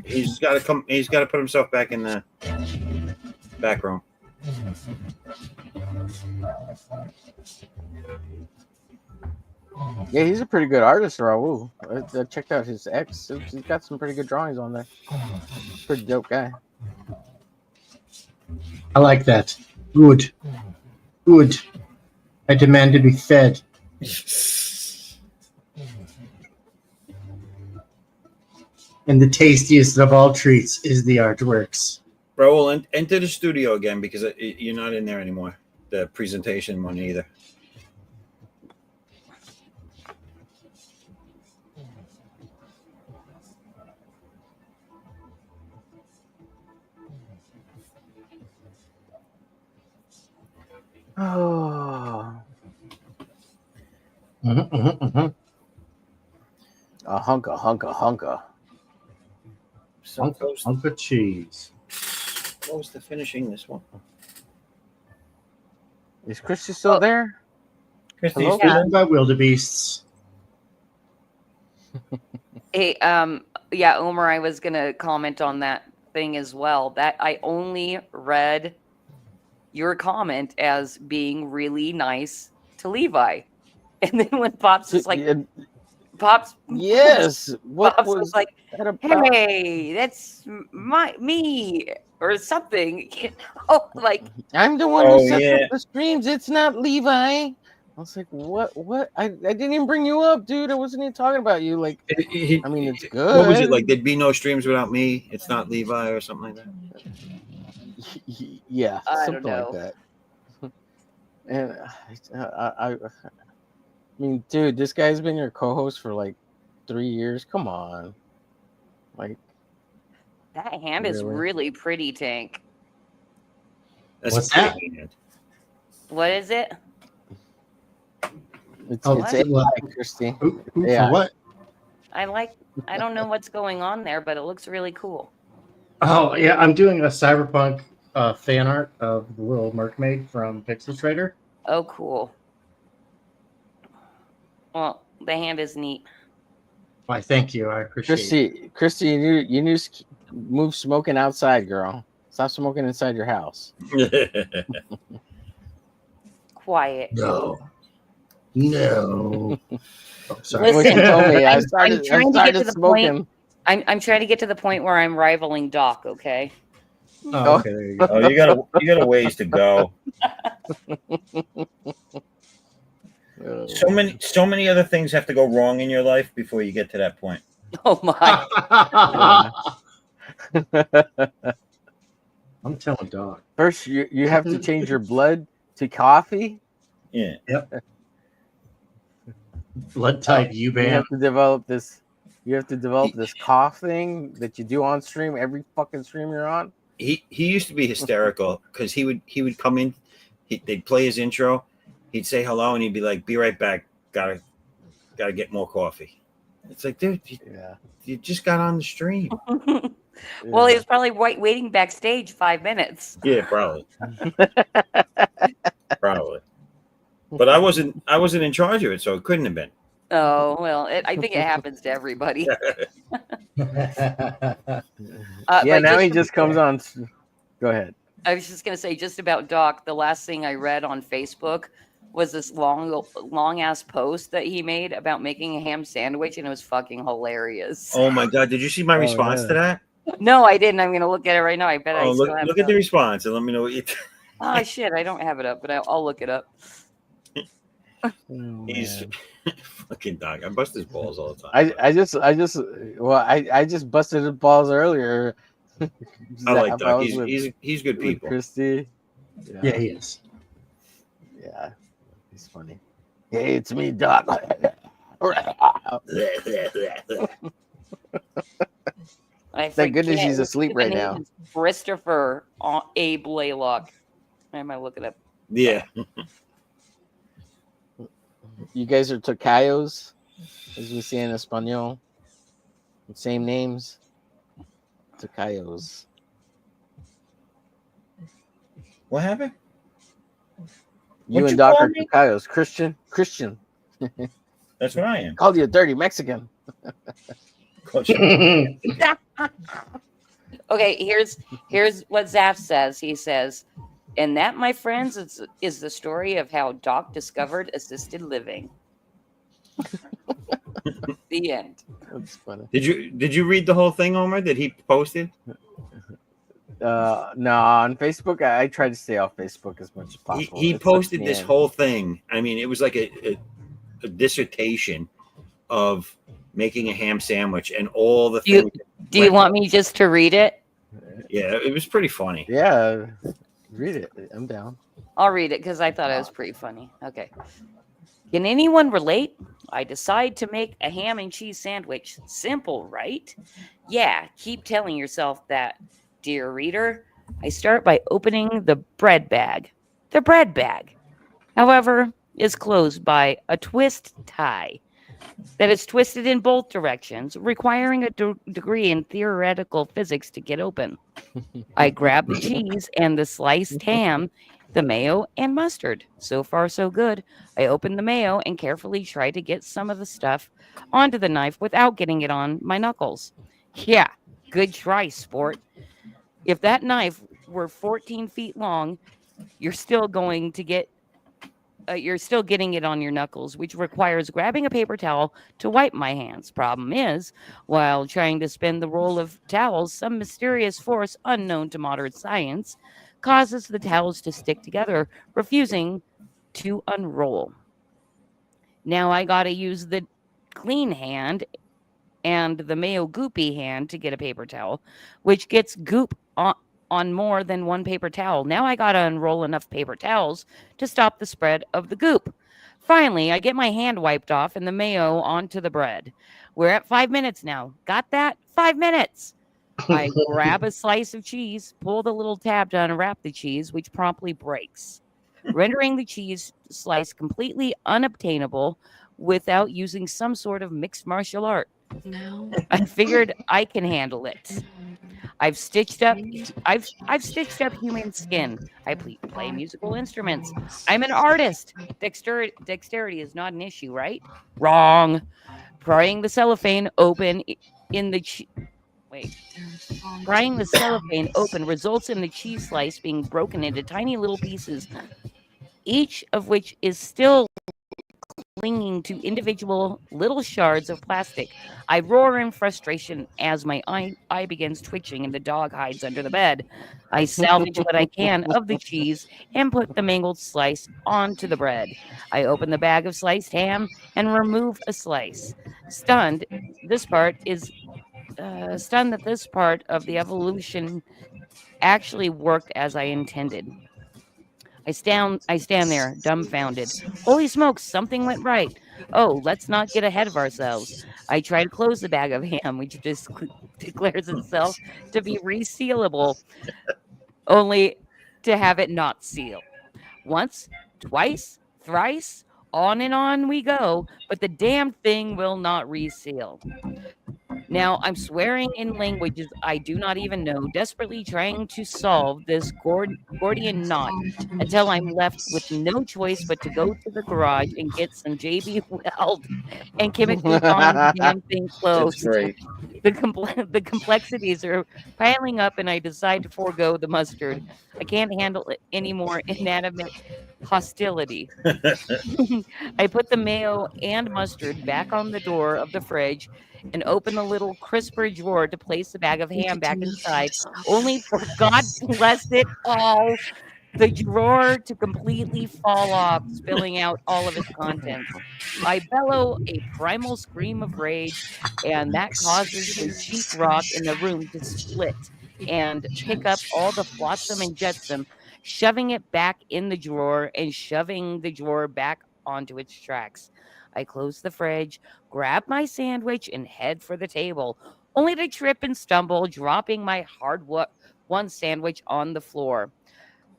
He's got to come. He's got to put himself back in the. Back room. Yeah, he's a pretty good artist, Raul. I checked out his ex. He's got some pretty good drawings on there. Pretty dope guy. I like that. Good. Good. I demand to be fed. And the tastiest of all treats is the artworks. Raul, enter the studio again because you're not in there anymore. The presentation one either. Oh, Mm-hmm. a hunka. So close. Hunk of cheese. Close to finishing this one. Is Christy still there? Christy, Hello? still Written by wildebeests. Hey, yeah, Omer, I was gonna comment on that thing as well. That I only read your comment as being really nice to Levi, and then when Pops is like, Pops, Yes. What Pops was was like, that about? hey, that's me or something, you know, like, I'm the one Oh, who sets yeah. up the streams. It's not Levi. I was like, what? I didn't even bring you up, dude. I wasn't even talking about you. Like, I mean, it's good. What was it like? There'd be no streams without me. It's not Levi or something like that. Yeah, I something don't like that. And I mean, dude, this guy's been your co-host for like 3 years. Come on, like that hand is Really? really pretty, Tank. That's What's a pretty that? hand. What is it? it's Oh, it's what? AI, Christy. Ooh, Yeah. For what? I don't know what's going on there, but it looks really cool. Oh, yeah. I'm doing a cyberpunk fan art of the Little Mermaid from Pixel Trader. Oh, cool. Well, the hand is neat. Why, thank you. I appreciate it. Christy, you need to move smoking outside, girl. Stop smoking inside your house. Quiet. No. Oh, sorry. What you told me, I I'm started trying to get to the smoking. point. I'm trying to get to the point where I'm rivaling Doc. Okay. Oh, okay, there you go. Oh, you got a ways to go. So many other things have to go wrong in your life before you get to that point. Oh my. I'm telling Doc. First, you have to change your blood to coffee. Yeah. Yep. Blood type You U-band. have to develop this. You have to develop this cough thing that you do on stream every fucking stream you're on. He used to be hysterical because he would come in, they'd play his intro, he'd say hello, and he'd be like, "Be right back. Gotta get more coffee." It's like, dude, you just got on the stream. Well, he was probably waiting backstage 5 minutes. Yeah, probably. Probably. But I wasn't in charge of it, so it couldn't have been. Oh well, I think it happens to everybody. Yeah, but now he just comes on. Go ahead. I was just gonna say, just about Doc. The last thing I read on Facebook was this long ass post that he made about making a ham sandwich, and it was fucking hilarious. Oh my god, did you see my response to that? No, I didn't. I'm gonna look at it right now. I bet I still have look it at the up. response and let me know what you think. Oh shit, I don't have it up, but I'll look it up. He's fucking Doc. I bust his balls all the time. I just busted his balls earlier. I like Doc. He's good with people. Christy. Yeah, he is. Yeah, he's funny. Hey, it's me, Doc. Thank goodness he's asleep right now. Christopher A. Blaylock. I might look it up. Yeah. You guys are tocayos, as we say in Espanol. Same names. Tocayos. What happened? You What and you Doc call are me? tocayos. Christian. That's what I am. Called you a dirty Mexican. Okay, here's what Zaf says. He says, and that, my friends, is the story of how Doc discovered assisted living. The end. That's funny. Did you read the whole thing, Omar, that he posted? No, on Facebook, I try to stay off Facebook as much as possible. He It sucks posted me this in. whole thing. I mean, it was like a dissertation of making a ham sandwich and all the things. Do you want me just to read it? Yeah, it was pretty funny. Yeah, read it. I'm down. I'll read it because I thought it was pretty funny. Okay. Can anyone relate? I decide to make a ham and cheese sandwich. Simple, right? Yeah, keep telling yourself that, dear reader. I start by opening the bread bag. The bread bag, however, is closed by a twist tie that is twisted in both directions, requiring a degree in theoretical physics to get open. I grab the cheese and the sliced ham, the mayo, and mustard. So far, so good. I open the mayo and carefully try to get some of the stuff onto the knife without getting it on my knuckles. Yeah, good try, sport. If that knife were 14 feet long, you're still going to get you're still getting it on your knuckles, which requires grabbing a paper towel to wipe my hands. Problem is, while trying to spin the roll of towels, some mysterious force unknown to modern science causes the towels to stick together, refusing to unroll. Now I got to use the clean hand and the mayo goopy hand to get a paper towel, which gets goop on more than one paper towel. Now I got to unroll enough paper towels to stop the spread of the goop. Finally, I get my hand wiped off and the mayo onto the bread. We're at 5 minutes now. Got that? 5 minutes. I grab a slice of cheese, pull the little tab to unwrap the cheese, which promptly breaks, rendering the cheese slice completely unobtainable without using some sort of mixed martial art. Now, I figured I can handle it. I've stitched up I've stitched up human skin. I play musical instruments. I'm an artist. Dexterity is not an issue, right? Wrong. Prying the cellophane open in the wait. Prying the cellophane open results in the cheese slice being broken into tiny little pieces, each of which is still clinging to individual little shards of plastic. I roar in frustration as my eye begins twitching and the dog hides under the bed. I salvage what I can of the cheese and put the mangled slice onto the bread. I open the bag of sliced ham and remove a slice. Stunned, this part is stunned that this part of the evolution actually worked as I intended. I stand there, dumbfounded. Holy smokes, something went right. Oh, let's not get ahead of ourselves. I try to close the bag of ham, which just declares itself to be resealable, only to have it not seal. Once, twice, thrice, on and on we go, but the damn thing will not reseal. Now I'm swearing in languages I do not even know, desperately trying to solve this Gordian knot until I'm left with no choice but to go to the garage and get some JB Weld and chemically bond the damn thing That's closed. great. The complexities are piling up, and I decide to forego the mustard. I can't handle it any more inanimate hostility. I put the mayo and mustard back on the door of the fridge and open the little crisper drawer to place the bag of we ham could do back nothing inside, to stop only for God bless it all, the drawer to completely fall off, spilling out all of its contents. I bellow a primal scream of rage, and that causes the sheetrock in the room to split and pick up all the flotsam and jetsam, shoving it back in the drawer and shoving the drawer back onto its tracks. I close the fridge, grab my sandwich, and head for the table, only to trip and stumble, dropping my hard won sandwich on the floor.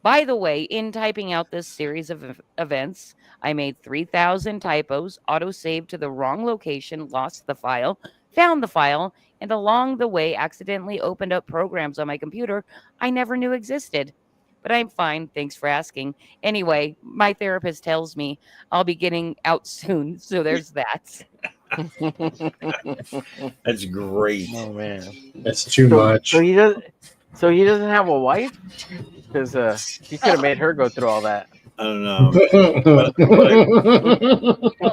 By the way, in typing out this series of events, I made 3,000 typos, auto-saved to the wrong location, lost the file, found the file, and along the way accidentally opened up programs on my computer I never knew existed. But I'm fine, thanks for asking. Anyway, my therapist tells me I'll be getting out soon, so there's that. That's great. Oh man. That's too So much. so he does. So he doesn't have a wife because he could have made her go through all that. I don't know, but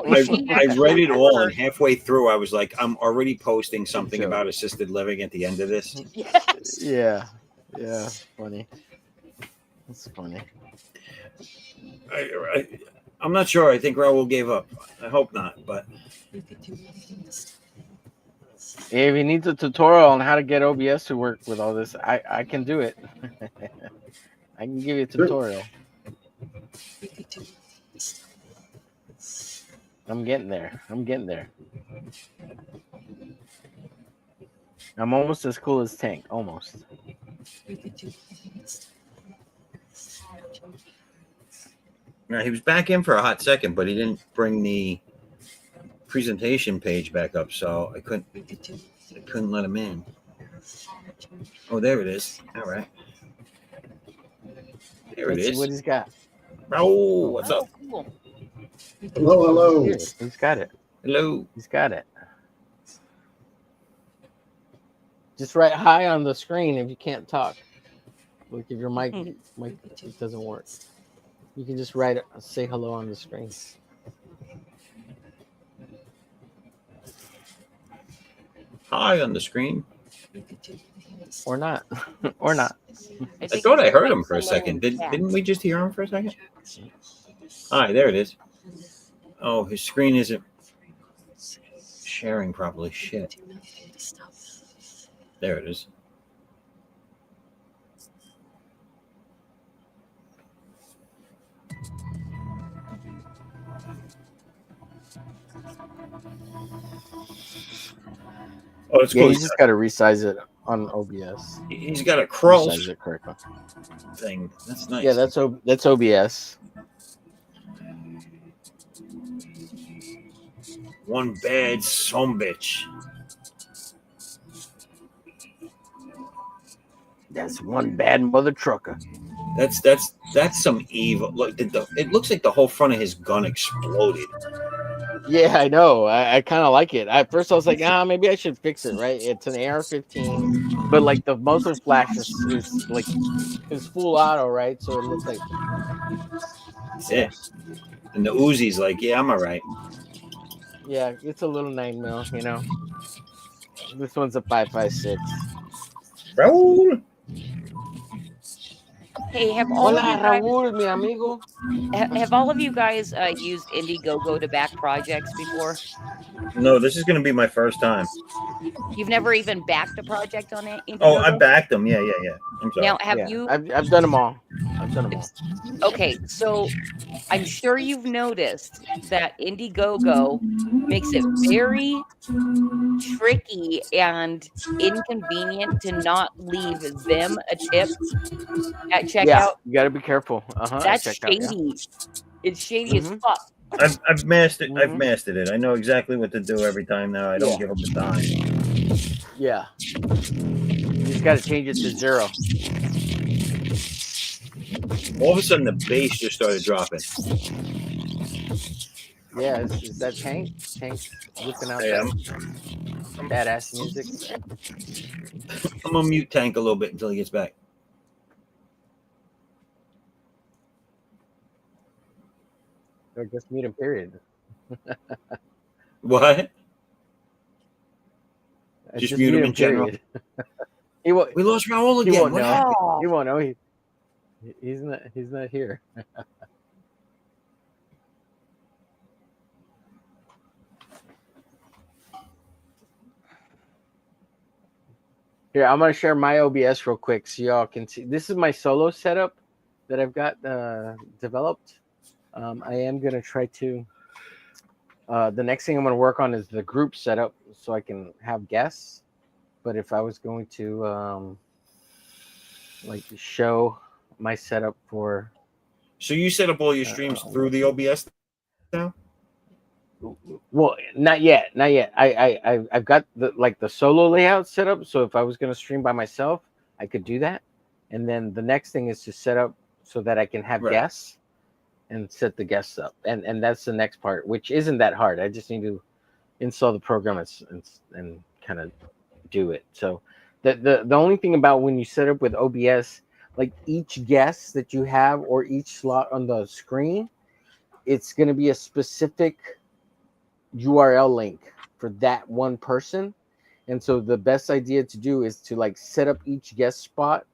Well, she I actually read it all, and worked. halfway through, I was like, I'm already posting something So- about assisted living at the end of this. Yes. Yeah. Yeah. Funny. That's funny. I, I'm not sure. I think Raul gave up. I hope not, but We could do nothing to stop If he needs a tutorial on how to get OBS to work with all this, I can do it. I can give you a tutorial. We could do nothing to stop I'm getting there. I'm getting there. I'm almost as cool as Tank. Almost. We could do nothing to stop now, he was back in for a hot second, but he didn't bring the presentation page back up, so I couldn't We could do let him in. Oh, there it is. All right. There Let's it see is. what he's got. Raul, what's Oh, up? cool. Hello, hello. Here, he's got it. Hello. He's got it. Just write hi on the screen if you can't talk. Like if your mic it doesn't work. You can just write say hello on the screen. Hi on the screen. Or not. Or not. I think thought I it's heard him like for a hello second. in chat. Didn't we just hear him for a second? Hi, there it is. Oh, his screen isn't sharing properly. Shit. There it is. Oh, it's Yeah, cool. you just got to resize it on OBS. He's got a cross Resize it correctly. thing. That's nice. Yeah, that's OBS. One bad sumbitch. That's one bad mother trucker. That's some evil. Look, it looks like the whole front of his gun exploded. Yeah, I know. I kind of like it. At first, I was like, maybe I should fix it. Right? It's an AR-15, but like the muzzle flash is like is full auto, right? So it looks like Yeah. And the Uzi's like, yeah, I'm all right. yeah, it's a little 9mm. You know, this one's a 5.56. Raul. Hey, have all Hola, of you guys Raúl, mi amigo. have all of you guys used Indiegogo to back projects before? No, this is going to be my first time. You've never even backed a project on it? Oh, I backed them. Yeah. I'm sorry. Now, have Yeah, you? I've done them all. I've done them all. Okay, so I'm sure you've noticed that Indiegogo makes it very tricky and inconvenient to not leave them a tip at checkout. Yeah, you got to be careful. That's shady. It's shady as Mhm. fuck. I've mastered. I've Mhm. mastered it. I know exactly what to do every time now. I don't Yeah. give them a dime. Yeah. You just got to change it to 0. All of a sudden, the bass just started dropping. Yeah, is that Tank? Tank's whipping out Hey, that badass music. I'm gonna mute Tank a little bit until he gets back. Or just mute him, period. What? Just mute him in general? period. He won't. We lost Raul He again. won't What know. happened? He won't know. He's not. He's not here. Here, I'm gonna share my OBS real quick so y'all can see. This is my solo setup that I've got developed. I am gonna try to. The next thing I'm gonna work on is the group setup so I can have guests. But if I was going to like show my setup for, So you set up all your streams through the OBS now? well, not yet. I've got the solo layout set up. So if I was going to stream by myself, I could do that. And then the next thing is to set up so that I can have guests and set the guests up. And that's the next part, which isn't that hard. I just need to install the program and kind of do it. So the only thing about when you set up with OBS, like each guest that you have or each slot on the screen, it's going to be a specific URL link for that one person. And so the best idea to do is to like set up each guest spot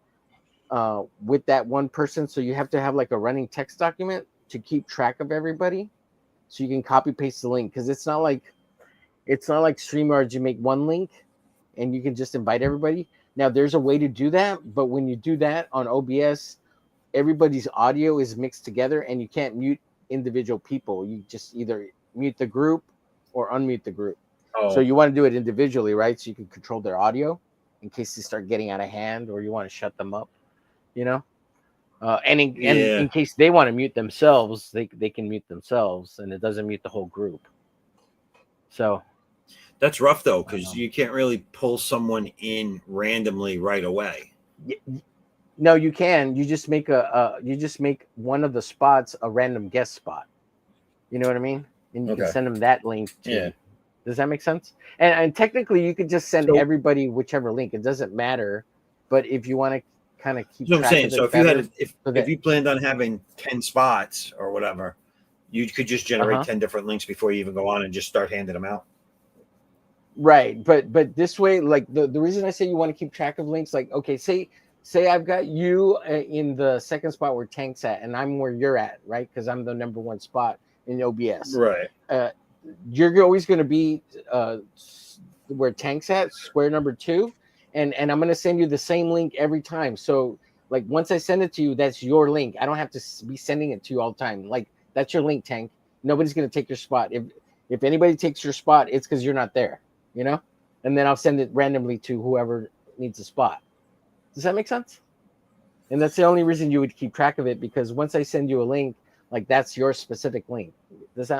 with that one person. So you have to have like a running text document to keep track of everybody, so you can copy paste the link, because it's not like StreamYard. You make one link and you can just invite everybody. Now there's a way to do that, but when you do that on OBS, everybody's audio is mixed together and you can't mute individual people. You just either mute the group or unmute the group. So you want to do it individually, right? So you can control their audio in case they start getting out of hand or you want to shut them up, you know? And in case they want to mute themselves, they can mute themselves and it doesn't mute the whole group. So that's rough though, because you can't really pull someone in randomly right away. No, you can. You just make one of the spots a random guest spot. You know what I mean? And you can send them that link too. Yeah. Does that make sense? And technically, you could just send everybody whichever link. It doesn't matter. But if you want to kind of keep track of it, so if you planned on having 10 spots or whatever, you could just generate 10 different links before you even go on and just start handing them out. Right. But this way, like the reason I say you want to keep track of links, like, okay, say I've got you in the second spot where Tank's at, and I'm where you're at, right? Because I'm the number one spot in OBS. Right. You're always going to be where Tank's at, square number 2, and I'm going to send you the same link every time. So, like, once I send it to you, that's your link. I don't have to be sending it to you all the time. Like, that's your link, Tank. Nobody's going to take your spot. If anybody takes your spot, it's because you're not there, you know? And then I'll send it randomly to whoever needs a spot. Does that make sense? And that's the only reason you would keep track of it, because once I send you a link, like, that's your specific link. That's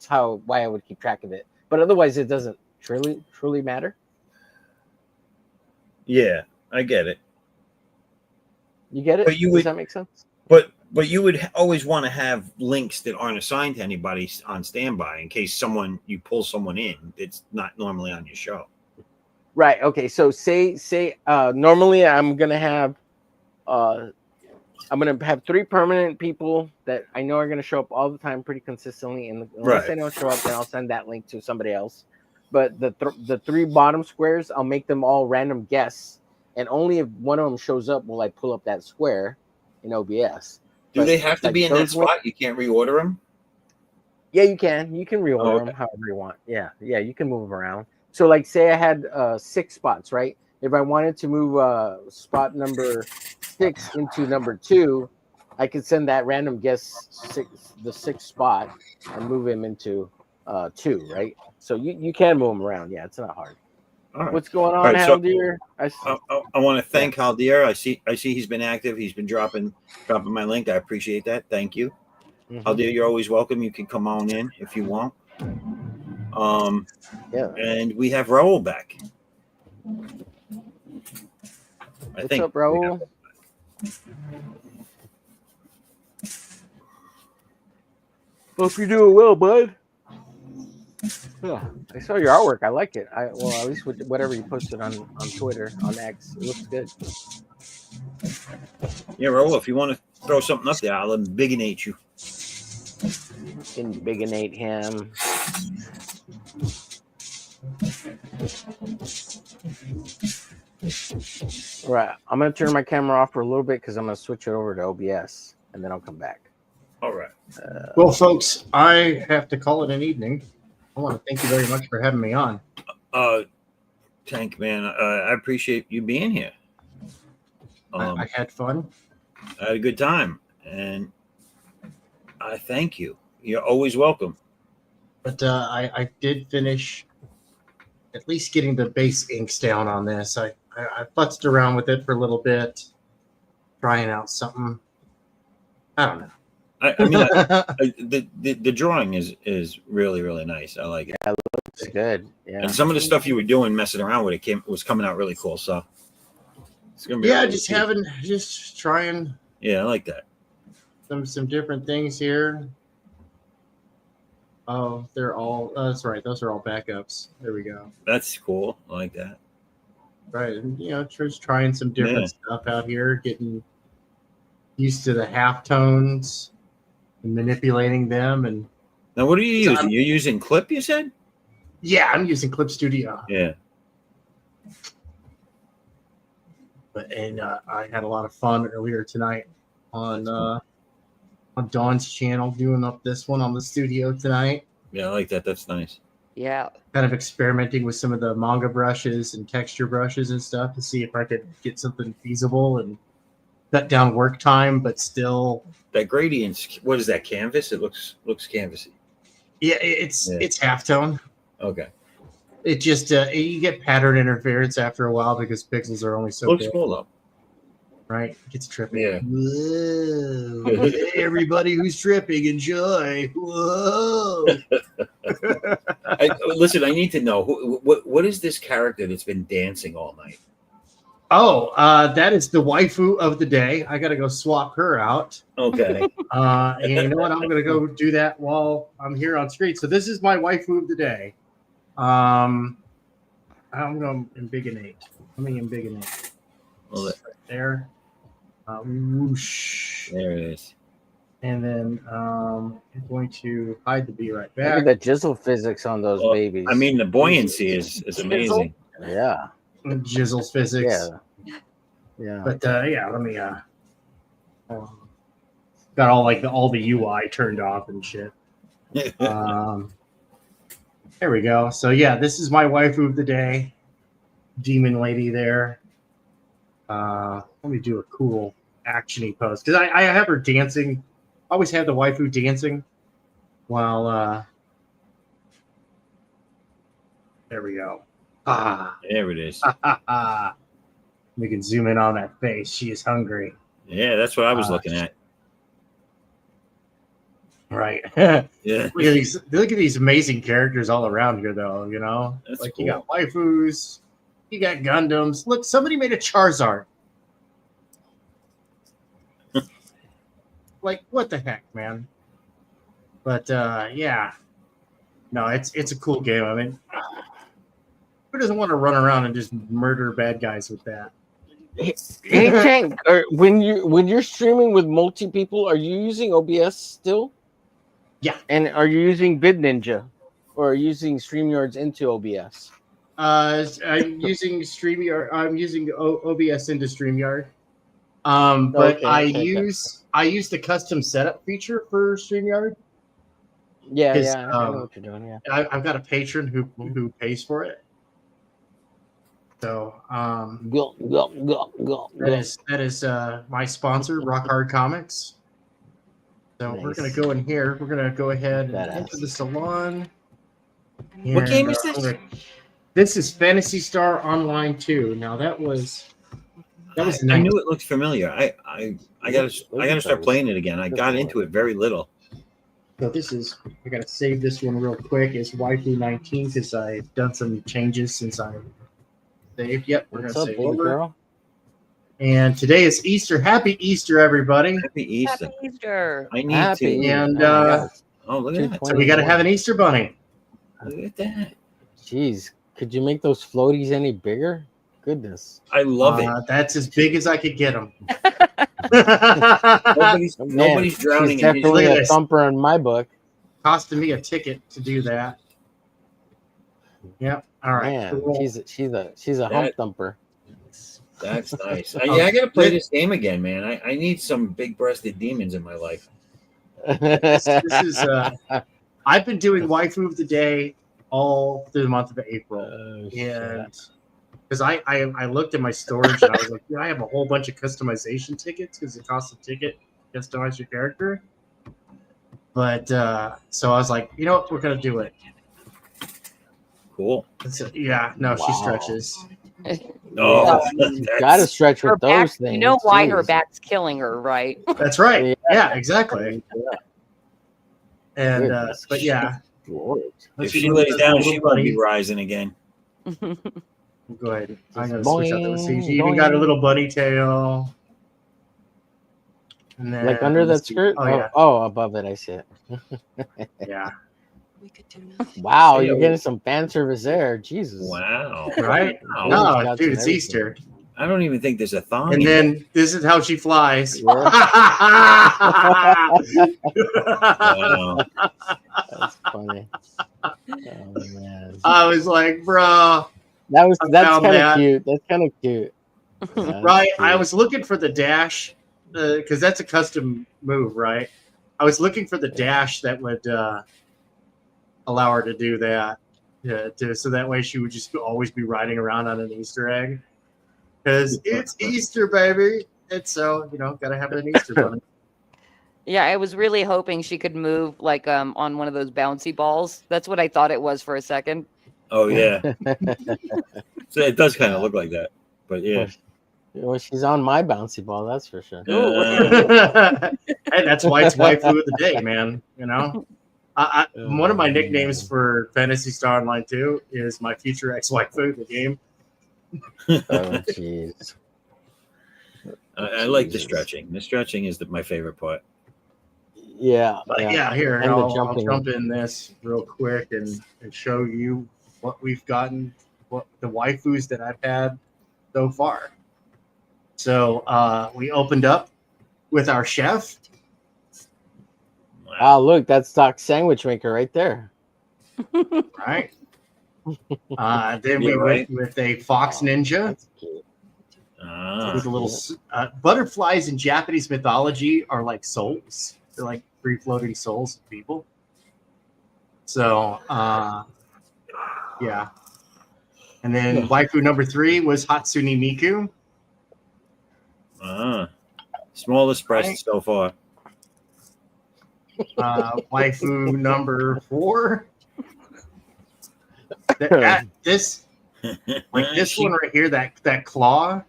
why I would keep track of it. But otherwise, it doesn't truly matter. Yeah, I get it. You get it? Does that make sense? But you would always want to have links that aren't assigned to anybody on standby in case you pull someone in that's not normally on your show. Right. Okay. So say normally I'm gonna have 3 permanent people that I know are gonna show up all the time, pretty consistently. And unless they don't show up, then I'll send that link to somebody else. But the 3 bottom squares, I'll make them all random guests, and only if one of them shows up will I pull up that square in OBS. Do they have to be in that spot? You can't reorder them? Yeah, you can. You can reorder them however you want. Yeah, you can move them around. So, like, say I had 6 spots, right? If I wanted to move spot number 6 into number 2, I could send that random guest the 6th spot and move him into 2, right? So you can move them around. Yeah, it's not hard. All right. What's going on, Haldir? I want to thank Haldir. I see he's been active. He's been dropping my link. I appreciate that. Thank you. Haldir, you're always welcome. You can come on in if you want. And we have Raul back. What's up, Raul? Hope you're doing well, bud. Yeah, I saw your artwork. I like it. At least with whatever you posted on Twitter, on X, it looks good. Yeah, Raul, if you want to throw something up there, I'll imbigonate you. Imbigonate him. All right, I'm going to turn my camera off for a little bit because I'm going to switch it over to OBS, and then I'll come back. All right. Well, folks, I have to call it an evening. I want to thank you very much for having me on. Tank, man, I appreciate you being here. I had fun. I had a good time, and I thank you. You're always welcome. But I did finish at least getting the base inks down on this. I futzed around with it for a little bit, trying out something. I don't know. I mean, the drawing is really, really nice. I like it. Yeah, it looks good. Yeah. And some of the stuff you were doing, messing around with it, was coming out really cool. So it's gonna be just trying. Yeah, I like that. Some different things here. Oh, they're all. That's right. Those are all backups. There we go. That's cool. I like that. Right, and just trying some different stuff out here, getting used to the half tones and manipulating them. And Now, what are you using? You're using Clip, you said? yeah, I'm using Clip Studio. Yeah. And I had a lot of fun earlier tonight on Dawn's channel doing up this one on the studio tonight. Yeah, I like that. That's nice. Yeah. Kind of experimenting with some of the manga brushes and texture brushes and stuff to see if I could get something feasible and cut down work time, but still. That gradient's, what is that, canvas? It looks canvassy. Yeah, it's halftone. Okay. It just you get pattern interference after a while because pixels are only so Looks big. cool though. Right? It gets trippy. Yeah. Whoa. Hey, everybody who's tripping, enjoy. Whoa. Listen, I need to know what is this character that's been dancing all night? Oh, that is the waifu of the day. I got to go swap her out. Okay. And you know what? I'm going to go do that while I'm here on screen. So this is my waifu of the day. I'm going to embiggenate. Let me embiggenate. Well, Right there. Whoosh. there it is. And then I'm going to hide the bee right Look back. at the jizzle physics on those babies. I mean, the buoyancy is amazing. Yeah. Jizzle's physics. Yeah. But yeah, let me got all the UI turned off and shit. There we go. So yeah, this is my waifu of the day. Demon lady there. Let me do a cool actiony pose. Because I have her dancing. I always have the waifu dancing while there we go. There it is. We can zoom in on that face. She is hungry. Yeah, that's what I was looking at. Right. Yeah. Look at these amazing characters all around here, though. That's like cool. you got waifus, you got Gundams. Look, somebody made a Charizard. Like, what the heck, man? But yeah, no, it's a cool game. I mean, who doesn't want to run around and just murder bad guys with that? Hey Tank, when you're streaming with multi people, are you using OBS still? Yeah. And are you using BitNinja or are you using StreamYards into OBS? I'm using StreamYard. I'm using OBS into StreamYard. But Okay, I use the custom setup feature for StreamYard. Yeah, I know what you're doing. Yeah, I've got a patron who pays for it. So that is my sponsor, Rock Hard Comics. So Nice. we're gonna go in here. We're gonna go ahead and Badass. enter the salon. What game is this? This is Phantasy Star Online 2. Now that was I nice. knew it looked familiar. I gotta start playing it again. I got into it very little. So I gotta save this one real quick. It's Waifu 19 because I've done some changes since I saved. Yep, we're what's gonna up, save baby over. girl? And today is Easter. Happy Easter, everybody! Happy Easter. Happy Easter. I need Happy to. And Oh, look at that. so we gotta have an Easter bunny. Look at that. Jeez, could you make those floaties any bigger? Goodness. I love it. That's as big as I could get them. Nobody's drowning She's in his definitely a this. thumper in my book. Costing me a ticket to do that. Yep. All right. Man, cool. she's a hump thumper. That's nice. Yeah, I gotta play this game again, man. I need some big-breasted demons in my life. This is. I've been doing waifu of the day all through the month of April, and because I looked at my storage and I was like, I have a whole bunch of customization tickets because it costs a ticket to customize your character. But so I was like, you know what, we're gonna do it. Cool. So, yeah, no, she stretches. Oh, Gotta stretch Her with back, those things. you know why her Jeez. back's killing her, right? That's right. Yeah, exactly. Yeah. And Goodness. but yeah, Lord. if she lays down, she won't be rising again. Go ahead. I'm gonna Boing, switch out the see. She even got a little bunny tail. And then, Like under that skirt? Oh yeah, Oh, above it, I see it. yeah. We could do nothing. Wow, C.O.U. you're getting some fan service there. Jesus. Wow. Right? Wow. Yeah. No, Shots dude, and it's everything. Easter. I don't even think there's a thong. And in then this is how she flies. Yeah. Wow. That's funny. Oh man. I was like, bro, That's found kind of that. cute. That's kind of cute. Yeah, that's Right? I cute. was looking for the dash because that's a custom move, right? I was looking for the dash that would allow her to do that. Yeah, so that way she would just always be riding around on an Easter egg. Because it's Easter, baby. And so, gotta have an Easter bunny. Yeah, I was really hoping she could move like on one of those bouncy balls. That's what I thought it was for a second. Oh yeah. So it does kind of look like that, but yeah. Well, she's on my bouncy ball, that's for sure. Hey, that's why it's waifu of the day, man. One of my nicknames for Fantasy Star Online 2 is my future ex-waifu, the game. Oh jeez. I like the stretching. The stretching is my favorite part. Yeah. But yeah, here, And the I'll jumping. jump in this real quick and show you what we've gotten, what the waifus that I've had so far. So we opened up with our chef. Oh, look, that's Doc Sandwich Maker right there. Right. Then we went with a fox ninja. That's cute. With a little butterflies in Japanese mythology are like souls. They're like free floating souls of people. So yeah. And then waifu number 3 was Hatsune Miku. Smallest breast so far. Waifu number 4. This one right here, that claw,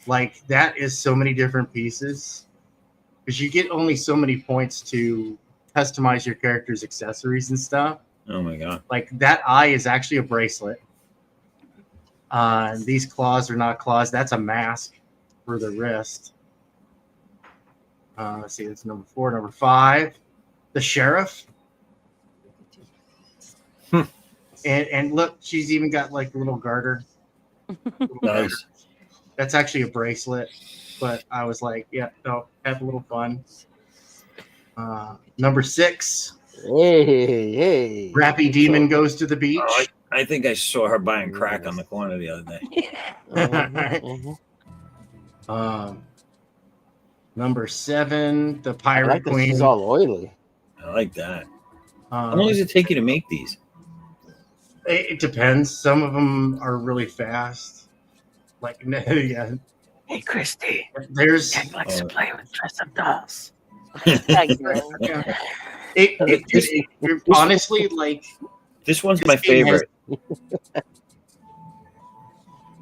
like that is so many different pieces because you get only so many points to customize your character's accessories and stuff. Oh my god! Like that eye is actually a bracelet. These claws are not claws. That's a mask for the wrist. Let's see, that's number 4. Number 5, the sheriff. And look, she's even got like a little garter. Nice. That's actually a bracelet, but I was like, yeah, no, have a little fun. Number 6, Hey. Rappy Demon goes to the beach. Oh, I think I saw her buying crack on the corner the other day. Number 7, the I Pirate like that Queen. she's all oily. I like that. How long does it take you to make these? It depends. Some of them are really fast. Like, yeah. Hey, Christy. There's Ken likes to play with dress-up dolls. honestly, like, This one's my favorite.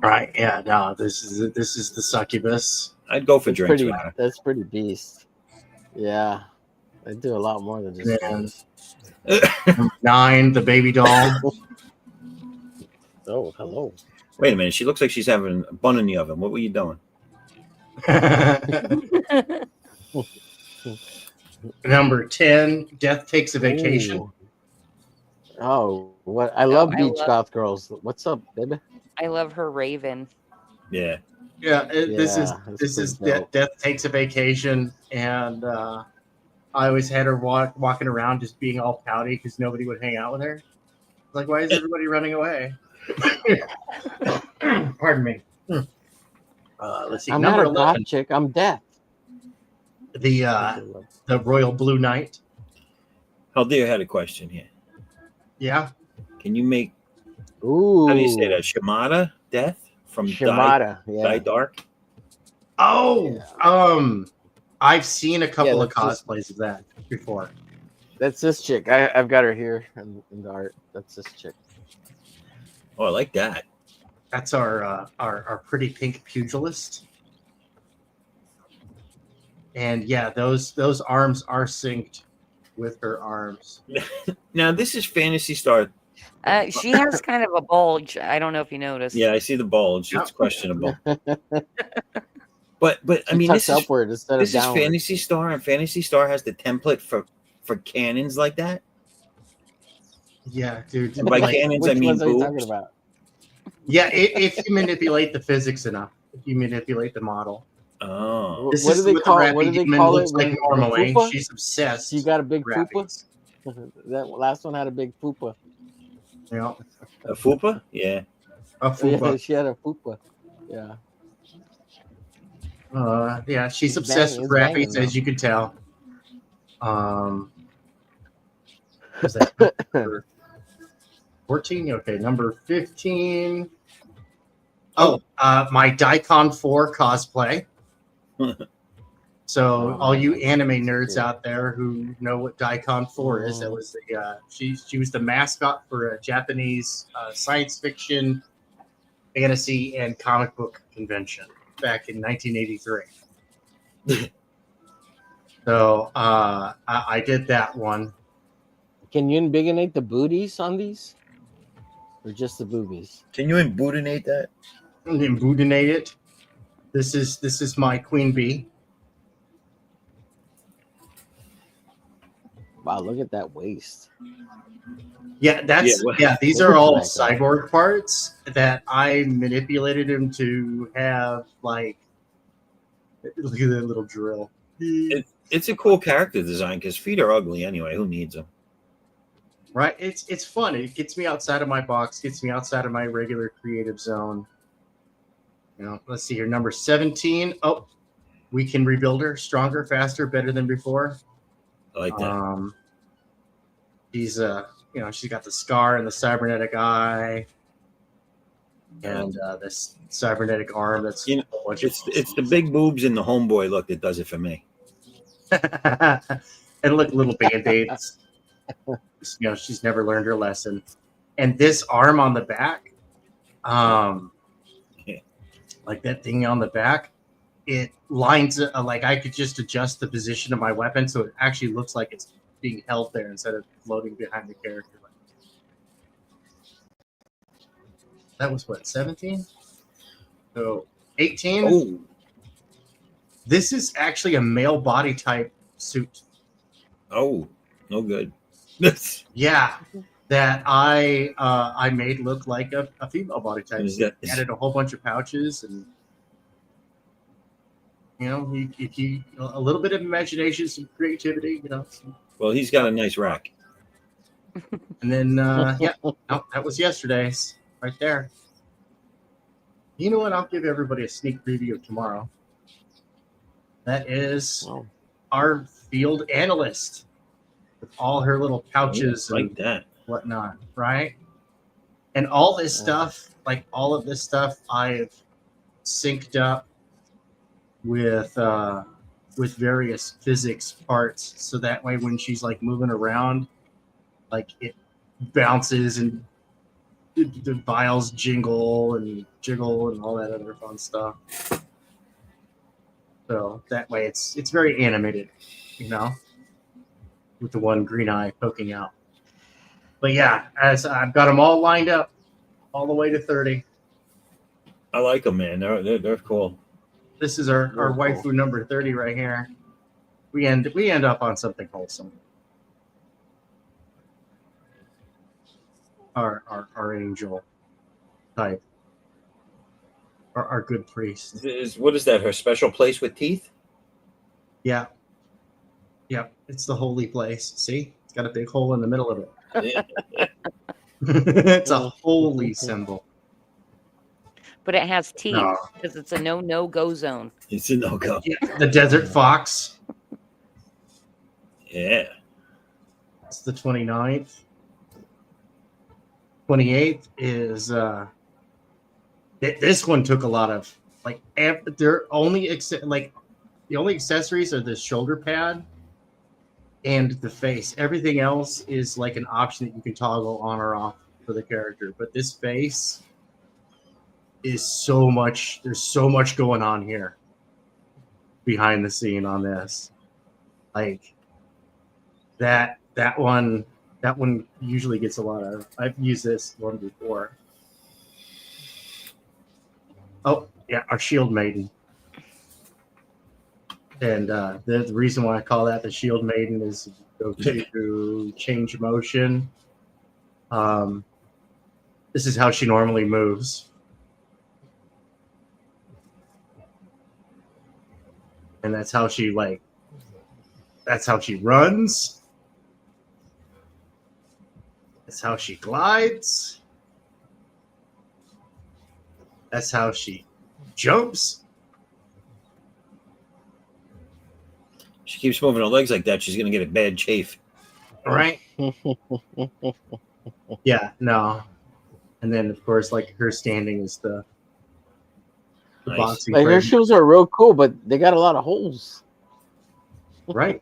Right? Yeah. No, this is the succubus. I'd go for drinks. That's pretty beast. Yeah, I do a lot more than just. And 9, the baby doll. Oh, hello. Wait a minute. She looks like she's having a bun in the oven. What were you doing? Number 10, Death Takes a Vacation. Ooh. Oh, what? I love beach love- goth girls. What's up, baby? I love her Raven. Yeah. Yeah, this Yeah, is that's pretty dope. Death Takes a Vacation, and I always had her walking around just being all pouty because nobody would hang out with her. Like, why is everybody running away? Pardon me. Let's see. I'm Number not a 11, goth chick. I'm death. the Royal Blue Knight. Haldir had a question here. Yeah. Can you make, Ooh. how do you say that? Shimada Death from Shimada. Die Yeah. Dark? Oh, I've seen a couple of that's just- cosplays of that before. That's this chick. I've got her here in the art. That's this chick. Oh, I like that. That's our pretty pink pugilist. And yeah, those arms are synced with her arms. Now, this is Fantasy Star. She has kind of a bulge. I don't know if you noticed. Yeah, I see the bulge. It's questionable. But I She mean, tucks this is upward instead of this is downward. Fantasy Star, and Fantasy Star has the template for cannons like that. Yeah, dude. And by Like, cannons, I Which mean ones are you talking boobs. about? yeah, if you manipulate the physics enough, if you manipulate the model. Oh, This What do is they what the call? What Rappy do they Demon call it looks like when the normally. fupa? She's obsessed. You got a big with fupa. Rappies. That last one had a big fupa. You know, a fupa? Yeah. a Yeah, fupa. she had a fupa. Yeah, Yeah, she's it's obsessed with it's banging Rappies, though. as you can tell. Was that number 14? Okay, number 15. Oh, my Daikon 4 cosplay. So, Oh, all man, you that's anime so nerds cool. out there who know what Daikon 4 is, that was the she was the mascot for a Japanese science fiction, fantasy, and comic book convention back in 1983. So, I did that one. Can you embiggenate the booties on these, or just the boobies? Can you embootinate that? And then Budinate it. This is my queen bee. Wow, look at that waist. Yeah, that's Yeah, yeah. These Look are at all that guy. cyborg parts that I manipulated him to have. Like, look at that little drill. It's a cool character design because feet are ugly anyway. Who needs them? Right? It's fun. It gets me outside of my box. Gets me outside of my regular creative zone. You know, let's see here. Number 17. Oh, we can rebuild her stronger, faster, better than before. I like that. She's she's got the scar and the cybernetic eye, and this cybernetic arm. That's You know, a bunch it's the big boobs and the homeboy look that does it for me. and look, little band-aids. She's never learned her lesson. And this arm on the back, like that thing on the back, it lines like I could just adjust the position of my weapon so it actually looks like it's being held there instead of floating behind the character. That was what, 17? So 18. Oh, This is actually a male body type suit. oh, no good. Yeah, that I made look like a female body type. Added a whole bunch of pouches, and if you a little bit of imagination, some creativity, Well, he's got a nice rack. And then that was yesterday's right there. You know what? I'll give everybody a sneak preview of tomorrow. That is our field analyst with all her little pouches like and that. whatnot, right? And all this stuff, like all of this stuff, I've synced up with various physics parts, so that way when she's like moving around, like it bounces and the vials jingle and jiggle and all that other fun stuff. So that way it's very animated, with the one green eye poking out. But yeah, as I've got them all lined up all the way to 30. I like them, man. They're cool. This is our waifu number 30 right here. We end up on something wholesome. Our angel type. Our good priest. What is that? Her special place with teeth? Yeah. Yep. It's the holy place. See? It's got a big hole in the middle of it. It's a holy symbol. But it has teeth because it's a no-go zone. It's a no-go. Yeah, the desert fox. Yeah. It's the 29th. 28th is this one took a lot of they're only the only accessories are the shoulder pad and the face. Everything else is like an option that you can toggle on or off for the character. But this face is so much. There's so much going on here behind the scene on this. Like that one usually gets a lot of. I've used this one before. Oh yeah, our Shield Maiden. And the reason why I call that the Shield Maiden is go to change motion. This is how she normally moves. And that's how she runs. That's how she glides. That's how she jumps. She keeps moving her legs like that. She's gonna get a bad chafe. Right? Yeah, no. And then of course, like her standing is the Nice. boxing Like her frame. shoes are real cool, but they got a lot of holes. Right.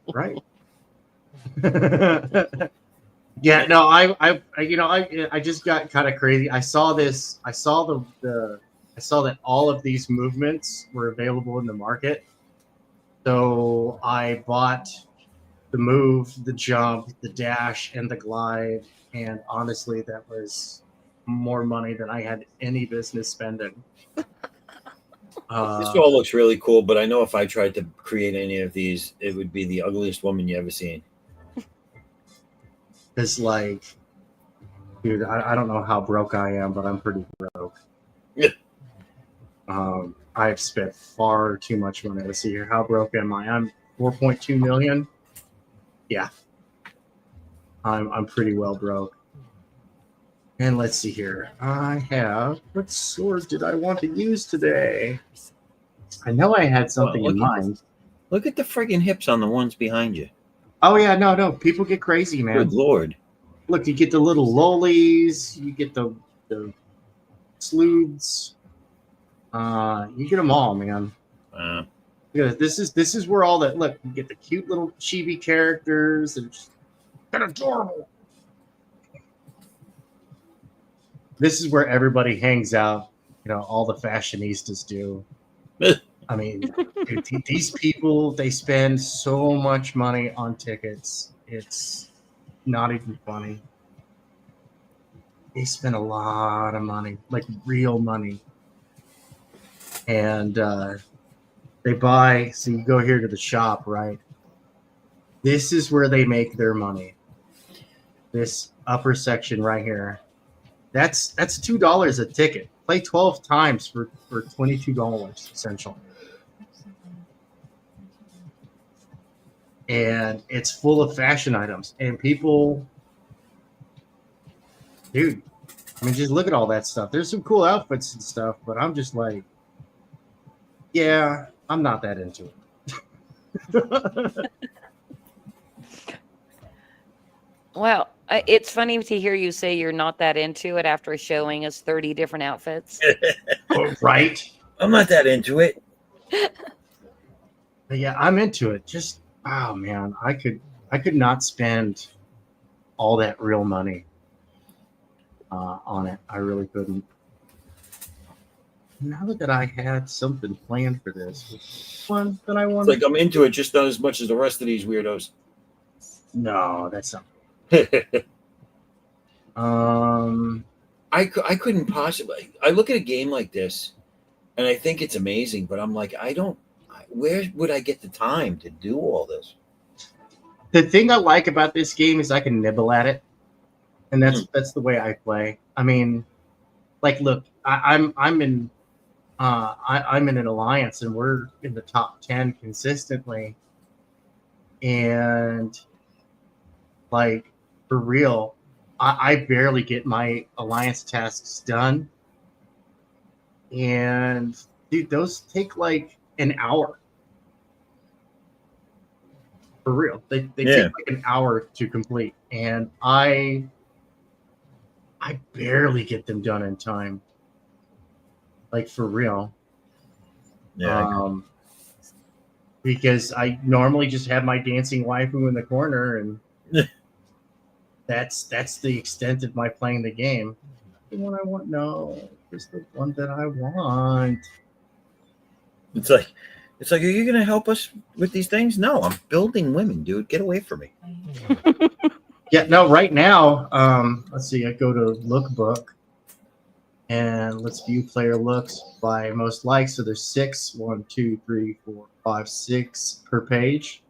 Yeah, no, I just got kind of crazy. I saw this. I saw I saw that all of these movements were available in the market. So I bought the move, the jump, the dash, and the glide. And honestly, that was more money than I had any business spending. This all looks really cool, but I know if I tried to create any of these, it would be the ugliest woman you ever seen. It's like, dude, I don't know how broke I am, but I'm pretty broke. Yeah. I've spent far too much money. Let's see here. How broke am I? I'm 4.2 million. Yeah. I'm pretty well broke. And let's see here. I have, what sword did I want to use today? I know I had something in mind. Look at the friggin' hips on the ones behind you. Oh yeah, no. People get crazy, man. Good Lord. Look, you get the little lollies, you get the sleuths. You get them all, man. Yeah, this is where all that. Look, you get the cute little chibi characters. They're just kind of adorable. This is where everybody hangs out. You know, all the fashionistas do. I mean, dude, these people, they spend so much money on tickets. It's not even funny. They spend a lot of money, like real money. And they buy, so you go here to the shop, right? This is where they make their money. This upper section right here. That's $2 a ticket. Play 12 times for $22 essentially. And it's full of fashion items. And people, dude, I mean, just look at all that stuff. There's some cool outfits and stuff, but I'm just like, yeah, I'm not that into it. Well, it's funny to hear you say you're not that into it after showing us 30 different outfits. Right? I'm not that into it. But yeah, I'm into it. Just, oh man, I could not spend all that real money on it. I really couldn't. Now that I had something planned for this, one that I It's wanted. like I'm into it, just not as much as the rest of these weirdos. No, that's not. I couldn't possibly. I look at a game like this, and I think it's amazing, but I'm like, where would I get the time to do all this? The thing I like about this game is I can nibble at it, and that's the way I play. I mean, like, look, I'm in an alliance, and we're in the top 10 consistently, and like for real, I barely get my alliance tasks done, and dude, those take like an hour. For real, they take like an hour to complete, and I barely get them done in time. Like for real. Yeah. Because I normally just have my dancing waifu in the corner, and that's the extent of my playing the game. The one I want, no, it's the one that I want. It's like, are you gonna help us with these things? No, I'm building women, dude. Get away from me. Yeah, no, right now, let's see, I go to lookbook, and let's view player looks by most likes. So there's 6, 1, 2, 3, 4, 5, 6 per page.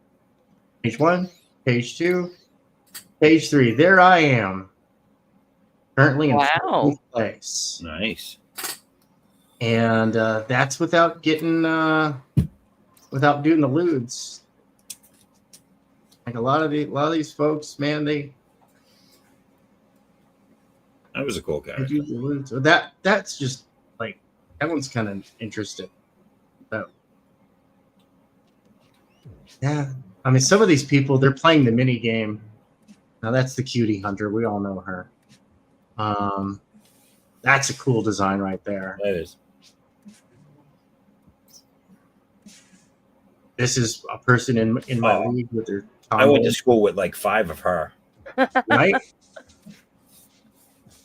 Page 1, page 2, page 3. There I am. currently in Wow. 14th place. Nice. And that's without getting without doing the lewds. Like a lot of these folks, man, they That was a cool do character. the lewds. So that's just like that one's kind of interesting. But yeah, I mean, some of these people they're playing the mini game. Now that's the cutie hunter. We all know her. That's a cool design right there. That is. This is a person in my league with their I went to tomboy, school with like 5 of her. right?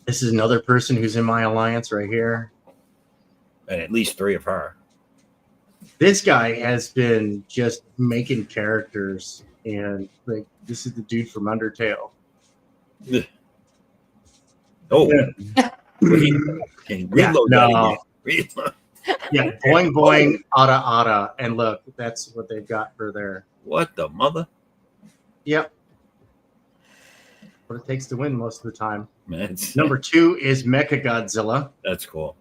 This is another person who's in my alliance right here. And at least 3 of her. This guy has been just making characters, and like this is the dude from Undertale. Oh. Okay, reload that again. Reload. Yeah, boing boing, ada ada, and look, that's what they've got for their. What the mother? Yep. What it takes to win most of the time. Man, Number 2 is Mecha Godzilla. that's cool.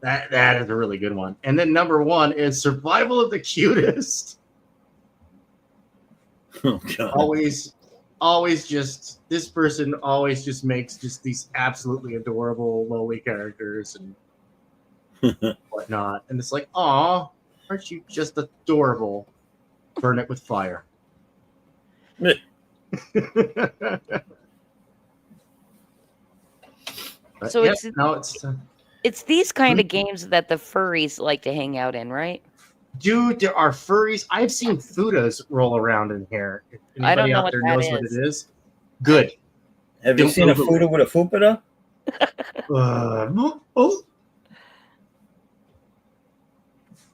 That is a really good one. And then number 1 is Survival of the Cutest. Oh god. Always just this person always just makes just these absolutely adorable lowly characters and whatnot. And it's like, aw, aren't you just adorable? Burn it with fire. Meh. So yeah, it's it's these kind of games that the furries like to hang out in, right? dude, there are furries. I've seen Fudas roll around in here. If I don't anybody know out what there that knows what is. it is, good. Have you Don't seen a Google Fuda with a Fupa Oh.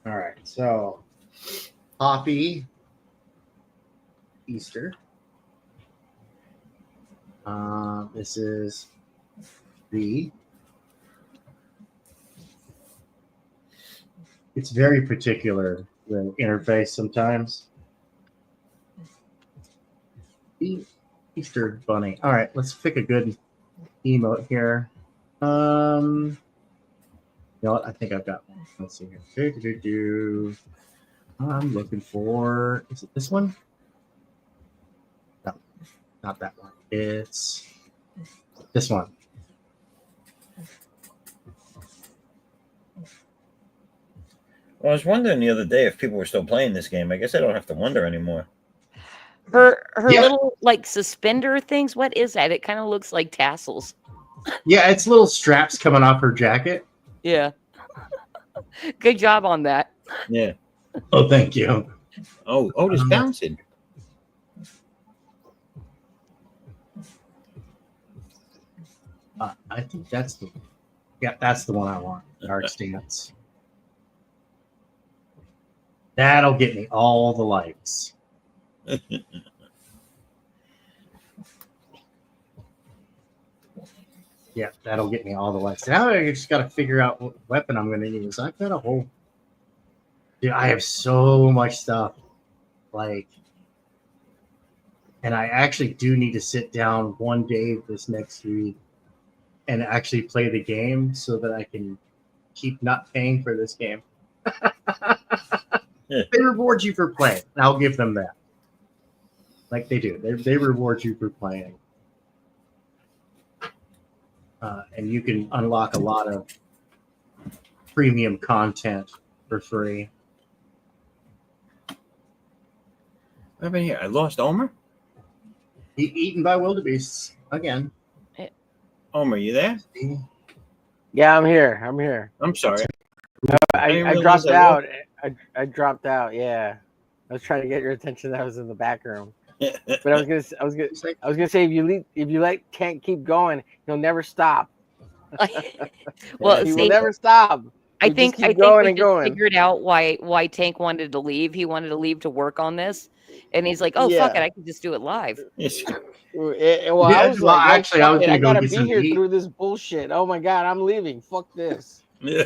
All right, so Poppy, Easter. This is the. It's very particular, the interface sometimes. The Easter Bunny. All right, let's pick a good emote here. You know what? I think I've got one. Let's see here. I'm looking for. Is it this one? No, not that one. It's this one. Well, I was wondering the other day if people were still playing this game. I guess I don't have to wonder anymore. Her Yeah. little like suspender things. What is that? It kind of looks like tassels. Yeah, it's little straps coming off her jacket. Yeah. Good job on that. Yeah. Oh, thank you. Oh, it's bouncing. I think that's the one I want. Art stance. That'll get me all the likes. Yeah, that'll get me all the likes. Now I just got to figure out what weapon I'm going to use. I've got a whole. Dude, I have so much stuff. Like, and I actually do need to sit down one day this next week and actually play the game so that I can keep not paying for this game. Yeah. They reward you for playing. And I'll give them that. Like they do. They reward you for playing. And you can unlock a lot of premium content for free. What happened here? I lost Omer? Eaten by wildebeests again. Omer, you there? Yeah, I'm here. I'm here. I'm sorry. I dropped out. I dropped out. Yeah, I was trying to get your attention. That was in the back room. But I was gonna say if you can't keep going, you'll never stop. Well, You see, will never stop. I You think just keep we going and just going. figured out why Tank wanted to leave. He wanted to leave to work on this, and he's like, "Oh fuck Yeah. it, I can just do it live." Well, Yeah, I was well, like, actually, I was gonna I go gotta get be some here meat. through this bullshit. Oh my god, I'm leaving. Fuck this. No.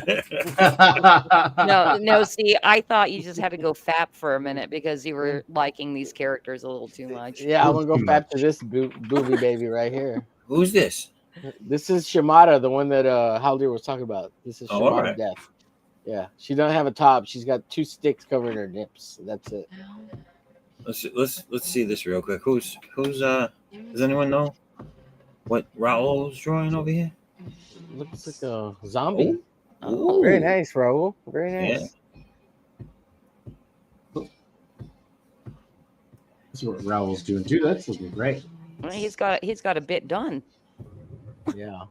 See, I thought you just had to go fap for a minute because you were liking these characters a little too much. Yeah, I'm gonna go Too back much. to this booby baby right here. Who's this? This is Shimada, the one that Haldir was talking about. This is Oh, Shimada alright. Death. Yeah, she doesn't have a top. She's got 2 sticks covering her nips. That's it. Let's see this real quick. Who's does anyone know what Raul's drawing over here? Looks like a zombie. Oh. Very Ooh. nice, Raul. Very Yeah. nice. See what Raul's doing too. That's looking great. Well, he's got a bit done. Yeah.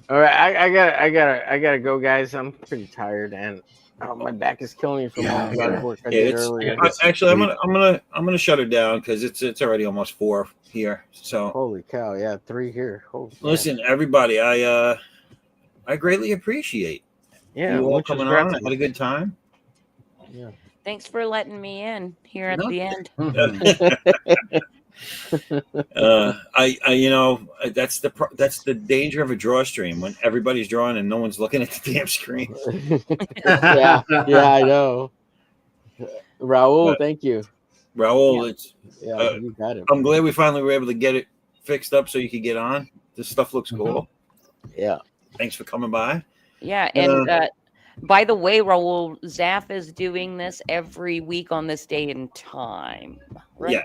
All right, I gotta go, guys. I'm pretty tired, and my back is killing me from all the yard work I did earlier. Actually, I'm gonna shut it down because it's already almost 4 here. So Holy cow! Yeah, 3 here. Holy listen, everybody, I greatly appreciate yeah, you all muchas coming on. I gracias. had a good time. Yeah. Thanks for letting me in here at No. the end. You know, that's the danger of a draw stream when everybody's drawing and no one's looking at the damn screen. yeah, I know. Raul, thank you. Raul, it's You got it. I'm glad we finally were able to get it fixed up so you could get on. This stuff looks cool. Yeah. Thanks for coming by. Yeah, and by the way, Raul, Zaf is doing this every week on this day and time. Right?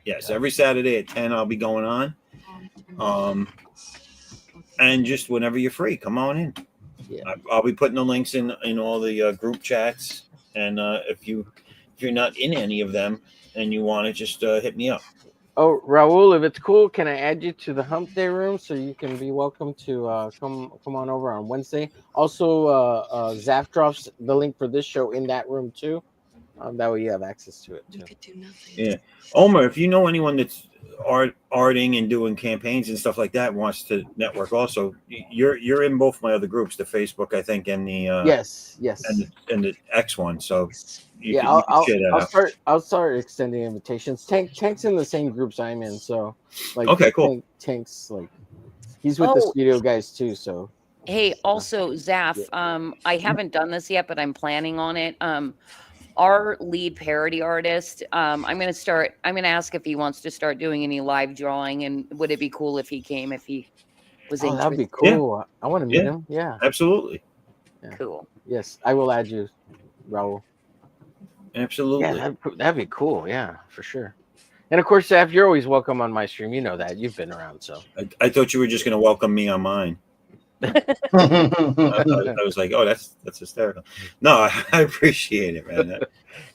Yes. Every Saturday at 10, I'll be going on. And just whenever you're free, come on in. Yeah. I'll be putting the links in all the group chats. And if you're not in any of them and you want to, just hit me up. Oh, Raul, if it's cool, can I add you to the Hump Day room so you can be welcome to come on over on Wednesday? Also, Zaf drops the link for this show in that room too. That way you have access to it too. Yeah, Omer, if you know anyone that's arting and doing campaigns and stuff like that, wants to network, also, you're in both my other groups, the Facebook, I think, and the yes, and the X one. So I'll start extending invitations. Tank's in the same groups I'm in, so like okay, cool. Tank's like he's with the studio guys too, so. Hey, also Zaf, I haven't done this yet, but I'm planning on it. Our lead parody artist, I'm gonna ask if he wants to start doing any live drawing, and would it be cool if he came, if he was interested? That'd be cool. Yeah. I want to meet him. Yeah, absolutely. Yeah. Cool. Yes, I will add you, Raul. Absolutely. Yeah, that'd be cool. Yeah, for sure. And of course, Zaf, you're always welcome on my stream. You know that. You've been around, so. I thought you were just going to welcome me on mine. I was like, oh, that's hysterical. No, I appreciate it, man.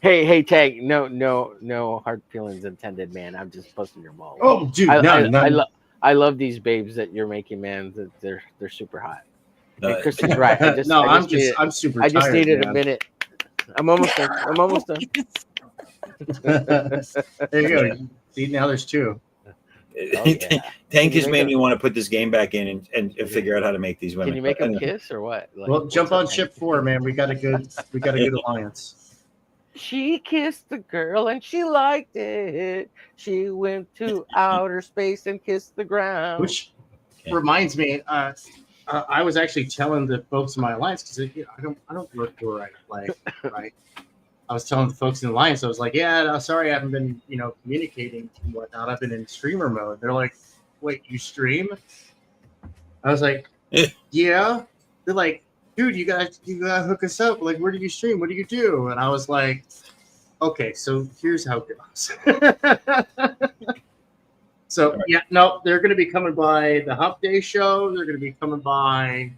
Hey, Tank. No hard feelings intended, man. I'm just busting your balls. Oh, dude, I love these babes that you're making, man. They're super hot. Kristen's right. I'm super. I just tired, needed man. a minute. I'm almost done. There you go. See, now there's 2. Tank has made me want to put this game back in and figure out how to make these women. Can you make them kiss or what? Like, well, jump on ship 4, man. We got a good alliance. She kissed the girl and she liked it. She went to outer space and kissed the ground. Which reminds me, I was actually telling the folks in my alliance because I don't work where I play, right? I was telling the folks in the alliance, I was like, yeah, no, sorry, I haven't been, communicating and whatnot. I've been in streamer mode. They're like, wait, you stream? I was like, yeah. They're like, dude, you gotta hook us up. Like, where do you stream? What do you do? And I was like, okay, so here's how it goes. So yeah, no, they're gonna be coming by the Hump Day show. They're gonna be coming by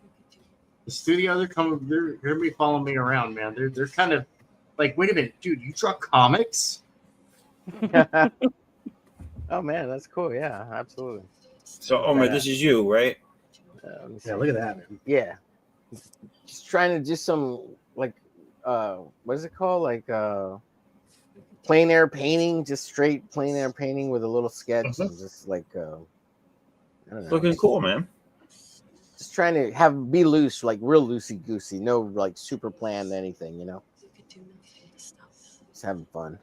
the studio. They're gonna be following me around, man. They're kind of like, wait a minute, dude, you draw comics? Oh man, that's cool. Yeah, absolutely. So Omer, this is you, right? Yeah, look at that, man. Yeah, just trying to do some like, what is it called? Like plein air painting, just straight plein air painting with a little sketch, and just like, I don't know, looking cool, man. Just trying to be loose, like real loosey goosey, no like super planned anything, Just having fun.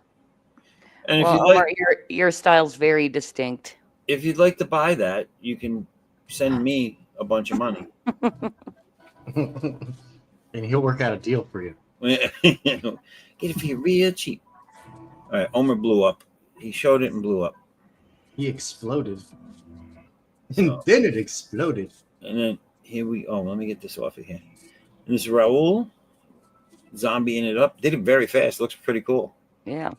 And well, if you Omar, your style's very distinct. If you'd like to buy that, you can send me a bunch of money. And he'll work out a deal for you. Get it for you real cheap. All right, Omer blew up. He showed it and blew up. He exploded. And then it exploded. And then here we. Oh, let me get this off of here. And this is Raul zombieing it up. Did it very fast. Looks pretty cool. Yeah.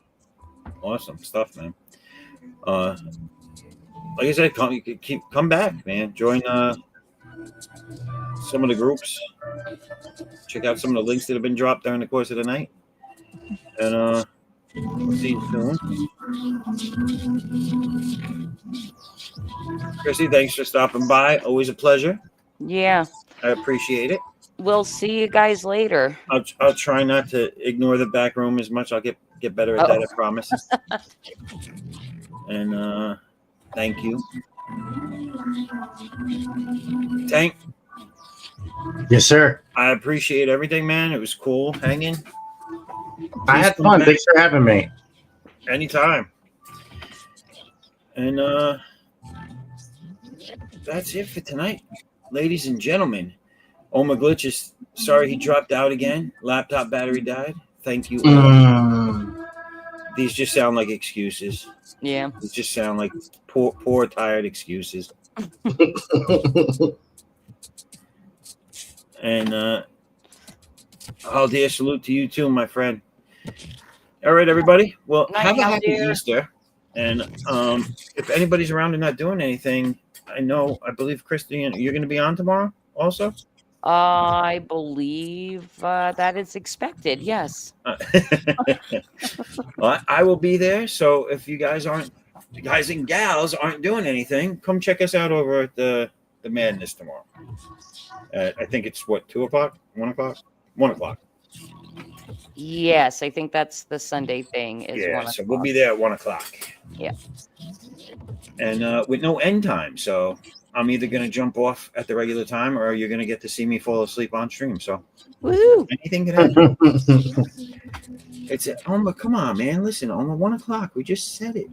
Awesome stuff, man. Like I said, come back, man. Join some of the groups. Check out some of the links that have been dropped during the course of the night. And we'll see you soon. Chrissy, thanks for stopping by. Always a pleasure. Yeah. I appreciate it. We'll see you guys later. I'll try not to ignore the back room as much. I'll get better at that, I promise. And thank you. Tank. Yes, sir. I appreciate everything, man. It was cool hanging. I had fun. Thanks for having me. Anytime. And that's it for tonight, ladies and gentlemen. Oma Glitch is sorry he dropped out again. Laptop battery died. Thank you. These just sound like excuses. Yeah. These just sound like poor tired excuses. And I'll dear salute to you too, my friend. All right, everybody. Well, Night, have a happy dear. Easter. And if anybody's around and not doing anything, I believe Christian, you're going to be on tomorrow also? I believe that is expected. Yes. Well, I will be there. So if you guys and gals aren't doing anything, come check us out over at the Madness tomorrow. I think it's 2 o'clock, 1 o'clock, 1 o'clock. Yes, I think that's the Sunday thing. Is Yeah, 1 so o'clock. we'll be there at 1 o'clock. Yeah. And with no end time, so I'm either going to jump off at the regular time or you're going to get to see me fall asleep on stream. So Woo! anything can happen. It's come on, man. Listen, on the 1 o'clock, we just said it.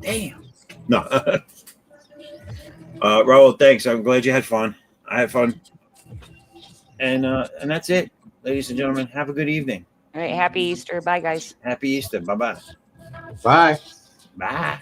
Damn. No. Raul, thanks. I'm glad you had fun. I had fun. And that's it, ladies and gentlemen. Have a good evening. All right. Happy Easter. Bye, guys. Happy Easter. Bye-bye. Bye. Bye.